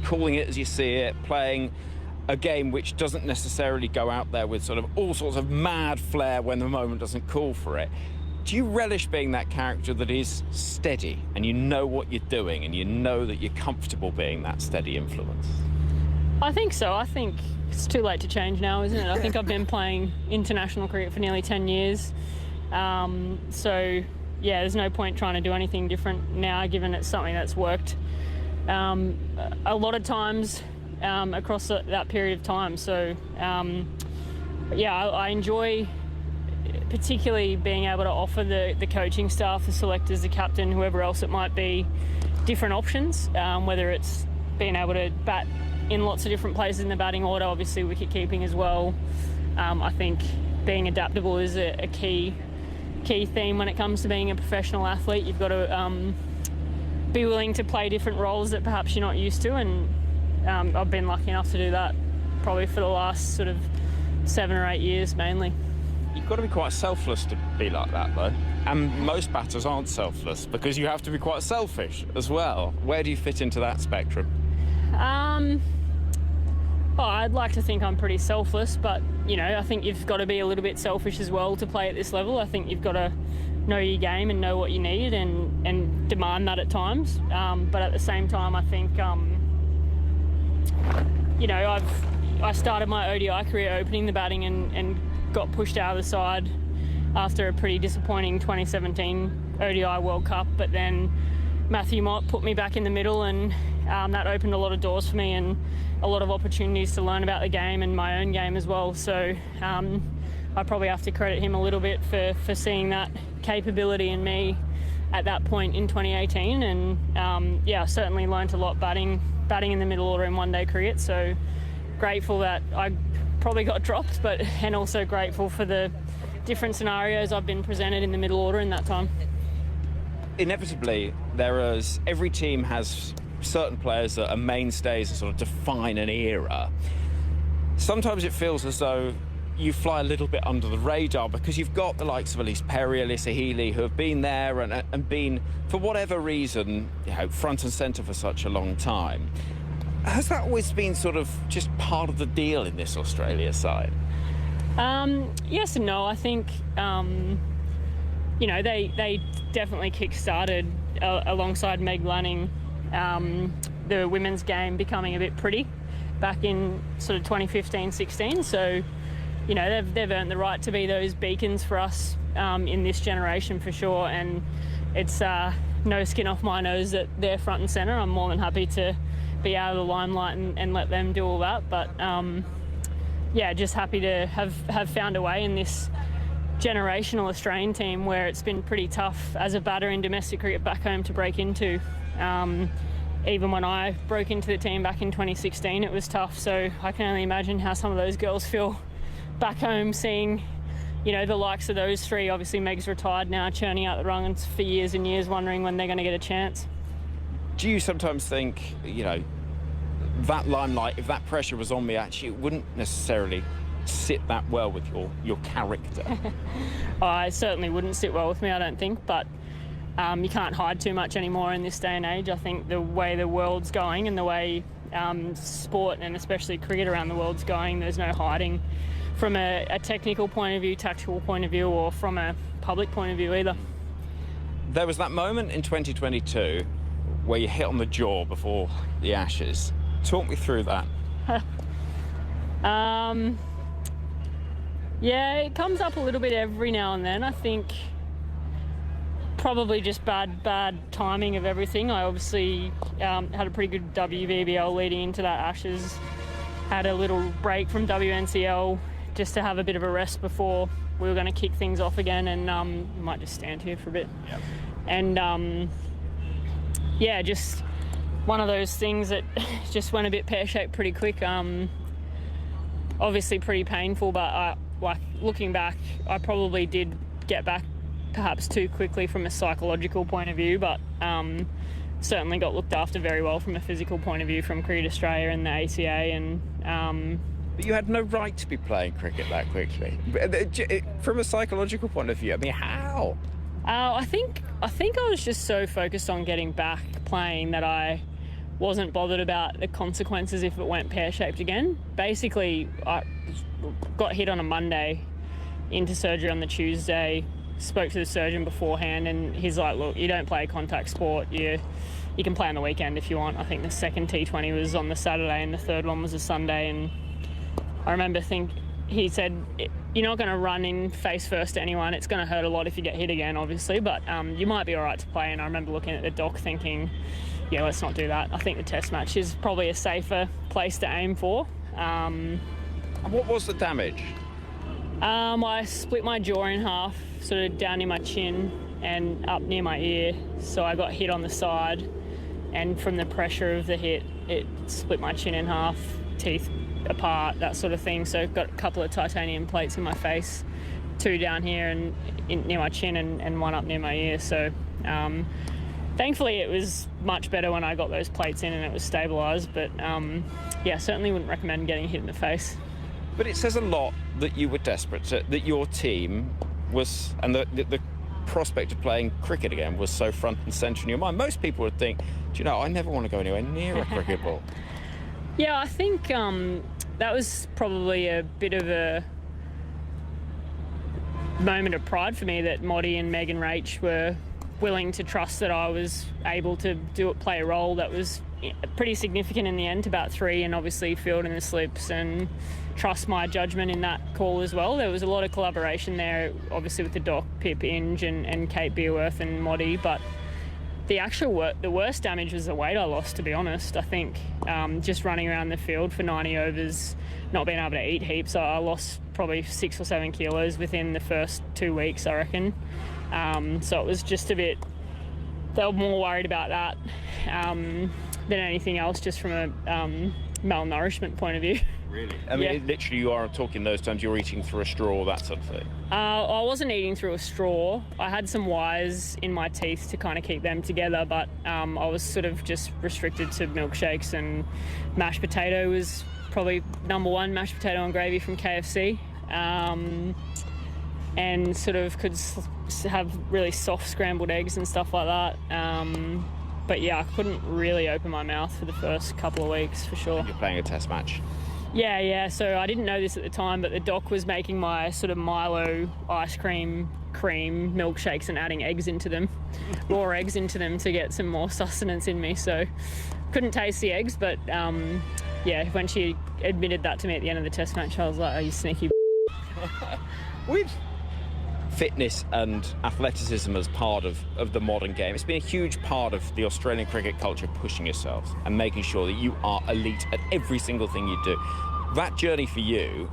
calling it as you see it, playing a game which doesn't necessarily go out there with sort of all sorts of mad flair when the moment doesn't call for it. Do you relish being that character that is steady and you know what you're doing and you know that you're comfortable being that steady influence? I think so. I think it's too late to change now, isn't it? I think I've been playing international cricket for nearly 10 years. So, yeah, there's no point trying to do anything different now, given it's something that's worked a lot of times across that period of time. So, I enjoy particularly being able to offer the coaching staff, the selectors, the captain, whoever else it might be, different options, whether it's being able to bat in lots of different places in the batting order, obviously wicket keeping as well. I think being adaptable is a key theme when it comes to being a professional athlete. You've got to be willing to play different roles that perhaps you're not used to, and I've been lucky enough to do that probably for the last sort of 7 or 8 years mainly. You've got to be quite selfless to be like that, though. And most batters aren't selfless because you have to be quite selfish as well. Where do you fit into that spectrum? I'd like to think I'm pretty selfless, but, I think you've got to be a little bit selfish as well to play at this level. I think you've got to know your game and know what you need and demand that at times. But at the same time, I think, I started my ODI career opening the batting and got pushed out of the side after a pretty disappointing 2017 ODI World Cup, but then Matthew Mott put me back in the middle, and that opened a lot of doors for me and a lot of opportunities to learn about the game and my own game as well. So I probably have to credit him a little bit for seeing that capability in me at that point in 2018. And I certainly learned a lot batting in the middle order in one-day cricket. So grateful that I probably got dropped, and also grateful for the different scenarios I've been presented in the middle order in that time. Inevitably, every team has certain players that are mainstays and sort of define an era. Sometimes it feels as though you fly a little bit under the radar because you've got the likes of Elise Perry, Alyssa Healy, who have been there and been, for whatever reason, front and centre for such a long time. Has that always been sort of just part of the deal in this Australia side? Yes and no. I think, they definitely kick-started alongside Meg Lanning the women's game becoming a bit pretty back in sort of 2015-16. So, they've earned the right to be those beacons for us in this generation for sure. And it's no skin off my nose that they're front and centre. I'm more than happy to be out of the limelight and let them do all that. But just happy to have found a way in this generational Australian team where it's been pretty tough as a batter in domestic cricket back home to break into. Even when I broke into the team back in 2016, it was tough. So I can only imagine how some of those girls feel back home seeing, the likes of those three. Obviously Meg's retired now, churning out the runs for years and years, wondering when they're going to get a chance. Do you sometimes think, that limelight, if that pressure was on me, actually it wouldn't necessarily sit that well with your character? I certainly wouldn't sit well with me, I don't think, but you can't hide too much anymore in this day and age. I think the way the world's going and the way sport and especially cricket around the world's going, there's no hiding from a technical point of view, tactical point of view, or from a public point of view either. There was that moment in 2022 where you hit on the jaw before the Ashes. Talk me through that. It comes up a little bit every now and then. I think probably just bad timing of everything. I obviously had a pretty good WBBL leading into that Ashes. Had a little break from WNCL just to have a bit of a rest before we were going to kick things off again, and might just stand here for a bit. Yep. And yeah, just one of those things that just went a bit pear-shaped pretty quick. Obviously pretty painful, but like looking back, I probably did get back perhaps too quickly from a psychological point of view, but certainly got looked after very well from a physical point of view from Cricket Australia and the ACA. And but you had no right to be playing cricket that quickly. From a psychological point of view, I mean, how? I think I was just so focused on getting back playing that I wasn't bothered about the consequences if it went pear-shaped again. Basically, I got hit on a Monday, into surgery on the Tuesday, spoke to the surgeon beforehand, and he's like, look, you don't play a contact sport, you can play on the weekend if you want. I think the second T20 was on the Saturday and the third one was a Sunday, and I remember he said, you're not going to run in face first to anyone, it's going to hurt a lot if you get hit again, obviously, but you might be all right to play. And I remember looking at the doc thinking, yeah, let's not do that. I think the test match is probably a safer place to aim for. And what was the damage? I split my jaw in half, sort of down near my chin and up near my ear. So I got hit on the side, and from the pressure of the hit, it split my chin in half, teeth apart, that sort of thing. So I've got a couple of titanium plates in my face, 2 down here and near my chin and 1 up near my ear. So thankfully it was much better when I got those plates in and it was stabilised. But yeah, certainly wouldn't recommend getting hit in the face. But it says a lot that you were desperate, that your team was, and the prospect of playing cricket again was so front and centre in your mind. Most people would think, do you know, I never want to go anywhere near a cricket ball. Yeah, I think that was probably a bit of a moment of pride for me that Moddy and Megan Rach were willing to trust that I was able to play a role that was pretty significant in the end, about 3, and obviously fielding the slips, and trust my judgment in that call as well. There was a lot of collaboration there, obviously with the doc, Pip Inge and Kate Beerworth and Moddy, but the worst damage was the weight I lost, to be honest. I think just running around the field for 90 overs, not being able to eat heaps, I lost probably 6 or 7 kilos within the first 2 weeks, I reckon. So it was just a bit, they were more worried about that than anything else, just from a malnourishment point of view. Really? I mean, Yeah. literally you are talking those times you're eating through a straw, that sort of thing. I wasn't eating through a straw. I had some wires in my teeth to kind of keep them together, but I was sort of just restricted to milkshakes, and mashed potato was probably number 1, mashed potato and gravy from KFC. And sort of could have really soft scrambled eggs and stuff like that. But yeah, I couldn't really open my mouth for the first couple of weeks, for sure. You're playing a test match. Yeah. So I didn't know this at the time, but the doc was making my sort of Milo ice cream milkshakes and adding eggs into them, raw eggs into them, to get some more sustenance in me. So couldn't taste the eggs, but yeah, when she admitted that to me at the end of the test match, I was like, oh, you sneaky With fitness and athleticism as part of the modern game, it's been a huge part of the Australian cricket culture, pushing yourselves and making sure that you are elite at every single thing you do. That journey for you,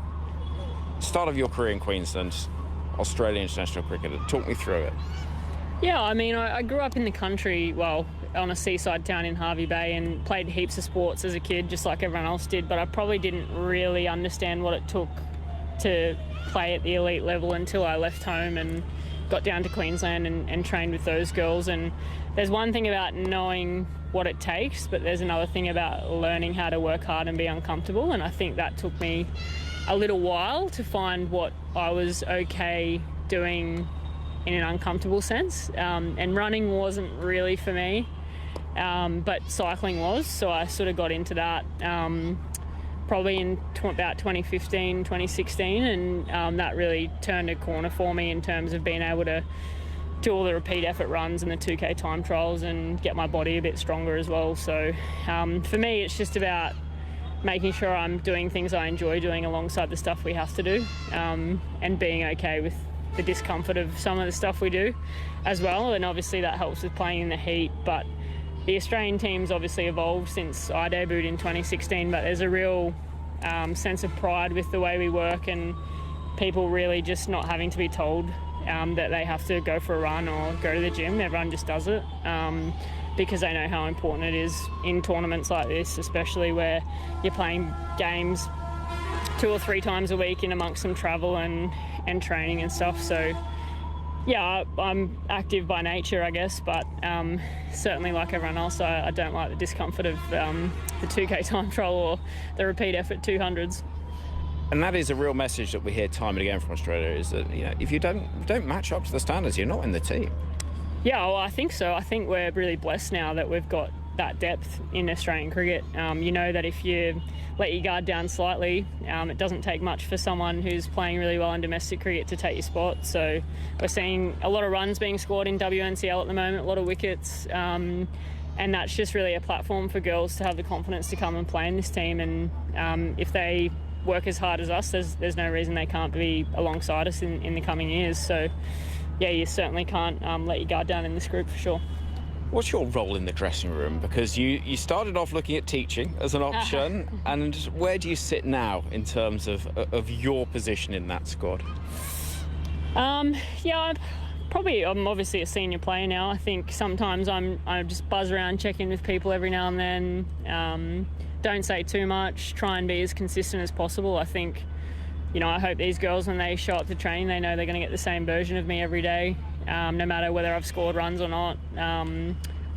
start of your career in Queensland, Australian international cricketer, talk me through it. Yeah, I mean, I grew up in the country, well, on a seaside town in Hervey Bay, and played heaps of sports as a kid, just like everyone else did, but I probably didn't really understand what it took to play at the elite level until I left home and got down to Queensland and trained with those girls. And there's one thing about knowing what it takes, but there's another thing about learning how to work hard and be uncomfortable, and I think that took me a little while to find what I was okay doing in an uncomfortable sense. And running wasn't really for me, but cycling was, so I sort of got into that probably in about 2015, 2016, and that really turned a corner for me in terms of being able to do all the repeat effort runs and the 2K time trials and get my body a bit stronger as well. So for me, it's just about making sure I'm doing things I enjoy doing alongside the stuff we have to do, and being okay with the discomfort of some of the stuff we do as well, and obviously that helps with playing in the heat. But the Australian team's obviously evolved since I debuted in 2016, but there's a real sense of pride with the way we work, and people really just not having to be told that they have to go for a run or go to the gym. Everyone just does it because they know how important it is in tournaments like this, especially where you're playing games 2 or 3 times a week in amongst some travel and training and stuff. So yeah, I'm active by nature, I guess, but certainly like everyone else, I don't like the discomfort of the 2K time trial or the repeat effort 200s. And that is a real message that we hear time and again from Australia, is that, you know, if you don't match up to the standards, you're not in the team. Yeah, well, I think so. I think we're really blessed now that we've got that depth in Australian cricket. You know that if you let your guard down slightly, it doesn't take much for someone who's playing really well in domestic cricket to take your spot. So we're seeing a lot of runs being scored in WNCL at the moment, a lot of wickets, and that's just really a platform for girls to have the confidence to come and play in this team. And if they work as hard as us, there's no reason they can't be alongside us in the coming years. So yeah, you certainly can't let your guard down in this group for sure. What's your role in the dressing room? Because you started off looking at teaching as an option, and where do you sit now in terms of your position in that squad? Yeah, I'm obviously a senior player now. I think sometimes I just buzz around, check in with people every now and then. Don't say too much, try and be as consistent as possible. I think, you know, I hope these girls, when they show up to training, they know they're going to get the same version of me every day, no matter whether I've scored runs or not.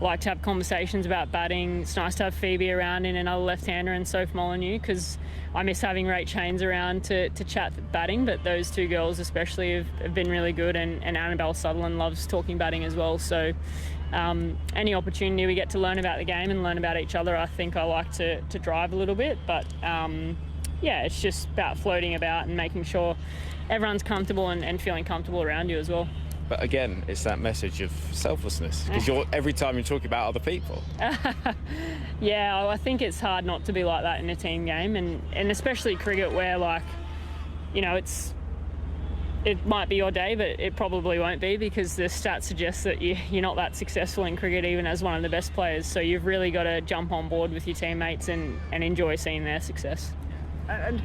Like to have conversations about batting. It's nice to have Phoebe around in another left-hander and Soph Molyneux, because I miss having Rach Chains around to chat batting, but those two girls especially have been really good, and Annabelle Sutherland loves talking batting as well. So any opportunity we get to learn about the game and learn about each other, I think I like to drive a little bit. But yeah, it's just about floating about and making sure everyone's comfortable and feeling comfortable around you as well. But again, it's that message of selflessness, because every time you talk about other people. Yeah, I think it's hard not to be like that in a team game, and especially cricket, where, like, you know, it might be your day, but it probably won't be, because the stats suggest that you're not that successful in cricket even as one of the best players. So you've really got to jump on board with your teammates and enjoy seeing their success. And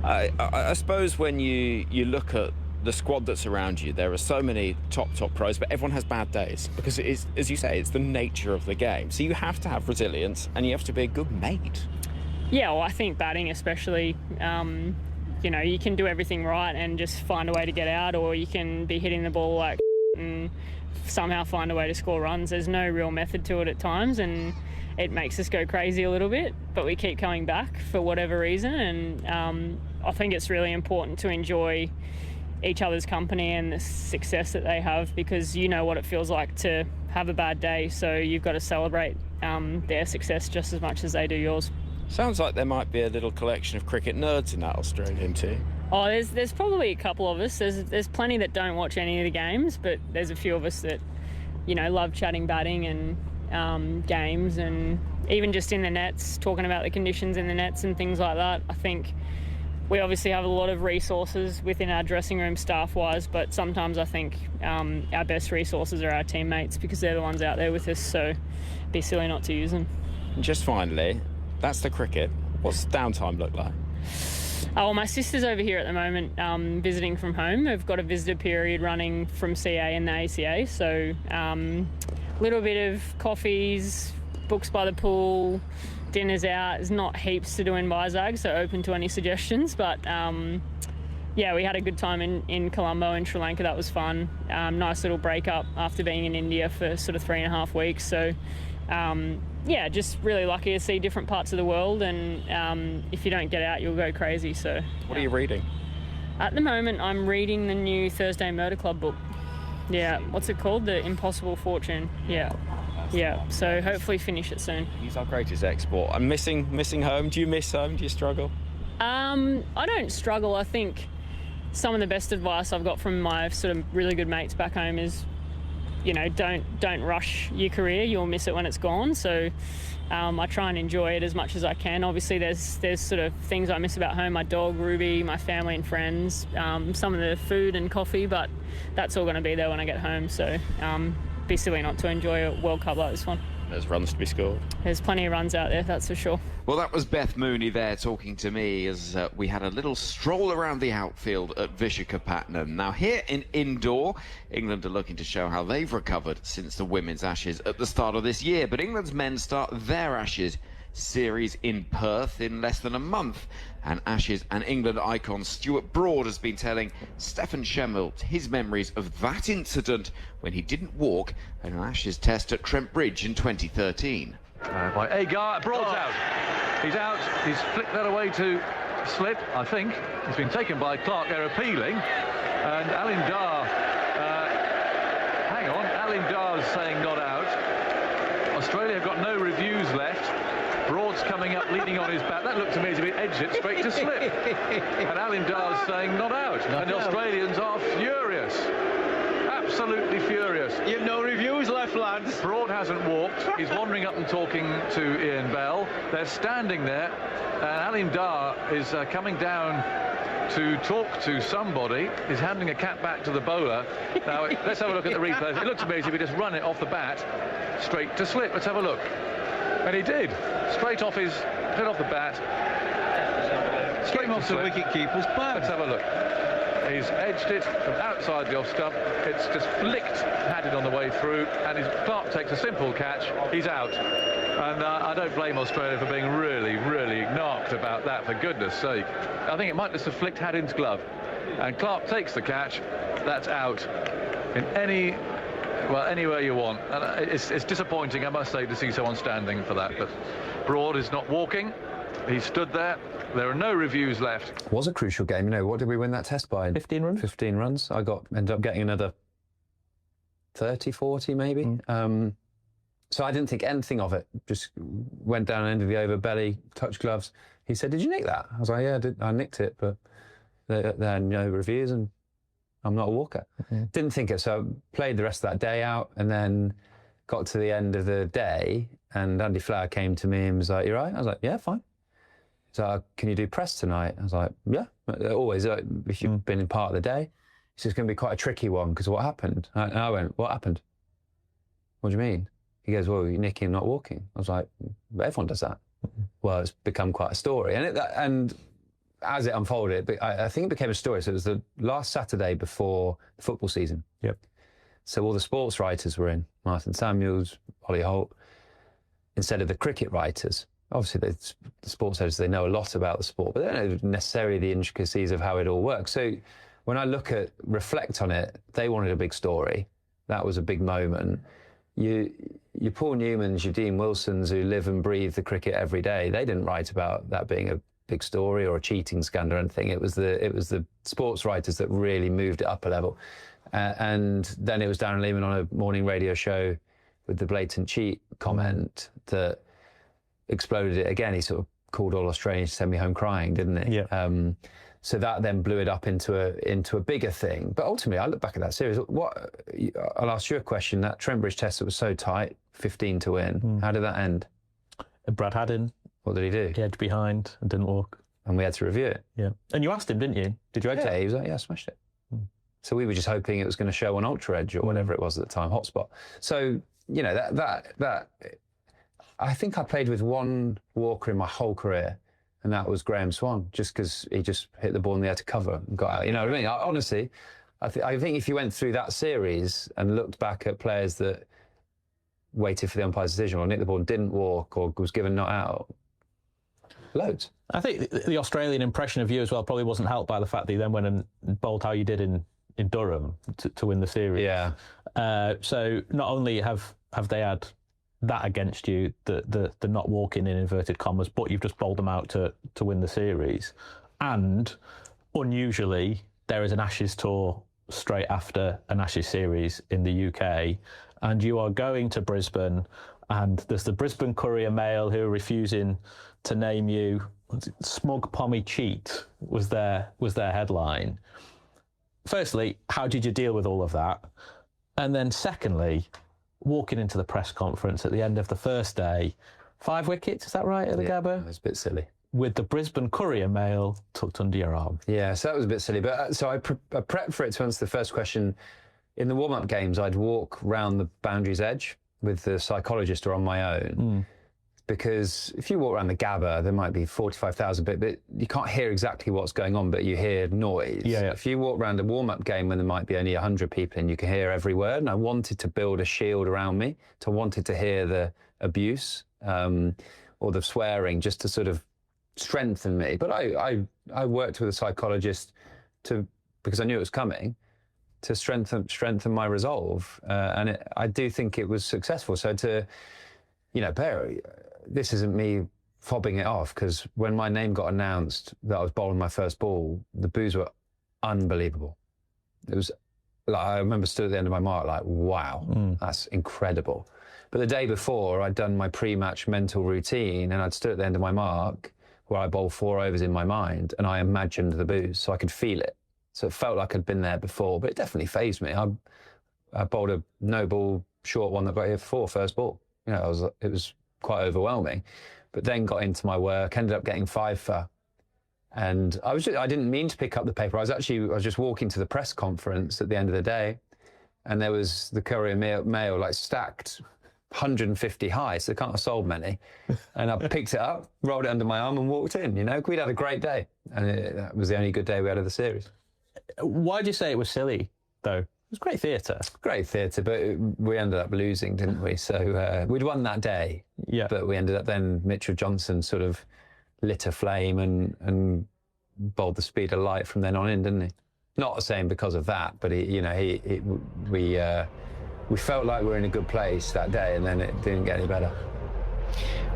I suppose when you look at the squad that's around you, there are so many top pros, but everyone has bad days, because it is, as you say, it's the nature of the game. So you have to have resilience, and you have to be a good mate. Yeah, well, I think batting especially, you know, you can do everything right and just find a way to get out, or you can be hitting the ball like and somehow find a way to score runs. There's no real method to it at times, and it makes us go crazy a little bit, but we keep coming back for whatever reason. And I think it's really important to enjoy each other's company and the success that they have, because you know what it feels like to have a bad day, so you've got to celebrate their success just as much as they do yours. Sounds like there might be a little collection of cricket nerds in that Australian team. Oh, there's probably a couple of us. There's plenty that don't watch any of the games, but there's a few of us that, you know, love chatting batting and games, and even just in the nets, talking about the conditions in the nets and things like that. I think we obviously have a lot of resources within our dressing room staff-wise, but sometimes I think our best resources are our teammates, because they're the ones out there with us, so it'd be silly not to use them. And just finally, that's the cricket. What's downtime look like? Oh, my sister's over here at the moment visiting from home. We've got a visitor period running from CA and the ACA, so little bit of coffees, books by the pool, dinners out. There's not heaps to do in Vizag, so open to any suggestions, but yeah, we had a good time in Colombo in Sri Lanka. That was fun. Nice little break up after being in India for sort of 3.5 weeks. So yeah, just really lucky to see different parts of the world, and if you don't get out, you'll go crazy. So what are you reading? At the moment, I'm reading the new Thursday Murder Club book. Yeah, what's it called? The Impossible Fortune. Yeah. Yeah, so hopefully finish it soon. He's our greatest export. I'm missing home. Do you miss home? Do you struggle? I don't struggle. I think some of the best advice I've got from my sort of really good mates back home is, you know, don't rush your career. You'll miss it when it's gone. So I try and enjoy it as much as I can. Obviously, there's sort of things I miss about home, my dog, Ruby, my family and friends, some of the food and coffee, but that's all going to be there when I get home. So be silly not to enjoy a World Cup like this one. There's runs to be scored. There's plenty of runs out there, that's for sure. Well, that was Beth Mooney there talking to me as we had a little stroll around the outfield at Visakhapatnam. Now, here in indoor, England are looking to show how they've recovered since the women's Ashes at the start of this year. But England's men start their Ashes series in Perth in less than a month. And Ashes and England icon Stuart Broad has been telling Stefan Schemmel his memories of that incident when he didn't walk at an Ashes test at Trent Bridge in 2013. By Agar, Broad's out. He's out. He's flicked that away to slip, I think. He's been taken by Clark. They're appealing. And Alindar, hang on, Alindar's saying not out. Australia have got no reviews left. Broad's coming up, leaning on his back. That looked to me as if he edged it straight to slip. And Alindar's saying not out. And the Australians are furious. Absolutely furious. You've no reviews left, lads. Broad hasn't walked. He's wandering up and talking to Ian Bell. They're standing there. And Alindar is coming down to talk to somebody. He's handing a cap back to the bowler. Now, let's have a look at the replay. It looks to me as if he just run it off the bat straight to slip. Let's have a look. And he did. Straight off the bat. Straight off the wicket-keeper's bat. Let's have a look. He's edged it from outside the off stump. It's just flicked, had it on the way through, and Clark takes a simple catch. He's out. And I don't blame Australia for being really, really knocked about that, for goodness sake. I think it might just have flicked Haddin's glove. And Clark takes the catch. That's out. In anywhere you want. And it's disappointing, I must say, to see someone standing for that. But Broad is not walking. He stood there. There are no reviews left. It was a crucial game. You know, what did we win that test by? 15 runs. 15 runs. I ended up getting another 30, 40 maybe. So I didn't think anything of it. Just went down end of the over, belly, touch gloves. He said, "Did you nick that?" I was like, "Yeah, I nicked it, but there are no reviews and I'm not a walker." Didn't think it. So I played the rest of that day out and then got to the end of the day and Andy Flower came to me and was like, "You right?" I was like, "Yeah, fine." So, "Can you do press tonight?" I was like, "Yeah." Always, if you've been in part of the day. It's just going to be quite a tricky one because what happened? And I went, "What happened?" "What do you mean?" He goes, "Well, you're nicking and not walking." I was like, "But everyone does that." Well, it's become quite a story. And as it unfolded, I think it became a story. So it was the last Saturday before the football season. Yep. So all the sports writers were in, Martin Samuels, Ollie Holt, instead of the cricket writers. Obviously, the sports editors, they know a lot about the sport, but they don't know necessarily the intricacies of how it all works. So when I reflect on it, they wanted a big story. That was a big moment. Your Paul Newmans, your Dean Wilsons, who live and breathe the cricket every day, they didn't write about that being a big story or a cheating scandal or anything. It was the sports writers that really moved it up a level. And then it was Darren Lehman on a morning radio show with the blatant cheat comment that exploded it again. He sort of called all Australians to send me home crying, didn't he? Yeah. So that then blew it up into a bigger thing. But ultimately, I look back at that series. I'll ask you a question. That Trent Bridge test that was so tight, 15 to win. How did that end? Brad Haddin. What did he do? He edged behind and didn't walk. And we had to review it. Yeah. And you asked him, didn't you? Did you edge it? He was like, "Yeah, I smashed it." So we were just hoping it was going to show on Ultra Edge or whatever it was at the time, Hotspot. So you know that. I think I played with one walker in my whole career, and that was Graham Swan, just because he just hit the ball in the air to cover and got out. You know what I mean? Honestly, I think if you went through that series and looked back at players that waited for the umpire's decision or nicked the ball and didn't walk or was given not out, loads. I think the Australian impression of you as well probably wasn't helped by the fact that you then went and bowled how you did in Durham to win the series. Yeah. So not only have they had that against you, the not walking in inverted commas, but you've just bowled them out to win the series. And unusually, there is an Ashes tour straight after an Ashes series in the UK, and you are going to Brisbane, and there's the Brisbane Courier Mail who are refusing to name you. Smug Pommy Cheat was their headline. Firstly, how did you deal with all of that? And then secondly, walking into the press conference at the end of the first day, 5 wickets, is that right, at the Gabba? It was a bit silly. With the Brisbane Courier Mail tucked under your arm. Yeah, so that was a bit silly. But so I prepped for it to answer the first question. In the warm-up games, I'd walk round the boundary's edge with the psychologist or on my own. Because if you walk around the Gabba, there might be 45,000, but you can't hear exactly what's going on, but you hear noise. Yeah. If you walk around a warm-up game when there might be only 100 people and you can hear every word, and I wanted to build a shield around me, I wanted to hear the abuse or the swearing just to sort of strengthen me. But I worked with a psychologist because I knew it was coming, to strengthen my resolve, and I do think it was successful. So this isn't me fobbing it off, because when my name got announced that I was bowling my first ball, the boos were unbelievable. It was like, I remember stood at the end of my mark like, wow, that's incredible. But the day before, I'd done my pre-match mental routine, and I'd stood at the end of my mark where I bowled 4 overs in my mind, and I imagined the boos, so I could feel it. So it felt like I'd been there before, but it definitely fazed me. I bowled a no-ball short one that got here for 4 first ball. You know, it was quite overwhelming. But then got into my work, ended up getting 5 for. And I didn't mean to pick up the paper. I was just walking to the press conference at the end of the day, and there was the Courier Mail like stacked 150 high, so they can't have sold many. And I picked it up, rolled it under my arm and walked in. You know, we'd had a great day. And that was the only good day we had of the series. Why do you say it was silly, though? It was great theatre. Great theatre, but we ended up losing, didn't we? So we'd won that day, but we ended up then, Mitchell Johnson sort of lit a flame and bowled the speed of light from then on in, didn't he? Not saying because of that, but we felt like we were in a good place that day, and then it didn't get any better.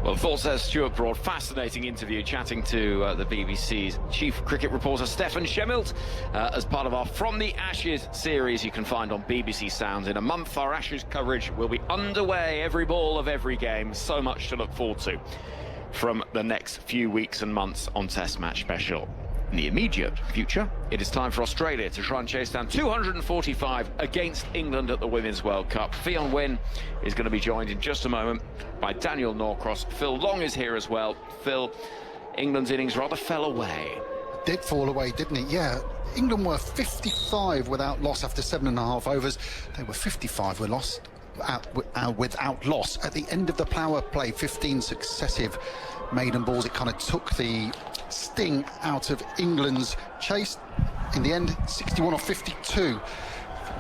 Well, thoughts there, Stuart Broad. Fascinating interview chatting to the BBC's chief cricket reporter, Stefan Schemmelt, as part of our From the Ashes series you can find on BBC Sounds. In a month, our Ashes coverage will be underway, every ball of every game. So much to look forward to from the next few weeks and months on Test Match Special. In the immediate future, it is time for Australia to try and chase down 245 against England at the Women's World Cup. Wynne is going to be joined in just a moment by Daniel Norcross. Phil Long is here as well. Phil, England's innings rather fell away. Did fall away, didn't it? Yeah. England were 55 without loss after 7.5 overs. They were 55 without loss at the end of the power play. 15 successive maiden balls. It kind of took the sting out of England's chase. In the end, 61 off 52.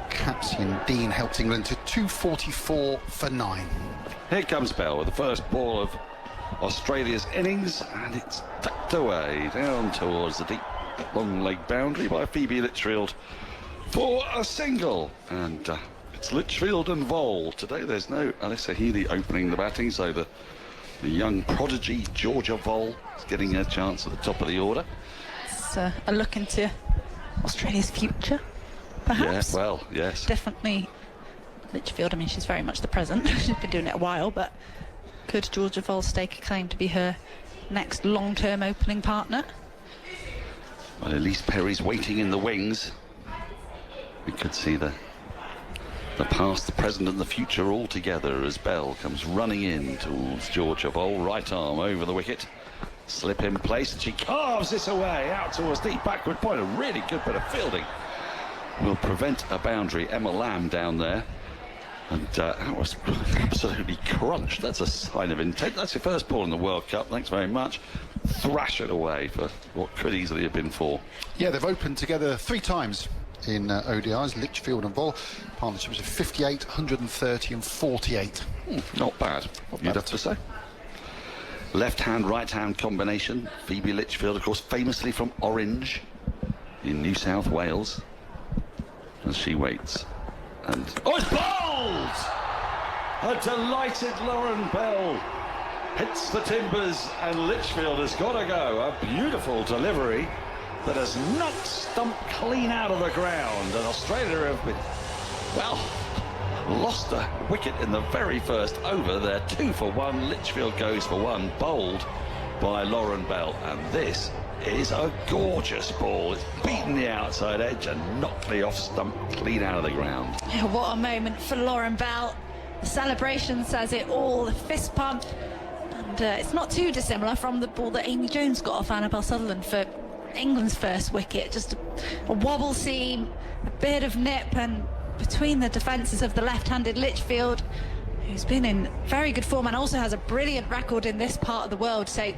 Capsian Dean helped England to 244 for 9. Here comes Bell with the first ball of Australia's innings, and it's tucked away down towards the deep long leg boundary by Phoebe Litchfield for a single. And it's Litchfield and Vol. Today there's no Alyssa Healy opening the batting, so the young prodigy Georgia Vol is getting her chance at the top of the order. It's a look into Australia's future, perhaps. Yeah, well, yes. Definitely Litchfield, I mean, she's very much the present. She's been doing it a while, but could Georgia Vol stake a claim to be her next long-term opening partner? Well, Elise Perry's waiting in the wings. We could see the past, the present and the future all together as Bell comes running in towards Georgia Vol. Right arm over the wicket. Slip in place, and she carves this away out towards deep backward point. A really good bit of fielding will prevent a boundary. Emma Lamb down there. And that was absolutely crunched. That's a sign of intent. That's your first ball in the World Cup. Thanks very much. Thrash it away for what could easily have been 4. Yeah, they've opened together 3 times in ODIs, Litchfield and Vol. Partnerships of 58, 130 and 48. Not bad, you'd have to say. Left-hand, right-hand combination. Phoebe Litchfield, of course, famously from Orange in New South Wales. As she waits. And oh, it's bowled! A delighted Lauren Bell hits the timbers, and Litchfield has got to go. A beautiful delivery that has knocked Stump clean out of the ground, and Australia have been, well, lost a wicket in the very first over. They're 2 for 1. Litchfield goes for 1, bowled by Lauren Bell, and this is a gorgeous ball. It's beaten the outside edge and knocked the off stump clean out of the ground. Yeah, what a moment for Lauren Bell. The celebration says it all, the fist pump. And and it's not too dissimilar from the ball that Amy Jones got off Annabelle Sutherland for England's first wicket. Just a wobble seam, a bit of nip, and between the defences of the left-handed Litchfield, who's been in very good form and also has a brilliant record in this part of the world. So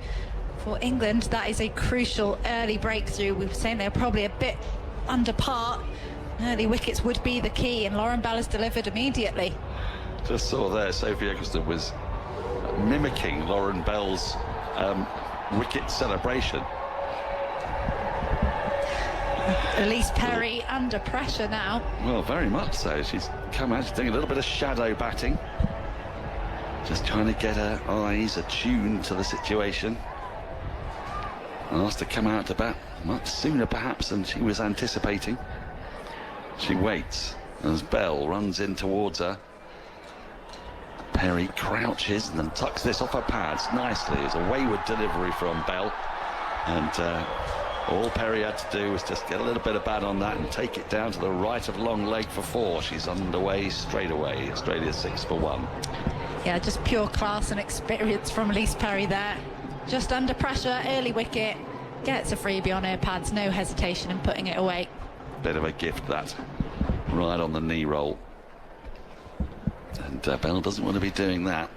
for England, that is a crucial early breakthrough. We were saying they're probably a bit under par. Early wickets would be the key, and Lauren Bell has delivered immediately. Just saw there, Sophie Eccleston was mimicking Lauren Bell's wicket celebration. Elise Perry under pressure now. Well, very much so. She's come out, she's doing a little bit of shadow batting. Just trying to get her eyes attuned to the situation. Asked to come out to bat much sooner perhaps than she was anticipating. She waits as Bell runs in towards her. Perry crouches and then tucks this off her pads nicely. It's a wayward delivery from Bell, and all Perry had to do was just get a little bit of bat on that and take it down to the right of long leg for 4. She's underway straight away. Australia 6 for 1. Yeah, just pure class and experience from Elise Perry there. Just under pressure, early wicket, gets a freebie on her pads, no hesitation in putting it away. Bit of a gift that, right on the knee roll. And Bell doesn't want to be doing that.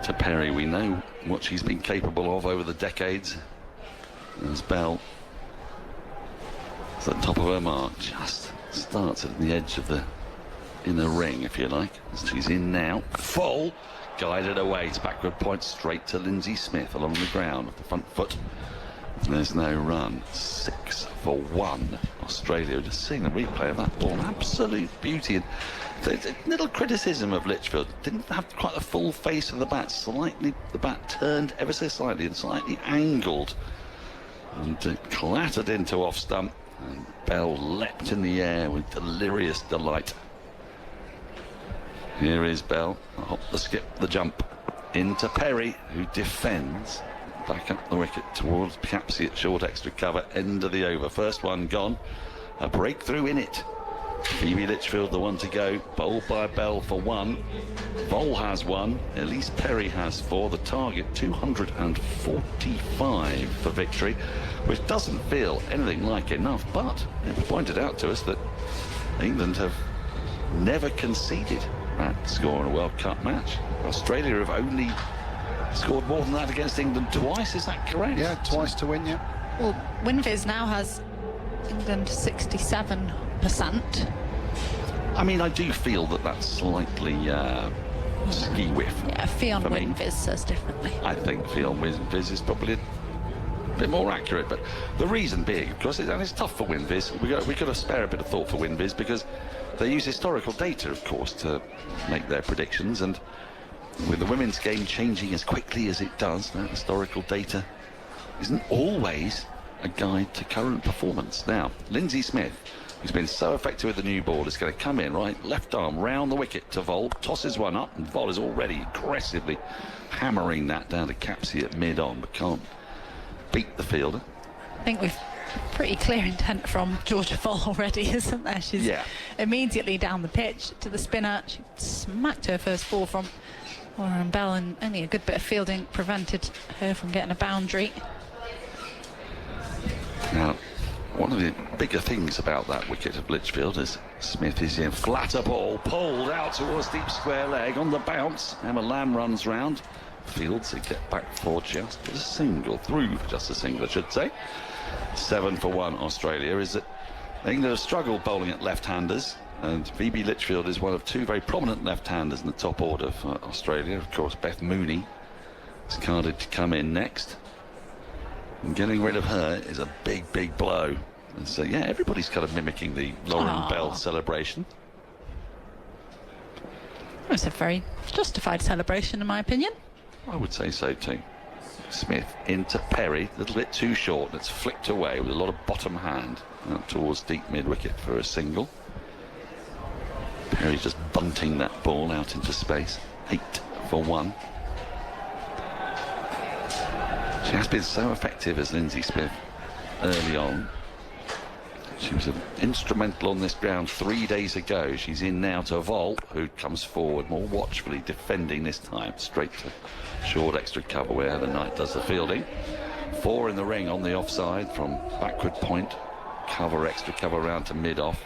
To Perry, we know what she's been capable of over the decades. As Bell is at the top of her mark, just starts at the edge of the inner ring, if you like. She's in now, full, guided away to backward point, straight to Lindsay Smith along the ground with the front foot. There's no run. 6 for 1. Australia. Just seeing the replay of that ball, absolute beauty. And the little criticism of Litchfield, didn't have quite the full face of the bat. Slightly, the bat turned ever so slightly and slightly angled, and it clattered into off stump. And Bell leapt in the air with delirious delight. Here is Bell, the hop, the skip, the jump into Perry, who defends. Back up the wicket towards Capsey at short extra cover, end of the over. First one gone, a breakthrough in it. Phoebe Litchfield the one to go, bowled by Bell for 1. Vol has 1, Elise Perry has 4. The target 245 for victory, which doesn't feel anything like enough, but it was pointed out to us that England have never conceded that score in a World Cup match. Australia have only scored more than that against England twice, is that correct? Yeah, twice to win, yeah. Well, WinViz now has England 67%. I mean, I do feel that that's slightly ski whiff. Yeah, Ffone WinViz says differently. I think Ffone WinViz is probably a bit more accurate, but the reason being, of course, and it's tough for WinViz. We got to spare a bit of thought for WinViz because they use historical data, of course, to make their predictions, and with the women's game changing as quickly as it does, that historical data isn't always a guide to current performance. Now, Lindsay Smith, who's been so effective with the new ball, is going to come in, right, left arm, round the wicket to Vol, tosses one up, and Vol is already aggressively hammering that down to Capsey at mid-on, but can't beat the fielder. I think we've pretty clear intent from Georgia Vol already, isn't there? She's immediately down the pitch to the spinner. She smacked her first ball from Moran Bell, and only a good bit of fielding prevented her from getting a boundary. Now, one of the bigger things about that wicket of Litchfield is Smith is in flatter ball, pulled out towards deep square leg on the bounce. Emma Lamb runs round. Fields it get back for just a single, through just a single, I should say. 7 for 1 Australia. Is that England have struggled bowling at left-handers, and Phoebe Litchfield is one of 2 very prominent left-handers in the top order for Australia. Of course, Beth Mooney is carded to come in next, and getting rid of her is a big, big blow. And so, yeah, everybody's kind of mimicking the Lauren Bell celebration. It's a very justified celebration, in my opinion. I would say so too. Smith into Perry, a little bit too short. It's flicked away with a lot of bottom hand out towards deep mid-wicket for a single. Perry just bunting that ball out into space. 8 for 1. She has been so effective as Lindsay Smith early on. She was instrumental on this ground 3 days ago. She's in now to Vol, who comes forward more watchfully, defending this time. Straight to short extra cover where the Knight does the fielding. 4 in the ring on the offside from backward point. Cover, extra cover round to mid-off.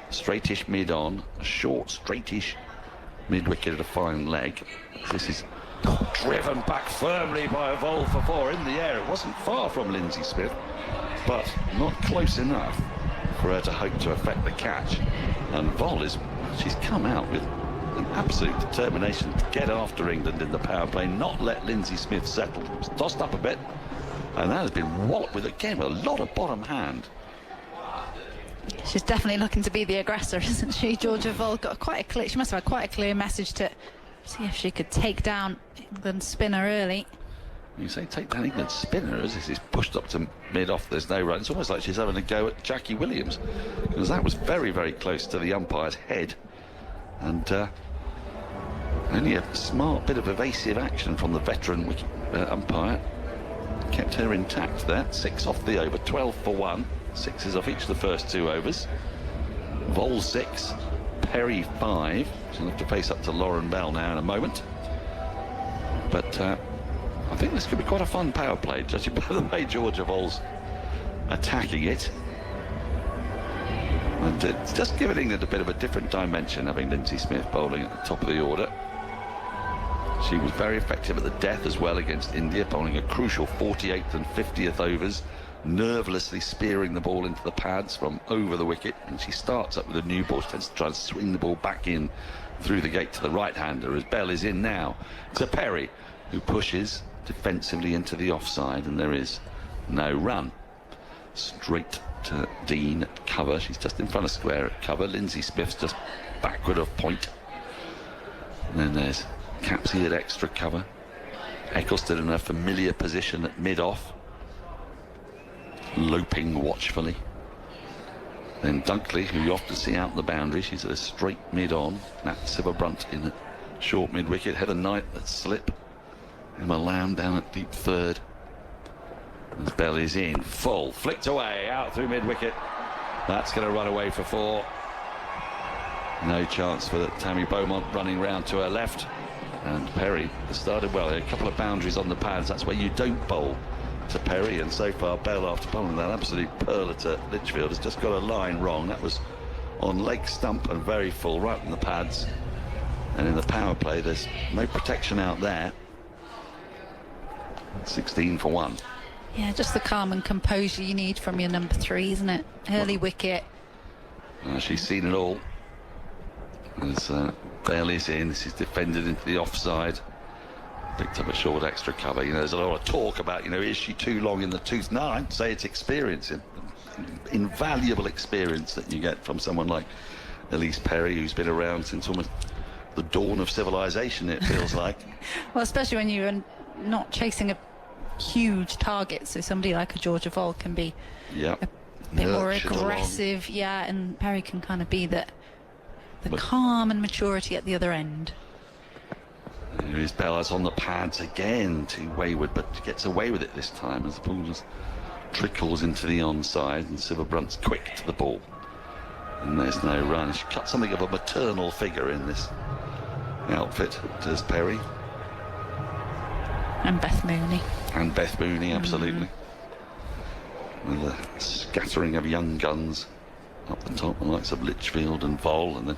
Straightish mid-on. A short, straightish mid-wicket at a fine leg. This is driven back firmly by a Vol for 4 in the air. It wasn't far from Lindsay Smith, but not close enough for her to hope to affect the catch. And Vol she's come out with an absolute determination to get after England in the power play, not let Lindsay Smith settle. It was tossed up a bit, and that has been walloped with, again, a lot of bottom hand. She's definitely looking to be the aggressor, isn't she? Georgia Vol got she must have had quite a clear message to see if she could take down England's spinner early. You say take down England's spinner as this is pushed up to mid-off, there's no run. It's almost like she's having a go at Jackie Williams, because that was very, very close to the umpire's head. And only a smart bit of evasive action from the veteran umpire kept her intact there. 6 off the over, 12 for 1. 6s off each of the first 2 overs. Vol 6, Perry 5. She'll have to face up to Lauren Bell now in a moment. But I think this could be quite a fun power play, judging by the way Georgia Vol's attacking it. And it's just giving England a bit of a different dimension, having Lindsay Smith bowling at the top of the order. She was very effective at the death as well against India, bowling a crucial 48th and 50th overs, nervelessly spearing the ball into the pads from over the wicket. And she starts up with a new ball. She tends to try and swing the ball back in through the gate to the right-hander, as Bell is in now. To Perry, who pushes defensively into the offside, and there is no run. Straight to Dean cover. She's just in front of square at cover. Lindsay Smith's just backward of point. And then there's Capsey at extra cover. Eccleston in a familiar position at mid-off, loping watchfully. Then Dunkley, who you often see out the boundary, she's at a straight mid-on. Nat Sibber-Brunt in a short mid-wicket. Heather Knight at slip. Emma Lamb down at deep third. As Bell is in full, flicked away out through mid-wicket. That's going to run away for 4. No chance for Tammy Beaumont running round to her left. And Perry has started well. A couple of boundaries on the pads. That's where you don't bowl to Perry. And so far, Bell, after bowling that absolute pearler to Litchfield, has just got a line wrong. That was on leg stump and very full, right in the pads. And in the power play, there's no protection out there. 16 for 1. Yeah, just the calm and composure you need from your number 3, isn't it? Early wicket. She's seen it all. As Bell is in, this is defended into the offside. Picked up a short extra cover. You know, there's a lot of talk about, you know, is she too long in the tooth? No, I'd say it's experience, invaluable experience that you get from someone like Elise Perry, who's been around since almost the dawn of civilization, it feels like. Well, especially when you're not chasing a huge target, so somebody like a Georgia Vol can be a bit more aggressive, and Perry can kind of be the calm and maturity at the other end. Here is Bellas on the pads again, too wayward, but gets away with it this time as the ball just trickles into the onside, and Sibber-Brunt's quick to the ball. And there's no run. She cut something of a maternal figure in this outfit, does Perry. And Beth Mooney. And Beth Mooney, absolutely. With a scattering of young guns up the top, the likes of Litchfield and Vol, and then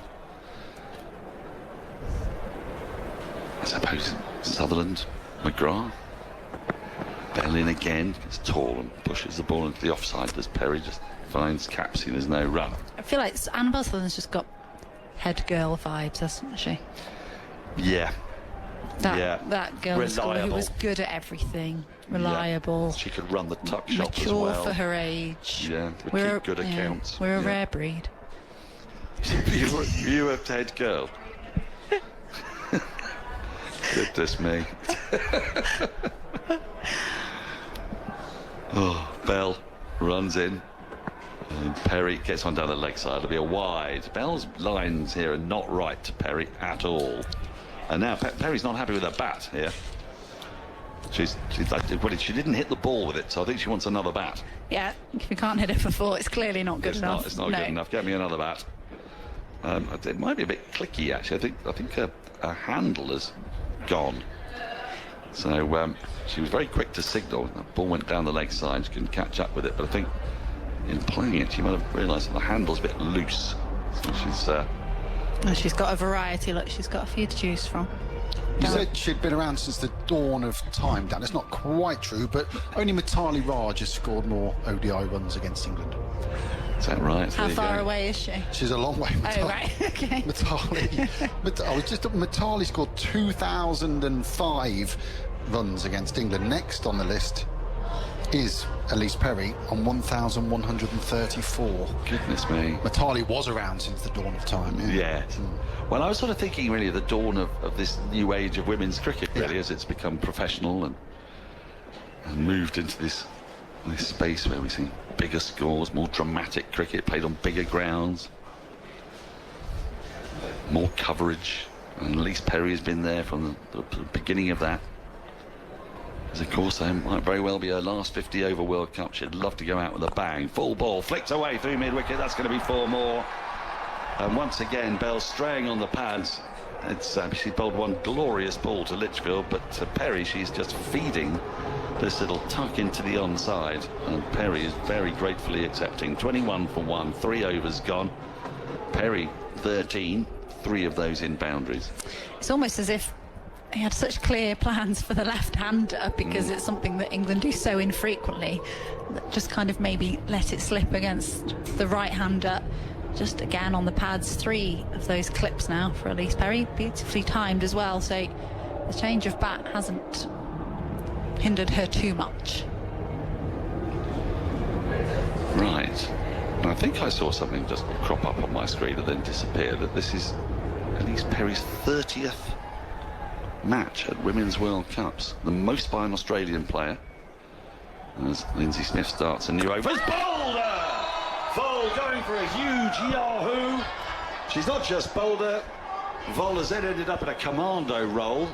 I suppose Sutherland, McGrath. Bell in again, gets tall and pushes the ball into the offside as Perry just finds Capsey. There's no run. I feel like Annabelle Sutherland's just got head girl vibes, hasn't she? Yeah. That girl who was good at everything, reliable. Yeah. She could run the tuck shot as well. well. For her age. Yeah, would keep good accounts. We're a rare breed. you a head girl. Goodness me. Bell runs in. And Perry gets on down the leg side. It'll be a wide. Bell's lines here are not right to Perry at all. And now Perry's not happy with her bat here. She's like, well, she didn't hit the ball with it, so I think she wants another bat. Yeah, if you can't hit it for 4, it's clearly not good enough. It's not good enough. Get me another bat. It might be a bit clicky, actually. I think her handle has gone. So she was very quick to signal. The ball went down the leg side. She couldn't catch up with it, but I think in playing it, she might have realised that the handle's a bit loose. So she's got a variety. Look, she's got a few to choose from. You said she'd been around since the dawn of time, Dan. It's not quite true, but only Mitali Raj has scored more ODI runs against England. Is that right? How far away is she? She's a long way. Oh, right, okay. Mitali scored 2005 runs against England. Next on the list is Elise Perry on 1,134. Goodness me. Mitali was around since the dawn of time. Yeah. Well, I was sort of thinking really of the dawn of this new age of women's cricket, really, as it's become professional and moved into this space where we see bigger scores, more dramatic cricket played on bigger grounds, more coverage. And Elise Perry has been there from the beginning of that. As of course, that might very well be her last 50-over World Cup. She'd love to go out with a bang. Full ball, flicked away through mid-wicket. That's going to be 4 more. And once again, Bell straying on the pads. She bowled one glorious ball to Litchfield, but to Perry, she's just feeding this little tuck into the onside. And Perry is very gratefully accepting. 21 for 1, 3 overs gone. Perry, 13, 3 of those in boundaries. It's almost as if he had such clear plans for the left-hander, because it's something that England do so infrequently, that just kind of maybe let it slip against the right-hander. Just again on the pads, 3 of those clips now for Elise Perry, beautifully timed as well, so the change of bat hasn't hindered her too much. Right. I think I saw something just crop up on my screen and then disappear, that this is Elise Perry's 30th match at Women's World Cups, the most by an Australian player, as Lindsay Smith starts a new over. Bowled her! Vol going for a huge yahoo. She's not just bowled her. Vol has then ended up in a commando role,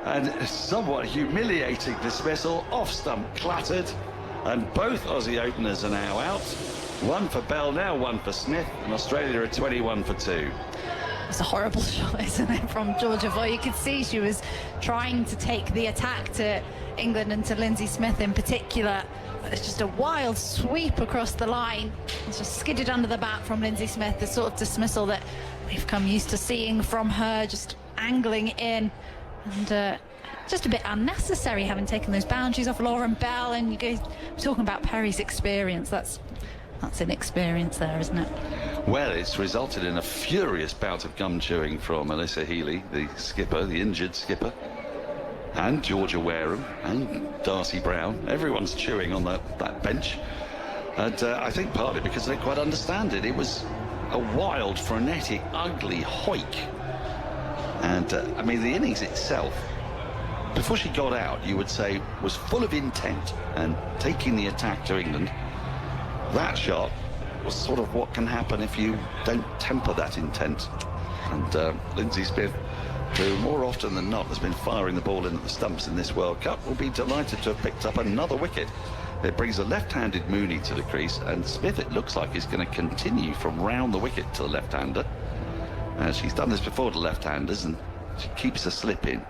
and somewhat humiliating dismissal, off stump clattered, and both Aussie openers are now out. 1 for Bell now, 1 for Smith, and Australia are 21 for 2. It's a horrible shot, isn't it, from Georgia Voigt? You could see she was trying to take the attack to England and to Lindsay Smith in particular. But it's just a wild sweep across the line. It's just skidded under the bat from Lindsay Smith, the sort of dismissal that we've come used to seeing from her, just angling in. And just a bit unnecessary, having taken those boundaries off Lauren Bell. And you go talking about Perry's experience. That's inexperience there, isn't it? Well, it's resulted in a furious bout of gum chewing from Alyssa Healy, the skipper, the injured skipper, and Georgia Wareham and Darcy Brown. Everyone's chewing on that bench, and I think partly because they quite understand it. It was a wild, frenetic, ugly hoik, and I mean, the innings itself, before she got out, you would say was full of intent and taking the attack to England. That shot was sort of what can happen if you don't temper that intent. And Lindsay Smith, who more often than not has been firing the ball in at the stumps in this World Cup, will be delighted to have picked up another wicket. It brings a left-handed Mooney to the crease, and Smith, it looks like, is going to continue from round the wicket to the left-hander. She's done this before to left-handers, and she keeps a slip in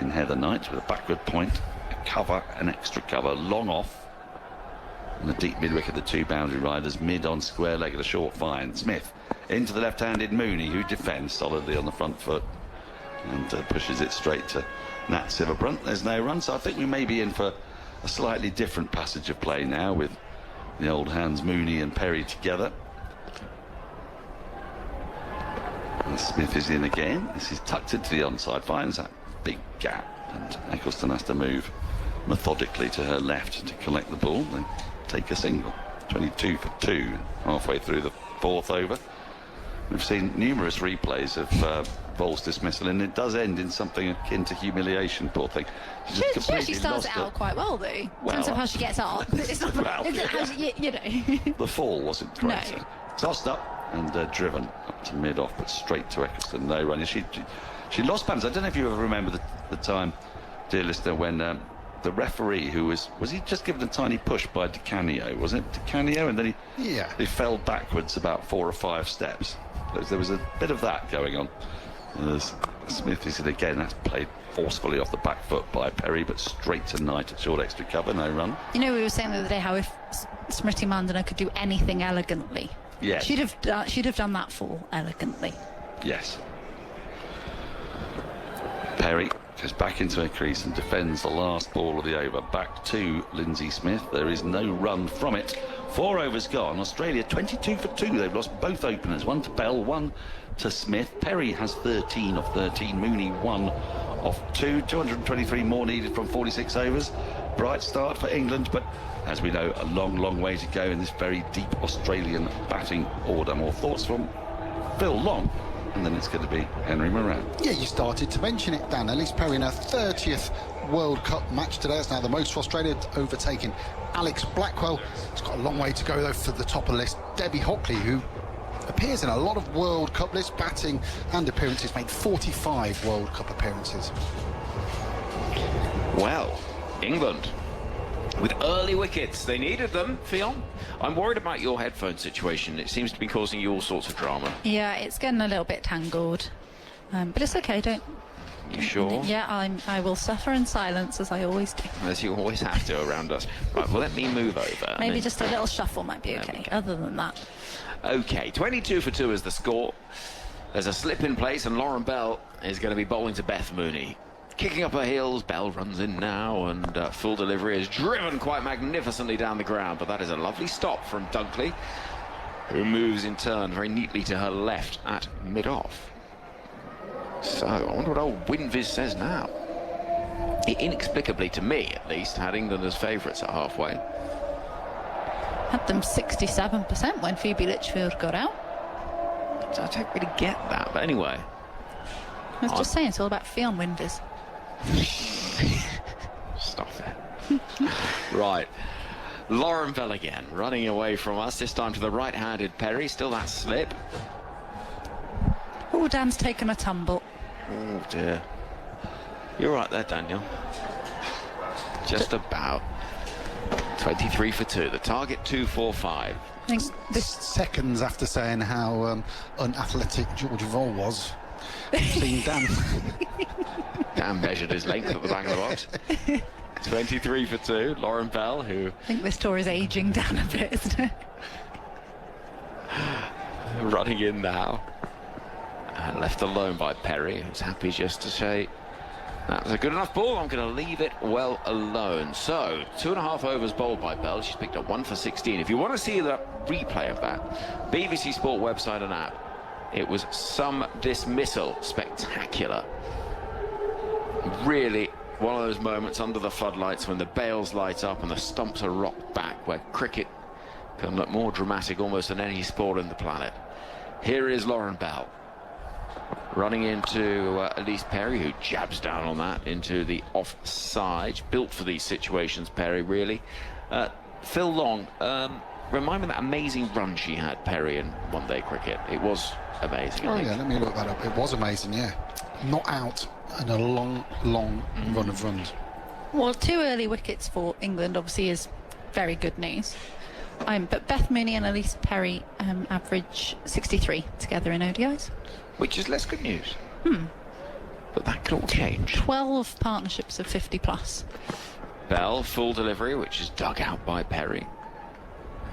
Heather Knight with a backward point, a cover, an extra cover, long off. And the deep mid-wicket, the 2 boundary riders, mid on square leg at a short fine. Smith into the left-handed Mooney, who defends solidly on the front foot and pushes it straight to Nat Silverbrunt. There's no run, so I think we may be in for a slightly different passage of play now, with the old hands Mooney and Perry together. And Smith is in again. This is tucked into the onside, finds that big gap, and Eccleston has to move methodically to her left to collect the ball, then take a single. 22 for 2 halfway through the 4th over. We've seen numerous replays of Vol's dismissal, and it does end in something akin to humiliation, poor thing. She actually starts it out quite well, though, in terms of how she gets up. It's not, well, you know. The fall wasn't great. No. Tossed up and driven up to mid-off, but straight to Eccleston. No run. She lost balance. I don't know if you ever remember the time dear listener, when the referee, who was he just given a tiny push by Di Canio, wasn't it? Di Canio, and then he fell backwards about 4 or 5 steps. There was a bit of that going on. As Smith is again, that's played forcefully off the back foot by Perry, but straight to Knight at short extra cover, no run. You know, we were saying the other day how if Smriti Mandana could do anything elegantly, yes, she'd have done that fall elegantly. Yes. Perry goes back into her crease and defends the last ball of the over. Back to Lindsay Smith. There is no run from it. 4 overs gone. Australia 22 for 2. They've lost both openers. 1 to Bell, 1 to Smith. Perry has 13 of 13. Mooney 1 of 2. 223 more needed from 46 overs. Bright start for England, but as we know, a long, long way to go in this very deep Australian batting order. More thoughts from Phil Long, and then it's going to be Henry Moran. Yeah, you started to mention it, Dan. Elise Perry in her 30th World Cup match today. It's now the most for Australia, overtaking Alex Blackwell. It's got a long way to go, though, for the top of the list. Debbie Hockley, who appears in a lot of World Cup lists, batting and appearances, made 45 World Cup appearances. Well, England with early wickets. They needed them, Ffone. I'm worried about your headphone situation. It seems to be causing you all sorts of drama. Yeah, it's getting a little bit tangled. But it's okay, don't... You sure? Yeah, I will suffer in silence, as I always do. As you always have to around us. Right, well, let me move over. Maybe just a little shuffle might be okay, other than that. OK, 22 for 2 is the score. There's a slip in place, and Lauren Bell is going to be bowling to Beth Mooney. Kicking up her heels, Bell runs in now, and full delivery is driven quite magnificently down the ground, but that is a lovely stop from Dunkley, who moves in turn very neatly to her left at mid-off. So, I wonder what old Wynne says now. He inexplicably, to me at least, had England as favourites at halfway. Had them 67% when Phoebe Litchfield got out. So I don't really get that, but anyway. I was just saying, it's all about Ffone Wynne. Stop it. Right. Lauren Bell again, running away from us, this time to the right-handed Perry. Still that slip. Oh, Dan's taken a tumble. Oh, dear. You're right there, Daniel. Just about. 23 for 2. The target 245. Seconds after saying how unathletic George Vole was, seeing Dan. Dan measured his length at the back of the box. 23 for 2. Lauren Bell, who... I think this tour is ageing Dan a bit, isn't it? Running in now. And left alone by Perry, who's happy just to say, that was a good enough ball, I'm going to leave it well alone. So, 2.5 overs bowled by Bell. She's picked up 1 for 16. If you want to see the replay of that, BBC Sport website and app, it was some dismissal. Spectacular. Really one of those moments under the floodlights when the bails light up and the stumps are rocked back, where cricket can look more dramatic almost than any sport on the planet. Here is Lauren Bell, running into Elise Perry, who jabs down on that into the offside. Built for these situations, Perry, really. Phil Long, remind me of that amazing run she had, Perry, in one-day cricket. It was amazing. Oh, yeah, let me look that up. It was amazing, yeah. Not out, and a long, long run of runs. Well, 2 early wickets for England obviously is very good news. But Beth Mooney and Elise Perry average 63 together in ODIs. Which is less good news. But that could all change. 12 partnerships of 50 plus. Bell, full delivery, which is dug out by Perry.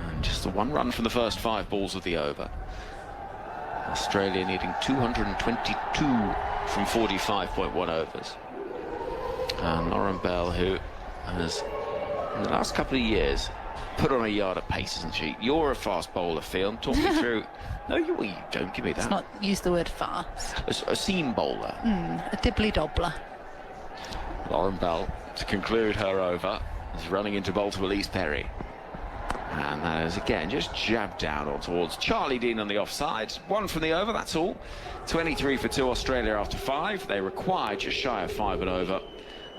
And just the 1 run from the first 5 balls of the over. Australia needing 222 from 45.1 overs. And Lauren Bell, who has, in the last couple of years, put on a yard of pace, isn't she? You're a fast bowler, Ffone. Talk me through... No, you don't give me that. Let's not use the word fast. A seam bowler. A dibbly-dobbler. Lauren Bell, to conclude her over, is running into bowl to Elise Perry. And that is, again, just jabbed down or towards Charlie Dean on the offside. 1 from the over, that's all. 23 for 2, Australia after 5. They require just shy of 5 and over.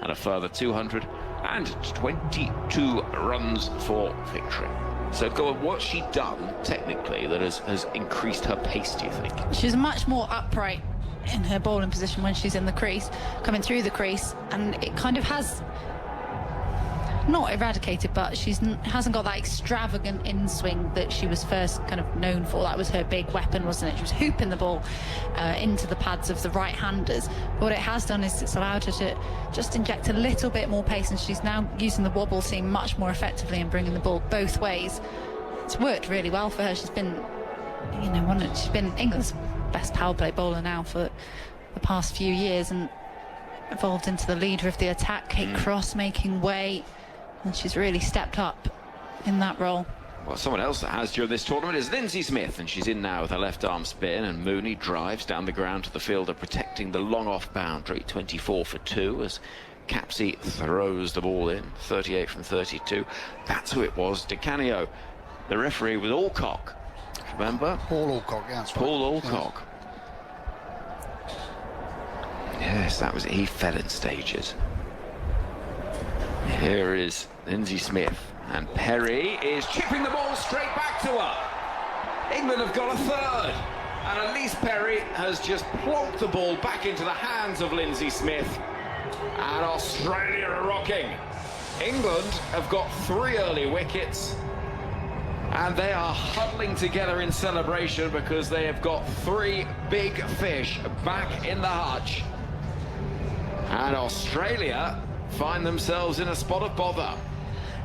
And a further 222 runs for victory. So, what's she done, technically, that has increased her pace, do you think? She's much more upright in her bowling position when she's in the crease, coming through the crease, and it kind of has not eradicated, but hasn't got that extravagant in-swing that she was first kind of known for. That was her big weapon, wasn't it? She was hooping the ball into the pads of the right-handers. But what it has done is it's allowed her to just inject a little bit more pace, and she's now using the wobble seam much more effectively and bringing the ball both ways. It's worked really well for her. She's been, she's been England's best power play bowler now for the past few years, and evolved into the leader of the attack. Kate Cross making way, and she's really stepped up in that role. Well, someone else that has during this tournament is Lindsay Smith, and she's in now with her left arm spin, and Mooney drives down the ground to the fielder, protecting the long off boundary. 24 for 2 as Capsey throws the ball in. 38 from 32. That's who it was. Di Canio. The referee was Alcock. Remember? Paul Alcock, yeah, that's right. Paul Alcock. Yes, that was it. He fell in stages. Here is Lindsay Smith, and Perry is chipping the ball straight back to her. England have got a third, and Elise Perry has just plonked the ball back into the hands of Lindsay Smith, and Australia are rocking. England have got 3 early wickets, and they are huddling together in celebration because they have got 3 big fish back in the hutch. And Australia find themselves in a spot of bother.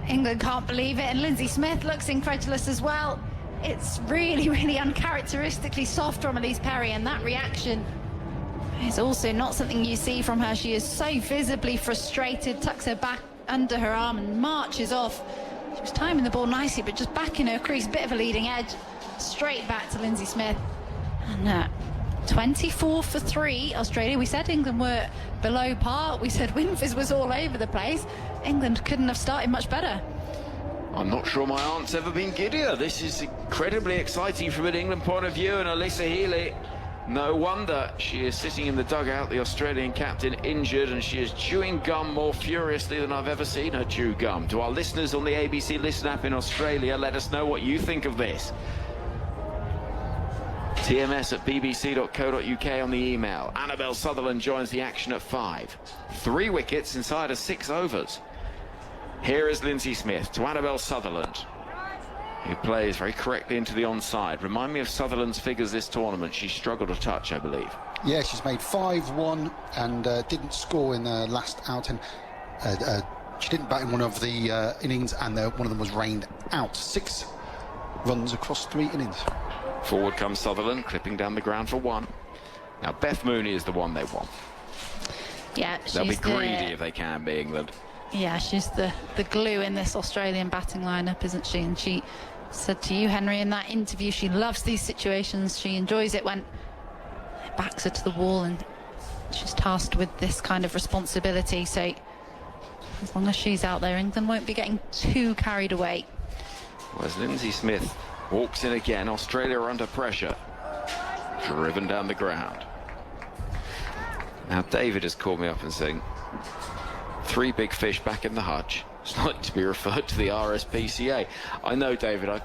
England can't believe it, and Lindsay Smith looks incredulous as well. It's really, really uncharacteristically soft from Elise Perry, and that reaction is also not something you see from her. She is so visibly frustrated, tucks her back under her arm and marches off. She was timing the ball nicely, but just back in her crease, bit of a leading edge, straight back to Lindsay Smith. And 24 for 3, Australia. We said England were below par. We said Wynne was all over the place. England couldn't have started much better. I'm not sure my aunt's ever been giddier. This is incredibly exciting from an England point of view, and Alyssa Healy, no wonder she is sitting in the dugout, the Australian captain, injured, and she is chewing gum more furiously than I've ever seen her chew gum. To our listeners on the ABC Listen app in Australia, let us know what you think of this. TMS at bbc.co.uk on the email. Annabelle Sutherland joins the action at 5. 3 wickets inside of 6 overs. Here is Lindsay Smith to Annabelle Sutherland, who plays very correctly into the onside. Remind me of Sutherland's figures this tournament. She struggled a touch, I believe. Yeah, she's made 5-1 and didn't score in the last out. And she didn't bat in one of the innings, and one of them was rained out. 6 runs across 3 innings. Forward comes Sutherland, clipping down the ground for 1. Now, Beth Mooney is the one they want. Yeah, they'll be greedy if they can be, England. Yeah, she's the glue in this Australian batting lineup, isn't she? And she said to you, Henry, in that interview, she loves these situations. She enjoys it when it backs her to the wall, and she's tasked with this kind of responsibility. So as long as she's out there, England won't be getting too carried away. Well, as Lindsay Smith walks in again, Australia are under pressure. Driven down the ground. Now, David has called me up and saying, 3 big fish back in the hutch. It's like to be referred to the RSPCA. I know, David, I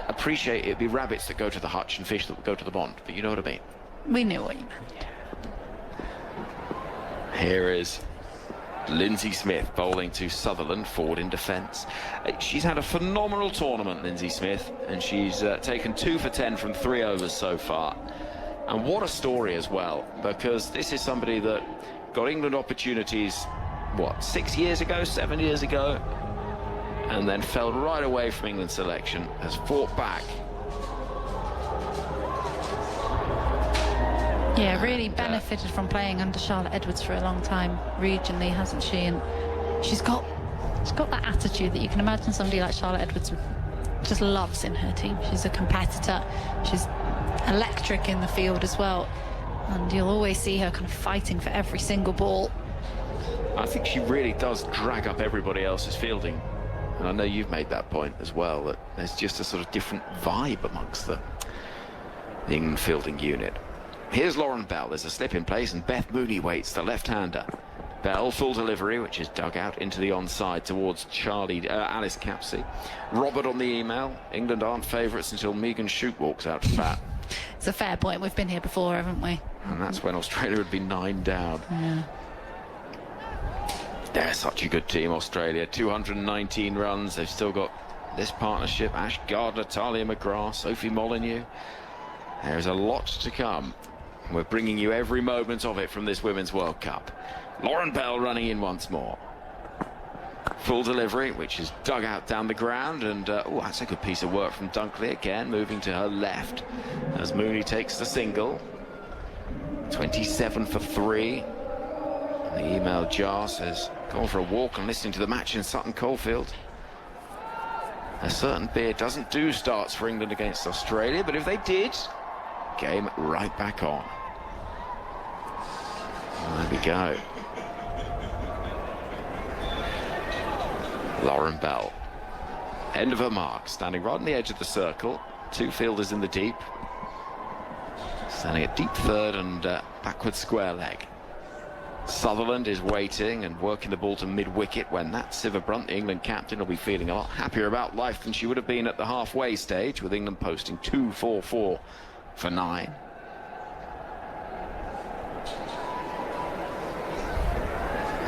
appreciate it'd be rabbits that go to the hutch and fish that go to the pond, but you know what I mean. We knew what you meant. Here is Lindsay Smith bowling to Sutherland, forward in defence. She's had a phenomenal tournament, Lindsay Smith, and she's taken 2 for 10 from 3 overs so far. And what a story as well, because this is somebody that got England opportunities, 6 years ago, 7 years ago, and then fell right away from England's selection, has fought back. Yeah, really benefited from playing under Charlotte Edwards for a long time regionally, hasn't she? And she's got that attitude that you can imagine somebody like Charlotte Edwards just loves in her team. She's a competitor. She's electric in the field as well, and you'll always see her kind of fighting for every single ball. I think she really does drag up everybody else's fielding, and I know you've made that point as well, that there's just a sort of different vibe amongst the England fielding unit. Here's Lauren Bell. There's a slip in place, and Beth Mooney waits, the left-hander. Bell, full delivery, which is dug out into the onside towards Alice Capsey. Robert on the email. England aren't favourites until Megan Shute walks out to bat. It's a fair point. We've been here before, haven't we? And that's when Australia would be 9 down. Yeah. They're such a good team, Australia. 219 runs. They've still got this partnership. Ash Gardner, Talia McGrath, Sophie Molyneux. There's a lot to come. We're bringing you every moment of it from this Women's World Cup. Lauren Bell running in once more. Full delivery, which is dug out down the ground, and oh, that's a good piece of work from Dunkley again, moving to her left as Mooney takes the single. 27 for 3. The email jar says, going for a walk and listening to the match in Sutton Coldfield. A certain beer doesn't do starts for England against Australia, but if they did, game right back on. There we go. Lauren Bell, end of her mark, standing right on the edge of the circle. 2 fielders in the deep. Standing at deep third and backward square leg. Sutherland is waiting and working the ball to mid-wicket when that Siva Brunt, the England captain, will be feeling a lot happier about life than she would have been at the halfway stage, with England posting 2-4-4 for 9.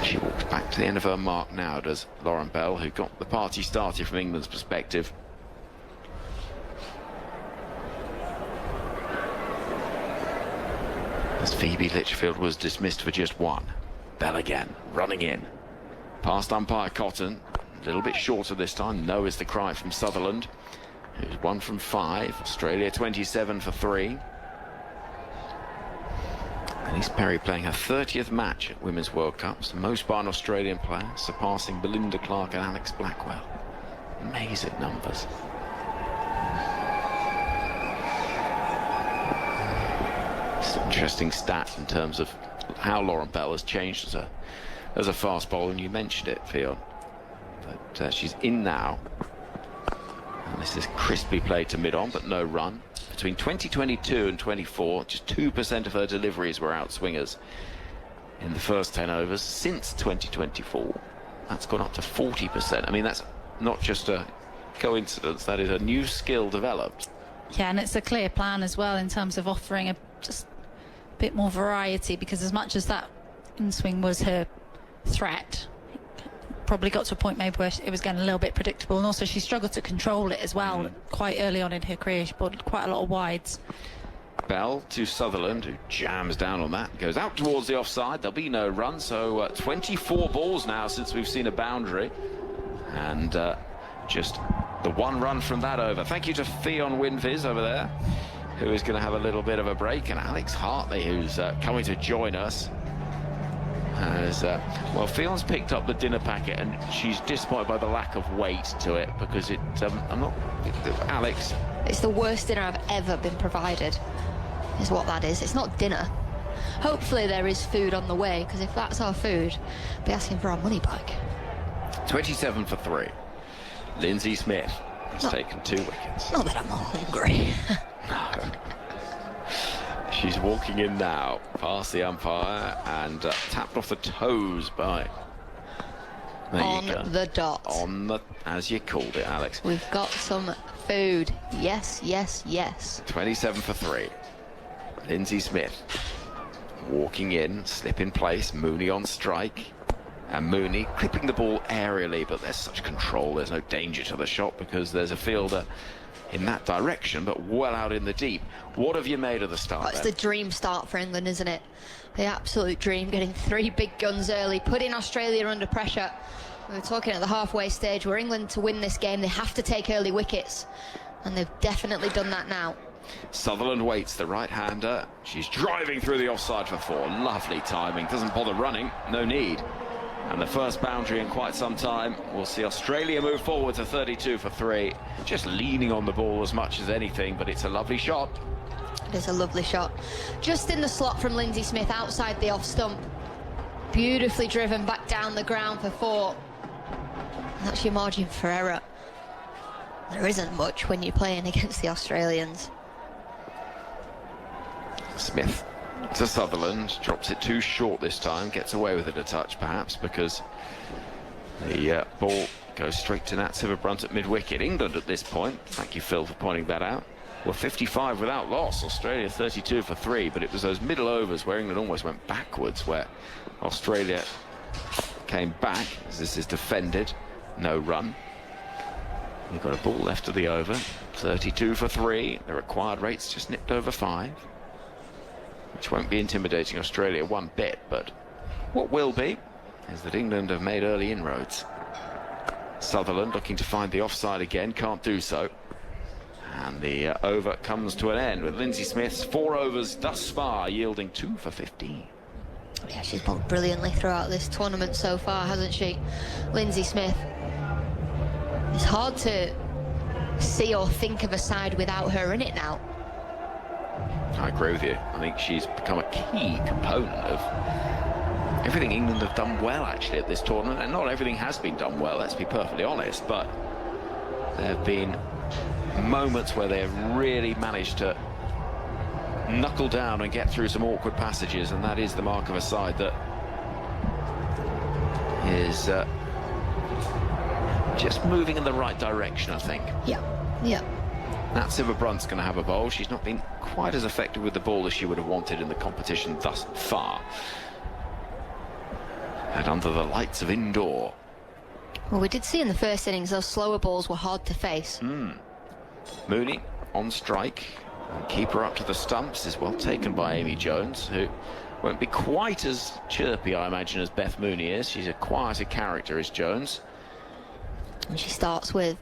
She walks back to the end of her mark now, does Lauren Bell, who got the party started from England's perspective. As Phoebe Litchfield was dismissed for just 1. Bell again, running in. Past umpire Cotton, a little bit shorter this time. No is the cry from Sutherland, who's 1 from 5. Australia 27 for 3. Elise Perry playing her 30th match at Women's World Cups, the most by an Australian player, surpassing Belinda Clark and Alex Blackwell. Amazing numbers. It's an interesting stat in terms of how Lauren Bell has changed as a fast bowler, and you mentioned it, Ffone. But she's in now. And this is crispy play to mid-on, but no run. Between 2022 and 24, just 2% of her deliveries were outswingers in the first 10 overs. Since 2024, that's gone up to 40%. I mean, that's not just a coincidence. That is a new skill developed. Yeah, and it's a clear plan as well in terms of offering just a bit more variety, because as much as that in-swing was her threat, probably got to a point maybe where it was getting a little bit predictable, and also she struggled to control it as well. Quite early on in her career, she bowled quite a lot of wides. Bell to Sutherland, who jams down on that, goes out towards the offside. There'll be no run, so 24 balls now since we've seen a boundary, and just the 1 run from that over. Thank you to Ffone Winviz over there, who is going to have a little bit of a break, and Alex Hartley, who's coming to join us. As well, Fiona's picked up the dinner packet, and she's disappointed by the lack of weight to it, because it Alex, it's the worst dinner I've ever been provided, is what that is. It's not dinner. Hopefully there is food on the way, because if that's our food, we'll be asking for our money back. 27 for 3. Lindsay Smith has taken 2 wickets. Not that I'm hungry. No. She's walking in now, past the umpire, and tapped off the toes by... On the dot. On the, as you called it, Alex. We've got some food. Yes, yes, yes. 27 for 3. Lindsay Smith walking in, slip in place, Mooney on strike. And Mooney clipping the ball aerially, but there's such control, there's no danger to the shot because there's a fielder in that direction, but well out in the deep. What have you made of the start? It's the dream start for England, isn't it? The absolute dream, getting 3 big guns early, putting Australia under pressure. We were talking at the halfway stage, where England, to win this game, they have to take early wickets, and they've definitely done that now. Sutherland waits, the right-hander. She's driving through the offside for 4. Lovely timing, doesn't bother running, no need. And the first boundary in quite some time. We'll see Australia move forward to 32 for 3. Just leaning on the ball as much as anything, but it's a lovely shot. It is a lovely shot. Just in the slot from Lindsay Smith, outside the off stump. Beautifully driven back down the ground for 4. And that's your margin for error. There isn't much when you're playing against the Australians. Smith to Sutherland, drops it too short this time, gets away with it a touch perhaps because the ball goes straight to Nat Siva Brunt at mid-wicket. England at this point, thank you Phil for pointing that out, were 55 without loss. Australia 32 for 3, but it was those middle overs where England almost went backwards, where Australia came back as this is defended. No run. You've got a ball left of the over. 32 for 3. The required rate's just nipped over 5, which won't be intimidating Australia one bit, but what will be is that England have made early inroads. Sutherland looking to find the offside again, can't do so. And the over comes to an end with Lindsay Smith's 4 overs thus far, yielding 2 for 15. Yeah, she's bowled brilliantly throughout this tournament so far, hasn't she? Lindsay Smith. It's hard to see or think of a side without her in it now. I agree with you. I think she's become a key component of everything England have done well, actually, at this tournament. And not everything has been done well, let's be perfectly honest, but there have been moments where they have really managed to knuckle down and get through some awkward passages, and that is the mark of a side that is just moving in the right direction, I think. Yeah, yeah. Nat Sciver-Brunt's going to have a bowl. She's not been quite as effective with the ball as she would have wanted in the competition thus far. And under the lights of indoor. Well, we did see in the first innings those slower balls were hard to face. Mooney on strike. And keeper up to the stumps is well taken by Amy Jones, who won't be quite as chirpy, I imagine, as Beth Mooney is. She's a quieter character, is Jones. And she starts with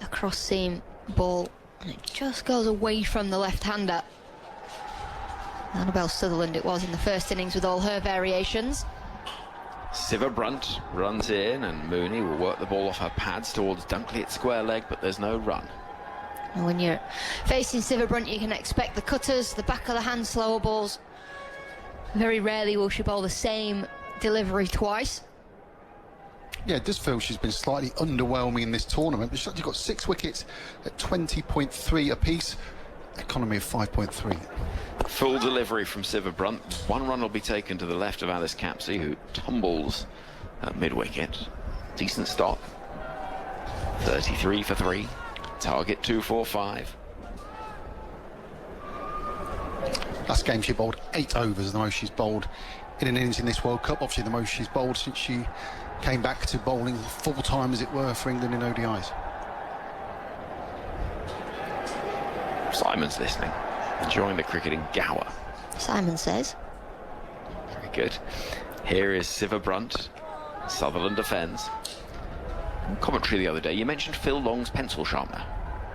a cross-seam ball, and it just goes away from the left-hander. Annabelle Sutherland it was in the first innings with all her variations. Sciver-Brunt runs in, and Mooney will work the ball off her pads towards Dunkley at square leg, but there's no run. And when you're facing Sciver-Brunt, you can expect the cutters, the back of the hand slower balls. Very rarely will she bowl the same delivery twice. Yeah, it does feel she's been slightly underwhelming in this tournament, but she's actually got 6 wickets at 20.3 apiece, economy of 5.3. Full delivery from Sciver-Brunt. 1 run will be taken to the left of Alice Capsey, who tumbles at mid-wicket. Decent stop. 33 for 3. Target 245. Last game she bowled 8 overs, the most she's bowled in an innings in this World Cup. Obviously the most she's bowled since she came back to bowling full time, as it were, for England in ODIs. Simon's listening, enjoying the cricket in Guha. Simon says. Very good. Here is Sciver-Brunt. Sutherland defends. Commentary the other day, you mentioned Phil Long's pencil sharpener,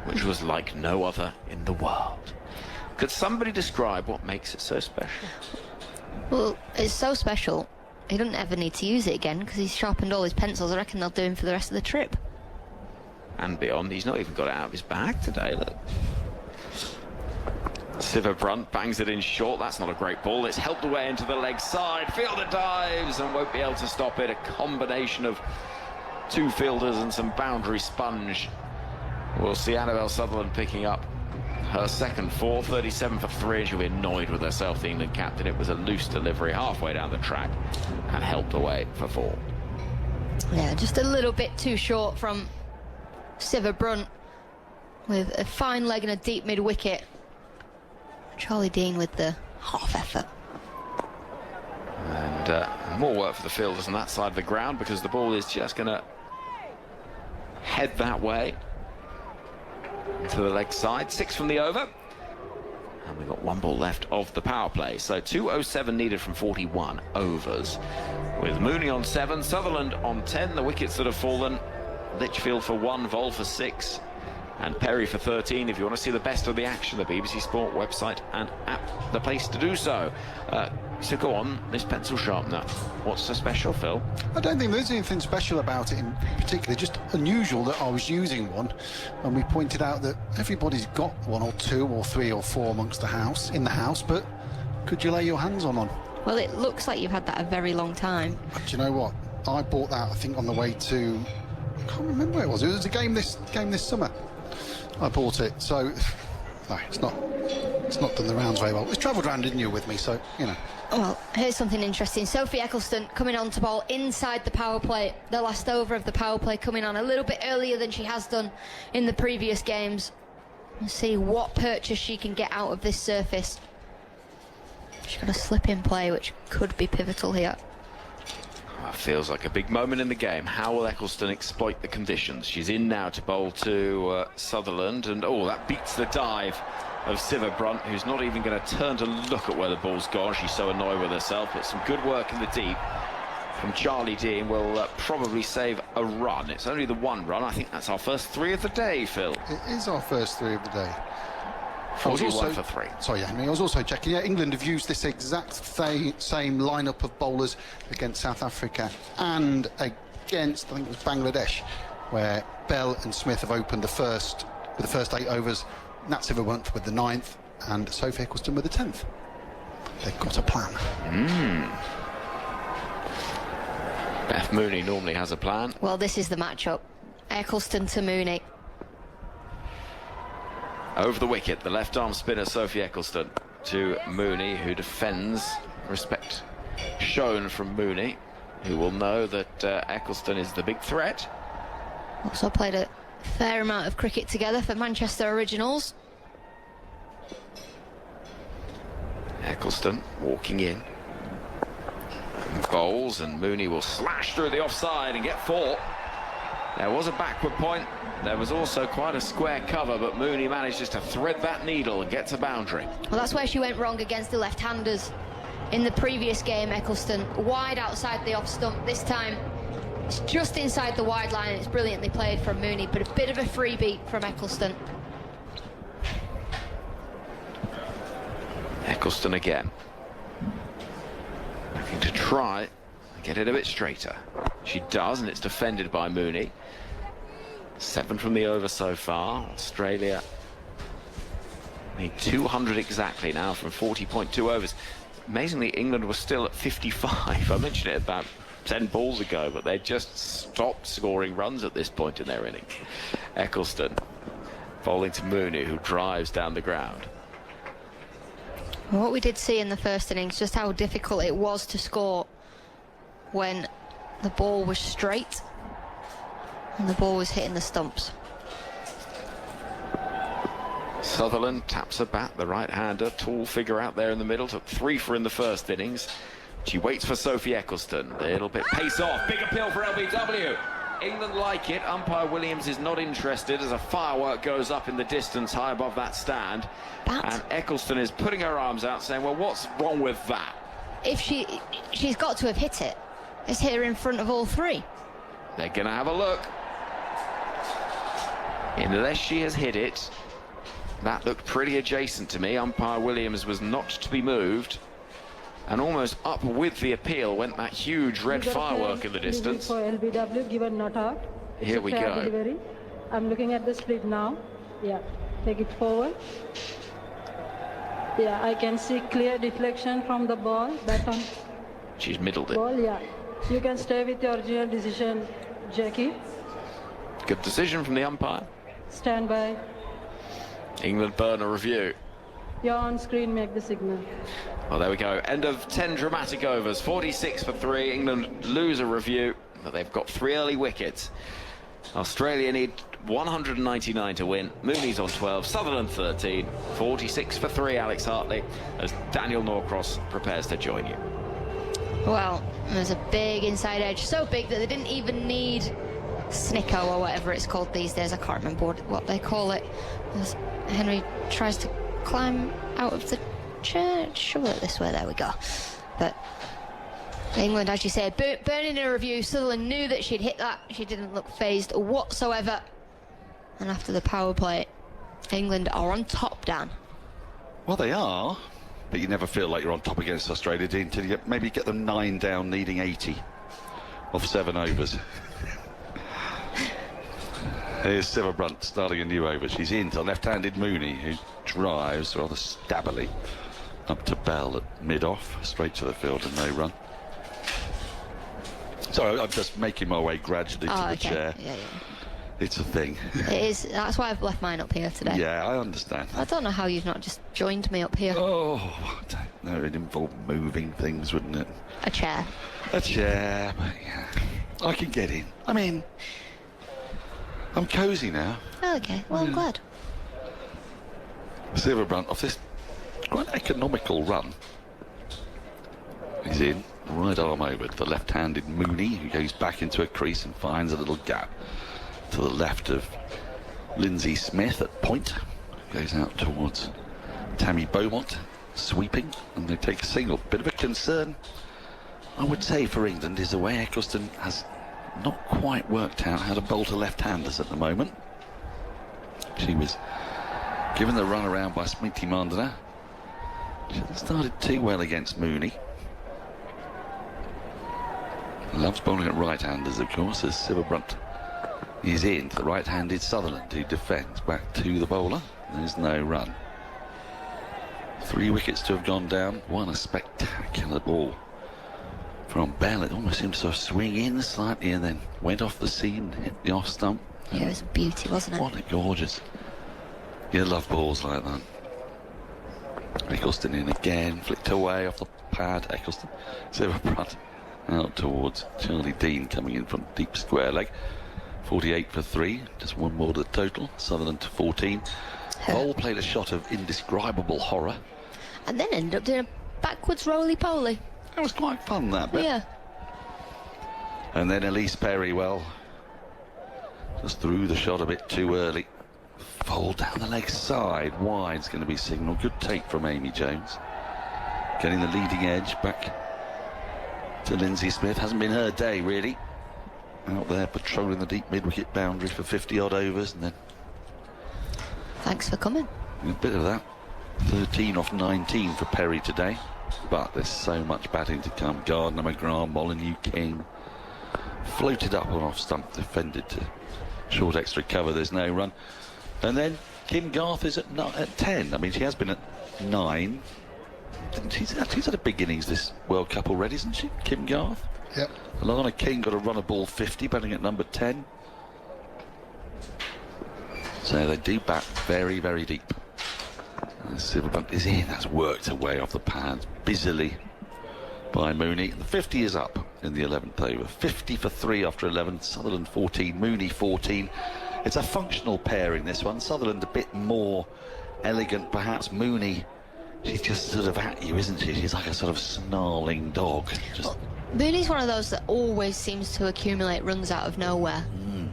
which was like no other in the world. Could somebody describe what makes it so special? Well, it's so special, he doesn't ever need to use it again because he's sharpened all his pencils. I reckon they'll do him for the rest of the trip. And beyond, he's not even got it out of his bag today, look. Sciver-Brunt bangs it in short. That's not a great ball. It's helped away into the leg side. Fielder dives and won't be able to stop it. A combination of 2 fielders and some boundary sponge. We'll see Annabelle Sutherland picking up her second 4, 37 for 3, and she'll be annoyed with herself, the England captain. It was a loose delivery halfway down the track and helped away for 4. Yeah, just a little bit too short from Sciver-Brunt with a fine leg and a deep mid-wicket. Charlie Dean with the half effort. And more work for the fielders on that side of the ground, because the ball is just going to head that way to the leg side. 6 from the over, and we've got 1 ball left of the power play. So 207 needed from 41 overs, with Mooney on 7, Sutherland on 10. The wickets that have fallen: Litchfield for 1, Vol for 6, and Perry for 13. If you want to see the best of the action, the BBC Sport website and app, the place to do so. So go on, this pencil sharpener, what's so special, Phil? I don't think there's anything special about it in particular, just unusual that I was using one, and we pointed out that everybody's got 1 or 2 or 3 or 4 amongst the house, but could you lay your hands on one? Well, it looks like you've had that a very long time. Do you know what? I bought that, I think, on the way to, I can't remember where it was. It was a game this summer. I bought it, so no, it's not done the rounds very well. It's travelled around, didn't you, with me, so you know. Well, here's something interesting. Sophie Eccleston coming on to bowl inside the power play. The last over of the power play coming on a little bit earlier than she has done in the previous games. and see what purchase she can get out of this surface. She's got a slip-in play, which could be pivotal here. Feels like a big moment in the game. How will Eccleston exploit the conditions? She's in now to bowl to Sutherland, and that beats the dive of Sivabrunt, who's not even going to turn to look at where the ball's gone. She's so annoyed with herself. But some good work in the deep from Charlie Dean will probably save a run. It's only the one run. I think that's our first 3 of the day, Phil. It is our first 3 of the day. 41 for 3. Sorry, I was also checking. Yeah, England have used this exact same lineup of bowlers against South Africa and against, I think it was Bangladesh, where Bell and Smith have opened with the first 8 overs. Nat Sivabrunt with the 9th, and Sophie Eccleston with the 10th. They've got a plan. Beth Mooney normally has a plan. Well, this is the matchup. Eccleston to Mooney. Over the wicket, the left-arm spinner Sophie Eccleston to Mooney, who defends. Respect shown from Mooney, who will know that Eccleston is the big threat. Also played a fair amount of cricket together for Manchester Originals. Eccleston walking in. Bowls, and Mooney will slash through the offside and get 4. There was a backward point. There was also quite a square cover, but Mooney managed just to thread that needle and get to boundary. Well, that's where she went wrong against the left-handers. In the previous game, Eccleston wide outside the off stump. This time, it's just inside the wide line. It's brilliantly played from Mooney, but a bit of a freebie from Eccleston. Eccleston again. Looking to try and get it a bit straighter. She does, and it's defended by Mooney. 7 from the over so far. Australia need 200 exactly now from 40.2 overs. Amazingly, England was still at 55. I mentioned it about 10 balls ago, but they just stopped scoring runs at this point in their innings. Eccleston bowling to Mooney, who drives down the ground. What we did see in the first innings, just how difficult it was to score when the ball was straight and the ball was hitting the stumps. Sutherland taps her bat, the right-hander, tall figure out there in the middle, took 3 for in the first innings. She waits for Sophie Eccleston. A little bit pace off, big appeal for LBW. England like it. Umpire Williams is not interested as a firework goes up in the distance high above that stand. And Eccleston is putting her arms out saying, well, what's wrong with that? If she's got to have hit it. It's here in front of all 3. They're going to have a look. Unless she has hit it. That looked pretty adjacent to me. Umpire Williams was not to be moved. And almost up with the appeal went that huge red firework in the distance. For LBW, given not out. Here we go. Delivery. I'm looking at the split now. Yeah, take it forward. Yeah, I can see clear deflection from the ball. Back on. She's middled it. Ball, yeah. You can stay with your original decision, Jackie. Good decision from the umpire. Stand by. England burn a review. You're on screen, make the signal. Well, there we go. End of 10 dramatic overs. 46 for 3. England lose a review, but they've got 3 early wickets. Australia need 199 to win. Mooney's on 12, Sutherland 13. 46 for 3, Alex Hartley, as Daniel Norcross prepares to join you. Well, there's a big inside edge, so big that they didn't even need Snicko or whatever it's called these days. I can't remember what they call it. As Henry tries to climb out of the church. Shove it this way, there we go. But England, as you say, burning a review. Sutherland knew that she'd hit that. She didn't look phased whatsoever. And after the power play, England are on top, Dan. Well, they are, but you never feel like you're on top against Australia until you maybe get them 9 down, needing 80 off 7 overs. Here's Sivabrunt starting a new over. She's in to left-handed Mooney, who drives rather stabbily up to Bell at mid-off, straight to the field and no run. Sorry, I'm just making my way gradually to the chair. Yeah. It's a thing. It is. That's why I've left mine up here today. Yeah, I understand. I don't know how you've not just joined me up here. Oh, no, it'd involve moving things, wouldn't it? A chair. A chair, but yeah, I can get in. I'm cosy now. Okay, well, I'm glad. Silverbrunt off this quite economical run. He's in, right arm over to the left-handed Mooney, who goes back into a crease and finds a little gap to the left of Lindsay Smith at point. Goes out towards Tammy Beaumont, sweeping, and they take a single. Bit of a concern, I would say, for England is the way Eccleston has not quite worked out how to bowl to left-handers at the moment. She was given the run around by Smriti Mandana. She hasn't started too well against Mooney. Loves bowling at right-handers, of course, as Silverbrunt is in to the right-handed Sutherland, who defends back to the bowler. There's no run. 3 wickets to have gone down. What a spectacular ball from Bell. It almost seemed to sort of swing in slightly and then went off the seam and hit the off stump. Yeah, it was a beauty, wasn't it? What a gorgeous. You love balls like that. Eccleston in again, flicked away off the pad. Eccleston, Silverbrunt out towards Charlie Dean, coming in from deep square leg. 48 for 3, just one more to the total. Sutherland to 14. Bowl played a shot of indescribable horror. And then ended up doing a backwards roly-poly. That was quite fun, that bit. Yeah. And then Elise Perry, well, just threw the shot a bit too early. Fold down the leg side, wide's going to be signal. Good take from Amy Jones. Getting the leading edge back to Lindsay Smith. Hasn't been her day, really. Out there patrolling the deep mid-wicket boundary for 50-odd overs, and then... Thanks for coming. A bit of that. 13 off 19 for Perry today. But there's so much batting to come. Gardner, McGrath, Molyneux, King. Floated up on off stump, defended to short extra cover. There's no run. And then Kim Garth is at 10. I mean, she has been at 9. She's had a big innings this World Cup already, isn't she, Kim Garth? Yep. Alana King got a run of ball 50, batting at number 10. So they do bat very, very deep. Silverbrunt is in. That's worked away off the pads busily by Mooney. The 50 is up in the 11th over. 50 for 3 after 11. Sutherland 14, Mooney 14. It's a functional pairing, this one. Sutherland a bit more elegant, perhaps. Mooney, she's just sort of at you, isn't she? She's like a sort of snarling dog. Just... Mooney's one of those that always seems to accumulate runs out of nowhere.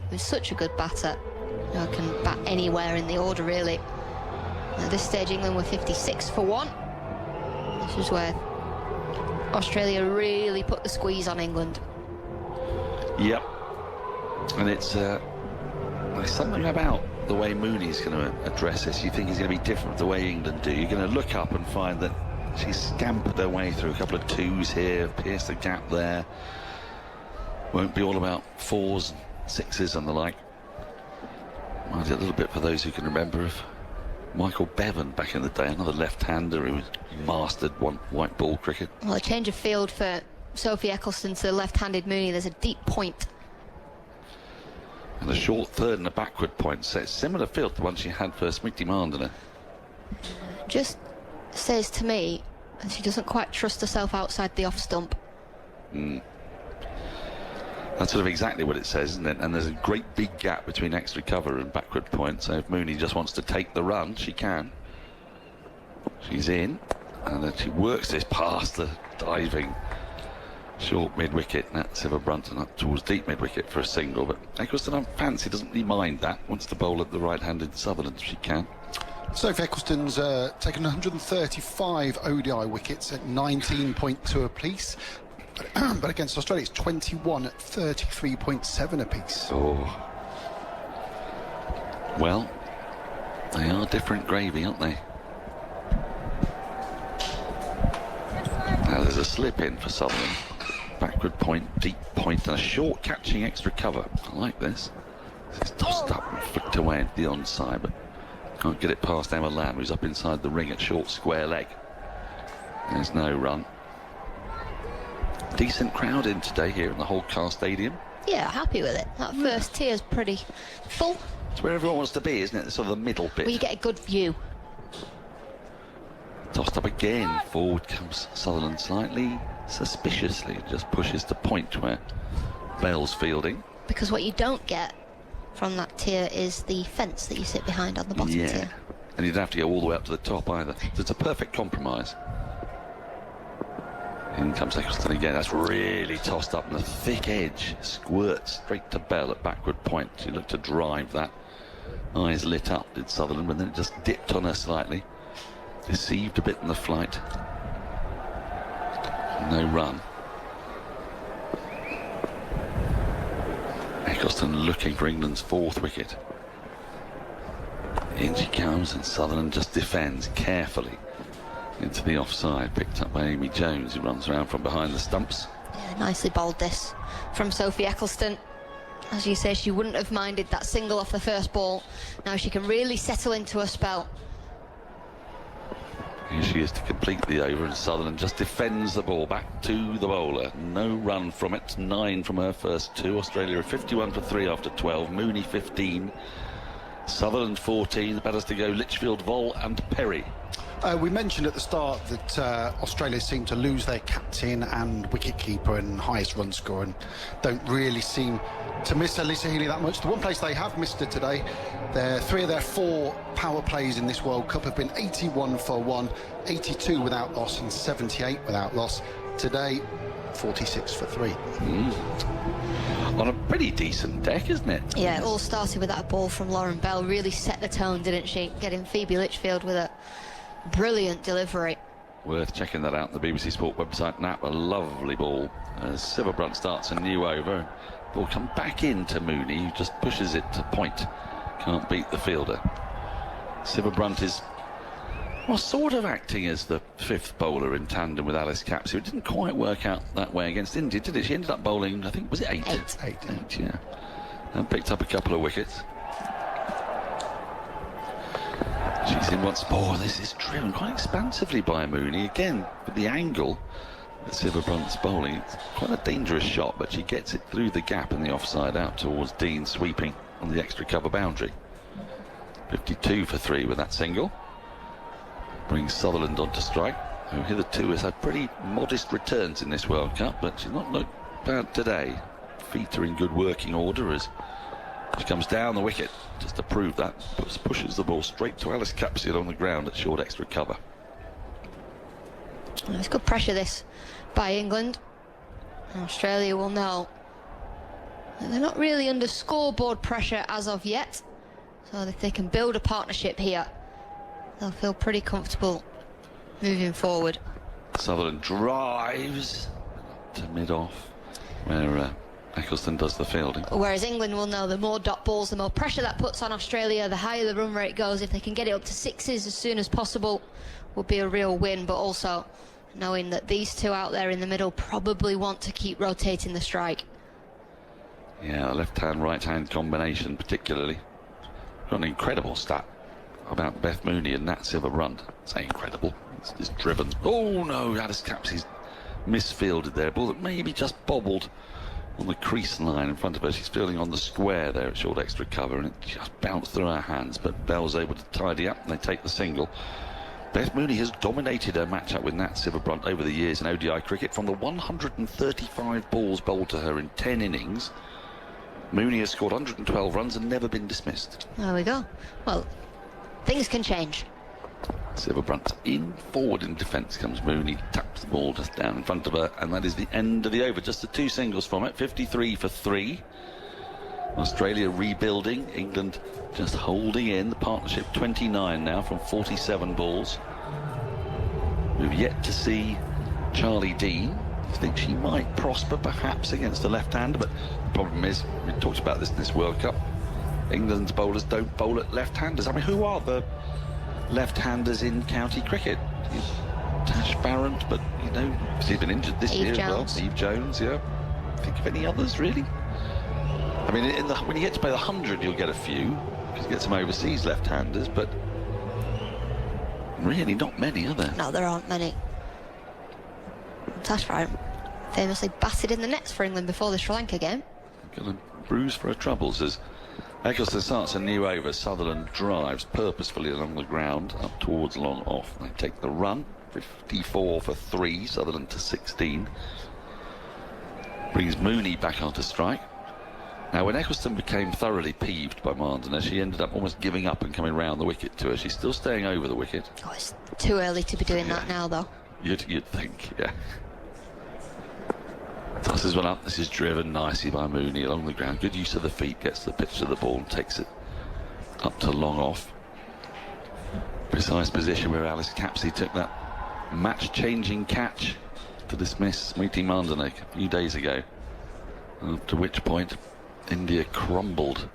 He's such a good batter. You know, can bat anywhere in the order, really. At this stage, England were 56 for 1. This is where Australia really put the squeeze on England. Yep. And it's there's something about the way Mooney's going to address this. You think he's going to be different the way England do. You're going to look up and find that she's scampered her way through a couple of 2s here, pierced the gap there. Won't be all about 4s and 6s and the like. Might be a little bit for those who can remember of Michael Bevan back in the day, another left-hander who mastered white ball cricket. Well, a change of field for Sophie Eccleston to the left-handed Mooney. There's a deep point. And a short third and a backward point. So it's similar field to the one she had for Smriti Mandana. Just says to me that she doesn't quite trust herself outside the off stump. That's sort of exactly what it says, isn't it? And there's a great big gap between extra cover and backward point, so if Mooney just wants to take the run, she can. She's in, and then she works this past the diving short mid-wicket. That's Silverbrunt and up towards deep mid-wicket for a single, but Eccleston on fancy doesn't really mind that. Wants to bowl at the right-handed Sutherland if she can. Sophie Eccleston's taken 135 ODI wickets at 19.2 apiece. But against Australia, it's 21 at 33.7 apiece. Oh. Well, they are different gravy, aren't they? Now there's a slip in for Sutherland. Backward point, deep point, and a short catching extra cover. I like this. It's tossed up and flicked away into the onside, but can't get it past Emma Lamb, who's up inside the ring at short square leg. There's no run. Decent crowd in today here in the Holdcar Stadium. Yeah, happy with it. That first tier's pretty full. It's where everyone wants to be, isn't it? It's sort of the middle bit. Well, you get a good view. Tossed up again. Forward comes Sutherland slightly suspiciously. Just pushes to point where Bell's fielding. Because what you don't get from that tier is the fence that you sit behind on the bottom tier. and you'd have to go all the way up to the top either. So it's a perfect compromise. In comes Eccleston again. That's really tossed up, and the thick edge squirts straight to Bell at backward point. She looked to drive that. Eyes lit up, did Sutherland, but then it just dipped on her slightly. Deceived a bit in the flight. No run. Eccleston looking for England's 4th wicket. In she comes, and Sutherland just defends carefully into the offside, picked up by Amy Jones, who runs around from behind the stumps. Yeah, nicely bowled this from Sophie Eccleston. As you say, she wouldn't have minded that single off the first ball. Now she can really settle into a spell. Here she is to complete the over, and Sutherland just defends the ball back to the bowler. No run from it, 9 from her first 2. Australia are 51 for 3 after 12. Mooney 15. Sutherland 14. The batters to go Litchfield, Vol and Perry. We mentioned at the start that Australia seem to lose their captain and wicketkeeper and highest run scorer, and don't really seem to miss Alyssa Healy that much. The one place they have missed her today, 3 of their 4 power plays in this World Cup have been 81 for 1, 82 without loss and 78 without loss. Today, 46 for 3. On a pretty decent deck, isn't it? Yeah, it all started with that ball from Lauren Bell. Really set the tone, didn't she? Getting Phoebe Litchfield with a brilliant delivery. Worth checking that out on the BBC Sport website. Nap, a lovely ball as Sivabrunt starts a new over. Ball come back into Mooney, who just pushes it to point. Can't beat the fielder. Sivabrunt is, well, sort of acting as the 5th bowler in tandem with Alice Capps, who didn't quite work out that way against India, did it? She ended up bowling, I think, was it 8? 8, yeah. And picked up a couple of wickets. She's in once more. This is driven quite expansively by Mooney. Again, with the angle that Sivabrunt's bowling, it's quite a dangerous shot, but she gets it through the gap in the offside out towards Dean, sweeping on the extra cover boundary. 52 for 3 with that single. Brings Sutherland on to strike, who hitherto has had pretty modest returns in this World Cup, but she's not looked bad today. Feet are in good working order as she comes down the wicket, just to prove that, pushes the ball straight to Alice Capsiel on the ground at short extra cover. It's good pressure this by England. Australia will know they're not really under scoreboard pressure as of yet, so if they can build a partnership here, they'll feel pretty comfortable moving forward. Sutherland drives to mid-off, where Eccleston does the fielding. Whereas England will know the more dot balls, the more pressure that puts on Australia, the higher the run rate goes. If they can get it up to 6s as soon as possible, would be a real win. But also knowing that these 2 out there in the middle probably want to keep rotating the strike. Yeah, left-hand, right-hand combination particularly. Got an incredible stat about Beth Mooney and Nat Sivabrunt. Say incredible. It's driven. Oh no, Alice Capsi's misfielded there. Ball that maybe just bobbled on the crease line in front of her. She's fielding on the square there at short extra cover, and it just bounced through her hands, but Bell's able to tidy up and they take the single. Beth Mooney has dominated her matchup with Nat Sivabrunt over the years in ODI cricket. From the 135 balls bowled to her in 10 innings, Mooney has scored 112 runs and never been dismissed. There we go. Well, things can change. Sivabrunt in forward in defence comes Mooney, taps the ball just down in front of her, and that is the end of the over. Just the 2 singles from it, 53 for 3. Australia rebuilding, England just holding in. The partnership 29 now from 47 balls. We've yet to see Charlie Dean. I think she might prosper perhaps against a left-hander, but the problem is, we talked about this in this World Cup, England's bowlers don't bowl at left-handers. I mean, who are the left-handers in county cricket? Tash Farrant, but you know, he's been injured this year Jones. as well. Eve Jones, yeah. Think of any others really? I mean, when you get to play the 100, you'll get a few because you get some overseas left-handers, but really not many, are there? No, there aren't many. Tash Farrant famously batted in the nets for England before the Sri Lanka game. Got a bruise for her troubles as Eccleston starts a new over. Sutherland drives purposefully along the ground up towards long off. They take the run, 54 for 3, Sutherland to 16. Brings Mooney back onto strike. Now, when Eccleston became thoroughly peeved by Martin, she ended up almost giving up and coming round the wicket to her. She's still staying over the wicket. Oh, it's too early to be doing that now, though. You'd think, yeah. Tosses one up. This is driven nicely by Mooney along the ground. Good use of the feet, gets the pitch to the ball and takes it up to long off. Precise position where Alice Capsey took that match-changing catch to dismiss Smriti Mandane a few days ago. After which point, India crumbled.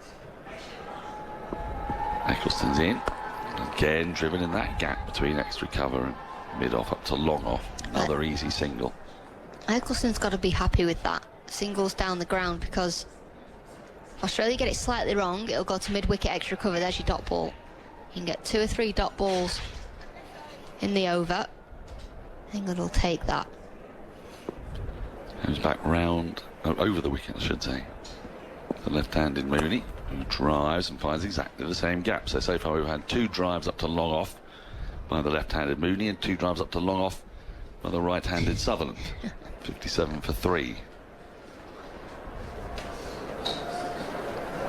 Eccleston's in. Again, driven in that gap between extra cover and mid-off up to long off. Another easy single. Eccleston's got to be happy with that. Singles down the ground, because Australia get it slightly wrong, it'll go to mid-wicket extra cover. There's your dot ball. You can get 2 or 3 dot balls in the over. England will take that. Comes back round, over the wicket, I should say. The left-handed Mooney, who drives and finds exactly the same gap. So far we've had 2 drives up to long off by the left-handed Mooney and 2 drives up to long off by the right-handed Sutherland. 57 for 3.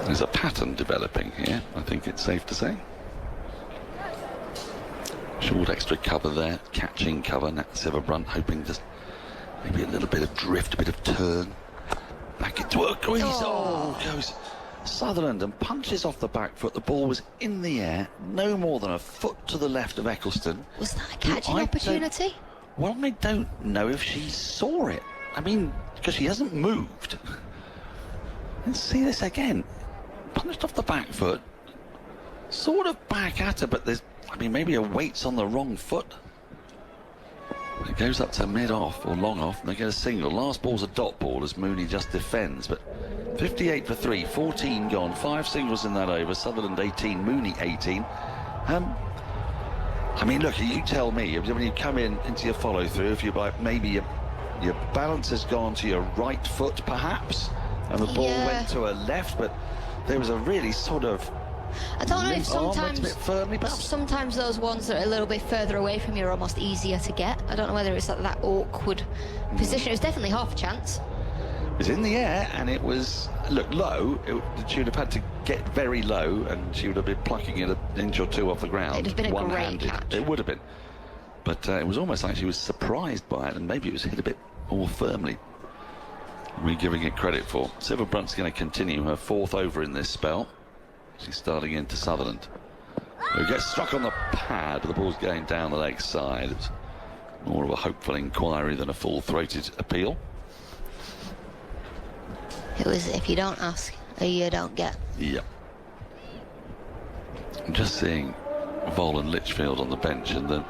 There's a pattern developing here, I think it's safe to say. Short extra cover there, catching cover. Nat Sivabrunt hoping just maybe a little bit of drift, a bit of turn. Back into a crease. Oh, goes Sutherland and punches off the back foot. The ball was in the air, no more than a foot to the left of Eccleston. Was that a catching opportunity? Well, I don't know if she saw it. I mean, because she hasn't moved. Let's see this again. Punched off the back foot. Sort of back at her, but there's, I mean, maybe her weight's on the wrong foot. It goes up to mid-off or long-off, and they get a single. Last ball's a dot ball as Mooney just defends, but 58 for 3, 14 gone, 5 singles in that over. Sutherland 18, Mooney 18. I mean, look, you tell me, when you come into your follow-through, if you're like, maybe your balance has gone to your right foot, perhaps, and the ball went to her left, but there was a really sort of... I don't know if sometimes, a bit firmly, sometimes those ones that are a little bit further away from you are almost easier to get. I don't know whether it's like that awkward position. It was definitely half a chance. It was in the air, and it was, look, low. She would have had to get very low, and she would have been plucking it an inch or 2 off the ground. It would have been a great catch. It would have been. But it was almost like she was surprised by it, and maybe it was hit a bit more firmly. We're giving it credit for. Sivabrunt's going to continue her 4th over in this spell. She's starting into Sutherland, who gets struck on the pad, but the ball's going down the leg side. It's more of a hopeful inquiry than a full-throated appeal. It was, if you don't ask, you don't get. Yep. I'm just seeing Vol and Litchfield on the bench, and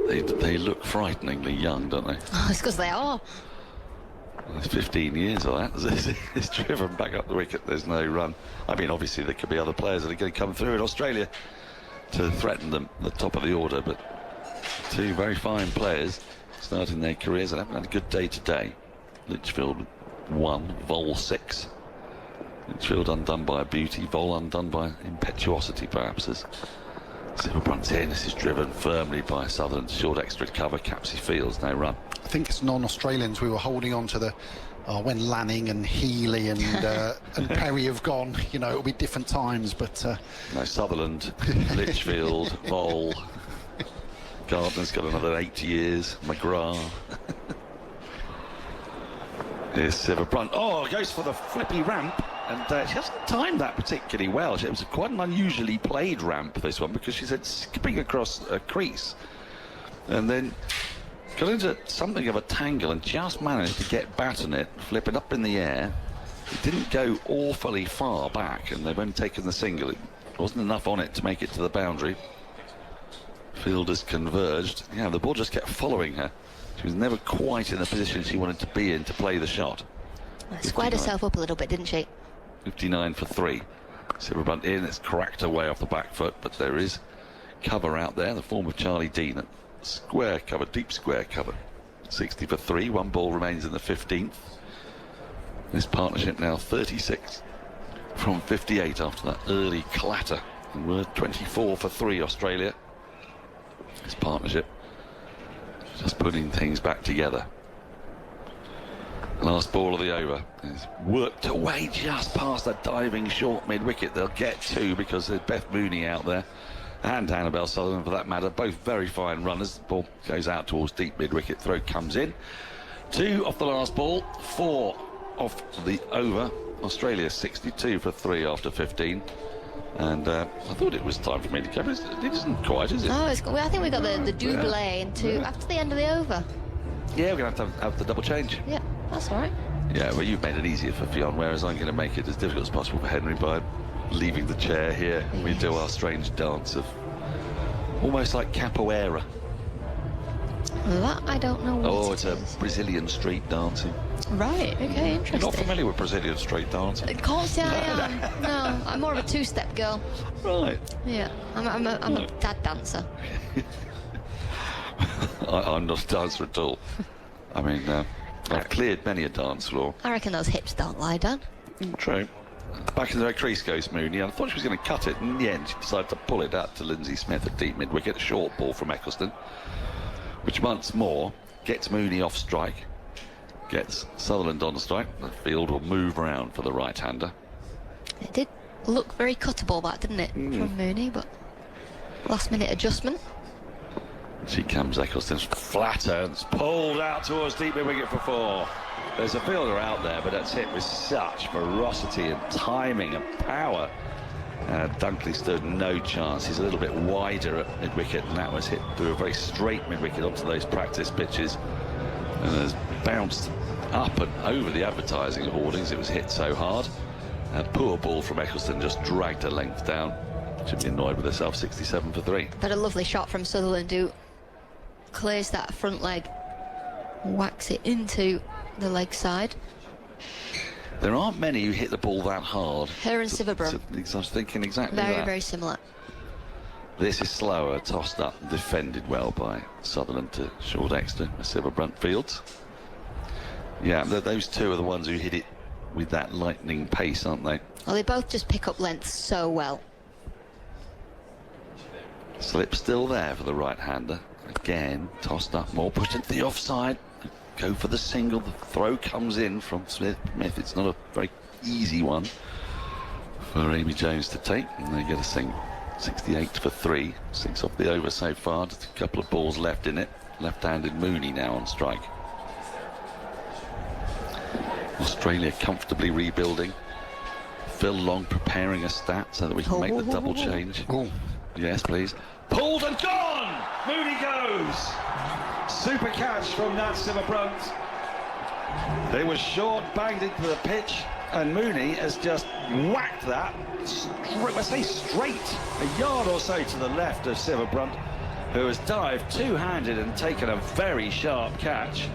they look frighteningly young, don't they? Oh, it's because they are. There's 15 years of that. It's driven back up the wicket. There's no run. I mean, obviously there could be other players that are going to come through in Australia to threaten them at the top of the order, but 2 very fine players starting their careers and haven't had a good day today. Litchfield 1, Vol 6. Litchfield undone by beauty, Vol undone by impetuosity, perhaps, as Sivabrunt's in. This is driven firmly by Sutherland. Short extra cover. Capsey Fields, no run. I think as non-Australians we were holding on to the when Lanning and Healy and Perry have gone, you know, it'll be different times, but no, Sutherland, Litchfield, Vol, Gardner's got another 8 years, McGrath. Here's Sivabrunt. Oh, goes for the flippy ramp, and she hasn't timed that particularly well. It was quite an unusually played ramp, this one, because she said skipping across a crease and then got into something of a tangle and just managed to get bat on it, flip it up in the air. It didn't go awfully far back, and they've only taken the single. It wasn't enough on it to make it to the boundary. Fielders converged. Yeah, the ball just kept following her. She was never quite in the position she wanted to be in to play the shot. Squared herself up a little bit, didn't she? 59 for 3. Sivabrunt in, it's cracked away off the back foot, but there is cover out there, the form of Charlie Dean. Square cover, deep square cover. 60 for 3, 1 ball remains in the 15th. This partnership now 36 from 58 after that early clatter. And we're 24 for 3, Australia. This partnership just putting things back together. Last ball of the over is worked away just past a diving short mid-wicket. They'll get two because there's Beth Mooney out there and Annabelle Sutherland for that matter, both very fine runners. The ball goes out towards deep mid-wicket, throw comes in. 2 off the last ball, 4 off the over. Australia 62 for 3 after 15. And I thought it was time for me to come. It isn't quite, is it? No, I think we got the double into after the end of the over. Yeah, we're going to have the double change. Yeah, that's all right. Yeah, well, you've made it easier for Ffone, whereas I'm going to make it as difficult as possible for Henry by leaving the chair here. Yeah. We do our strange dance of almost like capoeira. That I don't know what it's a Brazilian street dancing. Right, okay, interesting. You're not familiar with Brazilian street dancing? Of course I am. No, I'm more of a two-step girl. Right. Yeah, I'm a dad dancer. I'm not a dancer at all. I mean, I've cleared many a dance floor. I reckon those hips don't lie down. True. Back in the crease goes Mooney. I thought she was going to cut it. In the end, she decided to pull it out to Lindsay Smith at deep mid-wicket. A short ball from Eccleston, which once more gets Mooney off strike. Gets Sutherland on strike. The field will move around for the right-hander. It did look very cuttable, that, didn't it, from Mooney, but last-minute adjustment. She comes, Eccleston's flatter and it's pulled out towards deep mid-wicket for 4. There's a fielder out there, but that's hit with such ferocity and timing and power. Dunkley stood no chance. He's a little bit wider at mid-wicket, and that was hit through a very straight mid-wicket onto those practice pitches, and has bounced up and over the advertising hoardings. It was hit so hard. A poor ball from Eccleston just dragged her length down. Should be annoyed with herself. 67 for 3. But a lovely shot from Sutherland, who clears that front leg, whacks it into the leg side. There aren't many who hit the ball that hard. Her and Sivabrunt. I was thinking exactly that. Very, very similar. This is slower, tossed up, defended well by Sutherland to short extra. Sivabrunt fields. Yeah, those two are the ones who hit it with that lightning pace, aren't they? Well, they both just pick up length so well. Slip still there for the right-hander. Again, tossed up more, pushed into the offside. Go for the single. The throw comes in from Smith. It's not a very easy one for Amy Jones to take, and they get a single. 68 for 3. 6 off the over so far. Just a couple of balls left in it. Left-handed Mooney now on strike. Australia comfortably rebuilding. Phil Long preparing a stat so that we can make the double change. Yes, please. Pulled and gone! Mooney goes! Super catch from Nat Sivabrunt. It was short, banged into the pitch, and Mooney has just whacked that, I say straight, a yard or so to the left of Sivabrunt, who has dived two-handed and taken a very sharp catch.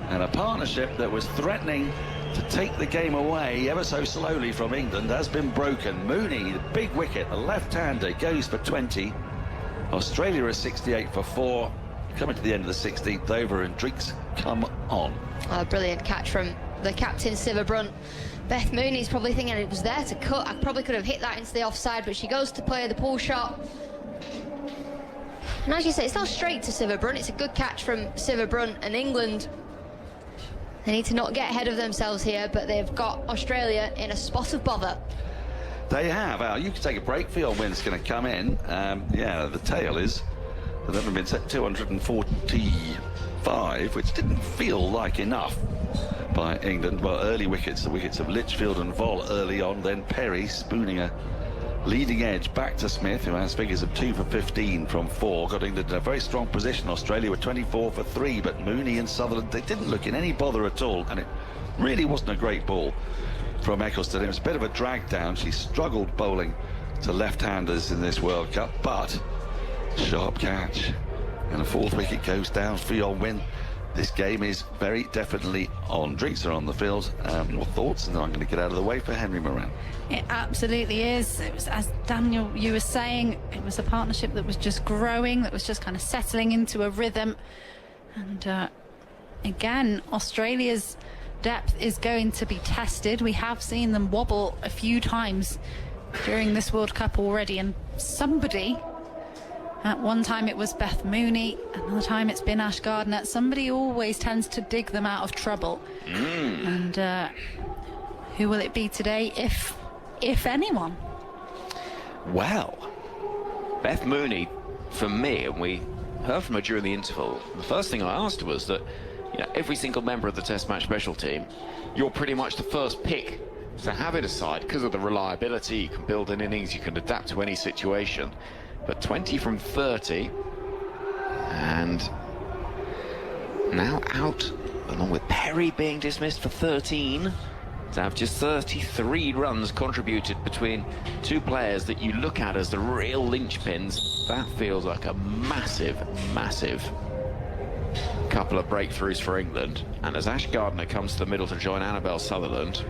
And a partnership that was threatening to take the game away ever so slowly from England has been broken. Mooney, the big wicket, the left-hander, goes for 20. Australia is 68 for 4. Coming to the end of the 16th over, and drinks come on. A brilliant catch from the captain, Sivabrunt. Beth Mooney's probably thinking it was there to cut. I probably could have hit that into the offside, but she goes to play the pull shot. And as you say, it's not straight to Sivabrunt. It's a good catch from Sivabrunt, and England, they need to not get ahead of themselves here, but they've got Australia in a spot of bother. They have. You can take a break. Wynne's going to come in. Yeah, the tail is. They've never been set 245, which didn't feel like enough by England. Well, early wickets, the wickets of Litchfield and Vol early on, then Perry spooning a leading edge back to Smith, who has figures of 2 for 15 from 4. Got England in a very strong position. Australia were 24 for 3, but Mooney and Sutherland, they didn't look in any bother at all, and it really wasn't a great ball from Eccleston. It was a bit of a drag down. She struggled bowling to left-handers in this World Cup, but sharp catch, and a 4th wicket goes down for Wynne. This game is very definitely on. Drinks are on the field. Your thoughts, and then I'm going to get out of the way for Henry Moran. It absolutely is. It was, as Daniel, you were saying, it was a partnership that was just growing, that was just kind of settling into a rhythm. And again, Australia's depth is going to be tested. We have seen them wobble a few times during this World Cup already, and somebody At one time it was Beth Mooney, another time it's been Ash Gardner. Somebody always tends to dig them out of trouble. And who will it be today, if anyone? Well, Beth Mooney, for me, and we heard from her during the interval, the first thing I asked her was that, you know, every single member of the Test Match special team, you're pretty much the first pick to have it aside because of the reliability. You can build in innings, you can adapt to any situation. But 20 from 30, and now out, along with Perry being dismissed for 13, to have just 33 runs contributed between two players that you look at as the real linchpins. That feels like a massive, massive couple of breakthroughs for England. And as Ash Gardner comes to the middle to join Annabelle Sutherland,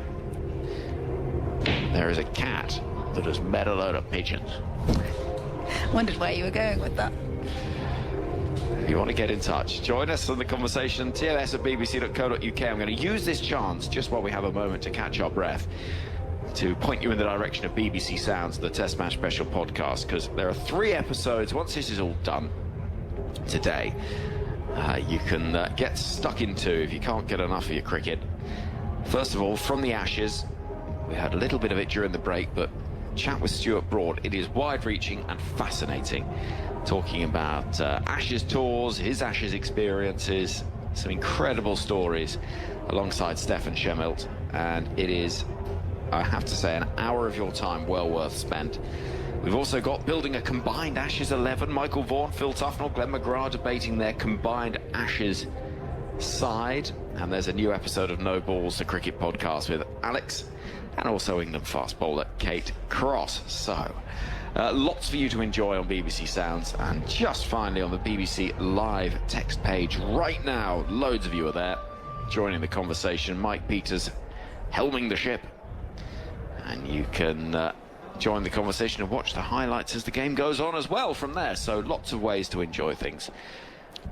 there is a cat that has met a load of pigeons. Wondered where you were going with that. If you want to get in touch, join us on the conversation, tms@bbc.co.uk. I'm going to use this chance, just while we have a moment to catch our breath, to point you in the direction of BBC Sounds, the Test Match Special podcast, because there are 3 episodes. Once this is all done today, you can get stuck into if you can't get enough of your cricket. First of all, from the Ashes, we had a little bit of it during the break, but chat with Stuart Broad. It is wide-reaching and fascinating, talking about Ashes tours, his Ashes experiences, some incredible stories alongside Stefan Schemmelt, and it is, I have to say, an hour of your time well worth spent. We've also got building a combined Ashes 11. Michael Vaughan, Phil Tufnell, Glenn McGrath debating their combined Ashes side, and there's a new episode of No Balls, the cricket podcast with Alex, and also England fast bowler Kate Cross. So lots for you to enjoy on BBC Sounds, and just finally on the BBC Live text page right now, loads of you are there joining the conversation. Mike Peters helming the ship, and you can join the conversation and watch the highlights as the game goes on as well from there. So lots of ways to enjoy things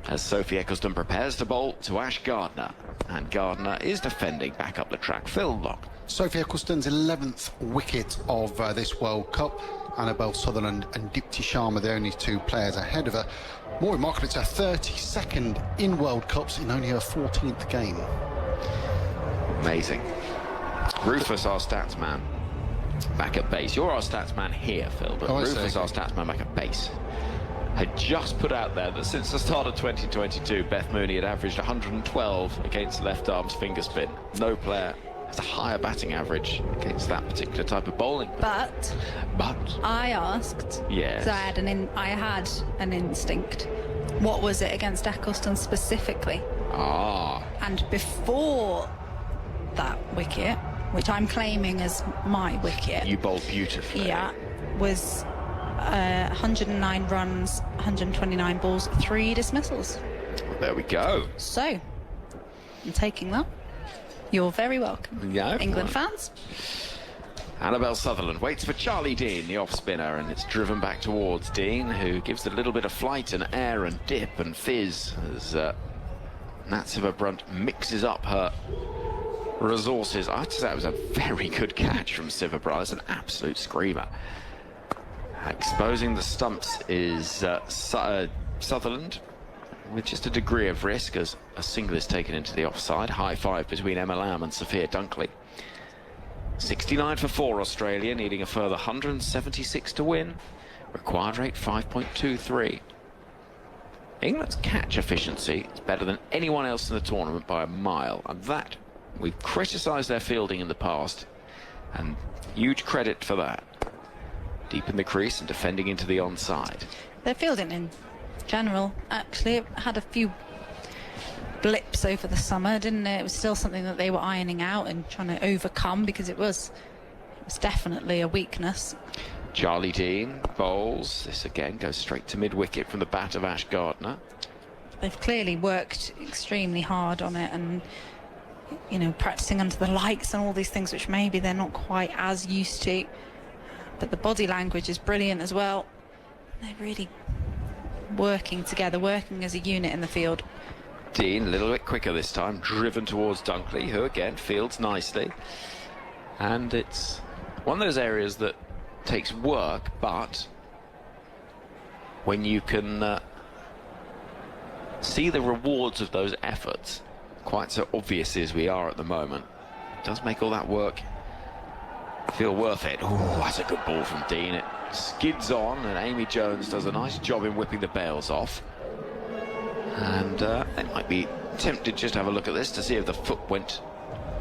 as Sophie Eccleston prepares to bowl to Ash Gardner, and Gardner is defending back up the track. Phil Lock. Sophie Eccleston's 11th wicket of this World Cup. Annabelle Sutherland and Dipti Sharma, the only 2 players ahead of her. More remarkable, it's her 32nd in World Cups in only her 14th game. Amazing. Rufus, our stats man, back at base. You're our stats man here, Phil, but Rufus, our stats man back at base, had just put out there that since the start of 2022, Beth Mooney had averaged 112 against left arm's finger spin. No player has a higher batting average against that particular type of bowling. But I asked, yes, so I had an instinct. What was it against Eccleston specifically? And before that wicket, which I'm claiming as my wicket, you bowled beautifully. Yeah, was 109 runs, 129 balls, 3 dismissals. Well, there we go. So, I'm taking that. You're very welcome. Yeah, England fans. Annabelle Sutherland waits for Charlie Dean, the off-spinner, and it's driven back towards Dean, who gives it a little bit of flight and air and dip and fizz as Natsiva Brunt mixes up her resources. I have to say it was a very good catch from Siva Brunt. It's an absolute screamer. Exposing the stumps is Sutherland, with just a degree of risk as a single is taken into the offside. High five between Emma Lamb and Sophia Dunkley. 69 for 4 Australia, needing a further 176 to win. Required rate 5.23. England's catch efficiency is better than anyone else in the tournament by a mile, and that, we've criticised their fielding in the past, and huge credit for that. Deep in the crease and defending into the onside. Their fielding in general actually had a few blips over the summer, didn't it? It was still something that they were ironing out and trying to overcome, because it was definitely a weakness. Charlie Dean bowls. This again goes straight to mid-wicket from the bat of Ash Gardner. They've clearly worked extremely hard on it, and you know, practicing under the lights and all these things which maybe they're not quite as used to. But the body language is brilliant as well. They're really working together, working as a unit in the field. Dean a little bit quicker this time, driven towards Dunkley, who again fields nicely. And it's one of those areas that takes work, but when you can see the rewards of those efforts, quite so obvious as we are at the moment, it does make all that work feel worth it. Oh, that's a good ball from Dean. It skids on, and Amy Jones does a nice job in whipping the bails off. And they might be tempted just to have a look at this to see if the foot went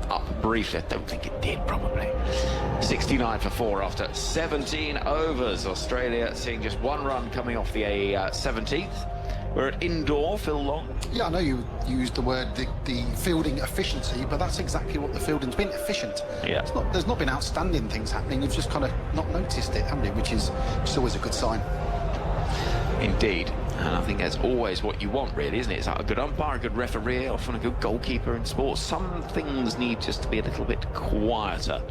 up briefly. I don't think it did, probably. 69 for 4 after 17 overs. Australia seeing just one run coming off the 17th. We're at indoor, Phil Long. Yeah, I know you used the word the fielding efficiency, but that's exactly what the fielding's been, efficient. Yeah. There's not been outstanding things happening. You've just kind of not noticed it, haven't you? Which is always a good sign. Indeed. And I think that's always what you want, really, isn't it? It's like a good umpire, a good referee, often a good goalkeeper in sports. Some things need just to be a little bit quieter,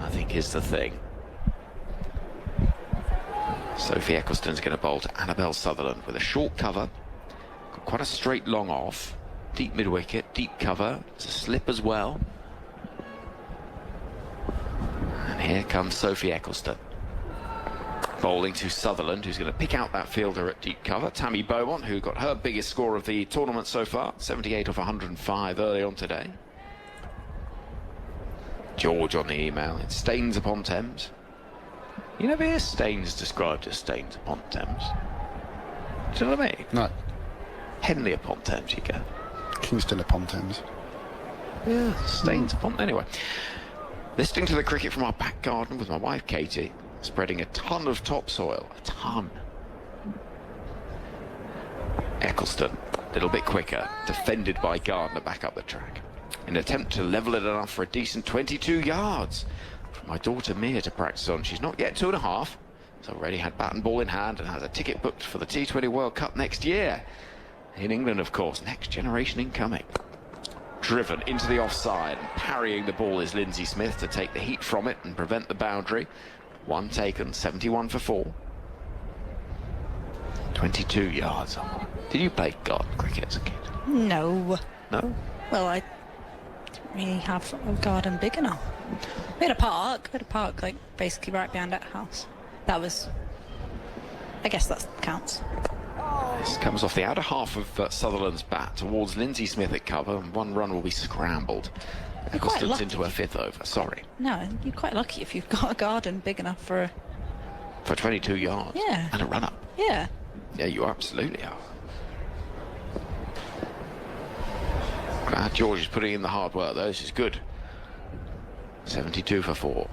I think, is the thing. Sophie Eccleston's going to bowl to Annabelle Sutherland with a short cover. Got quite a straight long off. Deep mid-wicket, deep cover. It's a slip as well. And here comes Sophie Eccleston. Bowling to Sutherland, who's going to pick out that fielder at deep cover. Tammy Beaumont, who got her biggest score of the tournament so far. 78 off 105 early on today. George on the email. It's Staines upon Thames. You never hear Staines described as Staines upon Thames. Do you know what I mean? No. Henley upon Thames, you go. Kingston upon Thames. Yeah, Staines upon... Anyway. Listening to the cricket from our back garden with my wife, Katie, spreading a ton of topsoil. A ton. Eccleston, a little bit quicker, defended by Gardner back up the track. In an attempt to level it enough for a decent 22 yards. My daughter Mia to practice on. She's not yet 2.5. Has already had bat and ball in hand and has a ticket booked for the T20 World Cup next year. In England, of course. Next generation incoming. Driven into the offside and parrying the ball is Lindsay Smith to take the heat from it and prevent the boundary. One taken, 71 for 4. 22 yards. Did you play garden cricket as a kid? No. No? Well, I didn't really have a garden big enough. We had a park, like basically right behind our house. That was, I guess that counts. This comes off the outer half of Sutherland's bat towards Lindsay Smith at cover, and one run will be scrambled. Eccleston's into her 5th over, sorry. No, you're quite lucky if you've got a garden big enough for 22 yards? Yeah. And a run-up? Yeah. Yeah, you absolutely are. Glad George is putting in the hard work, though. This is good. 72 for 4.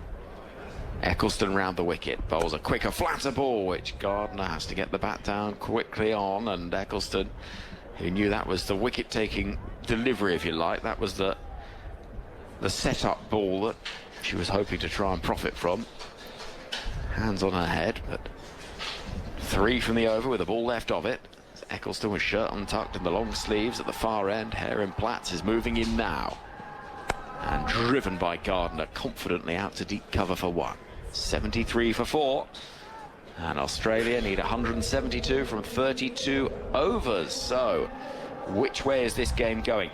Eccleston round the wicket, bowls a quicker, flatter ball, which Gardner has to get the bat down quickly on, and Eccleston, who knew that was the wicket-taking delivery, if you like, that was the set-up ball that she was hoping to try and profit from. Hands on her head, but 3 from the over with the ball left of it. Eccleston with shirt untucked and the long sleeves at the far end. Hair in plaits is moving in now. And driven by Gardner confidently out to deep cover for 1. 73 for 4. And Australia need 172 from 32 overs. So, which way is this game going?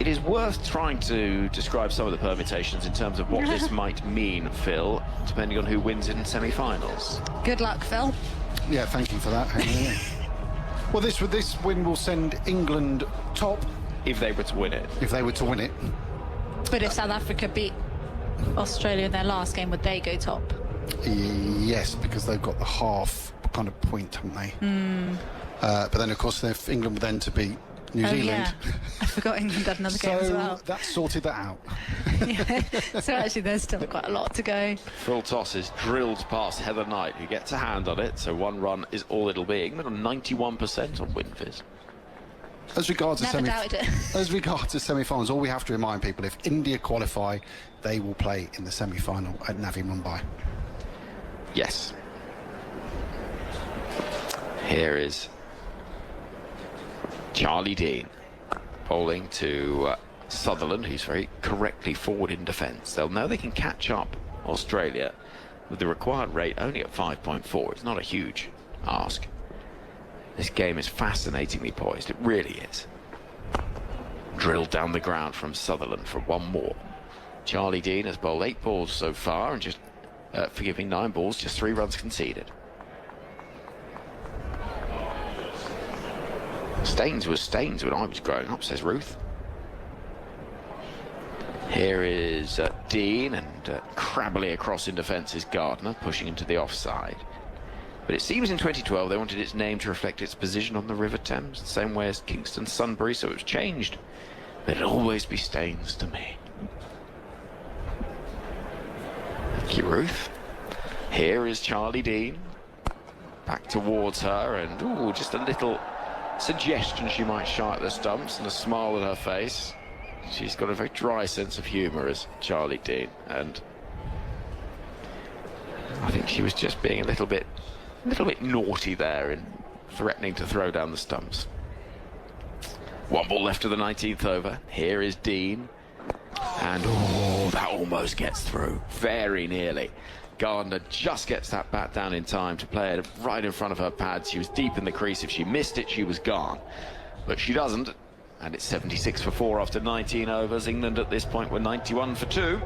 It is worth trying to describe some of the permutations in terms of what this might mean, Phil, depending on who wins in semi-finals. Good luck, Phil. Yeah, thank you for that. Well, this win will send England top. If they were to win it. If they were to win it. But if South Africa beat Australia in their last game, would they go top? Yes, because they've got the half kind of point, haven't they? But then, of course, if England were then to beat New Zealand. Yeah. I forgot England had another game as well. That sorted that out. Yeah. So actually, there's still quite a lot to go. Full toss is drilled past Heather Knight, who gets a hand on it. So 1 run is all it'll be. England on 91% on win fizz. As regards to Never semi-finals, all we have to remind people: if India qualify, they will play in the semi-final at Navi Mumbai. Yes. Here is Charlie Dean bowling to Sutherland, who's very correctly forward in defence. They'll know they can catch up Australia with the required rate only at 5.4. It's not a huge ask. This game is fascinatingly poised. It really is. Drilled down the ground from Sutherland for 1 more. Charlie Dean has bowled 8 balls so far and just, 9 balls, just 3 runs conceded. Staines was Staines when I was growing up, says Ruth. Here is Dean, and crabbily across in defence is Gardner, pushing into the offside. But it seems in 2012 they wanted its name to reflect its position on the River Thames, the same way as Kingston Sunbury, so it was changed. But it'll always be Staines to me. Thank you, Ruth. Here is Charlie Dean, back towards her, and ooh, just a little suggestion she might shy at the stumps and a smile on her face. She's got a very dry sense of humour as Charlie Dean, and I think she was just being a little bit naughty there in threatening to throw down the stumps. One ball left of the 19th over. Here is Dean, and oh, that almost gets through, very nearly. Gardner just gets that bat down in time to play it right in front of her pad. She was deep in the crease. If she missed it, she was gone, but she doesn't. And it's 76 for 4 after 19 overs. England at this point were 91 for 2,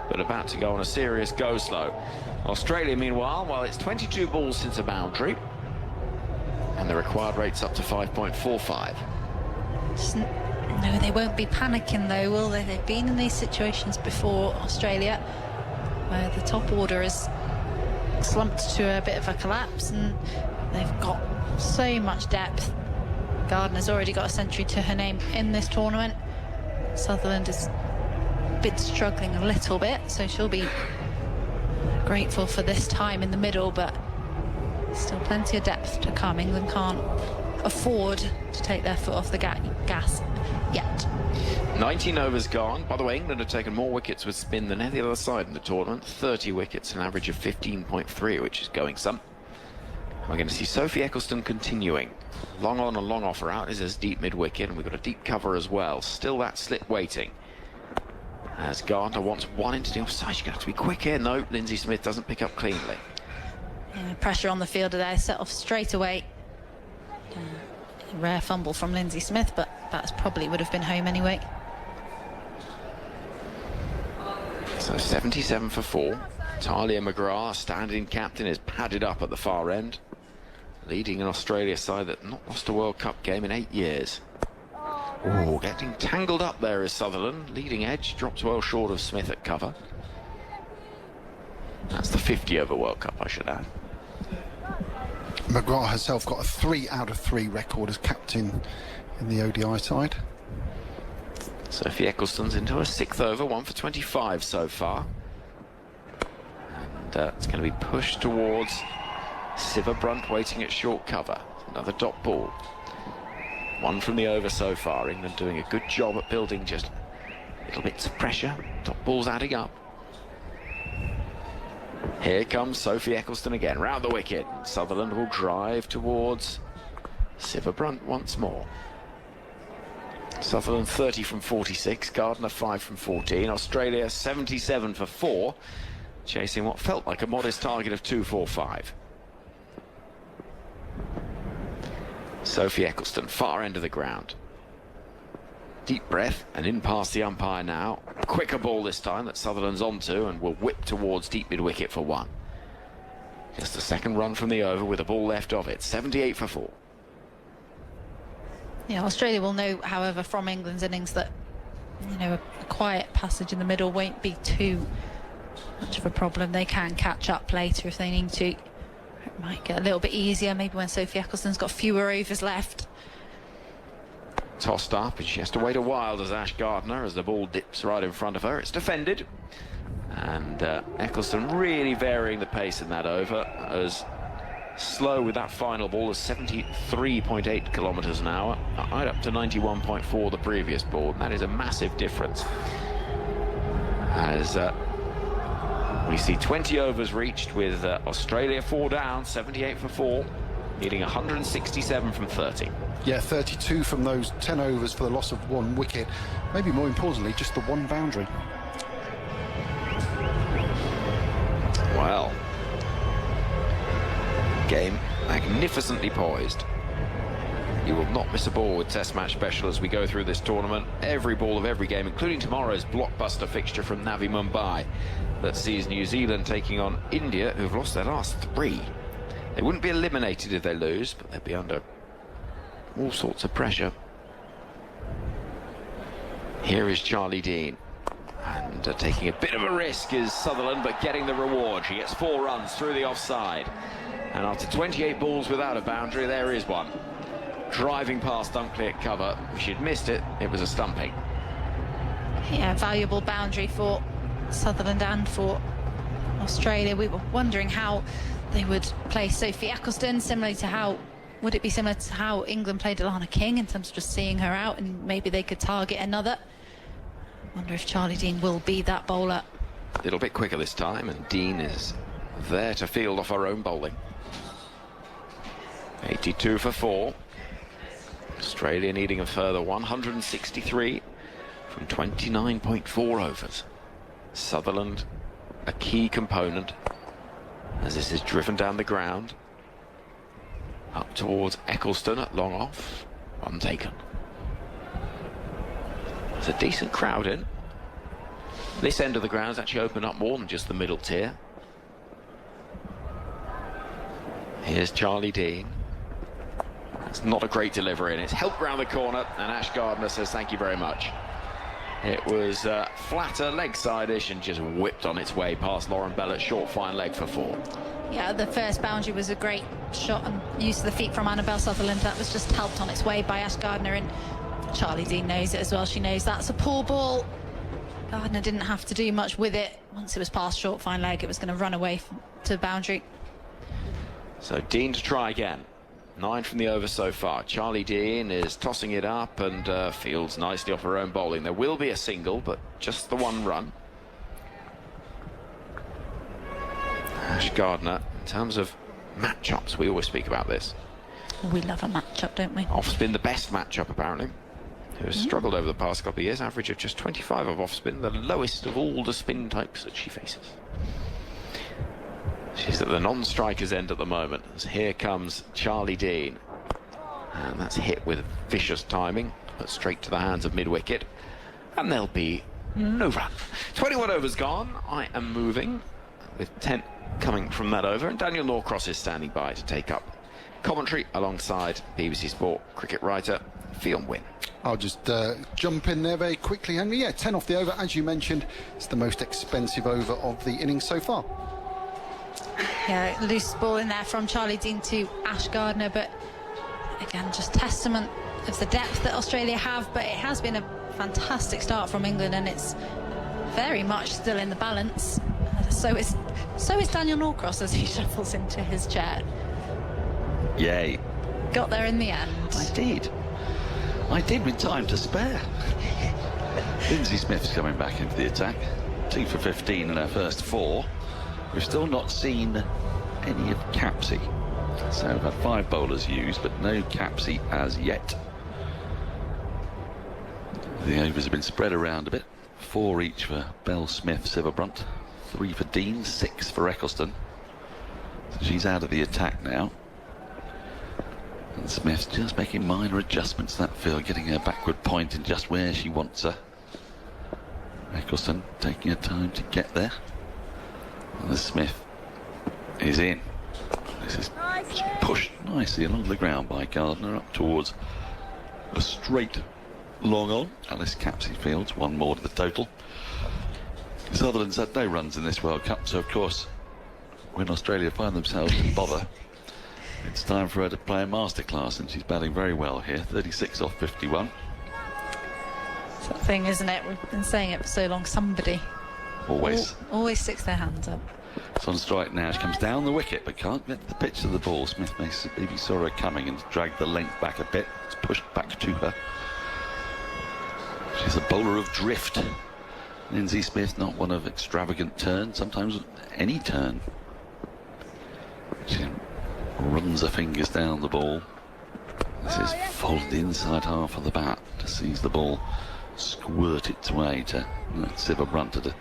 but about to go on a serious go-slow. Australia, meanwhile, well, it's 22 balls since a boundary, and the required rate's up to 5.45. No, they won't be panicking, though, will they? They've been in these situations before, Australia, where the top order is slumped to a bit of a collapse, and they've got so much depth. Gardner's already got a century to her name in this tournament. Sutherland has been struggling a little bit, so she'll be grateful for this time in the middle, but still plenty of depth to come. England can't afford to take their foot off the gas yet. 19 overs gone. By the way, England have taken more wickets with spin than any other side in the tournament. 30 wickets, an average of 15.3, which is going some. We're going to see Sophie Eccleston continuing. Long on and long off her out is as deep mid-wicket, and we've got a deep cover as well. Still that slit waiting. As Gardner wants one into the offside, she's going to have to be quick here. No, Lindsay Smith doesn't pick up cleanly. Yeah, pressure on the fielder there, set off straight away. Rare fumble from Lindsay Smith, but that's probably would have been home anyway. So 77 for 4. Talia McGrath, standing captain, is padded up at the far end, leading an Australia side that not lost a World Cup game in 8 years. Oh, getting tangled up there is Sutherland. Leading edge drops well short of Smith at cover. That's the 50 over World Cup, I should add. McGrath herself got a 3 out of 3 record as captain in the ODI side. Sophie Eccleston's into her 6th over, 1 for 25 so far. And it's going to be pushed towards Siva Brunt, waiting at short cover. Another dot ball. 1 from the over so far. England doing a good job at building just little bits of pressure. Dot balls adding up. Here comes Sophie Eccleston again, round the wicket. Sutherland will drive towards Siva Brunt once more. Sutherland 30 from 46, Gardner 5 from 14, Australia 77 for 4, chasing what felt like a modest target of 245. Sophie Eccleston, far end of the ground. Deep breath and in past the umpire now. Quicker ball this time that Sutherland's onto and will whip towards deep mid-wicket for 1. Just the second run from the over with a ball left of it. 78 for 4. Yeah, Australia will know, however, from England's innings that, you know, a quiet passage in the middle won't be too much of a problem. They can catch up later if they need to. It might get a little bit easier maybe when Sophie Eccleston's got fewer overs left. Tossed up, and she has to wait a while, does Ash Gardner, as the ball dips right in front of her. It's defended, and Eccleston really varying the pace in that over, as slow with that final ball as 73.8 kilometres an hour, right up to 91.4 the previous ball, and that is a massive difference. As we see 20 overs reached with Australia 4 down, 78 for 4, needing 167 from 30. Yeah, 32 from those 10 overs for the loss of 1 wicket. Maybe more importantly, just the 1 boundary. Well, game magnificently poised. You will not miss a ball with Test Match Special as we go through this tournament. Every ball of every game, including tomorrow's blockbuster fixture from Navi Mumbai that sees New Zealand taking on India, who've lost their last 3. They wouldn't be eliminated if they lose, but they'd be under all sorts of pressure. Here is Charlie Dean. And taking a bit of a risk is Sutherland, but getting the reward. She gets 4 runs through the offside. And after 28 balls without a boundary, there is one. Driving past unclear cover. If she'd missed it, it was a stumping. Yeah, valuable boundary for Sutherland and for Australia. We were wondering how they would play Sophie Eccleston, would it be similar to how England played Alana King in terms of just seeing her out, and maybe they could target another. Wonder if Charlie Dean will be that bowler. A little bit quicker this time, and Dean is there to field off her own bowling. 82 for 4. Australia needing a further 163 from 29.4 overs. Sutherland, a key component, as this is driven down the ground. Up towards Eccleston at long off. One taken. There's a decent crowd in. This end of the ground's actually opened up more than just the middle tier. Here's Charlie Dean. It's not a great delivery, and it's helped round the corner, and Ash Gardner says thank you very much. It was flatter, leg side-ish, and just whipped on its way past Lauren Bell at short fine leg for 4. Yeah, the first boundary was a great shot and use of the feet from Annabelle Sutherland. That was just helped on its way by Ash Gardner, and Charlie Dean knows it as well. She knows that's a poor ball. Gardner didn't have to do much with it. Once it was past short fine leg, it was going to run away to the boundary. So Dean to try again. 9 from the over so far. Charlie Dean is tossing it up and fields nicely off her own bowling. There will be a single, but just the 1 run. Ash Gardner, in terms of matchups, we always speak about this. We love a matchup, don't we? Off spin, the best matchup apparently. Who has struggled over the past couple of years, average of just 25 of off spin, the lowest of all the spin types that she faces. She's at the non-strikers end at the moment, as here comes Charlie Dean. And that's hit with vicious timing, but straight to the hands of mid-wicket. And there'll be no run. 21 overs gone. I am moving, with 10 coming from that over, and Daniel Norcross is standing by to take up commentary alongside BBC Sport cricket writer Wynne. I'll just jump in there very quickly, Henry. Yeah, 10 off the over, as you mentioned. It's the most expensive over of the innings so far. Yeah, loose ball in there from Charlie Dean to Ash Gardner, but again, just testament of the depth that Australia have. But it has been a fantastic start from England, and it's very much still in the balance. So is Daniel Norcross as he shuffles into his chair. Yay. Got there in the end. I did with time to spare. Lindsay Smith's coming back into the attack. 2 for 15 in her first 4. We've still not seen any of Capsey. So we've had 5 bowlers used, but no Capsey as yet. The overs have been spread around a bit. 4 each for Bell, Smith, Sitterbrunt. 3 for Dean, 6 for Eccleston. So she's out of the attack now. And Smith's just making minor adjustments to that field, getting her backward point in just where she wants her. Eccleston taking her time to get there. And the Smith is in. This is pushed nicely along the ground by Gardner up towards a straight long on. Alice Capsey fields 1 more to the total. Sutherland's had no runs in this World Cup, so of course when Australia find themselves in bother, it's time for her to play a masterclass, and she's batting very well here. 36 off 51. It's that thing, isn't it? We've been saying it for so long. Somebody always sticks their hands up. It's on strike now. She comes down the wicket but can't get to the pitch of the ball. Smith maybe saw her coming and dragged the length back a bit. It's pushed back to her. She's a bowler of drift. Lindsay Smith, not one of extravagant turn, sometimes any turn. She runs her fingers down the ball. This is folded inside half of the bat to seize the ball, squirt its way to Sitterbrunt at a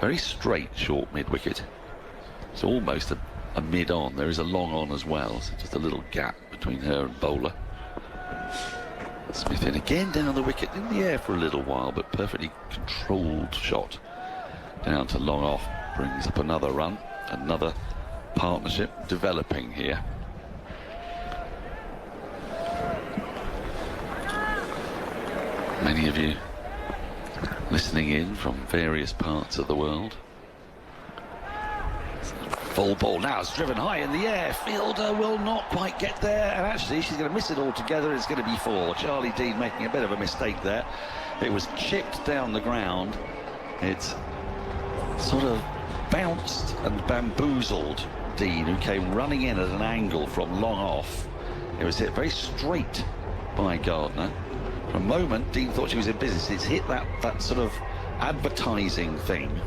very straight short mid-wicket. It's almost a mid-on. There is a long on as well, so just a little gap between her and bowler. Smith in again down the wicket, in the air for a little while, but perfectly controlled shot down to long off. Brings up another run, another partnership developing here. Many of you listening in from various parts of the world. Full ball now, it's driven high in the air. Fielder will not quite get there, and actually she's going to miss it altogether. It's going to be 4. Charlie Dean making a bit of a mistake there. It was chipped down the ground. It's sort of bounced and bamboozled Dean, who came running in at an angle from long off. It was hit very straight by Gardner. For a moment, Dean thought she was in business. It's hit that sort of advertising thing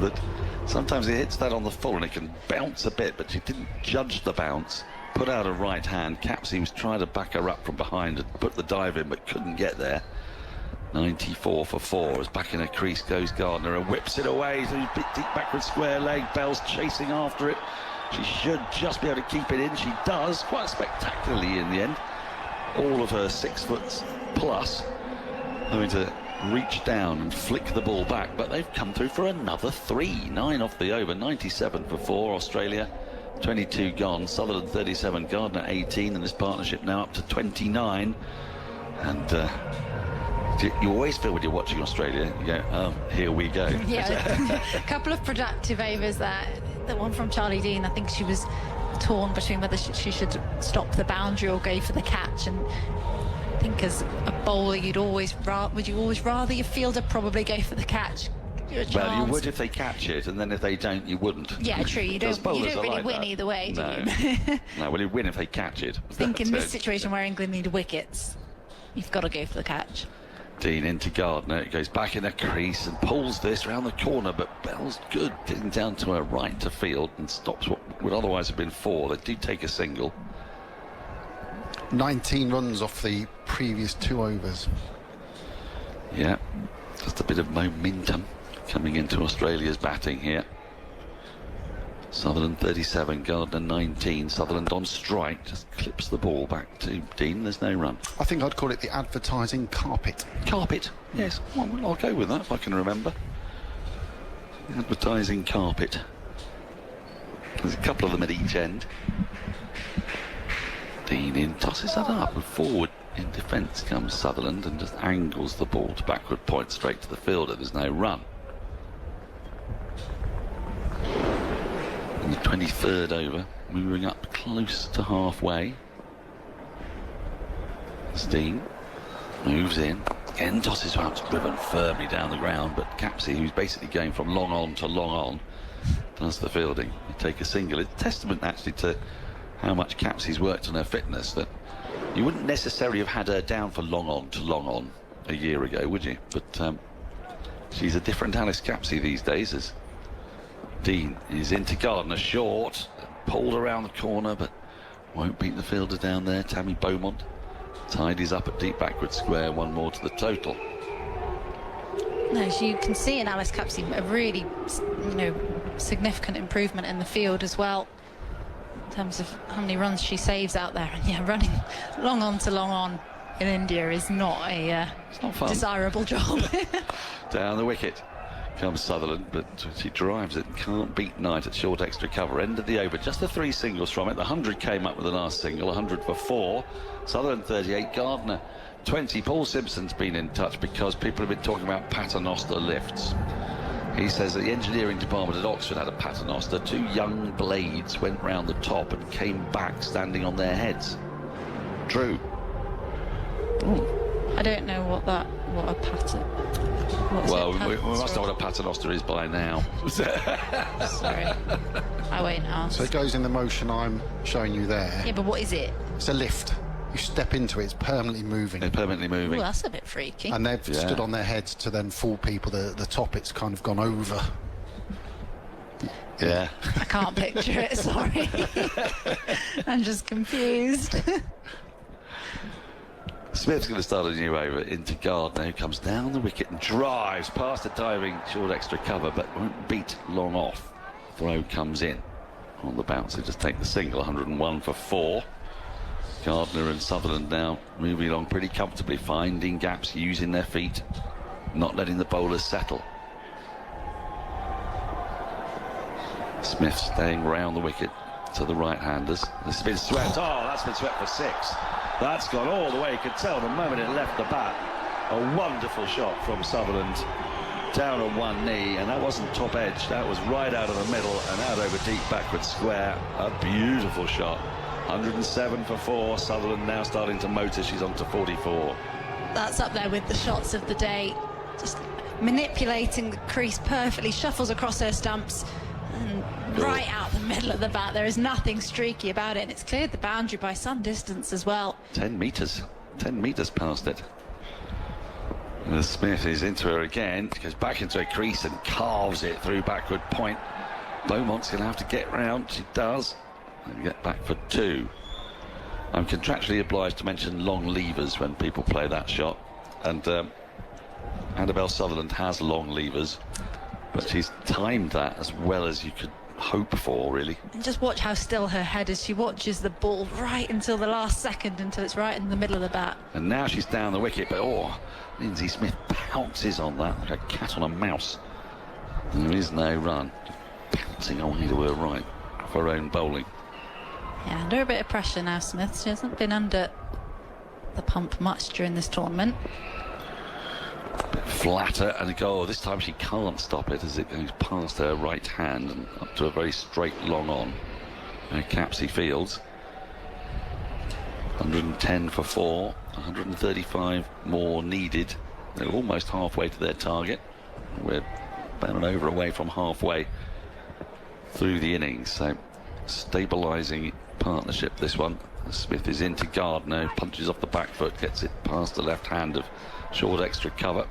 that sometimes it hits that on the full and it can bounce a bit, but she didn't judge the bounce. Put out a right hand. Capsey was trying to back her up from behind and put the dive in, but couldn't get there. 94 for 4 as back in her crease goes Gardner and whips it away to a bit deep backward square leg. Bell's chasing after it. She should just be able to keep it in. She does, quite spectacularly in the end. All of her 6 foot plus having to reach down and flick the ball back, but they've come through for another 3. 9 off the over. 97 for 4 Australia, 22 gone. Sutherland 37, Gardner 18, and this partnership now up to 29. And you always feel when you're watching Australia, you go, oh, here we go. Yeah, a couple of productive overs there. The one from Charlie Dean, I think she was torn between whether she should stop the boundary or go for the catch. And I think as a bowler, would you always rather your fielder probably go for for Well, you would if they catch it, and then if they don't, you wouldn't. Yeah, true. You don't really like win that. either way, do no. you? No, well, you win if they catch it. I think in this situation where England need wickets, you've got to go for the catch. Dean into Gardner. It goes back in the crease and pulls this round the corner, but Bell's good, getting down to her right to field and stops what would otherwise have been 4. They do take a single. 19 runs off the previous 2 overs. Yeah, just a bit of momentum coming into Australia's batting here. Sutherland 37, Gardner 19. Sutherland on strike, just clips the ball back to Dean. There's no run. I think I'd call it the advertising carpet. Carpet, yes. Well, I'll go with that if I can remember. Advertising carpet. There's a couple of them at each end. Dean in, tosses that up and forward. In defence comes Sutherland and just angles the ball to backward point straight to the fielder. There's no run. In the 23rd over, moving up close to halfway. Dean moves in, again tosses out, driven firmly down the ground, but Capsey, who's basically going from long on to long on, does the fielding. You take a single. It's a testament actually to how much Capsey's worked on her fitness, that you wouldn't necessarily have had her down for long on to long on a year ago, would you? But she's a different Alice Capsey these days, as Dean is into Gardner, short, pulled around the corner, but won't beat the fielder down there. Tammy Beaumont tidies up at deep backward square, 1 more to the total. No, as you can see in Alice Capsey, a really, significant improvement in the field as well, in terms of how many runs she saves out there. And yeah, running long on to long on in India is not a desirable job. Down the wicket comes Sutherland, but she drives it and can't beat Knight at short extra cover. End of the over, just the 3 singles from it. The 100 came up with the last single, 100 for 4. Sutherland 38, Gardner 20. Paul Simpson's been in touch because people have been talking about paternoster lifts. He says that the engineering department at Oxford had a paternoster. 2 young blades went round the top and came back standing on their heads. True. I don't know what a pattern. Well, we must know what a paternoster is by now. Sorry, I won't ask. So it goes in the motion I'm showing you there. Yeah, but what is it? It's a lift. You step into it, it's permanently moving. It's permanently moving. Well, that's a bit freaky. And they've stood on their heads to then fool people. The top, it's kind of gone over. Yeah. I can't picture it, sorry. I'm just confused. Smith's going to start a new over into Gardner, who comes down the wicket and drives past the diving short extra cover, but won't beat long off. Throw comes in on the bounce. They just take the single, 101 for 4. Gardner and Sutherland now moving along pretty comfortably, finding gaps, using their feet, not letting the bowlers settle. Smith staying round the wicket to the right-handers. This has been swept. Oh, that's been swept for 6. That's gone all the way. You could tell the moment it left the bat. A wonderful shot from Sutherland, down on one knee, and that wasn't top edge, that was right out of the middle and out over deep backward square. A beautiful shot. 107 for 4. Sutherland now starting to motor. She's on to 44. That's up there with the shots of the day. Just manipulating the crease perfectly, shuffles across her stumps and right out the middle of the bat. There is nothing streaky about it, and it's cleared the boundary by some distance as well. 10 metres past it. And Smith is into her again, goes back into a crease and carves it through backward point. Beaumont's going to have to get round. She does, and get back for 2. I'm contractually obliged to mention long levers when people play that shot, and Annabelle Sutherland has long levers, but she's timed that as well as you could hope for, really. And just watch how still her head is. She watches the ball right until the last second, until it's right in the middle of the bat. And now she's down the wicket, but Lindsay Smith pounces on that like a cat on a mouse. And there is no run. Pouncing away to her right for her own bowling. Yeah, under a bit of pressure now, Smith. She hasn't been under the pump much during this tournament. Bit flatter, and this time she can't stop it as it goes past her right hand and up to a very straight long on. Capsey Fields. 110 for 4, 135 more needed. They're almost halfway to their target. We're about an over away from halfway through the innings, so stabilising partnership this one. Smith is into Gardner, punches off the back foot, gets it past the left hand of short extra cover,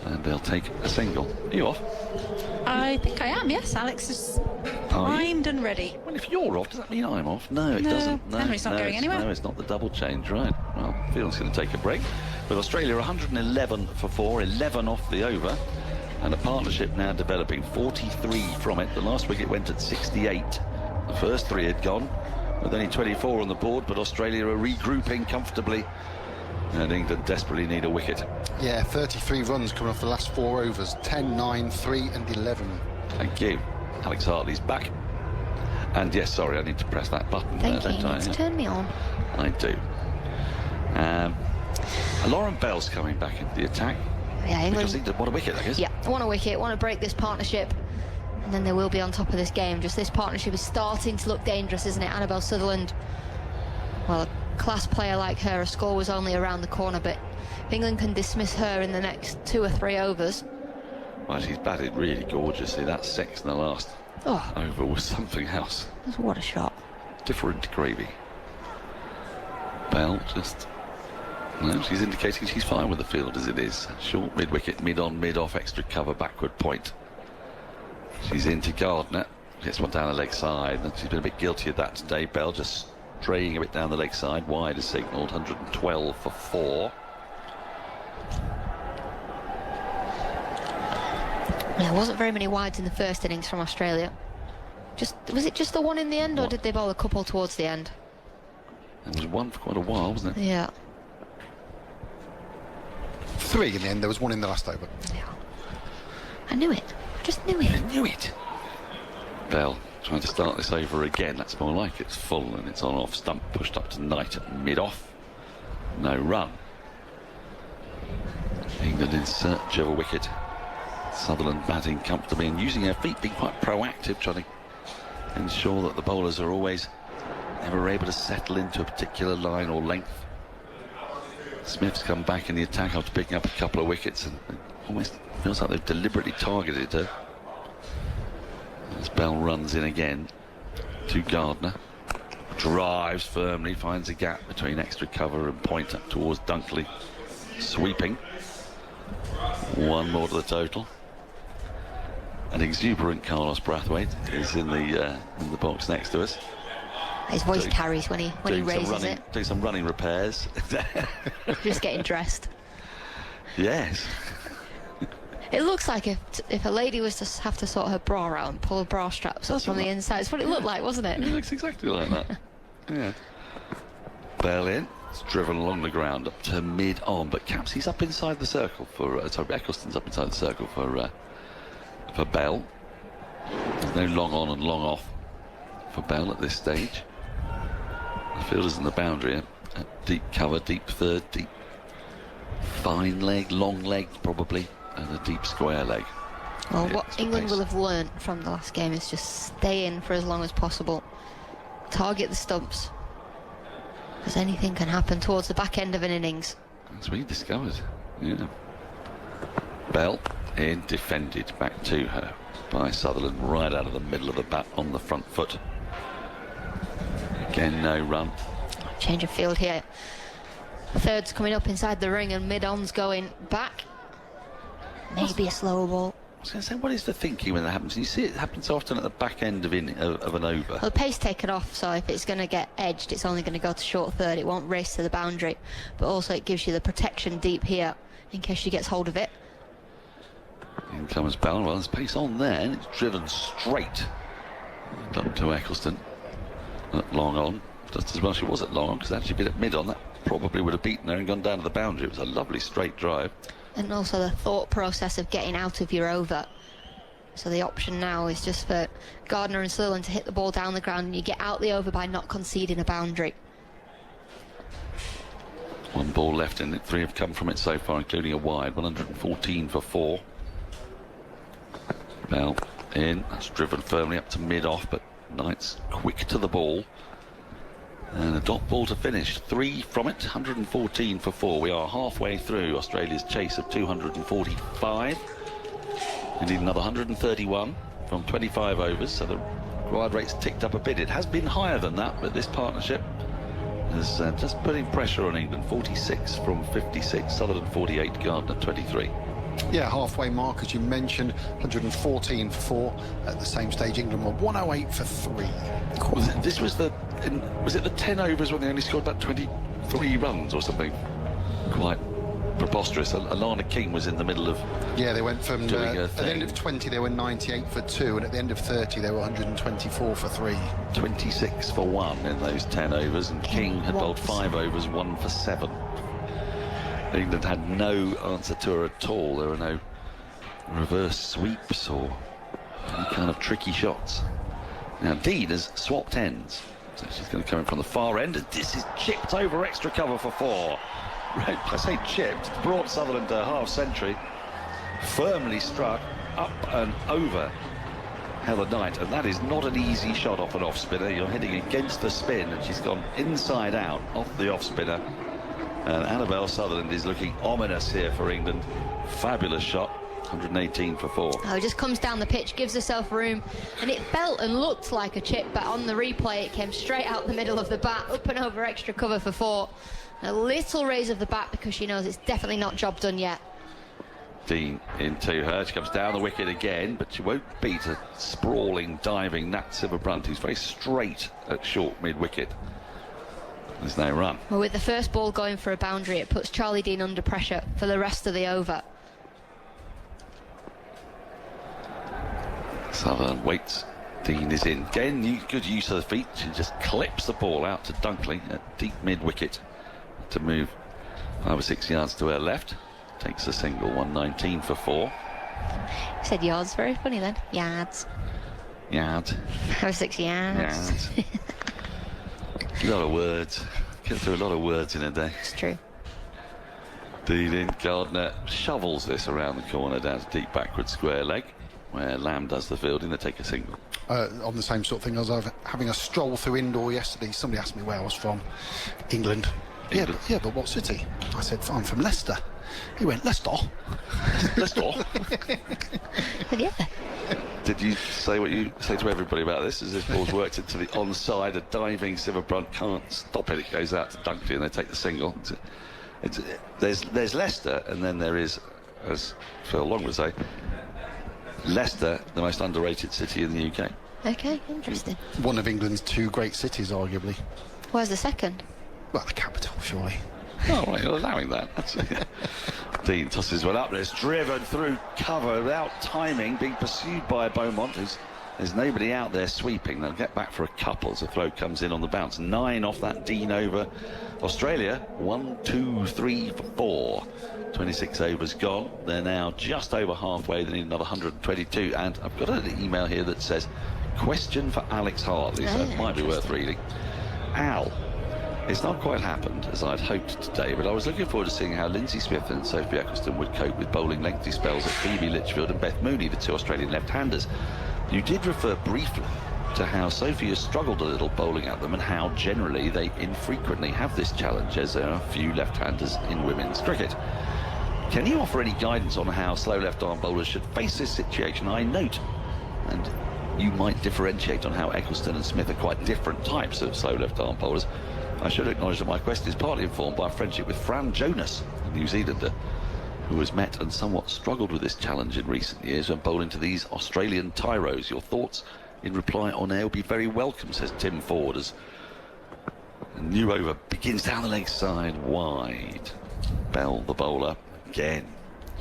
and they'll take a single. Are you off? I think I am, yes. Alex is primed and ready. Well, if you're off, does that mean I'm off? No, it doesn't. No, Henry's not going anywhere. No, it's not the double change, right. Well, Field's going to take a break. With Australia 111 for 4, 11 off the over, and a partnership now developing, 43 from it. The last wicket went at 68. The first 3 had gone, with only 24 on the board, but Australia are regrouping comfortably, and England desperately need a wicket. Yeah, 33 runs coming off the last 4 overs. 10, 9, 3 and 11. Thank you. Alex Hartley's back. And yes, sorry, I need to press that button. Thank you. You need to turn me on. I do. Lauren Bell's coming back into the attack. Yeah, England. Because England want a wicket, I guess. Yeah, want a wicket, want to break this partnership, and then they will be on top of this game. Just this partnership is starting to look dangerous, isn't it? Annabelle Sutherland, well, a class player like her, a score was only around the corner, but if England can dismiss her in the next 2 or 3 overs. Well, she's batted really gorgeously. That 6 in the last over was something else. What a shot. Different gravy. Bell just... No, she's indicating she's fine with the field as it is. Short mid-wicket, mid-on, mid-off, extra cover, backward point. She's into Gardner. Gets one down the leg side. And she's been a bit guilty of that today. Bell just straying a bit down the leg side. Wide as signalled. 112 for 4. There wasn't very many wides in the first innings from Australia. Was it just the one in the end, or did they bowl a couple towards the end? There was one for quite a while, wasn't it? Yeah. 3 in the end. There was 1 in the last over. Yeah. I knew it. I just knew it. I knew it. Bell trying to start this over again. That's more like it's full and it's on off stump, pushed up to Knight at mid-off. No run. England in search of a wicket. Sutherland batting comfortably and using her feet, being quite proactive, trying to ensure that the bowlers are always never able to settle into a particular line or length. Smith's come back in the attack after picking up a couple of wickets, and it almost feels like they've deliberately targeted her. As Bell runs in again to Gardner, drives firmly, finds a gap between extra cover and point up towards Dunkley, sweeping. 1 more to the total. An exuberant Carlos Brathwaite is in the box next to us. His voice carries when he raises it. Doing some running repairs. Just getting dressed. Yes. It looks like if a lady was to have to sort her bra out and pull her bra straps up from the inside, it's what it looked like, wasn't it? It looks exactly like that. Yeah. Bell in. It's driven along the ground up to mid-on, but Capsey's up inside the circle for... Eccleston's up inside the circle for Bell. There's no long on and long off for Bell at this stage. The fielder's in the boundary at deep cover, deep third, deep Fine leg, long leg probably, and a deep square leg. Well, what England will have learnt from the last game is just stay in for as long as possible. Target the stumps. Because anything can happen towards the back end of an innings. That's what he discovered, yeah. Bell in, defended back to her by Sutherland, right out of the middle of the bat on the front foot. Again, no run. Change of field here. Third's coming up inside the ring and mid-on's going back. Maybe a slower ball. I was going to say, what is the thinking when that happens? You see it happen so often at the back end of an over. Well, the pace taken off, so if it's going to get edged, it's only going to go to short third. It won't race to the boundary. But also it gives you the protection deep here in case she gets hold of it. In comes Bell. Well, there's pace on there, and it's driven straight up to Eccleston. At long on, just as well she was at long on, because had she been at mid on, that probably would have beaten her and gone down to the boundary. It was a lovely straight drive. And also the thought process of getting out of your over. So the option now is just for Gardner and Sutherland to hit the ball down the ground, and you get out the over by not conceding a boundary. One ball left in it. 3 have come from it so far, including a wide. 114 for 4. Bell in. That's driven firmly up to mid-off, but Knight's quick to the ball. And a dot ball to finish. 3 from it, 114 for 4. We are halfway through Australia's chase of 245. We need another 131 from 25 overs, so the required rate's ticked up a bit. It has been higher than that, but this partnership is just putting pressure on England. 46 from 56, Sutherland 48, Gardner 23. Yeah, halfway mark, as you mentioned, 114 for 4. At the same stage, England were 108 for 3. Was it the 10 overs when they only scored about 23 runs or something? Quite preposterous. Alana King was in the middle of... Yeah, they went from... at the end of 20, they were 98 for 2, and at the end of 30, they were 124 for 3. 26 for 1 in those 10 overs, and King had bowled 5 overs, 1 for 7. England had no answer to her at all. There were no reverse sweeps or any kind of tricky shots. Now Dean has swapped ends, so she's going to come in from the far end, and this is chipped over extra cover for 4. Right, I say chipped, brought Sutherland to a half century, firmly struck up and over Heather Knight, and that is not an easy shot off an off spinner. You're heading against the spin, and she's gone inside out off the off spinner. And Annabelle Sutherland is looking ominous here for England. Fabulous shot, 118 for 4. Oh, it just comes down the pitch, gives herself room, and it felt and looked like a chip, but on the replay it came straight out the middle of the bat, up and over extra cover for 4. A little raise of the bat because she knows it's definitely not job done yet. Dean into her, she comes down the wicket again, but she won't beat a sprawling, diving Nat Sciver-Brunt, who's very straight at short mid-wicket. There's no run. Well, with the first ball going for a boundary, it puts Charlie Dean under pressure for the rest of the over. Sutherland waits. Dean is in. Again, good use of the feet. She just clips the ball out to Dunkley at deep mid-wicket to move 5 or 6 yards to her left. Takes a single, 119 for 4. You said yards, very funny then. Yards. Yards. 5 or 6 yards. A lot of words. Get through a lot of words in a day. It's true. Dean in. Gardner shovels this around the corner down to deep backward square leg, where Lamb does the fielding. They take a single. On the same sort of thing, I was having a stroll through indoor yesterday. Somebody asked me where I was from. England. Yeah, but what city? I said, I'm from Leicester. He went, Leicester? Leicester? Yeah. Did you say what you say to everybody about this? As this ball's worked into the onside, a diving Sciver-Brunt can't stop it. It goes out to Dunkley and they take the single. There's Leicester, and then there is, as Phil Long would say, Leicester, the most underrated city in the UK. Okay, interesting. One of England's 2 great cities, arguably. Where's the second? Well, the capital, surely. Oh, right, you're allowing that. Dean tosses one up. It's driven through cover without timing, being pursued by Beaumont. There's nobody out there sweeping. They'll get back for a couple as the throw comes in on the bounce. 9 off that Dean over. Australia, 1, 2, 3 for 4. 26 overs gone. They're now just over halfway. They need another 122. And I've got an email here that says, question for Alex Hartley, so it might be worth reading. Al, It's not quite happened as I'd hoped today, but I was looking forward to seeing how Lindsay Smith and Sophie Eccleston would cope with bowling lengthy spells at Phoebe Litchfield and Beth Mooney, the two Australian left-handers. You did refer briefly to how Sophie has struggled a little bowling at them and how generally they infrequently have this challenge, as there are few left-handers in women's cricket. Can you offer any guidance on how slow left-arm bowlers should face this situation? I note, and you might differentiate on how Eccleston and Smith are quite different types of slow left-arm bowlers. I should acknowledge that my question is partly informed by a friendship with Fran Jonas, a New Zealander, who has met and somewhat struggled with this challenge in recent years when bowling to these Australian tyros. Your thoughts in reply on air will be very welcome, says Tim Ford, as a new over begins down the leg side, wide. Bell, the bowler, again,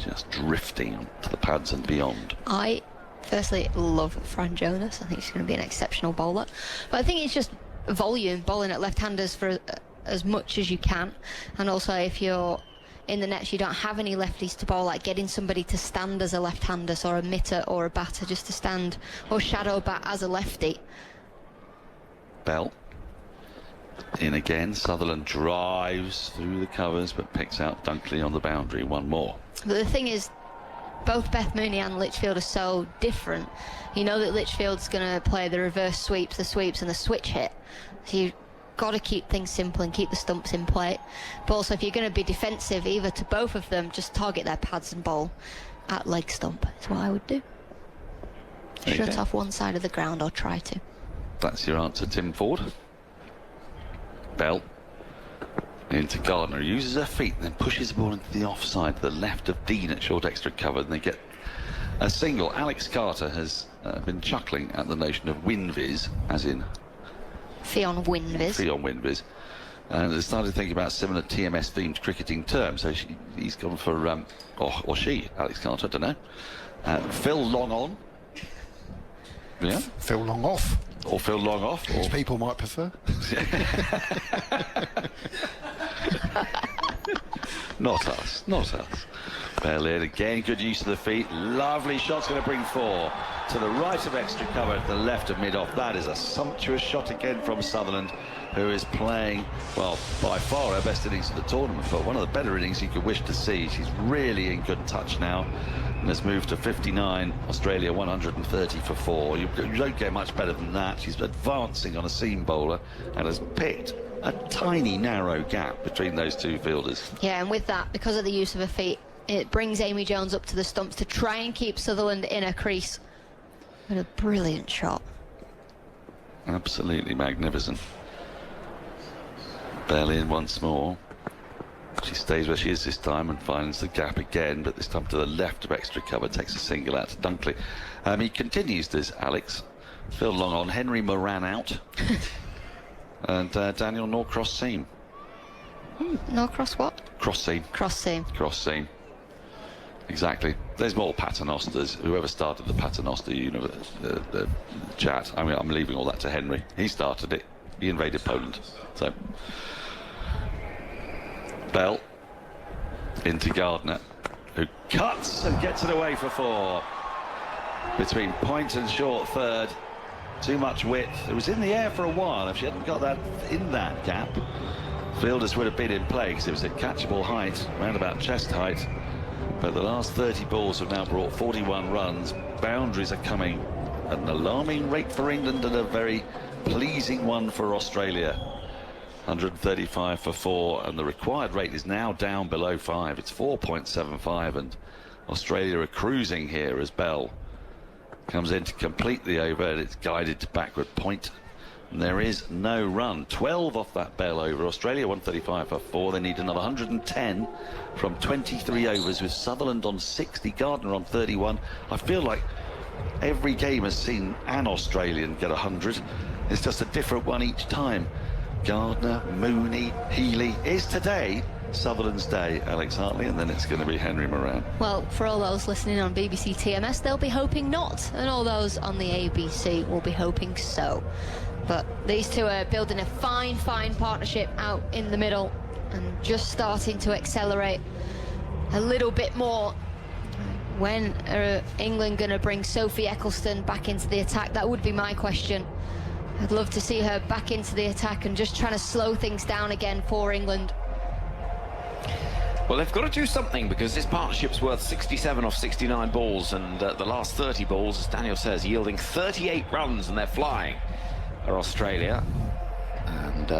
just drifting to the pads and beyond. I firstly love Fran Jonas. I think she's going to be an exceptional bowler. But I think it's just volume, bowling at left-handers for as much as you can. And also, if you're in the nets, you don't have any lefties to bowl, like getting somebody to stand as a left-hander, so a mitter or a batter just to stand or shadow bat as a lefty. Bell in again. Sutherland drives through the covers but picks out Dunkley on the boundary. One more. But the thing is, both Beth Mooney and Litchfield are so different. You know that Litchfield's going to play the reverse sweeps, the sweeps and the switch hit, so you've got to keep things simple and keep the stumps in play. But also, if you're going to be defensive either to both of them, just target their pads and bowl at leg stump is what I would do. Shut off one side of the ground, or try to. That's your answer, Tim Ford. Bell into Gardner, uses her feet and then pushes the ball into the offside to the left of Dean at short extra cover, and they get a single. Alex Carter has been chuckling at the notion of Wynne-viz, as in Ffone Wynne-viz. Ffone Wynne-viz. And they started thinking about similar TMS themed cricketing terms, so he's gone for or she, Alex Carter, I don't know. Phil Long on. Yeah. Phil Long off. Or Phil Long off. As people might prefer. Not us, not us. Bell in again, good use of the feet. Lovely shot's going to bring four to the right of extra cover, to the left of mid-off. That is a sumptuous shot again from Sutherland, who is playing, well, by far her best innings of the tournament, but one of the better innings you could wish to see. She's really in good touch now and has moved to 59, Australia 130 for 4. You don't get much better than that. She's advancing on a seam bowler and has picked a tiny narrow gap between those two fielders. Yeah, and with that, because of the use of her feet, it brings Amy Jones up to the stumps to try and keep Sutherland in her crease. What a brilliant shot. Absolutely magnificent. Bell in once more. She stays where she is this time and finds the gap again, but this time to the left of extra cover, takes a single out to Dunkley. He continues this, Alex. Phil Long on, Henry Moran out. And Daniel Norcross seam. Norcross what? Cross seam. Cross seam. Cross seam. Exactly. There's more paternosters. Whoever started the paternoster the chat, I mean, I'm leaving all that to Henry. He started it. He invaded Poland. So Bell into Gardner, who cuts and gets it away for 4. Between point and short third. Too much width. It was in the air for a while. If she hadn't got that in that gap, fielders would have been in play because it was at catchable height, around about chest height. But the last 30 balls have now brought 41 runs. Boundaries are coming at an alarming rate for England and a very pleasing one for Australia. 135 for 4, and the required rate is now down below 5. It's 4.75, and Australia are cruising here as Bell comes in to complete the over, and it's guided to backward point. And there is no run. 12 off that Bell over. Australia 135 for 4. They need another 110 from 23 overs, with Sutherland on 60, Gardner on 31. I feel like every game has seen an Australian get 100. It's just a different one each time. Gardner, Mooney, Healy. Is today Sutherland's day, Alex Hartley, and then it's going to be Henry Moran. Well, for all those listening on BBC TMS, they'll be hoping not, and all those on the ABC will be hoping so. But these two are building a fine partnership out in the middle and just starting to accelerate a little bit more. When are England going to bring Sophie Eccleston back into the attack? That would be my question. I'd love to see her back into the attack and just trying to slow things down again for England. Well, they've got to do something because this partnership's worth 67 off 69 balls, and the last 30 balls, as Daniel says, yielding 38 runs, and they're flying are Australia. And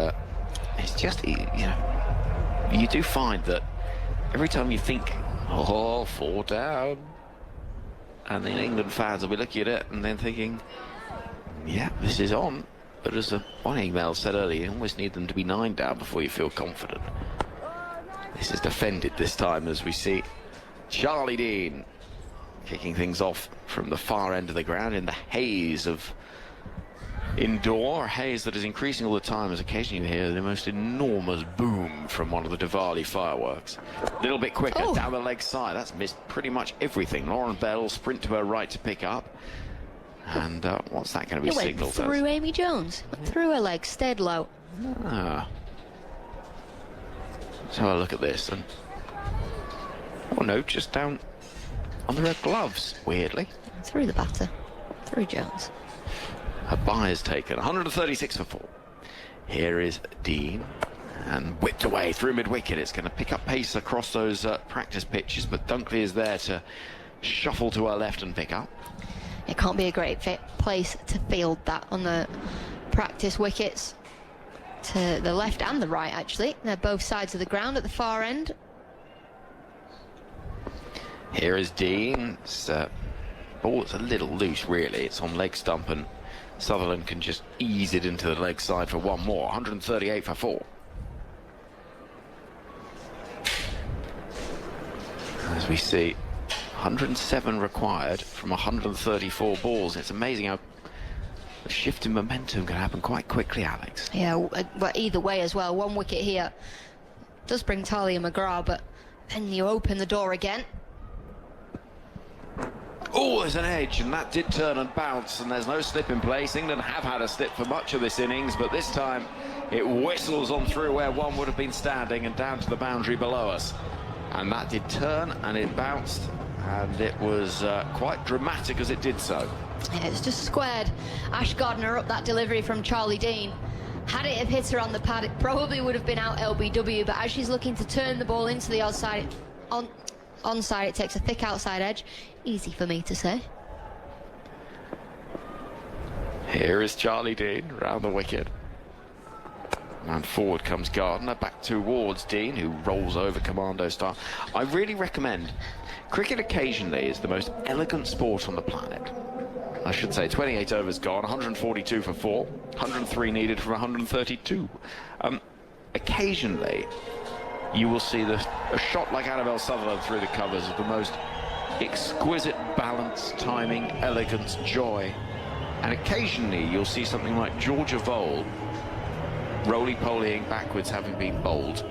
it's just, you know, you do find that every time you think, oh, 4 down, and then England fans will be looking at it and then thinking, yeah, this is on. But as one email said earlier, you almost need them to be 9 down before you feel confident. This is defended this time, as we see Charlie Dean kicking things off from the far end of the ground in the haze of indoor, haze that is increasing all the time, as occasionally you hear the most enormous boom from one of the Diwali fireworks. A little bit quicker down the leg side. That's missed pretty much everything. Lauren Bell sprint to her right to pick up. And what's that going to be signalled as? It went through Amy Jones. Went through her leg, stayed low. Ah. Let's have a look at this. And oh no, just down under her gloves, weirdly. Through the batter. Through Jones. Her bye is taken. 136 for 4. Here is Dean. And whipped away through mid-wicket. It's going to pick up pace across those practice pitches, but Dunkley is there to shuffle to her left and pick up. It can't be a great place to field that on the practice wickets. To the left and the right, actually. They're both sides of the ground at the far end. Here is Dean. Ball's a little loose, really. It's on leg stump, and Sutherland can just ease it into the leg side for one more. 138 for 4. As we see, 107 required from 134 balls. It's amazing how the shift in momentum can happen quite quickly, Alex. Yeah, but either way as well. 1 wicket here does bring Talia McGrath, but then you open the door again. Oh, there's an edge, and that did turn and bounce, and there's no slip in place. England have had a slip for much of this innings, but this time it whistles on through where one would have been standing and down to the boundary below us. And that did turn, and it bounced, and it was quite dramatic as it did so. Yeah, it's just squared. Ash Gardner up that delivery from Charlie Dean. Had it have hit her on the pad, it probably would have been out LBW, but as she's looking to turn the ball into the outside, onside, it takes a thick outside edge. Easy for me to say. Here is Charlie Dean round the wicket. And forward comes Gardner, back towards Dean, who rolls over commando style. I really recommend... Cricket occasionally is the most elegant sport on the planet. I should say 28 overs gone, 142 for 4, 103 needed from 132. Occasionally, you will see a shot like Annabelle Sutherland through the covers of the most exquisite balance, timing, elegance, joy. And occasionally, you'll see something like Georgia Vole roly-polying backwards, having been bowled.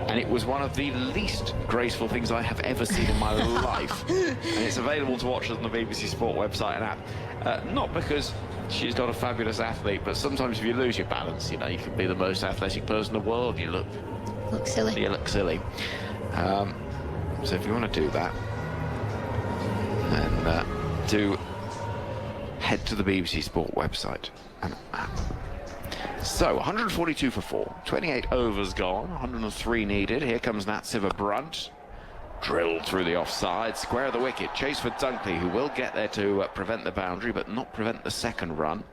And it was one of the least graceful things I have ever seen in my life. And it's available to watch on the BBC Sport website and app. Not because she's not a fabulous athlete, but sometimes if you lose your balance, you know, you can be the most athletic person in the world, you look silly. You look silly. So if you want to do that, then do head to the BBC Sport website and app. So, 142 for 4, 28 overs gone, 103 needed. Here comes Nat Siver-Brunt. Drilled through the offside, square of the wicket. Chase for Dunkley, who will get there to prevent the boundary, but not prevent the second run.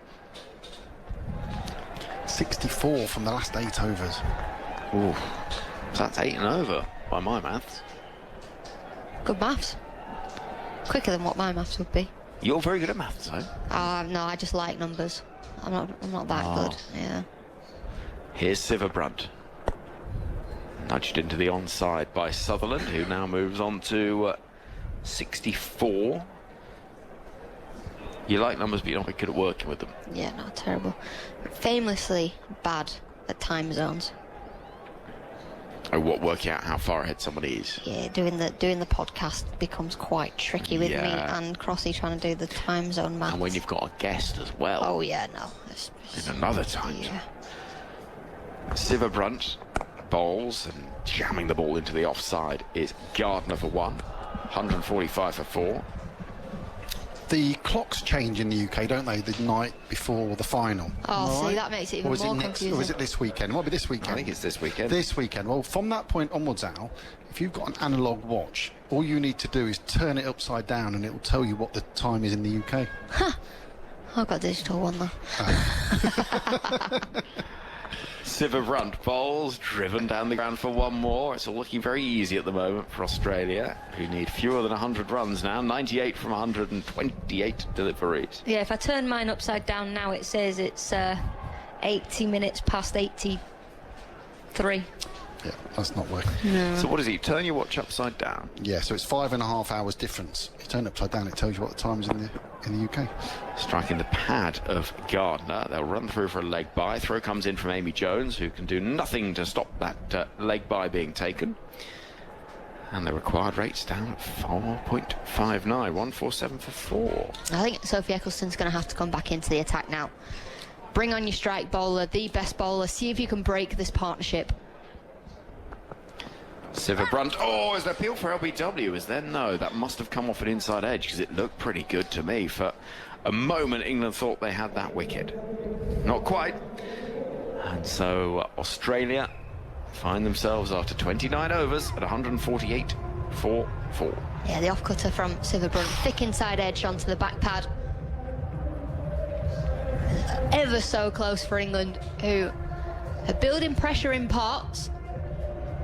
64 from the last 8 overs. Ooh, so that's 8 and over, by my maths. Good maths. Quicker than what my maths would be. You're very good at maths, though. No, I just like numbers. I'm not that good, yeah. Here's Siver-Brunt. Nudged into the onside by Sutherland, who now moves on to 64. You like numbers, but you're not very good at working with them. Yeah, no, terrible. Famously bad at time zones. Oh, what, working out how far ahead somebody is? Yeah, doing the podcast becomes quite tricky with me and Crossy trying to do the time zone maths. And when you've got a guest as well. Oh yeah, no. In another time. Yeah. Siver-Brunt bowls, and jamming the ball into the offside is Gardner for 1. 145 for 4. The clocks change in the UK, don't they, the night before the final? Oh, see, that makes it even more confusing. Or is it this weekend? It might be this weekend. I think it's this weekend. This weekend. Well, from that point onwards, Al, if you've got an analogue watch, all you need to do is turn it upside down and it will tell you what the time is in the UK. Huh. I've got a digital one, though. Siva Brunt bowls, driven down the ground for one more. It's all looking very easy at the moment for Australia, who need fewer than 100 runs now. 98 from 128 deliveries. Yeah, if I turn mine upside down now, it says it's 80 minutes past 83. Yeah, that's not working. No. So what is it? You turn your watch upside down? Yeah, so it's 5.5 hours difference. You turn it upside down, it tells you what the time is in the UK. Striking the pad of Gardner. They'll run through for a leg bye. Throw comes in from Amy Jones, who can do nothing to stop that leg bye being taken. And the required rate's down at 4.59, 147 for 4. I think Sophie Eccleston's going to have to come back into the attack now. Bring on your strike bowler, the best bowler. See if you can break this partnership. Siva Brunt. Oh, is there appeal for LBW? Is there? No, that must have come off an inside edge because it looked pretty good to me. For a moment, England thought they had that wicket. Not quite. And so Australia find themselves after 29 overs at 148 for 4. Yeah, the off-cutter from Siva Brunt. Thick inside edge onto the back pad. Ever so close for England, who are building pressure in parts,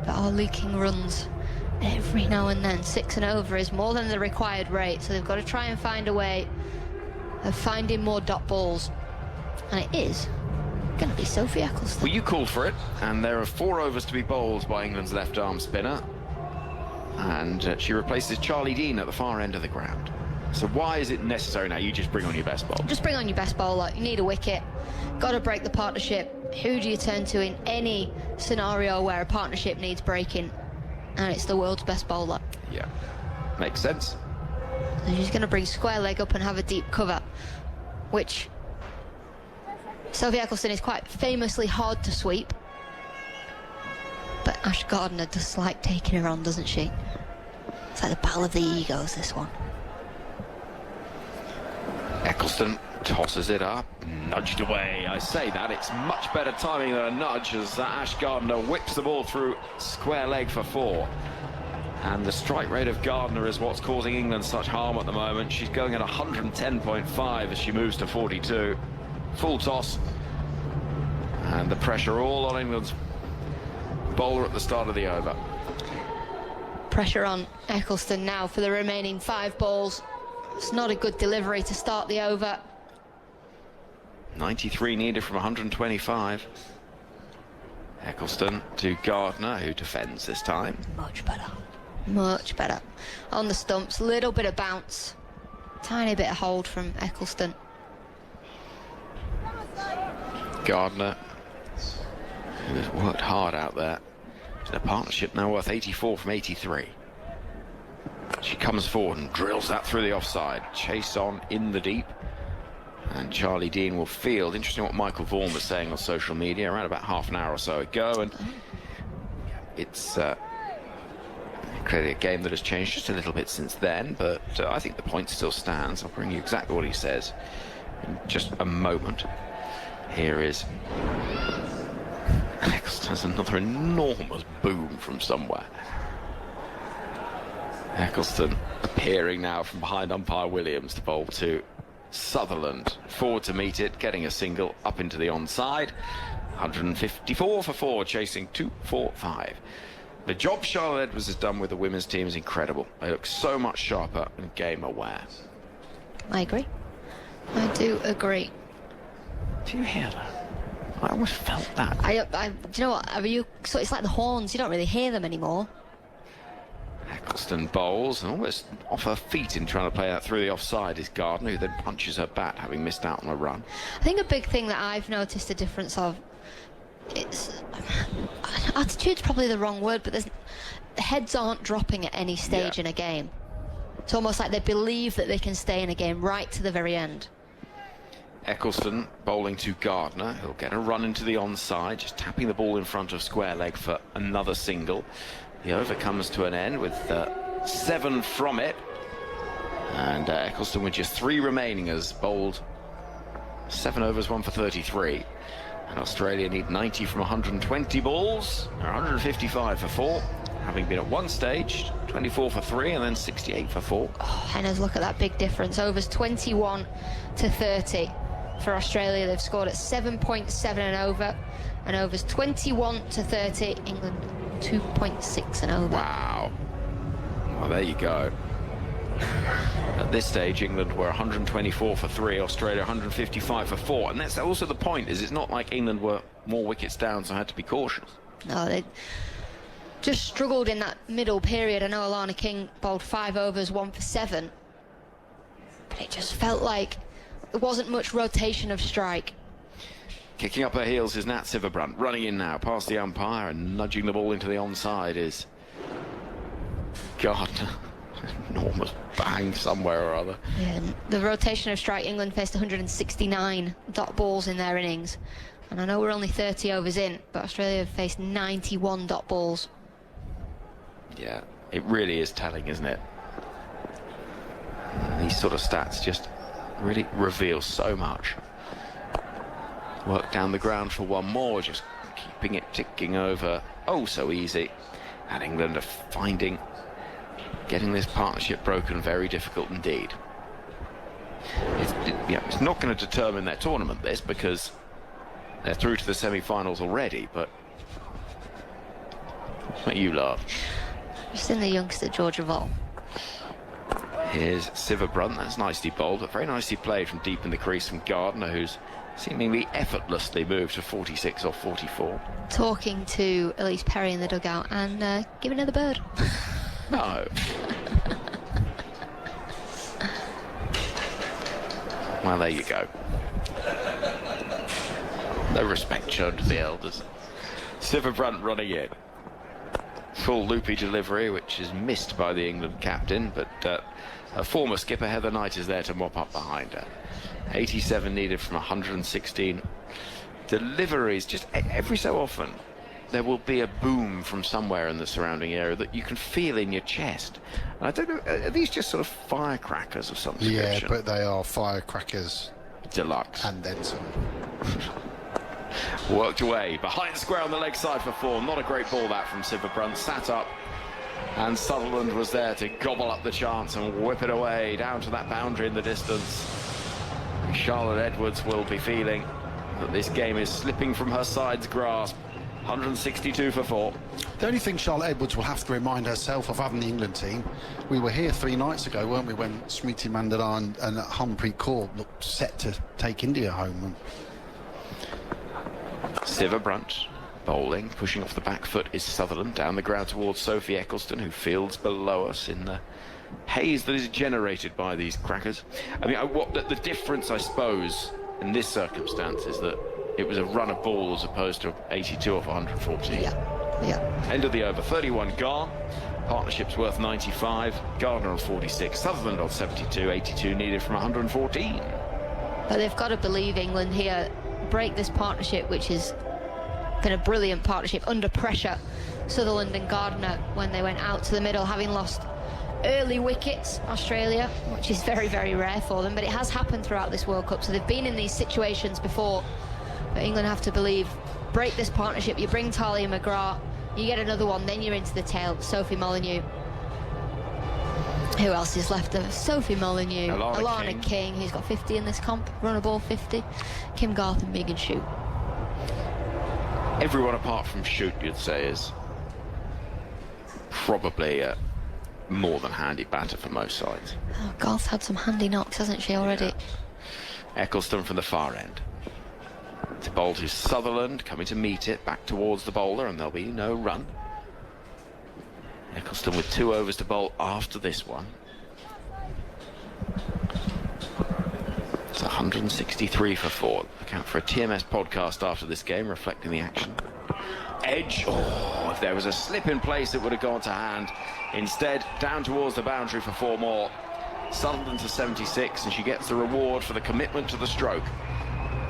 but are leaking runs every now and then. 6 and over is more than the required rate, so they've got to try and find a way of finding more dot balls, and it is going to be Sophie Eccleston. Well, you called for it, and there are 4 overs to be bowled by England's left arm spinner, and she replaces Charlie Dean at the far end of the ground. So why is it necessary now? You just bring on your best bowler. Just bring on your best bowler. You need a wicket. Got to break the partnership. Who do you turn to in any scenario where a partnership needs breaking? And it's the world's best bowler. Yeah, makes sense. So she's going to bring square leg up and have a deep cover, which Sophie Eccleston is quite famously hard to sweep. But Ash Gardner does like taking her on, doesn't she? It's like the battle of the egos, this one. Eccleston tosses it up, nudged away. I say that, it's much better timing than a nudge as Ash Gardner whips the ball through square leg for 4. And the strike rate of Gardner is what's causing England such harm at the moment. She's going at 110.5 as she moves to 42. Full toss. And the pressure all on England's bowler at the start of the over. Pressure on Eccleston now for the remaining 5 balls. It's not a good delivery to start the over. 93 needed from 125. Eccleston to Gardner, who defends this time. Much better. Much better. On the stumps, little bit of bounce. Tiny bit of hold from Eccleston. Gardner, who has worked hard out there. It's a partnership now worth 84 from 83. She comes forward and drills that through the offside. Chase on in the deep. And Charlie Dean will field. Interesting what Michael Vaughan was saying on social media around about half an hour or so ago. And it's clearly a game that has changed just a little bit since then. But I think the point still stands. I'll bring you exactly what he says in just a moment. Here is Eccleston's another enormous boom from somewhere. Eccleston appearing now from behind umpire Williams to bowl to Sutherland. Forward to meet it, getting a single up into the onside. 154 for 4, chasing 245. The job Charlotte Edwards has done with the women's team is incredible. They look so much sharper and game aware. I agree. I do agree. Do you hear that? I almost felt that. Do you know what? So it's like the horns. You don't really hear them anymore. Eccleston bowls and almost off her feet in trying to play that through the offside is Gardner, who then punches her bat, having missed out on a run. I think a big thing that I've noticed a difference of, it's attitude's probably the wrong word, but the heads aren't dropping at any stage in a game. It's almost like they believe that they can stay in a game right to the very end. Eccleston bowling to Gardner. He'll get a run into the onside, just tapping the ball in front of square leg for another single. The over comes to an end with 7 from it. And Eccleston with just 3 remaining has bowled 7 overs, 1 for 33. And Australia need 90 from 120 balls. They're 155 for 4, having been at one stage 24 for 3 and then 68 for 4. Oh, Henners, look at that big difference. Overs 21 to 30 for Australia. They've scored at 7.7 and over, and overs 21 to 30. England 2.6 and over. Wow. Well, there you go. At this stage, England were 124 for 3, Australia 155 for 4. And that's also the point, is it's not like England were more wickets down, so had to be cautious. No, they just struggled in that middle period. I know Alana King bowled 5 overs, 1 for 7. But it just felt like there wasn't much rotation of strike. Kicking up her heels is Nat Sciver-Brunt, running in now past the umpire, and nudging the ball into the onside is Gardner. Enormous bang somewhere or other. Yeah, the rotation of strike, England faced 169 dot balls in their innings. And I know we're only 30 overs in, but Australia have faced 91 dot balls. Yeah, it really is telling, isn't it? These sort of stats just really reveal so much. Work down the ground for one more, just keeping it ticking over. Oh, so easy. And England are finding getting this partnership broken very difficult indeed. It's not going to determine their tournament, this, because they're through to the semi-finals already, but you laugh. Just in the youngster Georgia Vol. Here's Sciver-Brunt. That's nicely bowled, but very nicely played from deep in the crease from Gardner, who's seemingly effortlessly moved to 46 or 44. Talking to Elise Perry in the dugout and giving her the bird. No. Well, there you go. No respect shown to the elders. Sciver-Brunt running in. Full loopy delivery, which is missed by the England captain, but her former skipper Heather Knight is there to mop up behind her. 87 needed from 116 deliveries. Just every so often there will be a boom from somewhere in the surrounding area that you can feel in your chest. And I don't know, are these just sort of firecrackers of some description? Yeah, but they are firecrackers. Deluxe. And then some. Worked away, behind square on the leg side for 4. Not a great ball that from Sciver-Brunt. Sat up, and Sutherland was there to gobble up the chance and whip it away down to that boundary in the distance. Charlotte Edwards will be feeling that this game is slipping from her side's grasp. 162 for 4. The only thing Charlotte Edwards will have to remind herself of having the England team, we were here 3 nights ago, weren't we, when Smriti Mandara and Harmanpreet Kaur looked set to take India home. Sciver-Brunt bowling, pushing off the back foot is Sutherland, down the ground towards Sophie Eccleston, who fields below us in the haze that is generated by these crackers. I mean, what the difference, I suppose, in this circumstance is that it was a run of ball as opposed to 82 off 114. Yeah. End of the over, 31 gone. Partnership's worth 95. Gardner on 46, Sutherland on 72, 82 needed from 114. But they've got to believe England here. Break this partnership, which has been a brilliant partnership under pressure. Sutherland and Gardner, when they went out to the middle, having lost early wickets, Australia, which is very, very rare for them, but it has happened throughout this World Cup, so they've been in these situations before. But England have to believe, break this partnership, you bring Talia McGrath, you get another one, then you're into the tail. Sophie Molyneux. Who else is left? Sophie Molyneux, Alana King, who's got 50 in this comp, run a ball 50, Kim Garth and Megan Shute. Everyone apart from Shute, you'd say, is probably a more than handy batter for most sides. Oh, Garth's had some handy knocks, hasn't she, already? Yeah. Eccleston from the far end. It's bowled to Sutherland, coming to meet it, back towards the bowler, and there'll be no run. Eccleston with 2 overs to bowl after this one. It's 163 for 4. Look out for a TMS podcast after this game, reflecting the action. Edge. Oh, if there was a slip in place, it would have gone to hand. Instead, down towards the boundary for 4 more. Sutherland to 76, and she gets the reward for the commitment to the stroke.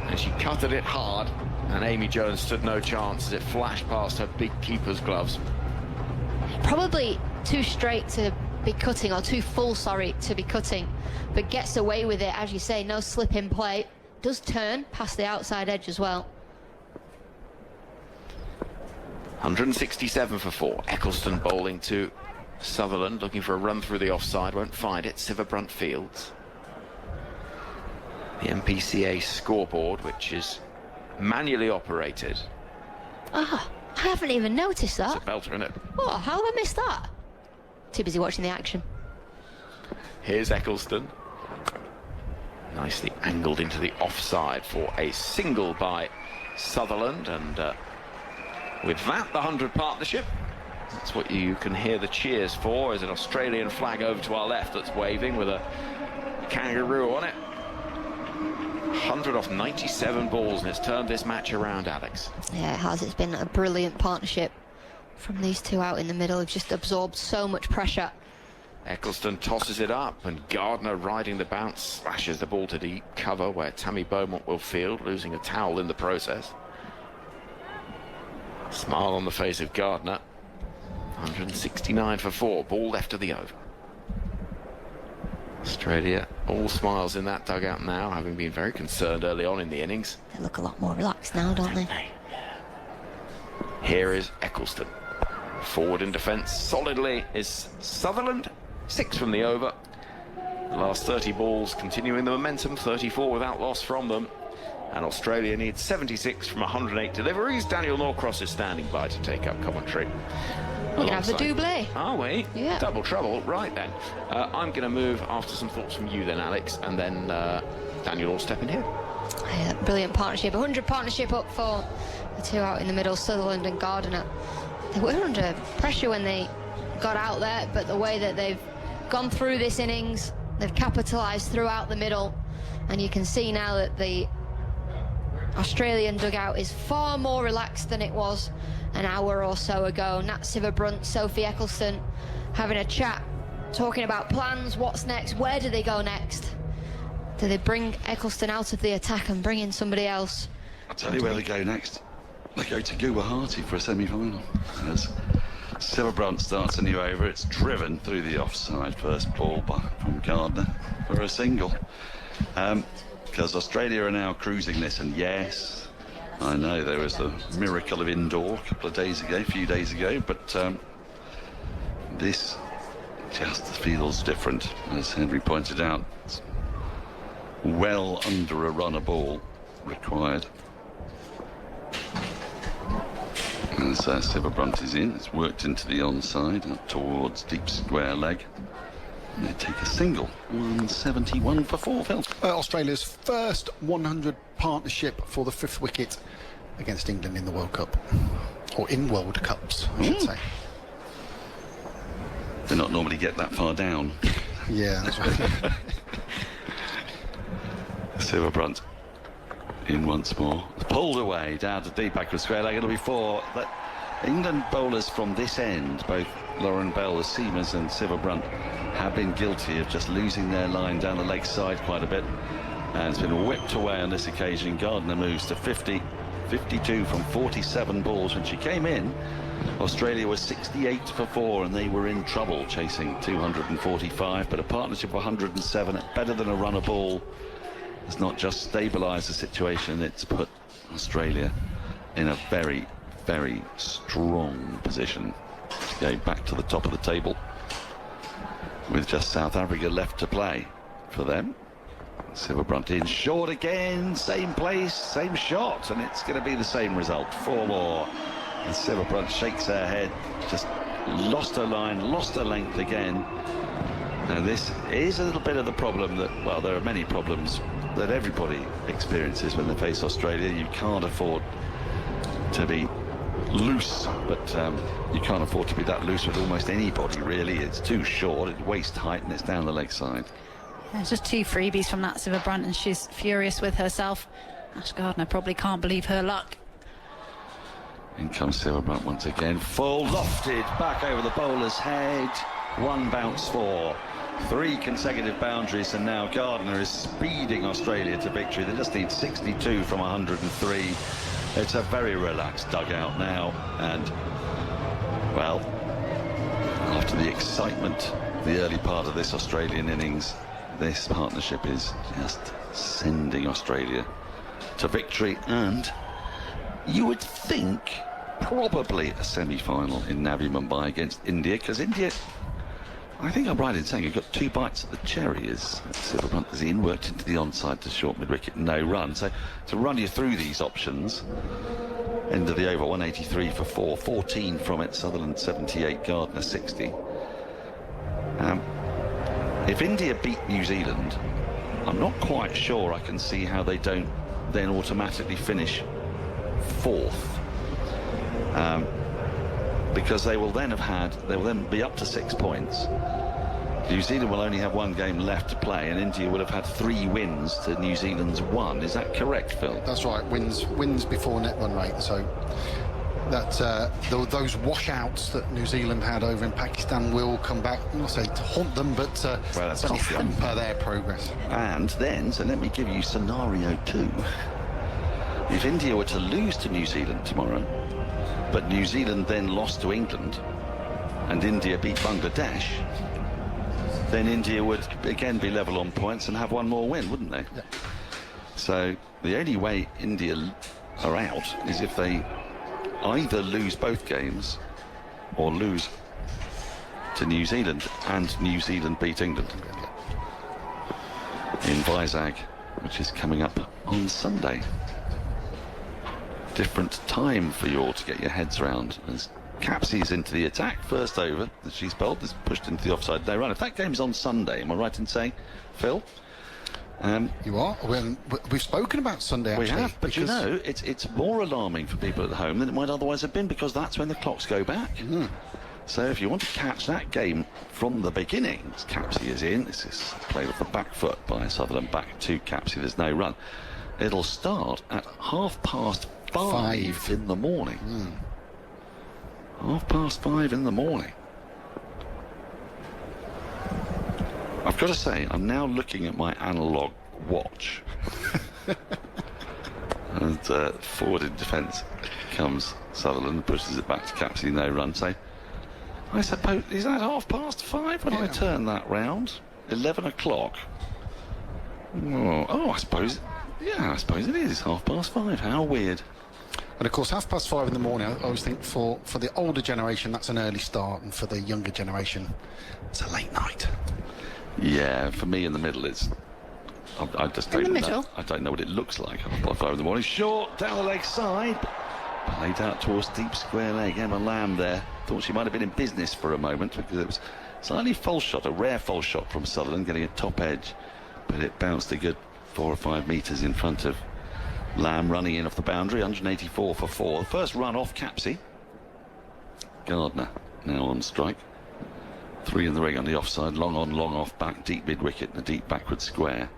And she cutted it hard, and Amy Jones stood no chance as it flashed past her big keeper's gloves. Probably too straight to be cutting, or too full, sorry, to be cutting, but gets away with it, as you say, no slip in play. Does turn past the outside edge as well. 167 for 4. Eccleston bowling to Sutherland, looking for a run through the offside, won't find it. Sivabrunt fields. The MPCA scoreboard, which is manually operated. Ah, I haven't even noticed that. It's a belter, isn't it? Oh, how have I missed that? Too busy watching the action. Here's Eccleston. Nicely angled into the offside for a single by Sutherland, and with that, the 100 partnership. That's what you can hear the cheers for, as an Australian flag over to our left that's waving with a kangaroo on it. 100 off 97 balls, and it's turned this match around, Alex. Yeah, it has. It's been a brilliant partnership from these two out in the middle. They've just absorbed so much pressure. Eccleston tosses it up, and Gardner, riding the bounce, slashes the ball to deep cover where Tammy Beaumont will field, losing a towel in the process. Smile on the face of Gardner. 169 for 4, ball left of the over. Australia all smiles in that dugout now, having been very concerned early on in the innings. They look a lot more relaxed now, don't they? Here is Eccleston. Forward in defence solidly is Sutherland. 6 from the over. The last 30 balls continuing the momentum, 34 without loss from them. And Australia needs 76 from 108 deliveries. Daniel Norcross is standing by to take up commentary. We're going to have the doublé. Are we? Yeah. Double trouble. Right then. I'm going to move after some thoughts from you then, Alex, and then Daniel will step in here. Yeah, brilliant partnership. 100 partnership up for the two out in the middle, Sutherland and Gardner. They were under pressure when they got out there, but the way that they've gone through this innings, they've capitalised throughout the middle, and you can see now that the Australian dugout is far more relaxed than it was an hour or so ago. Nat Sivabrunt, Sophie Eccleston having a chat, talking about plans, what's next, where do they go next? Do they bring Eccleston out of the attack and bring in somebody else? I'll tell you where they go next. They go to Guha Hartley for a semi-final. As Sivabrunt starts a new over, it's driven through the offside first ball from Gardner for a single. Because Australia are now cruising this, and yes, I know there was the miracle of indoor a couple of days ago, a few days ago, but this just feels different, as Henry pointed out. It's well under a run a ball required. As Sivabrunt is in, it's worked into the onside, up towards deep square leg. And they take a single, 171 for 4, Phil. Australia's first 100 partnership for the 5th wicket against England in the World Cup. Or in World Cups, I should say. They not normally get that far down. Yeah, that's right. Sivabrunt in once more. Pulled away down to deep back of square leg. It'll be 4. But England bowlers from this end, both Lauren Bell, the seamers, and Sivabrunt, have been guilty of just losing their line down the leg side quite a bit. And it's been whipped away on this occasion. Gardner moves to 50, 52 from 47 balls. When she came in, Australia was 68 for 4, and they were in trouble chasing 245. But a partnership of 107, better than a run a ball, has not just stabilised the situation, it's put Australia in a very, very strong position to go back to the top of the table, with just South Africa left to play for them. Sivabrunt in short again, same place, same shot, and it's going to be the same result. 4 more. And Sivabrunt shakes her head, just lost her line, lost her length again. And this is a little bit of the problem that, well, there are many problems that everybody experiences when they face Australia. You can't afford to be loose, but you can't afford to be that loose with almost anybody, really. It's too short, it's waist height, and it's down the leg side. There's just 2 freebies from that Sivabrunt, and she's furious with herself. Ash Gardner probably can't believe her luck. In comes Sivabrunt once again, full lofted back over the bowler's head. 1 bounce 4. 3 consecutive boundaries, and now Gardner is speeding Australia to victory. They just need 62 from 103. It's a very relaxed dugout now, and, well, after the excitement, the early part of this Australian innings, this partnership is just sending Australia to victory, and you would think probably a semi-final in Navi Mumbai against India, because India, I think I'm right in saying, you've got 2 bites at the cherry as Silverbunt in, worked into the onside to short mid-wicket, no run. So to run you through these options, end of the over, 183 for 4, 14 from it, Sutherland 78, Gardner 60. If India beat New Zealand, I'm not quite sure I can see how they don't then automatically finish 4th. Because they will then be up to 6 points. New Zealand will only have 1 game left to play, and India will have had 3 wins to New Zealand's 1. Is that correct, Phil? That's right. Wins before net run rate. So that those washouts that New Zealand had over in Pakistan will come back. I'm not saying to haunt them, but certainly hamper their progress. And then, so let me give you scenario 2. If India were to lose to New Zealand tomorrow, but New Zealand then lost to England, and India beat Bangladesh, then India would again be level on points and have 1 more win, wouldn't they? Yeah. So the only way India are out is if they either lose both games or lose to New Zealand and New Zealand beat England in Vizag, which is coming up on Sunday. Different time for you all to get your heads around as Capsey's into the attack. First over that she's bowled is pushed into the offside no run. If that game's on Sunday, am I right in saying, Phil? You are. We've spoken about Sunday, actually. We have, but you know, it's more alarming for people at home than it might otherwise have been, because that's when the clocks go back. So if you want to catch that game from the beginning, Capsey is in. This is played off the back foot by Sutherland, back to Capsey. There's no run. It'll start at 5:30 in the morning. 5:30 in the morning. I've got to say, I'm now looking at my analog watch. And forward in defence comes Sutherland, pushes it back to Capsey, no run. So I suppose, is that 5:30 when I turn that round? 11 o'clock. Oh, I suppose, yeah, I suppose it is 5:30. How weird. And of course, 5:30 in the morning, I always think for the older generation, that's an early start, and for the younger generation, it's a late night. Yeah, for me in the middle, it's... I just don't know. I don't know what it looks like at 5:30 in the morning. Short, down the leg side. Played out towards deep square leg. Emma Lamb there. Thought she might have been in business for a moment, because it was slightly false shot, a rare false shot from Sutherland, getting a top edge. But it bounced a good 4 or 5 metres in front of Lamb, running in off the boundary, 184 for 4. The first run off Capsey. Gardner now on strike. 3 in the ring on the offside, long on, long off, back, deep mid-wicket, and a deep backward square.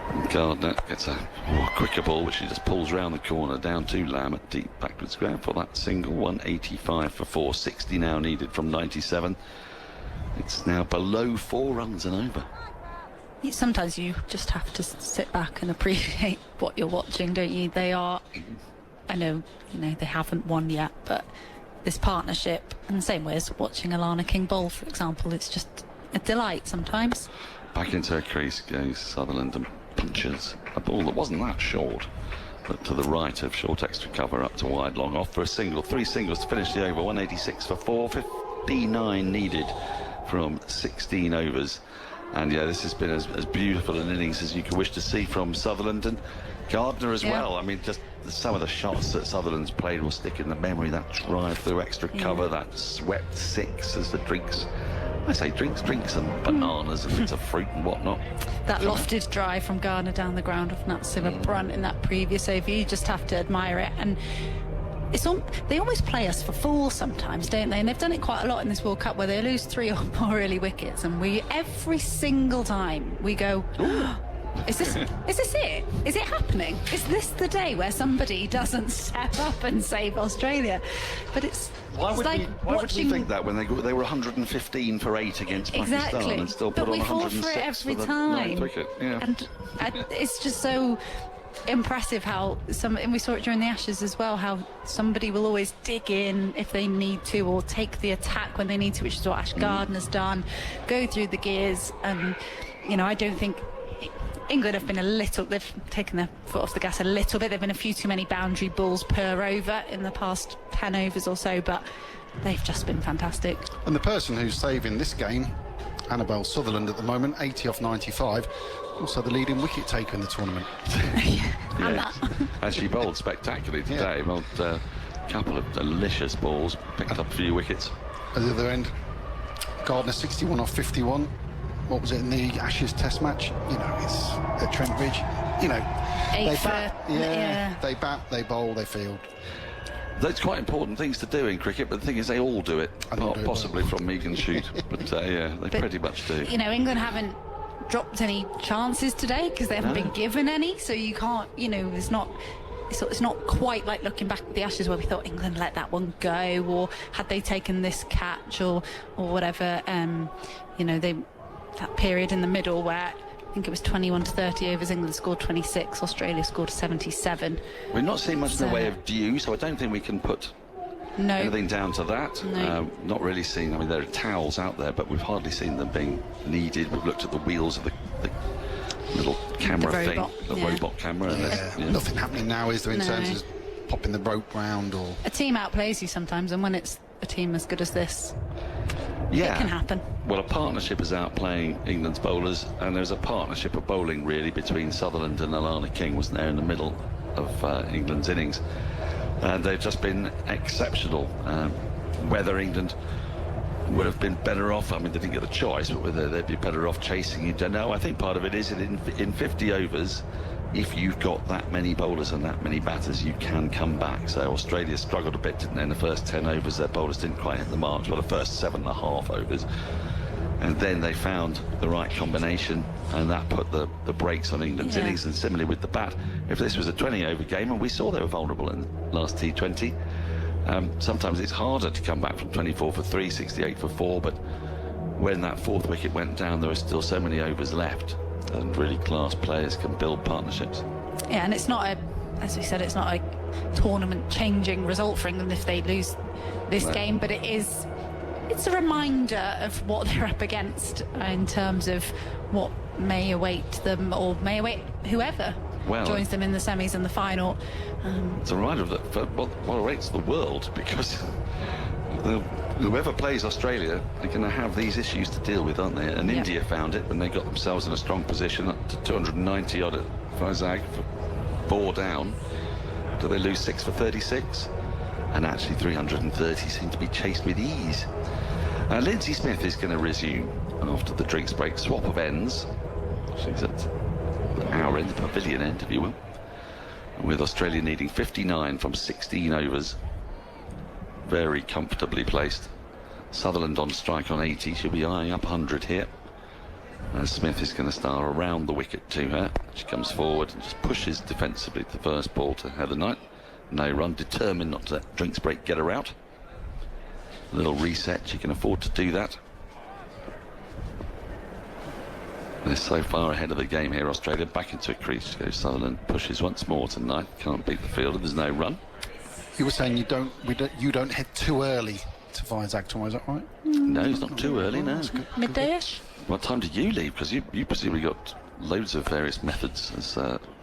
And Gardner gets a quicker ball, which he just pulls round the corner, down to Lamb at deep backward square for that single. 185 for 4, 60 now needed from 97. It's now below 4 runs and over. Sometimes you just have to sit back and appreciate what you're watching, don't you? They are, I know, they haven't won yet, but this partnership, in the same way as watching Alana King bowl, for example, it's just a delight sometimes. Back into her crease goes Sutherland and punches a ball that wasn't that short, but to the right of short extra cover, up to wide, long off for a single. 3 singles to finish the over. 186 for 4, 59 needed from 16 overs. And yeah, this has been as beautiful an innings as you could wish to see from Sutherland, and Gardner as well. I mean, just some of the shots that Sutherland's played will stick in the memory. That drive through extra cover, that swept 6 as the drinks, I say drinks and bananas and bits of fruit and whatnot. That lofted drive from Gardner down the ground of Natsima Brunt in that previous over, you just have to admire it. And they always play us for fools sometimes, don't they? And they've done it quite a lot in this World Cup, where they lose 3 or more early wickets, and every single time we go, is this it? Is it happening? Is this the day where somebody doesn't step up and save Australia? But why would we think that when they were 115 for 8 against Pakistan and still put on 106 for it every for the time. 9th wicket? Yeah. And it's just so impressive how and we saw it during the Ashes as well, how somebody will always dig in if they need to, or take the attack when they need to, which is what Ash Gardner's done, go through the gears. And you know, I don't think England have been they've taken their foot off the gas a little bit. There've been a few too many boundary balls per over in the past 10 overs or so, but they've just been fantastic. And the person who's saving this game, Annabelle Sutherland at the moment, 80 off 95, also the leading wicket taker in the tournament. Yeah. And she bowled spectacularly today. Bowled a couple of delicious balls, picked up a few wickets. At the other end, Gardner 61 off 51. What was it in the Ashes Test match? You know, it's at Trent Bridge. You know, they bat, they bowl, they field. Those quite important things to do in cricket, but the thing is, they all do it, apart possibly from Megan Shoot. But they pretty much do. You know, England haven't dropped any chances today because they haven't been given any, so you can't. You know, it's not quite like looking back at the Ashes where we thought England let that one go, or had they taken this catch or whatever. You know, that period in the middle where I think it was 21 to 30 overs, England scored 26, Australia scored 77. We're not seeing much in the way of dew, so I don't think we can put anything down to that. No. Not really seeing, I mean, there are towels out there, but we've hardly seen them being needed. We've looked at the wheels of the little camera robot camera. And Nothing happening now, is there, in terms of popping the rope round or... A team outplays you sometimes, and when it's a team as good as this, it can happen. Well, a partnership is outplaying England's bowlers, and there's a partnership of bowling really between Sutherland and Alana King, wasn't there, in the middle of England's innings, and they've just been exceptional. Whether England would have been better off, I mean, they didn't get the choice, but whether they'd be better off chasing, you don't know. I think part of it is that in 50 overs, if you've got that many bowlers and that many batters, you can come back. So Australia struggled a bit, didn't they? In the first 10 overs, their bowlers didn't quite hit the mark. Well, the first 7.5 overs. And then they found the right combination, and that put the brakes on England's innings. And similarly with the bat, if this was a 20-over game, and we saw they were vulnerable in the last T20, sometimes it's harder to come back from 24 for 3, 68 for 4, but when that fourth wicket went down, there were still so many overs left, and really class players can build partnerships. Yeah, and it's not as we said, it's not a tournament-changing result for England if they lose this game, but it's a reminder of what they're up against in terms of what may await them, or may await whoever joins them in the semis and the final. It's a reminder of what awaits the world, because whoever plays Australia are going to have these issues to deal with, aren't they? And India found it when they got themselves in a strong position, up to 290 odd at Vizag, 4 down. Do they lose 6 for 36? And actually 330 seem to be chased with ease. Lindsay Smith is going to resume after the drinks break. Swap of ends. She's at our end, the pavilion end, if you will. With Australia needing 59 from 16 overs. Very comfortably placed. Sutherland on strike on 80. She'll be eyeing up 100 here. And Smith is going to start around the wicket to her. She comes forward and just pushes defensively to the first ball to Heather Knight. No run, determined not to let drinks break get her out. A little reset, she can afford to do that. They're so far ahead of the game here, Australia. Back into a crease goes Sutherland, pushes once more tonight. Can't beat the fielder, there's no run. You were saying you don't head too early to Vizag tomorrow, is that right? No, it's not too early, no. Midday-ish? What time do you leave? Because you presumably got loads of various methods. As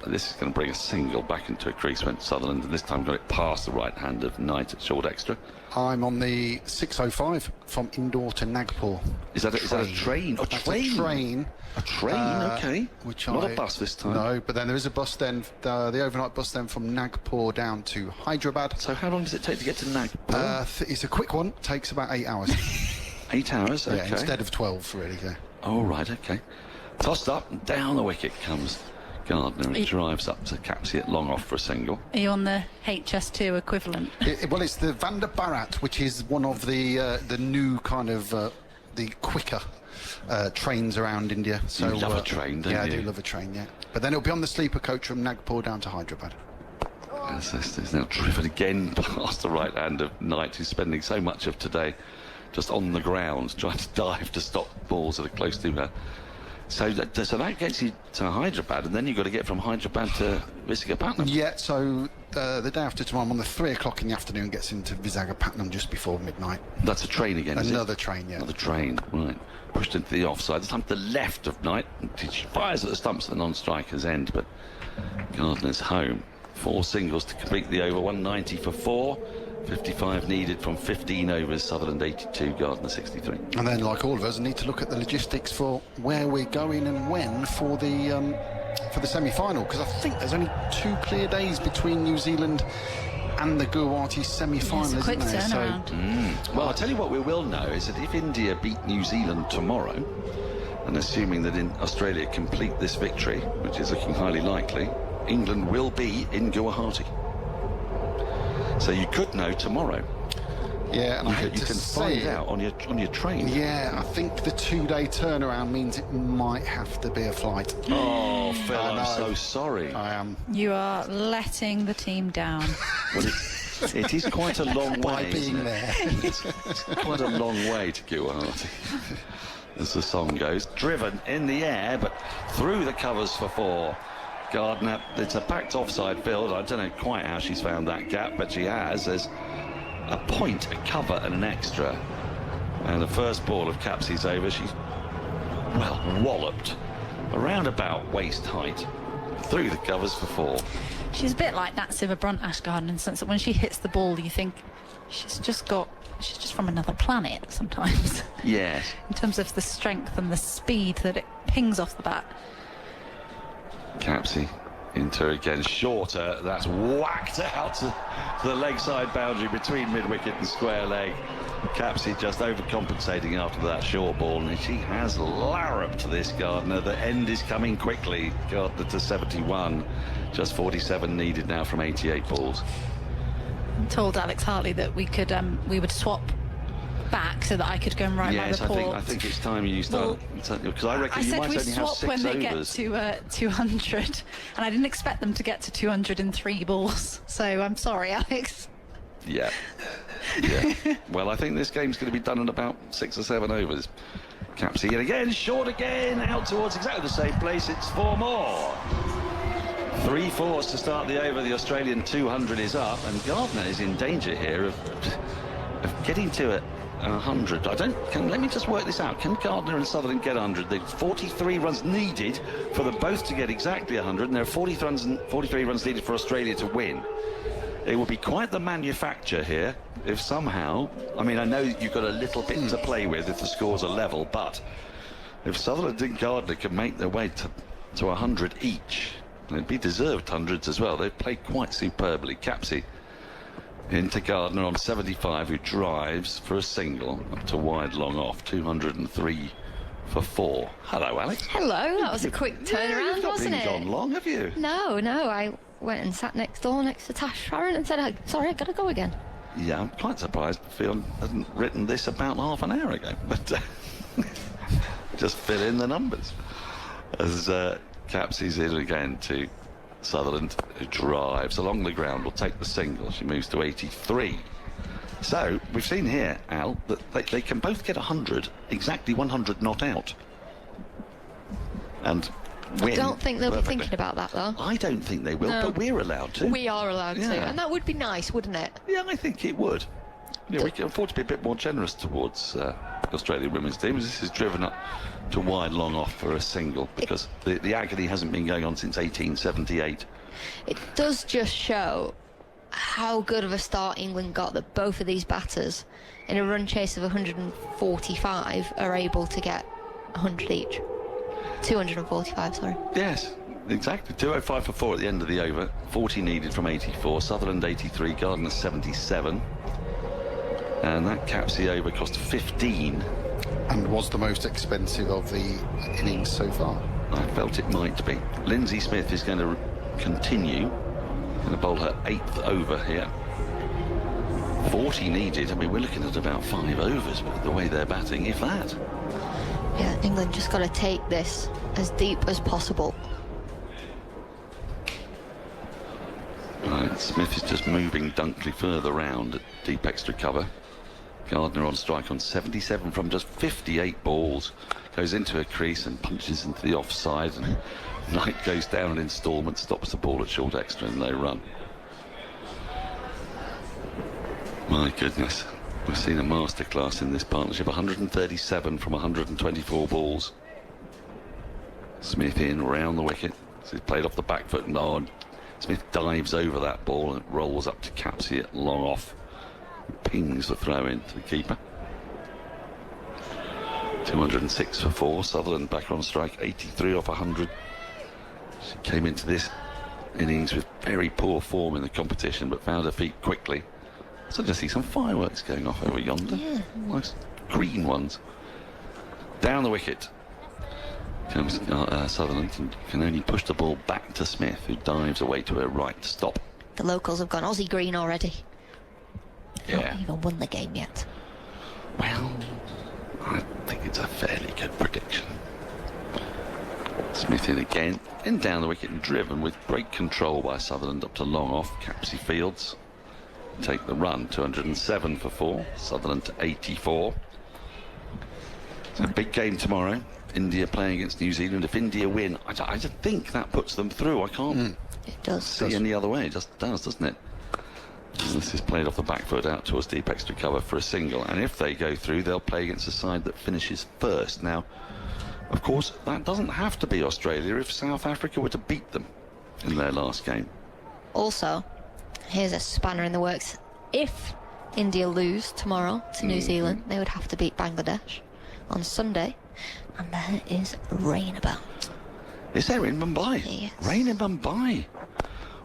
this is going to bring a single back into a crease, went Sutherland, and this time got it past the right hand of Knight at short extra. I'm on the 6:05 from Indore to Nagpur. Is that a train? A train? A train, okay. Not a bus this time. No, but then there is a bus then, the overnight bus then from Nagpur down to Hyderabad. So how long does it take to get to Nagpur? It's a quick one, takes about 8 hours. 8 hours, okay. Yeah, instead of 12, really, yeah. Oh, right, okay. Tossed up, and down the wicket comes Gardner, and drives up to capsy it long off for a single. Are you on the HS2 equivalent? Well, it's the Vande Bharat, which is one of the new kind of the quicker trains around India. So you love a train, don't you? Yeah, I do love a train, yeah. But then it'll be on the sleeper coach from Nagpur down to Hyderabad. It's now driven again past the right hand of Knight, who's spending so much of today just on the ground, trying to dive to stop balls that are close to her. So that gets you to Hyderabad, and then you've got to get from Hyderabad to Visakhapatnam. Yeah, so the day after tomorrow, I'm on the 3 o'clock in the afternoon, gets into Visakhapatnam just before midnight. That's a train again, is it? Another train, yeah. Another train, right. Pushed into the offside. This time to the left of Knight. She fires at the stumps at the non-striker's end, but Gardner's home. 4 singles to complete the over, 190 for 4. 55 needed from 15 overs, Sutherland 82, Gardner 63. And then, like all of us, need to look at the logistics for where we're going and when for the semi-final, because I think there's only 2 clear days between New Zealand and the Guwahati semi-final, quick isn't there? turnaround. Well, I'll tell you what we will know is that if India beat New Zealand tomorrow, and assuming that in Australia complete this victory, which is looking highly likely, England will be in Guwahati. So you could know tomorrow. Yeah, and you can find out on your train. Yeah, I think the 2-day turnaround means it might have to be a flight. Oh, Phil, I'm so sorry. I am. You are letting the team down. Well, it is quite a long way. By being there. It's quite a long way to Guwahati, as the song goes. Driven in the air, but through the covers for 4. Gardner, it's a packed offside field. I don't know quite how she's found that gap, but she has. There's a point, a cover and an extra. And the first ball of Capsey's over, she's, well, walloped around about waist height through the covers for 4. She's a bit like that Siva Brunt, Ash Gardner, in the sense that when she hits the ball, you think she's just from another planet sometimes. Yes. In terms of the strength and the speed that it pings off the bat. Capsey into again, shorter, that's whacked out to the leg side boundary between mid-wicket and square leg. Capsey just overcompensating after that short ball, and she has larruped this Gardner. The end is coming quickly. Gardner to 71, just 47 needed now from 88 balls. I told Alex Hartley that we would swap back so that I could go and write my report. Yes, I think it's time you start, because I reckon you might only have 6 overs. I said we swap when they get to 200, and I didn't expect them to get to 200 in 3 balls. So I'm sorry, Alex. Yeah. Well, I think this game's going to be done in about 6 or 7 overs. Capsey and again, short again, out towards exactly the same place. It's 4 more. 3 fours to start the over. The Australian 200 is up, and Gardner is in danger here of getting to it. 100. Let me just work this out. Can Gardner and Sutherland get 100? There's 43 runs needed for them both to get exactly 100, and there are 43 runs needed for Australia to win. It would be quite the manufacture here if somehow, I mean, I know you've got a little bit to play with if the scores are level, but if Sutherland and Gardner can make their way to 100 each, it'd be deserved hundreds as well. They've played quite superbly. Capsey into Gardner on 75, who drives for a single up to wide long off, 203 for 4. Hello, Alex. Hello, that was a quick turnaround, wasn't it? You've not been gone long, have you? No, I went and sat next door next to Tash Sharon and said, sorry, I gotta go again. Yeah, I'm quite surprised Phil hasn't written this about half an hour ago, but just fill in the numbers. As Capsey's in again to Sutherland, who drives along the ground, will take the single. She moves to 83. So we've seen here, Al, that they can both get 100, exactly 100 not out, and win. I don't think they'll perfectly. be thinking about that, though. I don't think they will, No. but we're allowed to. We are allowed to, and that would be nice, wouldn't it? Yeah, I think it would. Yeah, we can afford to be a bit more generous towards the Australian women's team. This is driven up to wide long off for a single, because the agony hasn't been going on since 1878. It does just show how good of a start England got, that both of these batters in a run chase of 145 are able to get 100 each. 245, sorry. Yes, exactly. 205 for 4 at the end of the over. 40 needed from 84. Sutherland 83, Gardner 77. And that Capsey over cost 15. And was the most expensive of the innings so far. I felt it might be. Lindsay Smith is going to continue. Going to bowl her 8th over here. 40 needed. I mean, we're looking at about 5 overs with the way they're batting, if that. Yeah, England just got to take this as deep as possible. Right, Smith is just moving Dunkley further round at deep extra cover. Gardner on strike on 77 from just 58 balls. Goes into a crease and punches into the offside, and Knight goes down an instalment, stops the ball at short extra and low run. My goodness, we've seen a masterclass in this partnership. 137 from 124 balls. Smith in round the wicket. So he's played off the back foot and on. Smith dives over that ball and rolls up to Capsey at long off. Pings the throw in to the keeper. 206 for 4. Sutherland back on strike, 83 off 100. She came into this innings with very poor form in the competition, but found her feet quickly. So just see some fireworks going off over yonder. Yeah. Nice green ones. Down the wicket comes Sutherland, and can only push the ball back to Smith, who dives away to her right to stop. The locals have gone Aussie green already. Yeah. Not even won the game yet. Well, I think it's a fairly good prediction. Smith in again, and down the wicket and driven with great control by Sutherland up to long off. Capsey Fields take the run, 207 for 4. Sutherland to 84. It's a big game tomorrow. India playing against New Zealand. If India win, I just think that puts them through. I can't It does. see any other way. It just does, doesn't it? And this is played off the back foot out towards deep extra cover for a single. And if they go through, they'll play against a side that finishes first. Now, of course, that doesn't have to be Australia if South Africa were to beat them in their last game. Also, here's a spanner in the works. If India lose tomorrow to New Zealand, they would have to beat Bangladesh on Sunday. And there is rain about. Is there in Mumbai? Yes. Rain in Mumbai.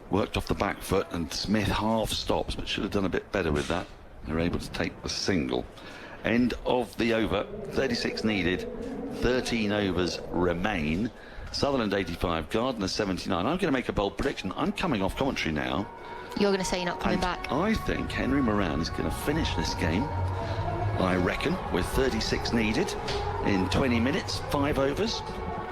Worked off the back foot, and Smith half stops, but should have done a bit better with that. They're able to take the single. End of the over. 36 needed. 13 overs remain. Sutherland 85, Gardner 79. I'm going to make a bold prediction. I'm coming off commentary now. You're going to say you're not coming back? I think Henry Moran is going to finish this game, I reckon, with 36 needed in 20 minutes, 5 overs.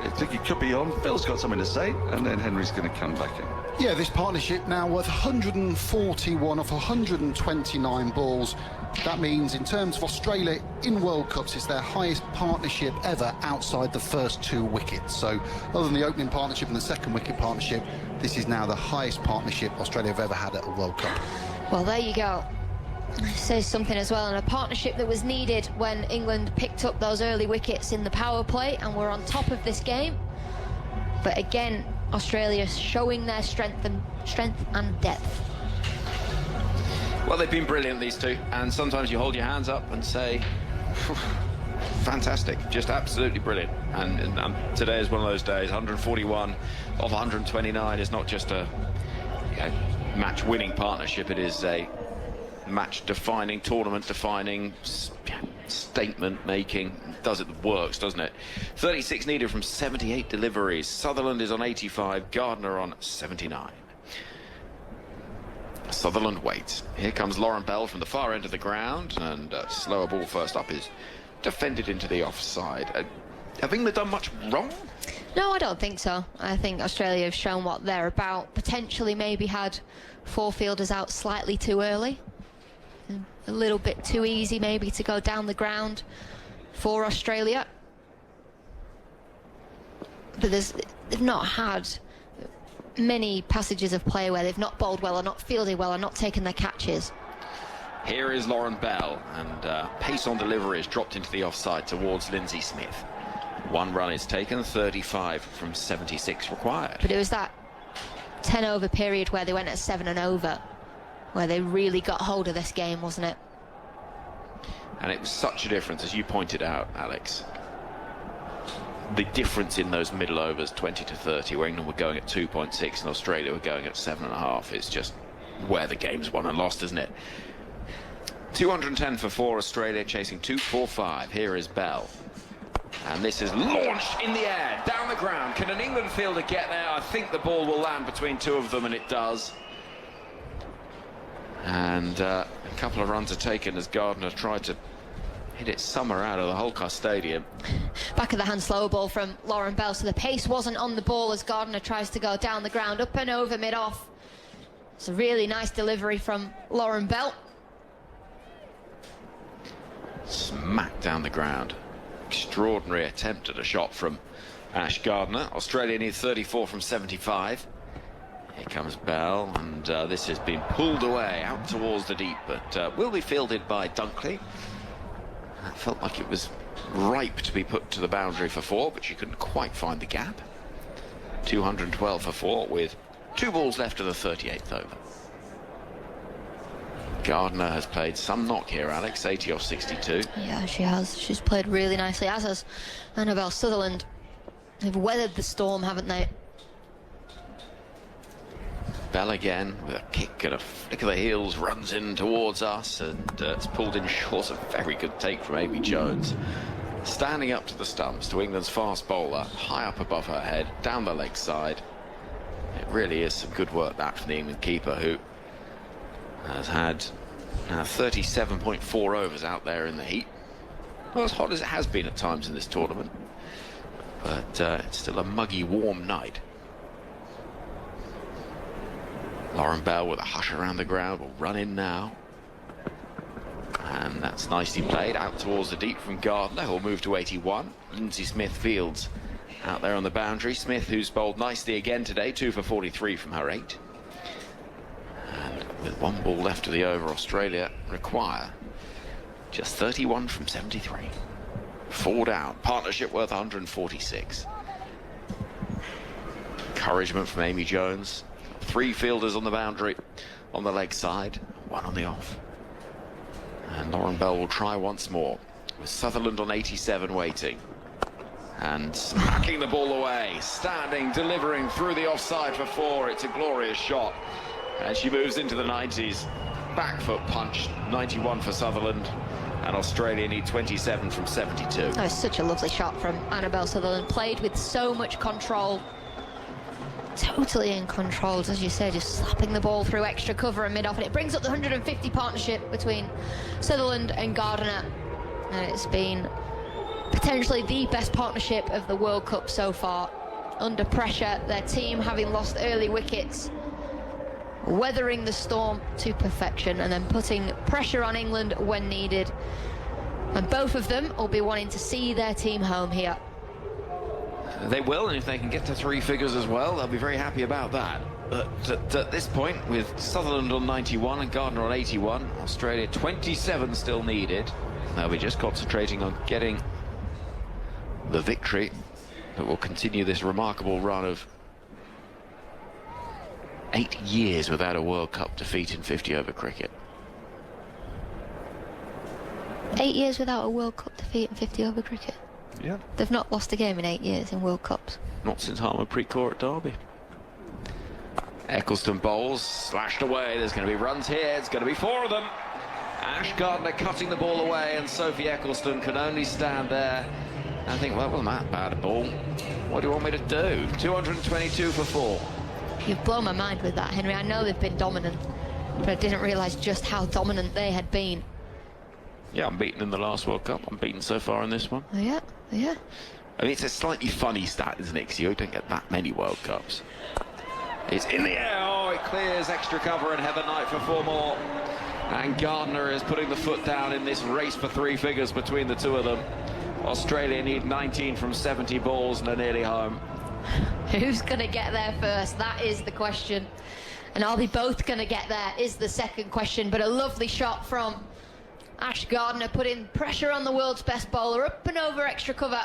I think he could be on. Phil's got something to say, and then Henry's going to come back in. Yeah, this partnership now worth 141 off 129 balls. That means in terms of Australia in World Cups, it's their highest partnership ever outside the first 2 wickets. So other than the opening partnership and the second wicket partnership, this is now the highest partnership Australia have ever had at a World Cup. Well, there you go. It says something as well, and a partnership that was needed when England picked up those early wickets in the power play and were on top of this game. But again, Australia showing their strength and depth. Well, they've been brilliant, these two, and sometimes you hold your hands up and say, fantastic, just absolutely brilliant. And today is one of those days. 141 of 129 is not just a match-winning partnership, it is a match-defining, tournament-defining, statement-making. Works, doesn't it? 36 needed from 78 deliveries. Sutherland is on 85, Gardner on 79. Sutherland waits. Here comes Lauren Bell from the far end of the ground, and slower ball first up is defended into the offside. Have England done much wrong? No, I don't think so. I think Australia have shown what they're about. Potentially maybe had 4 fielders out slightly too early. A little bit too easy maybe to go down the ground for Australia. But they've not had many passages of play where they've not bowled well or not fielded well or not taken their catches. Here is Lauren Bell, and pace on delivery is dropped into the offside towards Lindsay Smith. 1 run is taken, 35 from 76 required. But it was that 10 over period where they went at 7 and over where they really got hold of this game, wasn't it? And it was such a difference, as you pointed out, Alex. The difference in those middle overs, 20 to 30, where England were going at 2.6 and Australia were going at 7.5, is just where the game's won and lost, isn't it? 210 for 4, Australia chasing 245. Here is Bell. And this is launched in the air, down the ground. Can an England fielder get there? I think the ball will land between 2 of them, and it does. And a couple of runs are taken as Gardner tried to hit it somewhere out of the Holcare Stadium. Back of the hand slow ball from Lauren Bell, so the pace wasn't on the ball as Gardner tries to go down the ground, up and over mid-off. It's a really nice delivery from Lauren Bell. down the ground. Extraordinary attempt at a shot from Ash Gardner. Australia needs 34 from 75. Here comes Bell, and this has been pulled away out towards the deep, but will be fielded by Dunkley. That felt like it was ripe to be put to the boundary for 4, but she couldn't quite find the gap. 212 for 4 with 2 balls left of the 38th over. Gardner has played some knock here, Alex, 80 off 62. Yeah, she has. She's played really nicely, as has Annabelle Sutherland. They've weathered the storm, haven't they? Bell again with a kick and a flick of the heels, runs in towards us, and it's pulled in short. A very good take from Amy Jones. Standing up to the stumps to England's fast bowler, high up above her head, down the leg side. It really is some good work that from the England keeper, who has had 37.4 overs out there in the heat. Not as hot as it has been at times in this tournament, but it's still a muggy, warm night. Lauren Bell with a hush around the ground will run in now. And that's nicely played out towards the deep from Gardner, who'll move to 81. Lindsay Smith fields out there on the boundary. Smith, who's bowled nicely again today, 2 for 43 from her 8. And with 1 ball left of the over, Australia require just 31 from 73. 4 down, partnership worth 146. Encouragement from Amy Jones. 3 fielders on the boundary on the leg side, 1 on the off. And Lauren Bell will try once more with Sutherland on 87 waiting. And smacking the ball away, standing, delivering through the offside for 4. It's a glorious shot. And she moves into the 90s. Back foot punch, 91 for Sutherland. And Australia need 27 from 72. That was such a lovely shot from Annabelle Sutherland. Played with so much control. Totally in control, as you say, just slapping the ball through extra cover and mid-off. And it brings up the 150 partnership between Sutherland and Gardner. And it's been potentially the best partnership of the World Cup so far. Under pressure, their team having lost early wickets, weathering the storm to perfection, and then putting pressure on England when needed. And both of them will be wanting to see their team home here. They will, and if they can get to 3 figures as well, they'll be very happy about that. But at this point, with Sutherland on 91 and Gardner on 81, Australia 27 still needed. They'll be just concentrating on getting the victory that will continue this remarkable run of 8 years without a World Cup defeat in 50-over cricket. 8 years without a World Cup defeat in 50-over cricket? Yeah. They've not lost a game in 8 years in World Cups. Not since Hartmann-Preet Kaur at Derby. Eccleston bowls, slashed away. There's going to be runs here. It's going to be 4 of them. Ash Gardner cutting the ball away, and Sophie Eccleston can only stand there and think, well, it wasn't that bad a ball. What do you want me to do? 222 for 4. You've blown my mind with that, Henry. I know they've been dominant, but I didn't realise just how dominant they had been. Yeah, I'm beaten in the last World Cup. I'm beaten so far in this one. Oh, yeah, yeah. I mean, it's a slightly funny stat, isn't it? Because you don't get that many World Cups. It's in the air. Oh, it clears extra cover, and Heather Knight for 4 more. And Gardner is putting the foot down in this race for 3 figures between the 2 of them. Australia need 19 from 70 balls and are nearly home. Who's going to get there first? That is the question. And are they both going to get there is the second question. But a lovely shot from Ash Gardner, putting pressure on the world's best bowler, up and over extra cover.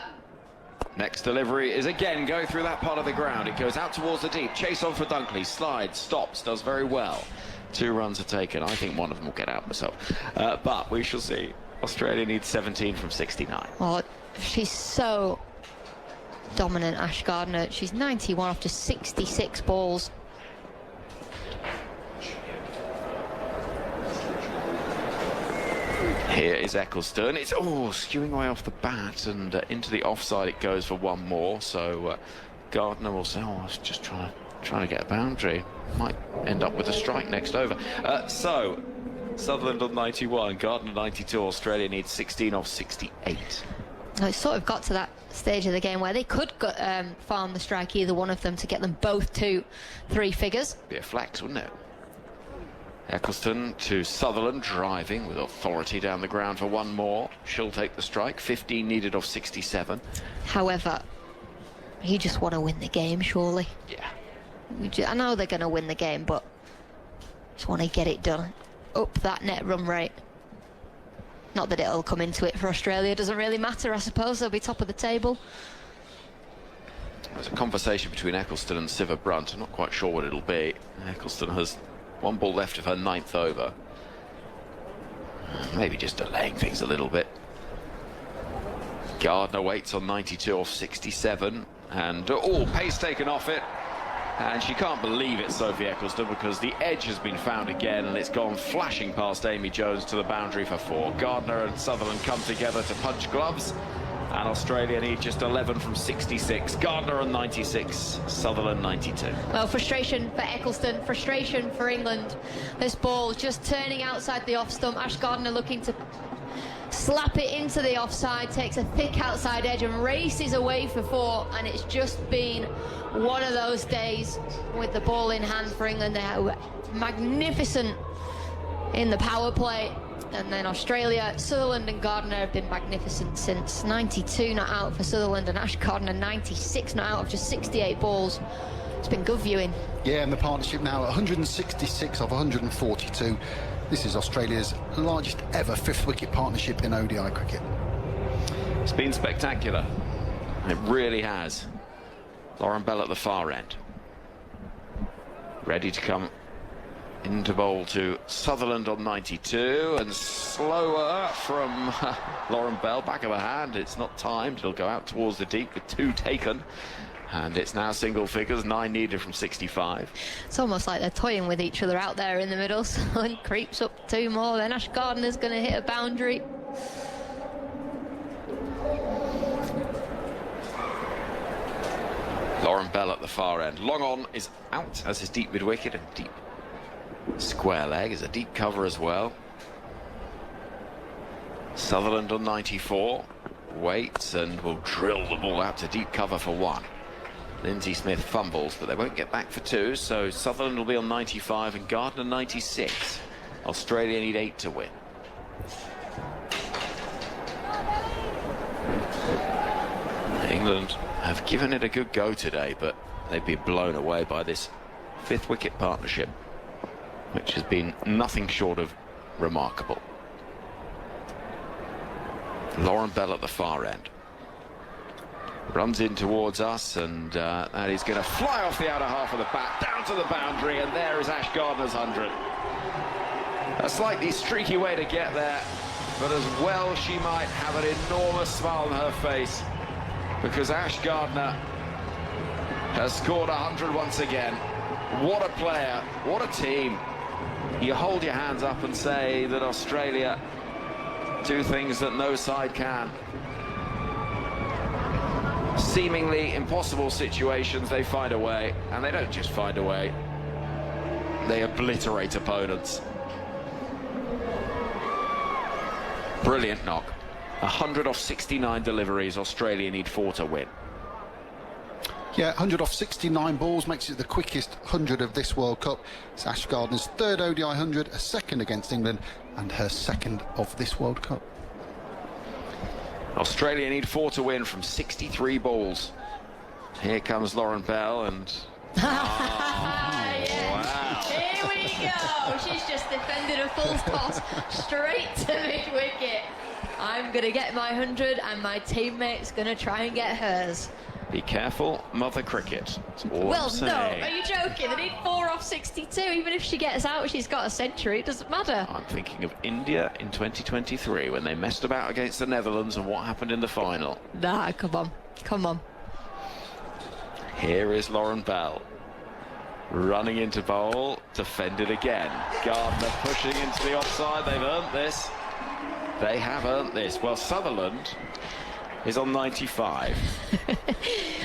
Next delivery is again going through that part of the ground. It goes out towards the deep. Chase on for Dunkley. Slides, stops, does very well. 2 runs are taken. I think one of them will get out myself. But we shall see. Australia needs 17 from 69. Oh, she's so dominant, Ash Gardner. She's 91 off just 66 balls. Here is Eccleston. It's skewing away off the bat, and into the offside it goes for 1 more. So Gardner will say, I was just trying to get a boundary. Might end up with a strike next over. So Sutherland on 91, Gardner 92. Australia needs 16 off 68. It sort of got to that stage of the game where they could farm the strike, either one of them, to get them both to 3 figures. Be a flex, wouldn't it? Eccleston to Sutherland, driving with authority down the ground for one more. She'll take the strike, 15 needed off 67. However, you just want to win the game, surely. Yeah. I know they're going to win the game, but just want to get it done. Up that net run rate. Not that it'll come into it for Australia, doesn't really matter, I suppose. They'll be top of the table. There's a conversation between Eccleston and Siva Brunt. I'm not quite sure what it'll be. Eccleston has one ball left of her 9th over. Maybe just delaying things a little bit. Gardner waits on 92 off 67. And, pace taken off it. And she can't believe it, Sophie Eccleston, because the edge has been found again, and it's gone flashing past Amy Jones to the boundary for 4. Gardner and Sutherland come together to punch gloves, and Australia need just 11 from 66. Gardner on 96, Sutherland 92. Well, frustration for Eccleston, frustration for England. This ball just turning outside the off stump. Ash Gardner looking to slap it into the offside, takes a thick outside edge and races away for 4, and it's just been one of those days with the ball in hand for England. They were magnificent in the power play, and then Australia, Sutherland and Gardner have been magnificent since. 92 not out for Sutherland, and Ash Gardner 96 not out of just 68 balls. It's been good viewing. Yeah, and the partnership now at 166 of 142. This is Australia's largest ever 5th wicket partnership in ODI cricket. It's been spectacular. It really has. Lauren Bell at the far end. Ready to come into bowl to Sutherland on 92, and slower from Lauren Bell, back of her hand. It's not timed. It'll go out towards the deep with 2 taken. And it's now single figures, 9 needed from 65. It's almost like they're toying with each other out there in the middle. Sutherland creeps up 2 more, then Ash Gardner's going to hit a boundary. Lauren Bell at the far end. Long on is out, as is deep mid wicket, and deep square leg is a deep cover as well. Sutherland on 94. Waits and will drill the ball out to deep cover for 1. Lindsay Smith fumbles, but they won't get back for 2, so Sutherland will be on 95 and Gardner 96. Australia need 8 to win. England have given it a good go today, but they've been blown away by this 5th wicket partnership, which has been nothing short of remarkable. Lauren Bell at the far end. Runs in towards us, and that is going to fly off the outer half of the bat, down to the boundary, and there is Ash Gardner's 100. A slightly streaky way to get there, but as well she might have an enormous smile on her face, because Ash Gardner has scored 100 once again. What a player, what a team. You hold your hands up and say that Australia do things that no side can. Seemingly impossible situations, they find a way, and they don't just find a way, they obliterate opponents. Brilliant knock. 100 off 69 deliveries. Australia need 4 to win. Yeah, 100 off 69 balls makes it the quickest 100 of this World Cup. It's Ash Gardner's 3rd ODI 100, a 2nd against England, and her 2nd of this World Cup. Australia need 4 to win from 63 balls. Here comes Lauren Bell, and Wow. Here we go. She's just defended a full toss straight to mid-wicket. I'm going to get my 100 and my teammate's going to try and get hers. Be careful, Mother Cricket. Well, no, are you joking? They need 4 off 62. Even if she gets out, she's got a century. It doesn't matter. I'm thinking of India in 2023 when they messed about against the Netherlands and what happened in the final. Nah, come on. Come on. Here is Lauren Bell. Running into bowl, defended again. Gardner pushing into the offside. They've earned this. They have earned this. Well, Sutherland is on 95.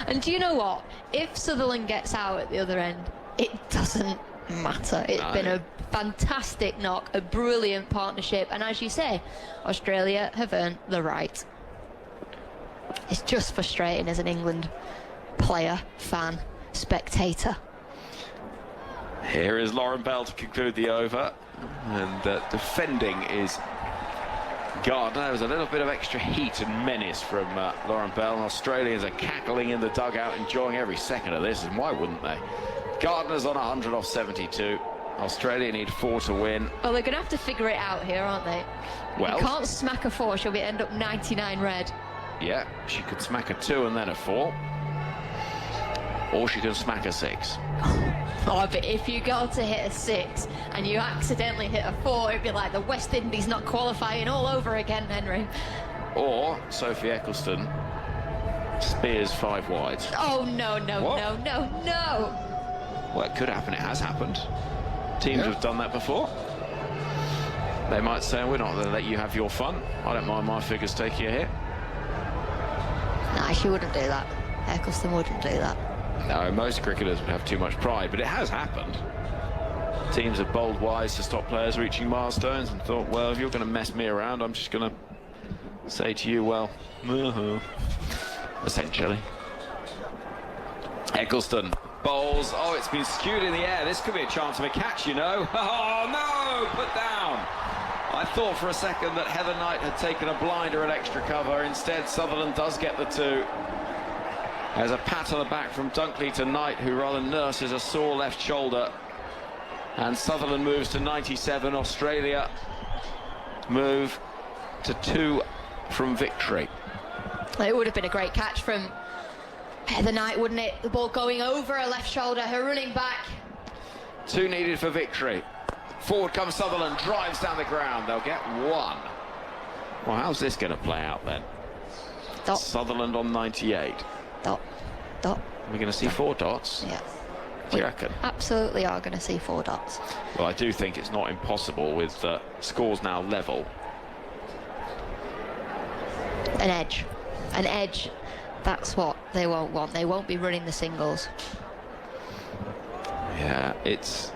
And do you know what? If Sutherland gets out at the other end, it doesn't matter. It's been a fantastic knock, a brilliant partnership, and as you say, Australia have earned the right. It's just frustrating as an England player, fan, spectator. Here is Lauren Bell to conclude the over, and defending is Gardner. There was a little bit of extra heat and menace from Lauren Bell. Australians are cackling in the dugout, enjoying every second of this, and why wouldn't they? Gardner's on 100 off 72. Australia need 4 to win. Well, they're going to have to figure it out here, aren't they? Well, you can't smack a 4, she'll end up 99 red. Yeah, she could smack a 2 and then a 4. Or she can smack a 6. Oh, but if you go to hit a 6 and you accidentally hit a 4, it'd be like the West Indies not qualifying all over again, Henry. Or Sophie Eccleston spears 5 wide. Oh, no. Well, it could happen. It has happened. Teams have done that before. They might say, we're not going to let you have your fun. I don't mind my figures taking a hit. Nah, she wouldn't do that. Eccleston wouldn't do that. No, most cricketers would have too much pride, but it has happened. Teams have bowled wise to stop players reaching milestones and thought, well, if you're going to mess me around, I'm just going to say to you, well, essentially. Eccleston bowls. Oh, it's been skewed in the air. This could be a chance of a catch, you know. Oh, no! Put down. I thought for a second that Heather Knight had taken a blinder at extra cover. Instead, Sutherland does get the 2. There's a pat on the back from Dunkley to Knight, who rather nurses a sore left shoulder. And Sutherland moves to 97. Australia move to 2 from victory. It would have been a great catch from Heather Knight, wouldn't it? The ball going over her left shoulder, her running back. 2 needed for victory. Forward comes Sutherland, drives down the ground. They'll get 1. Well, how's this going to play out then? Dot. Sutherland on 98. Dot. We're going to see 4 dots? Yeah. Do you reckon? Absolutely are going to see 4 dots. Well, I do think it's not impossible with scores now level. An edge. That's what they won't want. They won't be running the singles. Yeah, it's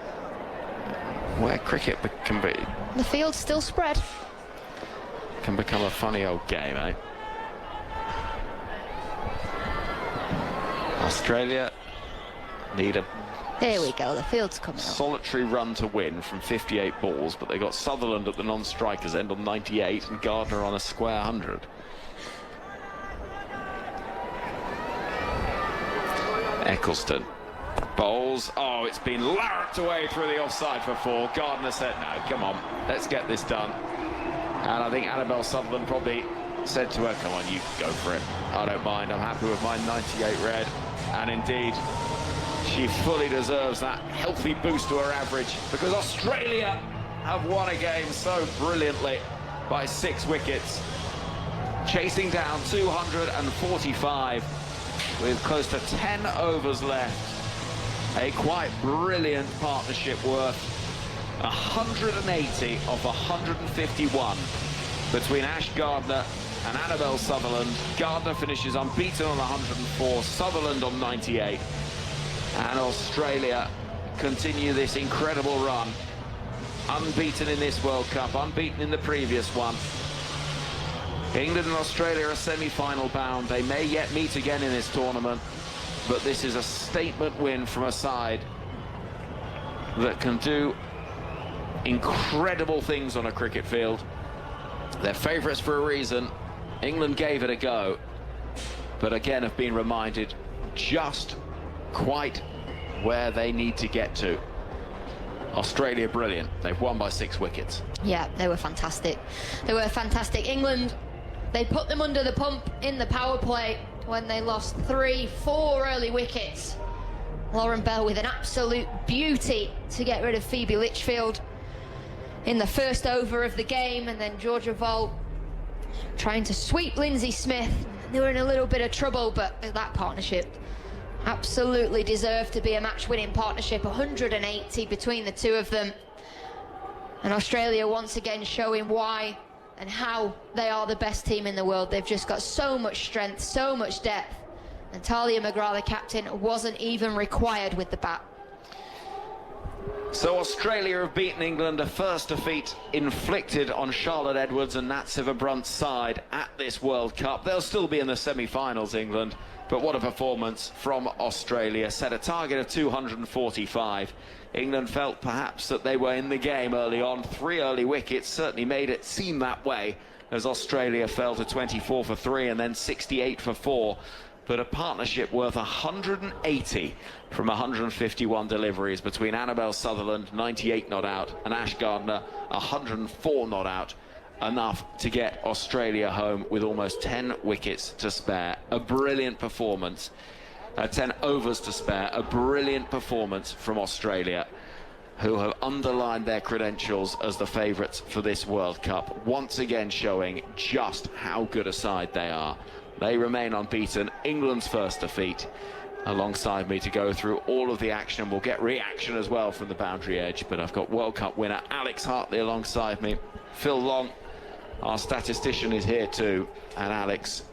where cricket can be. The field's still spread. Can become a funny old game, eh? Australia need a... There we go, the field's coming up. Solitary run to win from 58 balls, but they got Sutherland at the non-strikers end on 98 and Gardner on a square 100. Eccleston bowls. Oh, it's been larruped away through the offside for 4. Gardner said, no, come on, let's get this done. And I think Annabelle Sutherland probably said to her, come on, you go for it. I don't mind, I'm happy with my 98 red. And indeed, she fully deserves that healthy boost to her average, because Australia have won a game so brilliantly by 6 wickets, chasing down 245 with close to 10 overs left. A quite brilliant partnership worth 180 of 151 between Ash Gardner and Annabelle Sutherland. Gardner finishes unbeaten on 104, Sutherland on 98. And Australia continue this incredible run. Unbeaten in this World Cup, unbeaten in the previous one. England and Australia are semi-final bound. They may yet meet again in this tournament, but this is a statement win from a side that can do incredible things on a cricket field. They're favourites for a reason. England gave it a go, but again have been reminded just quite where they need to get to. Australia brilliant. They've won by 6 wickets. Yeah, they were fantastic. They were fantastic. England, they put them under the pump in the power play when they lost 3-4 early wickets. Lauren Bell with an absolute beauty to get rid of Phoebe Litchfield in the first over of the game, and then Georgia Voll trying to sweep Lindsay Smith. They were in a little bit of trouble, but that partnership absolutely deserved to be a match-winning partnership. 180 between the two of them. And Australia once again showing why and how they are the best team in the world. They've just got so much strength, so much depth. And Talia McGrath, the captain, wasn't even required with the bat. So Australia have beaten England, a first defeat inflicted on Charlotte Edwards and Nat Sivabrunt's side at this World Cup. They'll still be in the semi-finals, England, But what a performance from Australia. Set a target of 245. England felt perhaps that they were in the game early on. 3 early wickets certainly made it seem that way, as Australia fell to 24 for 3 and then 68 for 4. But a partnership worth 180 from 151 deliveries between Annabelle Sutherland, 98 not out, and Ash Gardner, 104 not out. Enough to get Australia home with almost 10 wickets to spare. A brilliant performance. 10 overs to spare. A brilliant performance from Australia, who have underlined their credentials as the favourites for this World Cup, once again showing just how good a side they are. They remain unbeaten. England's first defeat. Alongside me to go through all of the action. We'll get reaction as well from the boundary edge, but I've got World Cup winner Alex Hartley alongside me. Phil Long, our statistician, is here too. And Alex,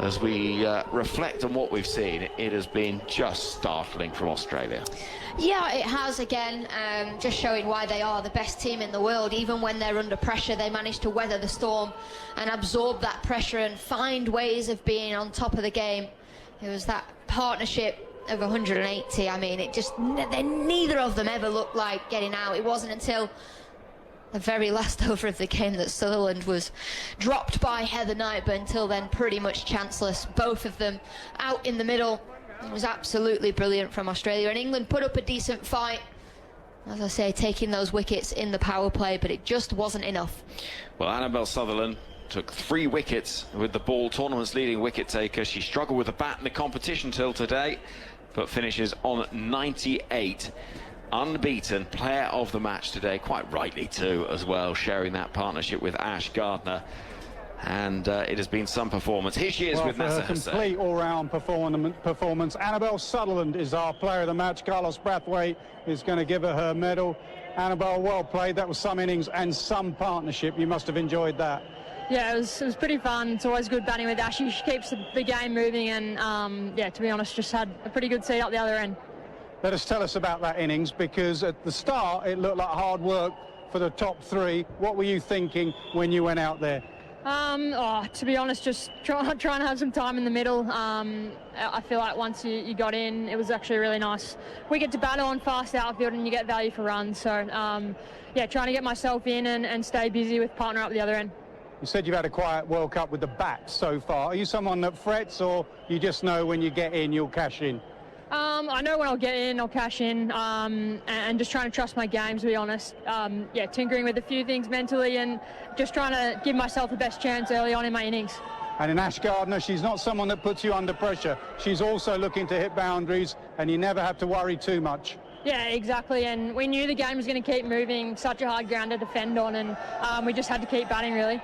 as we reflect on what we've seen, it has been just startling from Australia. Yeah, it has again, just showing why they are the best team in the world. Even when they're under pressure, they manage to weather the storm and absorb that pressure and find ways of being on top of the game. It was that partnership of 180. I mean, it just, neither of them ever looked like getting out. It wasn't until the very last over of the game that Sutherland was dropped by Heather Knight, but until then pretty much chanceless. Both of them out in the middle. It was absolutely brilliant from Australia, and England put up a decent fight, as I say, taking those wickets in the power play, but it just wasn't enough. Well, Annabelle Sutherland took 3 wickets with the ball, tournament's leading wicket taker. She struggled with the bat in the competition till today, but finishes on 98. Unbeaten, player of the match today, quite rightly too as well, sharing that partnership with Ash Gardner. And it has been some performance. Here she is with Nasser Hussain. Complete all-round performance. Annabelle Sutherland is our player of the match. Carlos Brathwaite is going to give her medal. Annabelle, well played. That was some innings and some partnership. You must have enjoyed that. Yeah, it was pretty fun. It's always good batting with Ashy. She keeps the game moving, and yeah, to be honest, just had a pretty good seat up the other end. Let us tell us about that innings, because at the start it looked like hard work for the top 3. What were you thinking when you went out there? To be honest, just trying to have some time in the middle. I feel like once you got in, it was actually really nice. We get to battle on fast outfield and you get value for runs. So, yeah, trying to get myself in and stay busy with partner up the other end. You said you've had a quiet World Cup with the bat so far. Are you someone that frets, or you just know when you get in, you'll cash in? I know when I'll get in, I'll cash in, and just trying to trust my game, to be honest. Yeah, tinkering with a few things mentally and just trying to give myself the best chance early on in my innings. And in Ash Gardner, she's not someone that puts you under pressure. She's also looking to hit boundaries, and you never have to worry too much. Yeah, exactly, and we knew the game was going to keep moving, such a hard ground to defend on, and we just had to keep batting, really.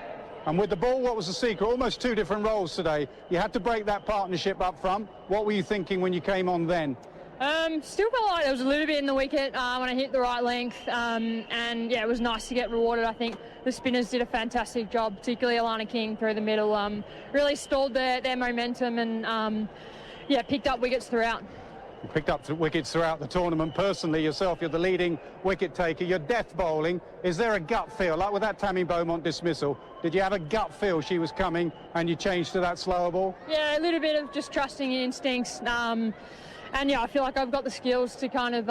And with the ball, what was the secret? Almost 2 different roles today. You had to break that partnership up front. What were you thinking when you came on then? Still felt like there was a little bit in the wicket when I hit the right length, and yeah, it was nice to get rewarded. I think the spinners did a fantastic job, particularly Alana King through the middle. Really stalled their momentum and yeah, picked up wickets throughout. You picked up wickets throughout the tournament. Personally, yourself, you're the leading wicket taker. You're death bowling. Is there a gut feel, like with that Tammy Beaumont dismissal? Did you have a gut feel she was coming and you changed to that slower ball? Yeah, a little bit of just trusting your instincts. And yeah, I feel like I've got the skills to kind of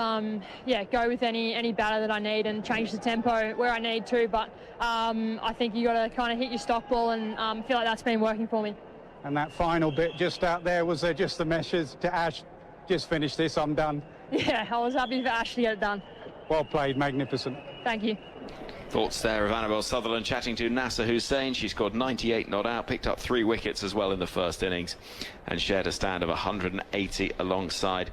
yeah, go with any batter that I need and change the tempo where I need to. But I think you got to kind of hit your stock ball, and I feel like that's been working for me. And that final bit just out there, was there just the message to Ash, just finish this, I'm done? Yeah, I was happy for Ash to get it done. Well played, magnificent. Thank you. Thoughts there of Annabelle Sutherland chatting to Nasser Hussain. She scored 98 not out, picked up 3 wickets as well in the first innings, and shared a stand of 180 alongside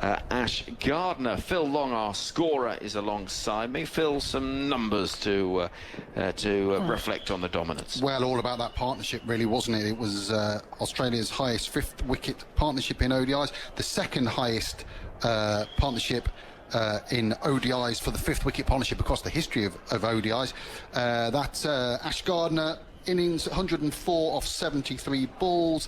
Ash Gardner. Phil Long, our scorer, is alongside me. Phil, some numbers to reflect on the dominance. Well, all about that partnership, really, wasn't it? It was Australia's highest 5th wicket partnership in ODIs, the 2nd highest partnership in ODIs for the 5th wicket partnership across the history of ODIs. That's Ash Gardner innings, 104 off 73 balls,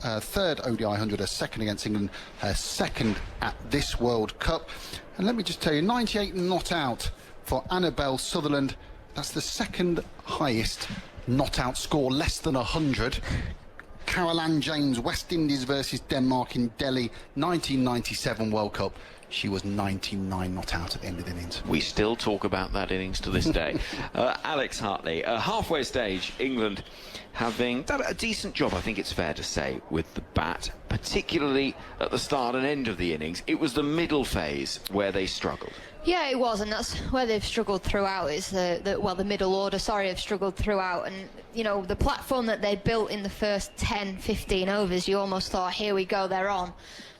3rd ODI 100, a 2nd against England, 2nd at this World Cup. And let me just tell you, 98 not out for Annabelle Sutherland. That's the 2nd highest not out score, less than 100. Caroline James, West Indies versus Denmark in Delhi, 1997 World Cup. She was 99 not out at the end of the innings. We still talk about that innings to this day. Alex Hartley, halfway stage, England having done a decent job, I think it's fair to say, with the bat, particularly at the start and end of the innings. It was the middle phase where they struggled. Yeah, it was, and that's where they've struggled throughout. Is the middle order, have struggled throughout. And, you know, the platform that they built in the first 10, 15 overs, you almost thought, here we go, they're on.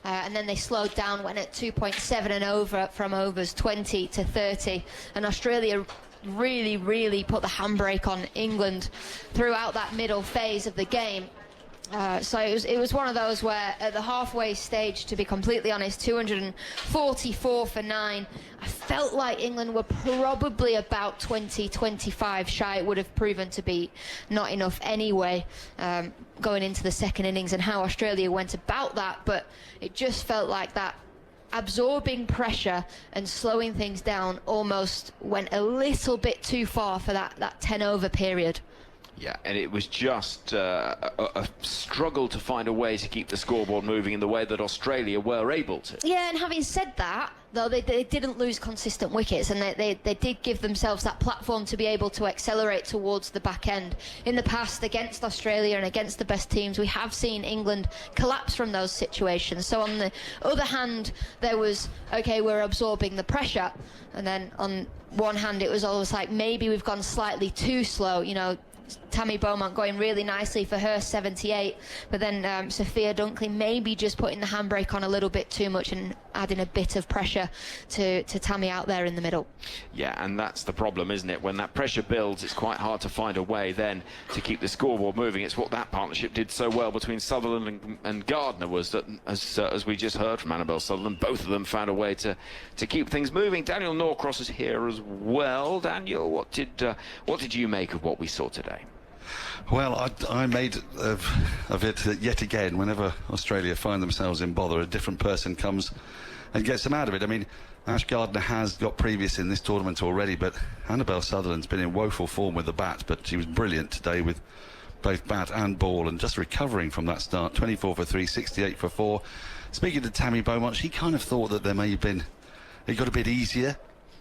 And then they slowed down, went at 2.7 and over from overs 20 to 30. And Australia really put the handbrake on England throughout that middle phase of the game. So it was one of those where at the halfway stage, to be completely honest, 244 for 9, I felt like England were probably about 20-25 shy. It would have proven to be not enough anyway, going into the second innings, and how Australia went about that. But it just felt like that absorbing pressure and slowing things down almost went a little bit too far for that 10 over period. Yeah, and it was just a struggle to find a way to keep the scoreboard moving in the way that Australia were able to. Yeah, and having said that, though, they didn't lose consistent wickets, and they did give themselves that platform to be able to accelerate towards the back end. In the past, against Australia and against the best teams, we have seen England collapse from those situations. So on the other hand, there was, okay, we're absorbing the pressure, and then on one hand, it was almost like maybe we've gone slightly too slow, you know. Tammy Beaumont going really nicely for her 78, but then Sophia Dunkley maybe just putting the handbrake on a little bit too much and adding a bit of pressure to Tammy out there in the middle. Yeah, and that's the problem, isn't it? When that pressure builds, it's quite hard to find a way then to keep the scoreboard moving. It's what that partnership did so well between Sutherland and Gardner, was that, as we just heard from Annabelle Sutherland, both of them found a way to keep things moving. Daniel Norcross is here as well. Daniel, what did you make of what we saw today? Well, I made of it that yet again, whenever Australia find themselves in bother, a different person comes and gets them out of it. I mean, Ash Gardner has got previous in this tournament already, but Annabelle Sutherland's been in woeful form with the bat, but she was brilliant today with both bat and ball, and just recovering from that start. 24 for 3, 68 for 4. Speaking to Tammy Beaumont, she kind of thought that there may have been, it got a bit easier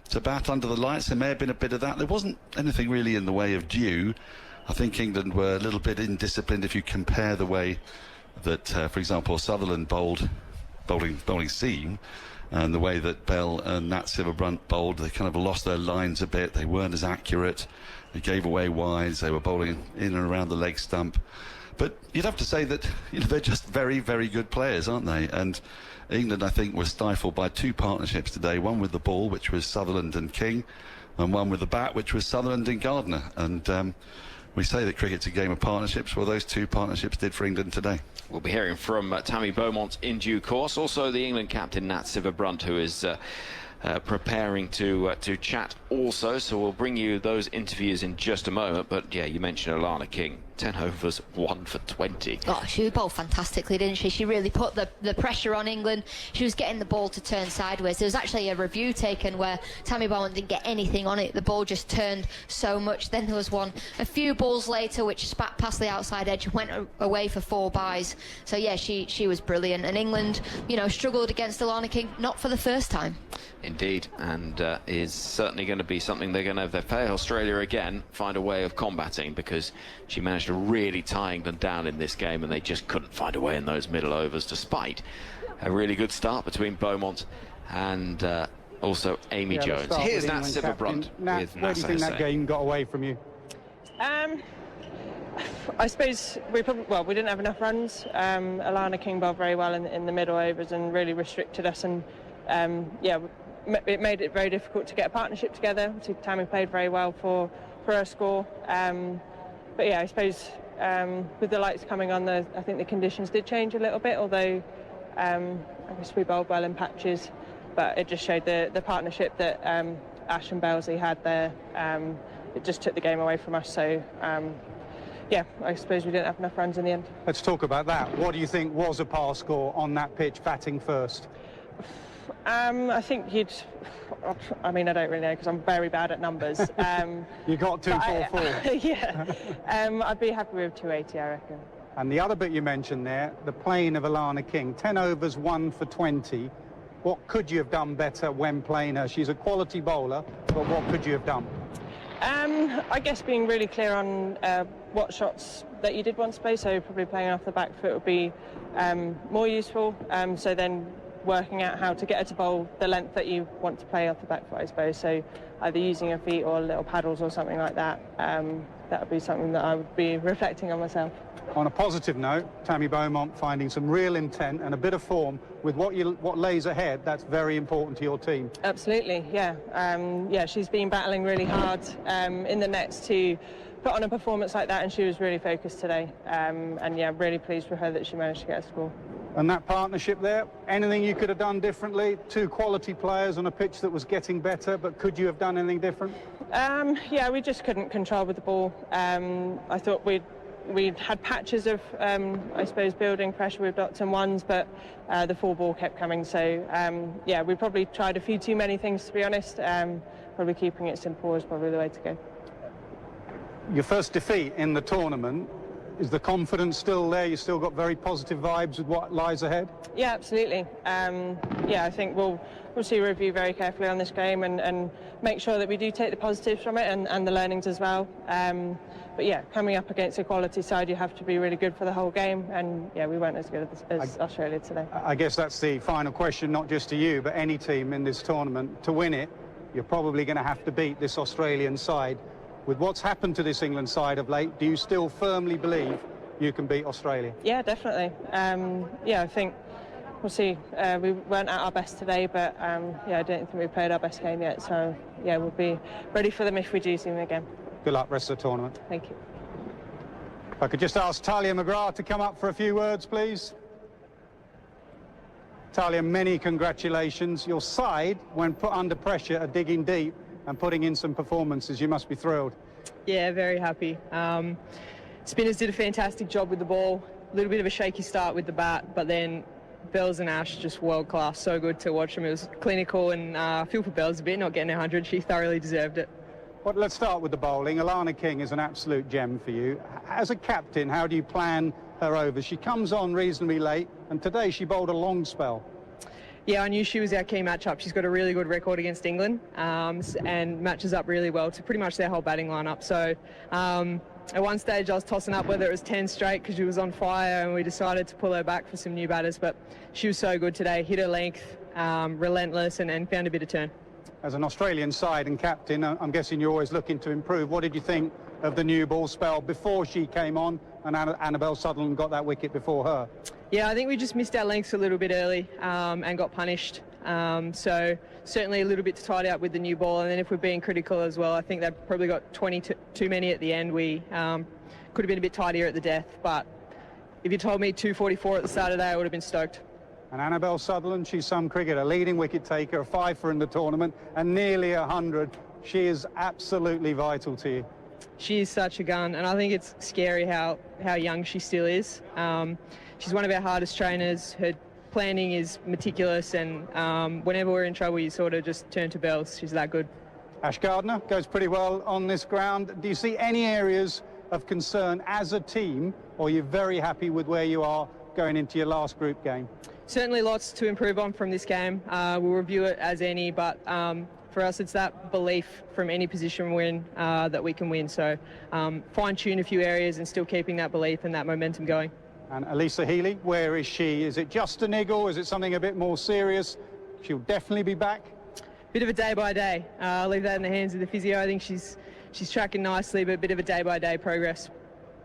to bat under the lights. There may have been a bit of that. There wasn't anything really in the way of dew. I think England were a little bit indisciplined if you compare the way that, for example, Sutherland bowling seam, and the way that Bell and Nat Silverbrunt bowled. They kind of lost their lines a bit. They weren't as accurate. They gave away wides. They were bowling in and around the leg stump. But you'd have to say that, you know, they're just very, very good players, aren't they? And England, I think, was stifled by two partnerships today. One with the ball, which was Sutherland and King, and one with the bat, which was Sutherland and Gardner. And we say that cricket's a game of partnerships. Well, those two partnerships did for England today. We'll be hearing from Tammy Beaumont in due course. Also, the England captain, Nat Silverbrunt, who is preparing to chat also. So we'll bring you those interviews in just a moment. But, yeah, you mentioned Alana King. 10 overs, 1 for 20. Oh, she bowled fantastically, didn't she? She really put the pressure on England. She was getting the ball to turn sideways. There was actually a review taken where Tammy Beaumont didn't get anything on it. The ball just turned so much. Then there was one a few balls later which spat past the outside edge and went away for 4 byes. So, yeah, she was brilliant. And England, you know, struggled against Alana King, not for the first time. Indeed, and is certainly going to be something they're going to, if they play Australia again, find a way of combating, because she managed to really tie England down in this game, and they just couldn't find a way in those middle overs, despite a really good start between Beaumont and also Amy Jones. Here's Nat Silverbrunt with Nat, where do you think that game got away from you? I suppose we didn't have enough runs. Alana King bowled very well in the middle overs and really restricted us, and it made it very difficult to get a partnership together. Tammy played very well for her score. But yeah, I suppose with the lights coming on, I think the conditions did change a little bit, although I guess we bowled well in patches, but it just showed the partnership that Ash and Belsley had there. It just took the game away from us, so yeah, I suppose we didn't have enough runs in the end. Let's talk about that. What do you think was a par score on that pitch, batting first? I think I mean, I don't really know, because I'm very bad at numbers. You got 244. Yeah. I'd be happy with 280, I reckon. And the other bit you mentioned there, the playing of Alana King, 10 overs, 1 for 20. What could you have done better when playing her? She's a quality bowler, but what could you have done? I guess being really clear on what shots that you did want to play, so probably playing off the back foot would be more useful. So then working out how to get her to bowl the length that you want to play off the back foot, I suppose. So either using her feet or little paddles or something like that. That would be something that I would be reflecting on myself. On a positive note, Tammy Beaumont finding some real intent and a bit of form with what lays ahead. That's very important to your team. Absolutely, yeah. Yeah, she's been battling really hard in the nets to put on a performance like that, and she was really focused today. And yeah, really pleased for her that she managed to get a score. And that partnership there, anything you could have done differently? 2 quality players on a pitch that was getting better, but could you have done anything different? Yeah, we just couldn't control with the ball. I thought we'd had patches of, I suppose, building pressure with dots and ones, but the 4 ball kept coming. So, yeah, we probably tried a few too many things, to be honest. Probably keeping it simple is probably the way to go. Your first defeat in the tournament, is the confidence still there? You still got very positive vibes with what lies ahead? Yeah, absolutely. Yeah, I think we'll see a review very carefully on this game and make sure that we do take the positives from it and the learnings as well. But yeah, coming up against a quality side, you have to be really good for the whole game, and yeah, we weren't as good as Australia today. I guess that's the final question, not just to you, but any team in this tournament. To win it, you're probably going to have to beat this Australian side. With what's happened to this England side of late, do you still firmly believe you can beat Australia? Yeah, definitely. Yeah, I think we'll see. We weren't at our best today, but yeah, I don't think we played our best game yet. So yeah, we'll be ready for them if we do see them again. Good luck rest of the tournament. Thank you. If I could just ask Talia McGrath to come up for a few words, please. Talia, many congratulations. Your side, when put under pressure, are digging deep and putting in some performances. You must be thrilled. Yeah, very happy. Spinners did a fantastic job with the ball. A little bit of a shaky start with the bat, but then Bells and Ash just world class. So good to watch them. It was clinical, and I feel for Bells a bit, not getting 100. She thoroughly deserved it. Well, let's start with the bowling. Alana King is an absolute gem for you. As a captain, how do you plan her over? She comes on reasonably late, and today she bowled a long spell. Yeah, I knew she was our key matchup. She's got a really good record against England and matches up really well to pretty much their whole batting lineup. So at one stage I was tossing up whether it was 10 straight because she was on fire, and we decided to pull her back for some new batters. But she was so good today, hit her length, relentless, and found a bit of turn. As an Australian side and captain, I'm guessing you're always looking to improve. What did you think of the new ball spell before she came on and Annabelle Sutherland got that wicket before her? Yeah, I think we just missed our lengths a little bit early and got punished. So certainly a little bit to tidy up with the new ball. And then if we're being critical as well, I think they've probably got 20 too many at the end. We could have been a bit tidier at the death. But if you told me 244 at the start of the day, I would have been stoked. And Annabelle Sutherland, she's some cricketer, leading wicket taker, a fifer in the tournament, and nearly 100. She is absolutely vital to you. She is such a gun, and I think it's scary how young she still is. She's one of our hardest trainers. Her planning is meticulous, and whenever we're in trouble, you sort of just turn to Bells. She's that good. Ash Gardner goes pretty well on this ground. Do you see any areas of concern as a team, or are you very happy with where you are going into your last group game? Certainly lots to improve on from this game. We'll review it as any, but for us it's that belief from any position we're in that we can win. So fine-tune a few areas and still keeping that belief and that momentum going. And Elisa Healy, where is she? Is it just a niggle? Is it something a bit more serious? She'll definitely be back. Bit of a day by day. I'll leave that in the hands of the physio. I think she's tracking nicely, but a bit of a day by day progress.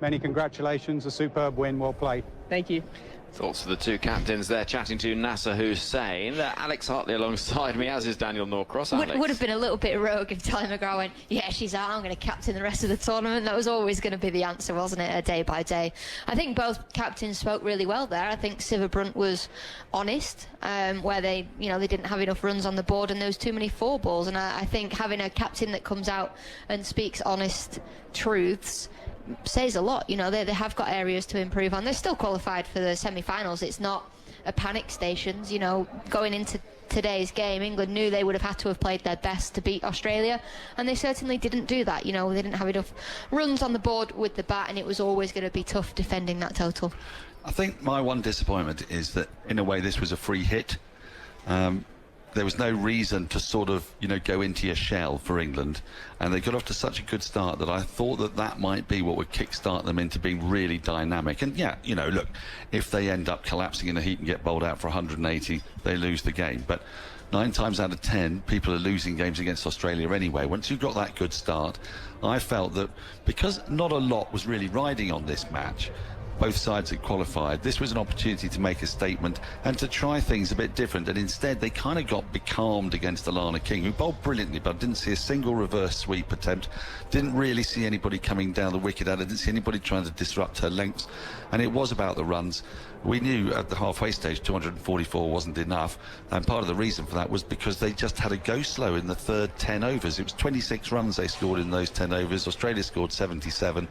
Many congratulations, a superb win, well played. Thank you. Thoughts of the two captains there, chatting to Nasser Hussain. Alex Hartley alongside me, as is Daniel Norcross. Would have been a little bit rogue if Talia McGrath went, yeah, she's out, I'm going to captain the rest of the tournament. That was always going to be the answer, wasn't it, a day by day. I think both captains spoke really well there. I think Siva Brunt was honest, where they didn't have enough runs on the board and there was too many 4 balls. And I think having a captain that comes out and speaks honest truths says a lot. They have got areas to improve on. They're still qualified for the semi-finals. It's not a panic stations. Going into today's game. England knew they would have had to have played their best to beat Australia, and they certainly didn't do that. You know, they didn't have enough runs on the board with the bat, and it was always going to be tough defending that total. I think my one disappointment is that, in a way, this was a free hit. There was no reason to sort of, you know, go into your shell for England, and they got off to such a good start that I thought that that might be what would kickstart them into being really dynamic. And yeah, you know, look, if they end up collapsing in a heat and get bowled out for 180, they lose the game. But 9 times out of 10, people are losing games against Australia anyway. Once you've got that good start, I felt that because not a lot was really riding on this match, both sides had qualified, this was an opportunity to make a statement and to try things a bit different, and instead they kind of got becalmed against Alana King, who bowled brilliantly, but I didn't see a single reverse sweep attempt, didn't really see anybody coming down the wicket at her, didn't see anybody trying to disrupt her lengths, and it was about the runs. We knew at the halfway stage 244 wasn't enough, and part of the reason for that was because they just had to go slow in the third 10 overs. It was 26 runs they scored in those 10 overs. Australia scored 77,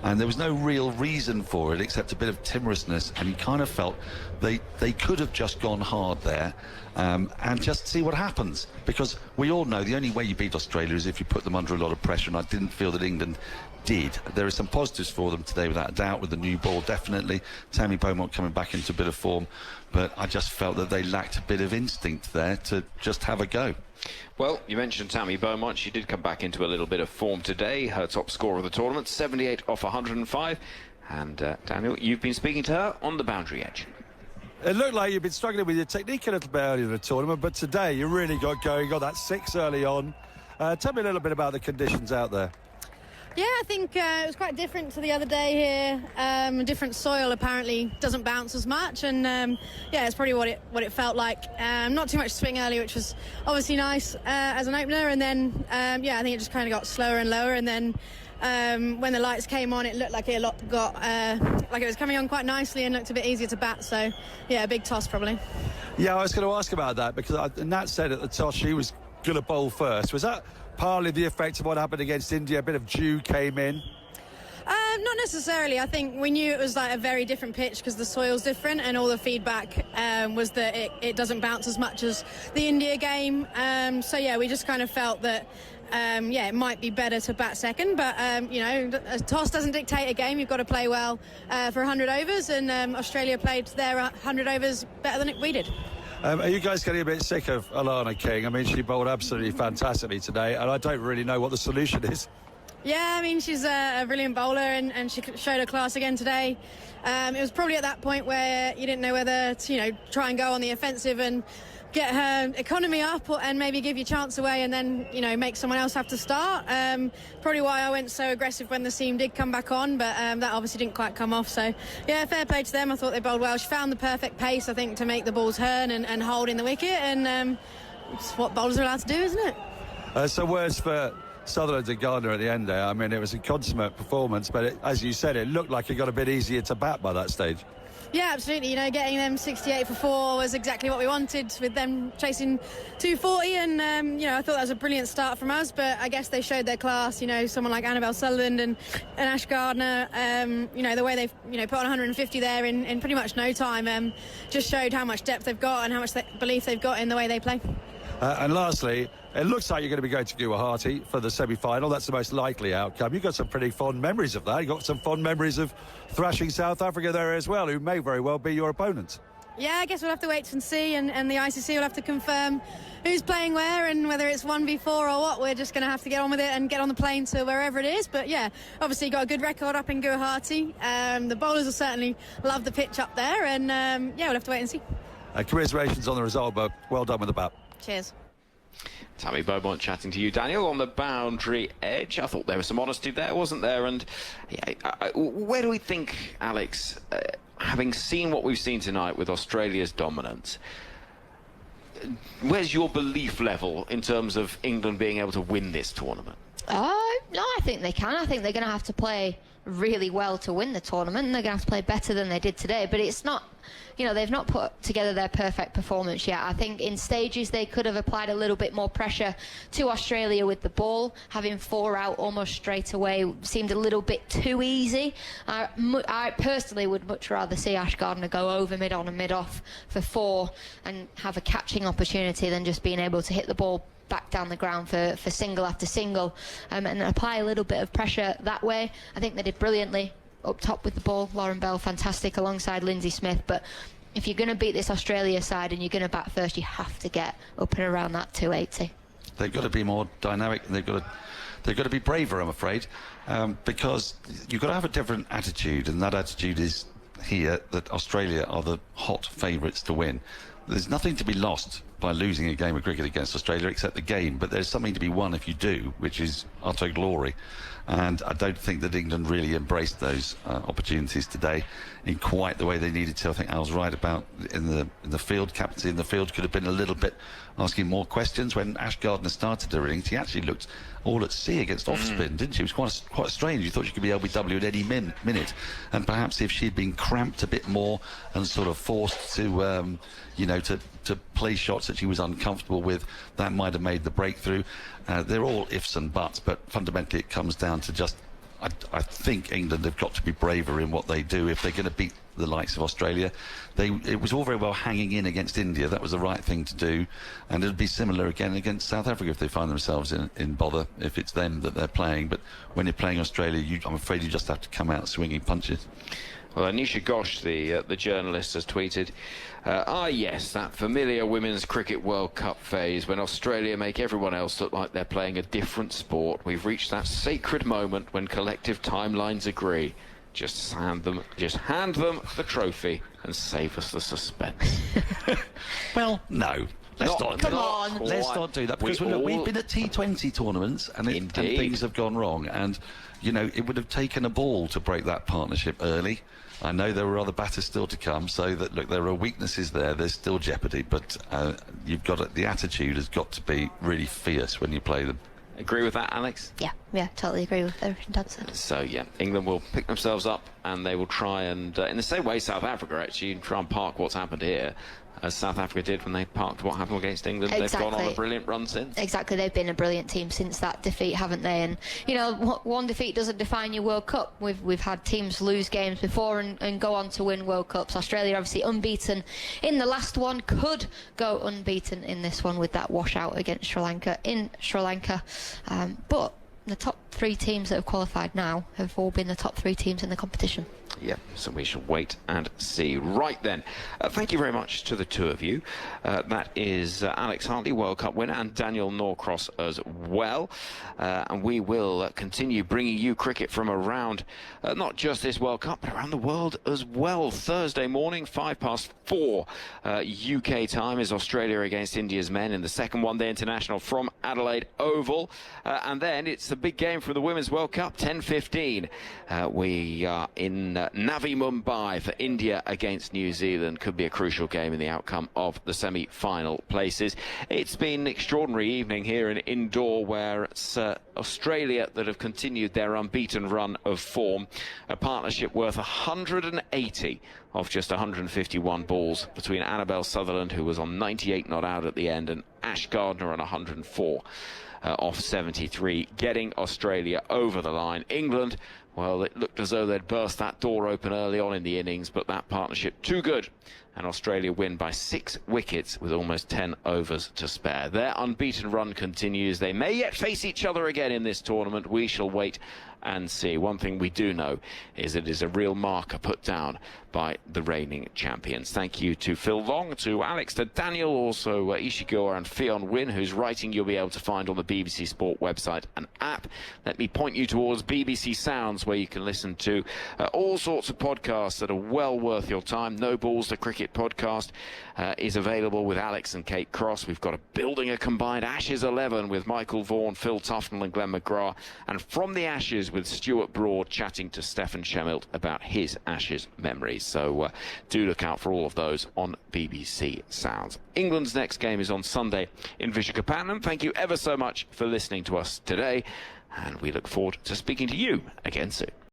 and there was no real reason for it except a bit of timorousness, and you kind of felt they could have just gone hard there and just see what happens, because we all know the only way you beat Australia is if you put them under a lot of pressure, and I didn't feel that England did. There are some positives for them today, without a doubt, with the new ball, definitely. Tammy Beaumont coming back into a bit of form, but I just felt that they lacked a bit of instinct there to just have a go. Well, you mentioned Tammy Beaumont. She did come back into a little bit of form today. Her top score of the tournament, 78 off 105. And Daniel, you've been speaking to her on the boundary edge. It looked like you've been struggling with your technique a little bit earlier in the tournament, but today you really got going, got that 6 early on. Tell me a little bit about the conditions out there. Yeah, I think it was quite different to the other day here. Different soil apparently doesn't bounce as much, and yeah, it's probably what it felt like. Not too much swing early, which was obviously nice as an opener, and then yeah, I think it just kind of got slower and lower, and then when the lights came on, it looked like it got like it was coming on quite nicely and looked a bit easier to bat. So yeah, a big toss probably. Yeah, I was going to ask about that, because Nat said at the toss she was going to bowl first. Was that partly the effect of what happened against India? A bit of dew came in? Not necessarily. I think we knew it was like a very different pitch because the soil's different, and all the feedback was that it doesn't bounce as much as the India game. So yeah, we just kind of felt that yeah, it might be better to bat second, but you know, a toss doesn't dictate a game. You've got to play well for 100 overs, and Australia played their 100 overs better than we did. Are you guys getting a bit sick of Alana King? I mean, she bowled absolutely fantastically today, and I don't really know what the solution is. Yeah, I mean, she's a brilliant bowler, and she showed her class again today. It was probably at that point where you didn't know whether to, you know, try and go on the offensive and get her economy up, and maybe give your chance away and then, you know, make someone else have to start. Probably why I went so aggressive when the seam did come back on, but that obviously didn't quite come off. So yeah, fair play to them. I thought they bowled well. She found the perfect pace, I think, to make the ball turn and hold in the wicket, and it's what bowlers are allowed to do, isn't it? So words for Sutherland and Gardner at the end there. I mean, it was a consummate performance, but as you said, it looked like it got a bit easier to bat by that stage. Yeah, absolutely. You know, getting them 68 for 4 was exactly what we wanted, with them chasing 240, and you know, I thought that was a brilliant start from us, but I guess they showed their class. You know, someone like Annabelle Sutherland and Ash Gardner, you know, the way they've, you know, put on 150 there in pretty much no time, just showed how much depth they've got and how much belief they've got in the way they play. And lastly, it looks like you're going to be going to Guha for the semi-final. That's the most likely outcome. You've got some pretty fond memories of that. You've got some fond memories of thrashing South Africa there as well, who may very well be your opponents. Yeah, I guess we'll have to wait and see, and the ICC will have to confirm who's playing where and whether it's 1v4 or what. We're just going to have to get on with it and get on the plane to wherever it is. But yeah, obviously got a good record up in Guha. The bowlers will certainly love the pitch up there, and yeah, we'll have to wait and see. Commiserations on the result, but well done with the bat. Cheers. Tammy Beaumont chatting to you, Daniel, on the boundary edge. I thought there was some honesty there, wasn't there? And yeah, where do we think, Alex, having seen what we've seen tonight with Australia's dominance, where's your belief level in terms of England being able to win this tournament? No, I think they can. I think they're going to have to play really well to win the tournament, and they're going to have to play better than they did today. But it's not, you know, they've not put together their perfect performance yet. I think in stages they could have applied a little bit more pressure to Australia with the ball. Having 4 out almost straight away seemed a little bit too easy. I personally would much rather see Ash Gardner go over mid-on and mid-off for 4 and have a catching opportunity than just being able to hit the ball back down the ground for single after single, and apply a little bit of pressure that way. I think they did brilliantly up top with the ball. Lauren Bell, fantastic alongside Lindsay Smith. But if you're going to beat this Australia side and you're going to bat first, you have to get up and around that 280. They've got to be more dynamic, and they've got to be braver, I'm afraid, because you've got to have a different attitude, and that attitude is here that Australia are the hot favourites to win. There's nothing to be lost by losing a game of cricket against Australia except the game, but there's something to be won if you do, which is utter glory. And I don't think that England really embraced those opportunities today in quite the way they needed to. I think Al's right about in the field, captaincy in the field could have been a little bit asking more questions. When Ash Gardner started her innings, he actually looked all at sea against off-spin, didn't she? It was quite strange. You thought she could be LBW at any minute. And perhaps if she'd been cramped a bit more and sort of forced to, you know, to play shots that she was uncomfortable with, that might have made the breakthrough. They're all ifs and buts, but fundamentally it comes down to just, I think England have got to be braver in what they do if they're going to beat the likes of Australia. It was all very well hanging in against India. That was the right thing to do, and it'll be similar again against South Africa if they find themselves in bother, if it's them that they're playing. But when you're playing Australia, I'm afraid you just have to come out swinging punches. Well, Anisha Ghosh, the journalist, has tweeted, yes, that familiar Women's Cricket World Cup phase when Australia make everyone else look like they're playing a different sport. We've reached that sacred moment when collective timelines agree. Just hand them the trophy and save us the suspense. Well, no. Let's not do that, because we've been at T20 tournaments and things have gone wrong, and you know, it would have taken a ball to break that partnership early. I know there were other batters still to come, so that, look, there are weaknesses there, there's still jeopardy, but you've got the attitude has got to be really fierce when you play them. Agree with that, Alex? Yeah, totally agree with everything Dad said. So, yeah, England will pick themselves up and they will try and, in the same way South Africa actually, try and park what's happened here, as South Africa did when they parked what happened against England. Exactly. They've gone on a brilliant run since. Exactly, they've been a brilliant team since that defeat, haven't they? And, you know, one defeat doesn't define your World Cup. We've had teams lose games before and go on to win World Cups. Australia obviously unbeaten in the last one, could go unbeaten in this one with that washout against Sri Lanka in Sri Lanka. But the top 3 teams that have qualified now have all been the top 3 teams in the competition. Yeah, so we shall wait and see. Right then, thank you very much to the two of you. That is Alex Hartley, World Cup winner, and Daniel Norcross as well. And we will continue bringing you cricket from around not just this World Cup, but around the world as well. Thursday morning, 4:05 UK time, is Australia against India's men in the second one-day international from Adelaide Oval. And then it's the big game for the Women's World Cup, 10:15. We are in Navi Mumbai for India against New Zealand. Could be a crucial game in the outcome of the semi-final places. It's been an extraordinary evening here in Indore, where it's Australia that have continued their unbeaten run of form. A partnership worth 180 of just 151 balls between Annabelle Sutherland, who was on 98 not out at the end, and Ash Gardner on 104 off 73, getting Australia over the line. England, well, it looked as though they'd burst that door open early on in the innings, but that partnership too good, and Australia win by 6 wickets with almost 10 overs to spare. Their unbeaten run continues. They may yet face each other again in this tournament. We shall wait and see. One thing we do know is it is a real marker put down by the reigning champions. Thank you to Phil Long, to Alex, to Daniel, also Ishiguro and Ffone Wynne, whose writing you'll be able to find on the BBC Sport website and app. Let me point you towards BBC Sounds, where you can listen to all sorts of podcasts that are well worth your time. No Balls to Cricket podcast is available with Alex and Kate Cross. We've got a Building a Combined Ashes 11 with Michael Vaughan, Phil Tufnell and Glenn McGrath, and From the Ashes with Stuart Broad chatting to Stefan Schemmelt about his Ashes memories. So do look out for all of those on BBC Sounds. England's next game is on Sunday in Visakhapatnam. Thank you ever so much for listening to us today, and we look forward to speaking to you again soon.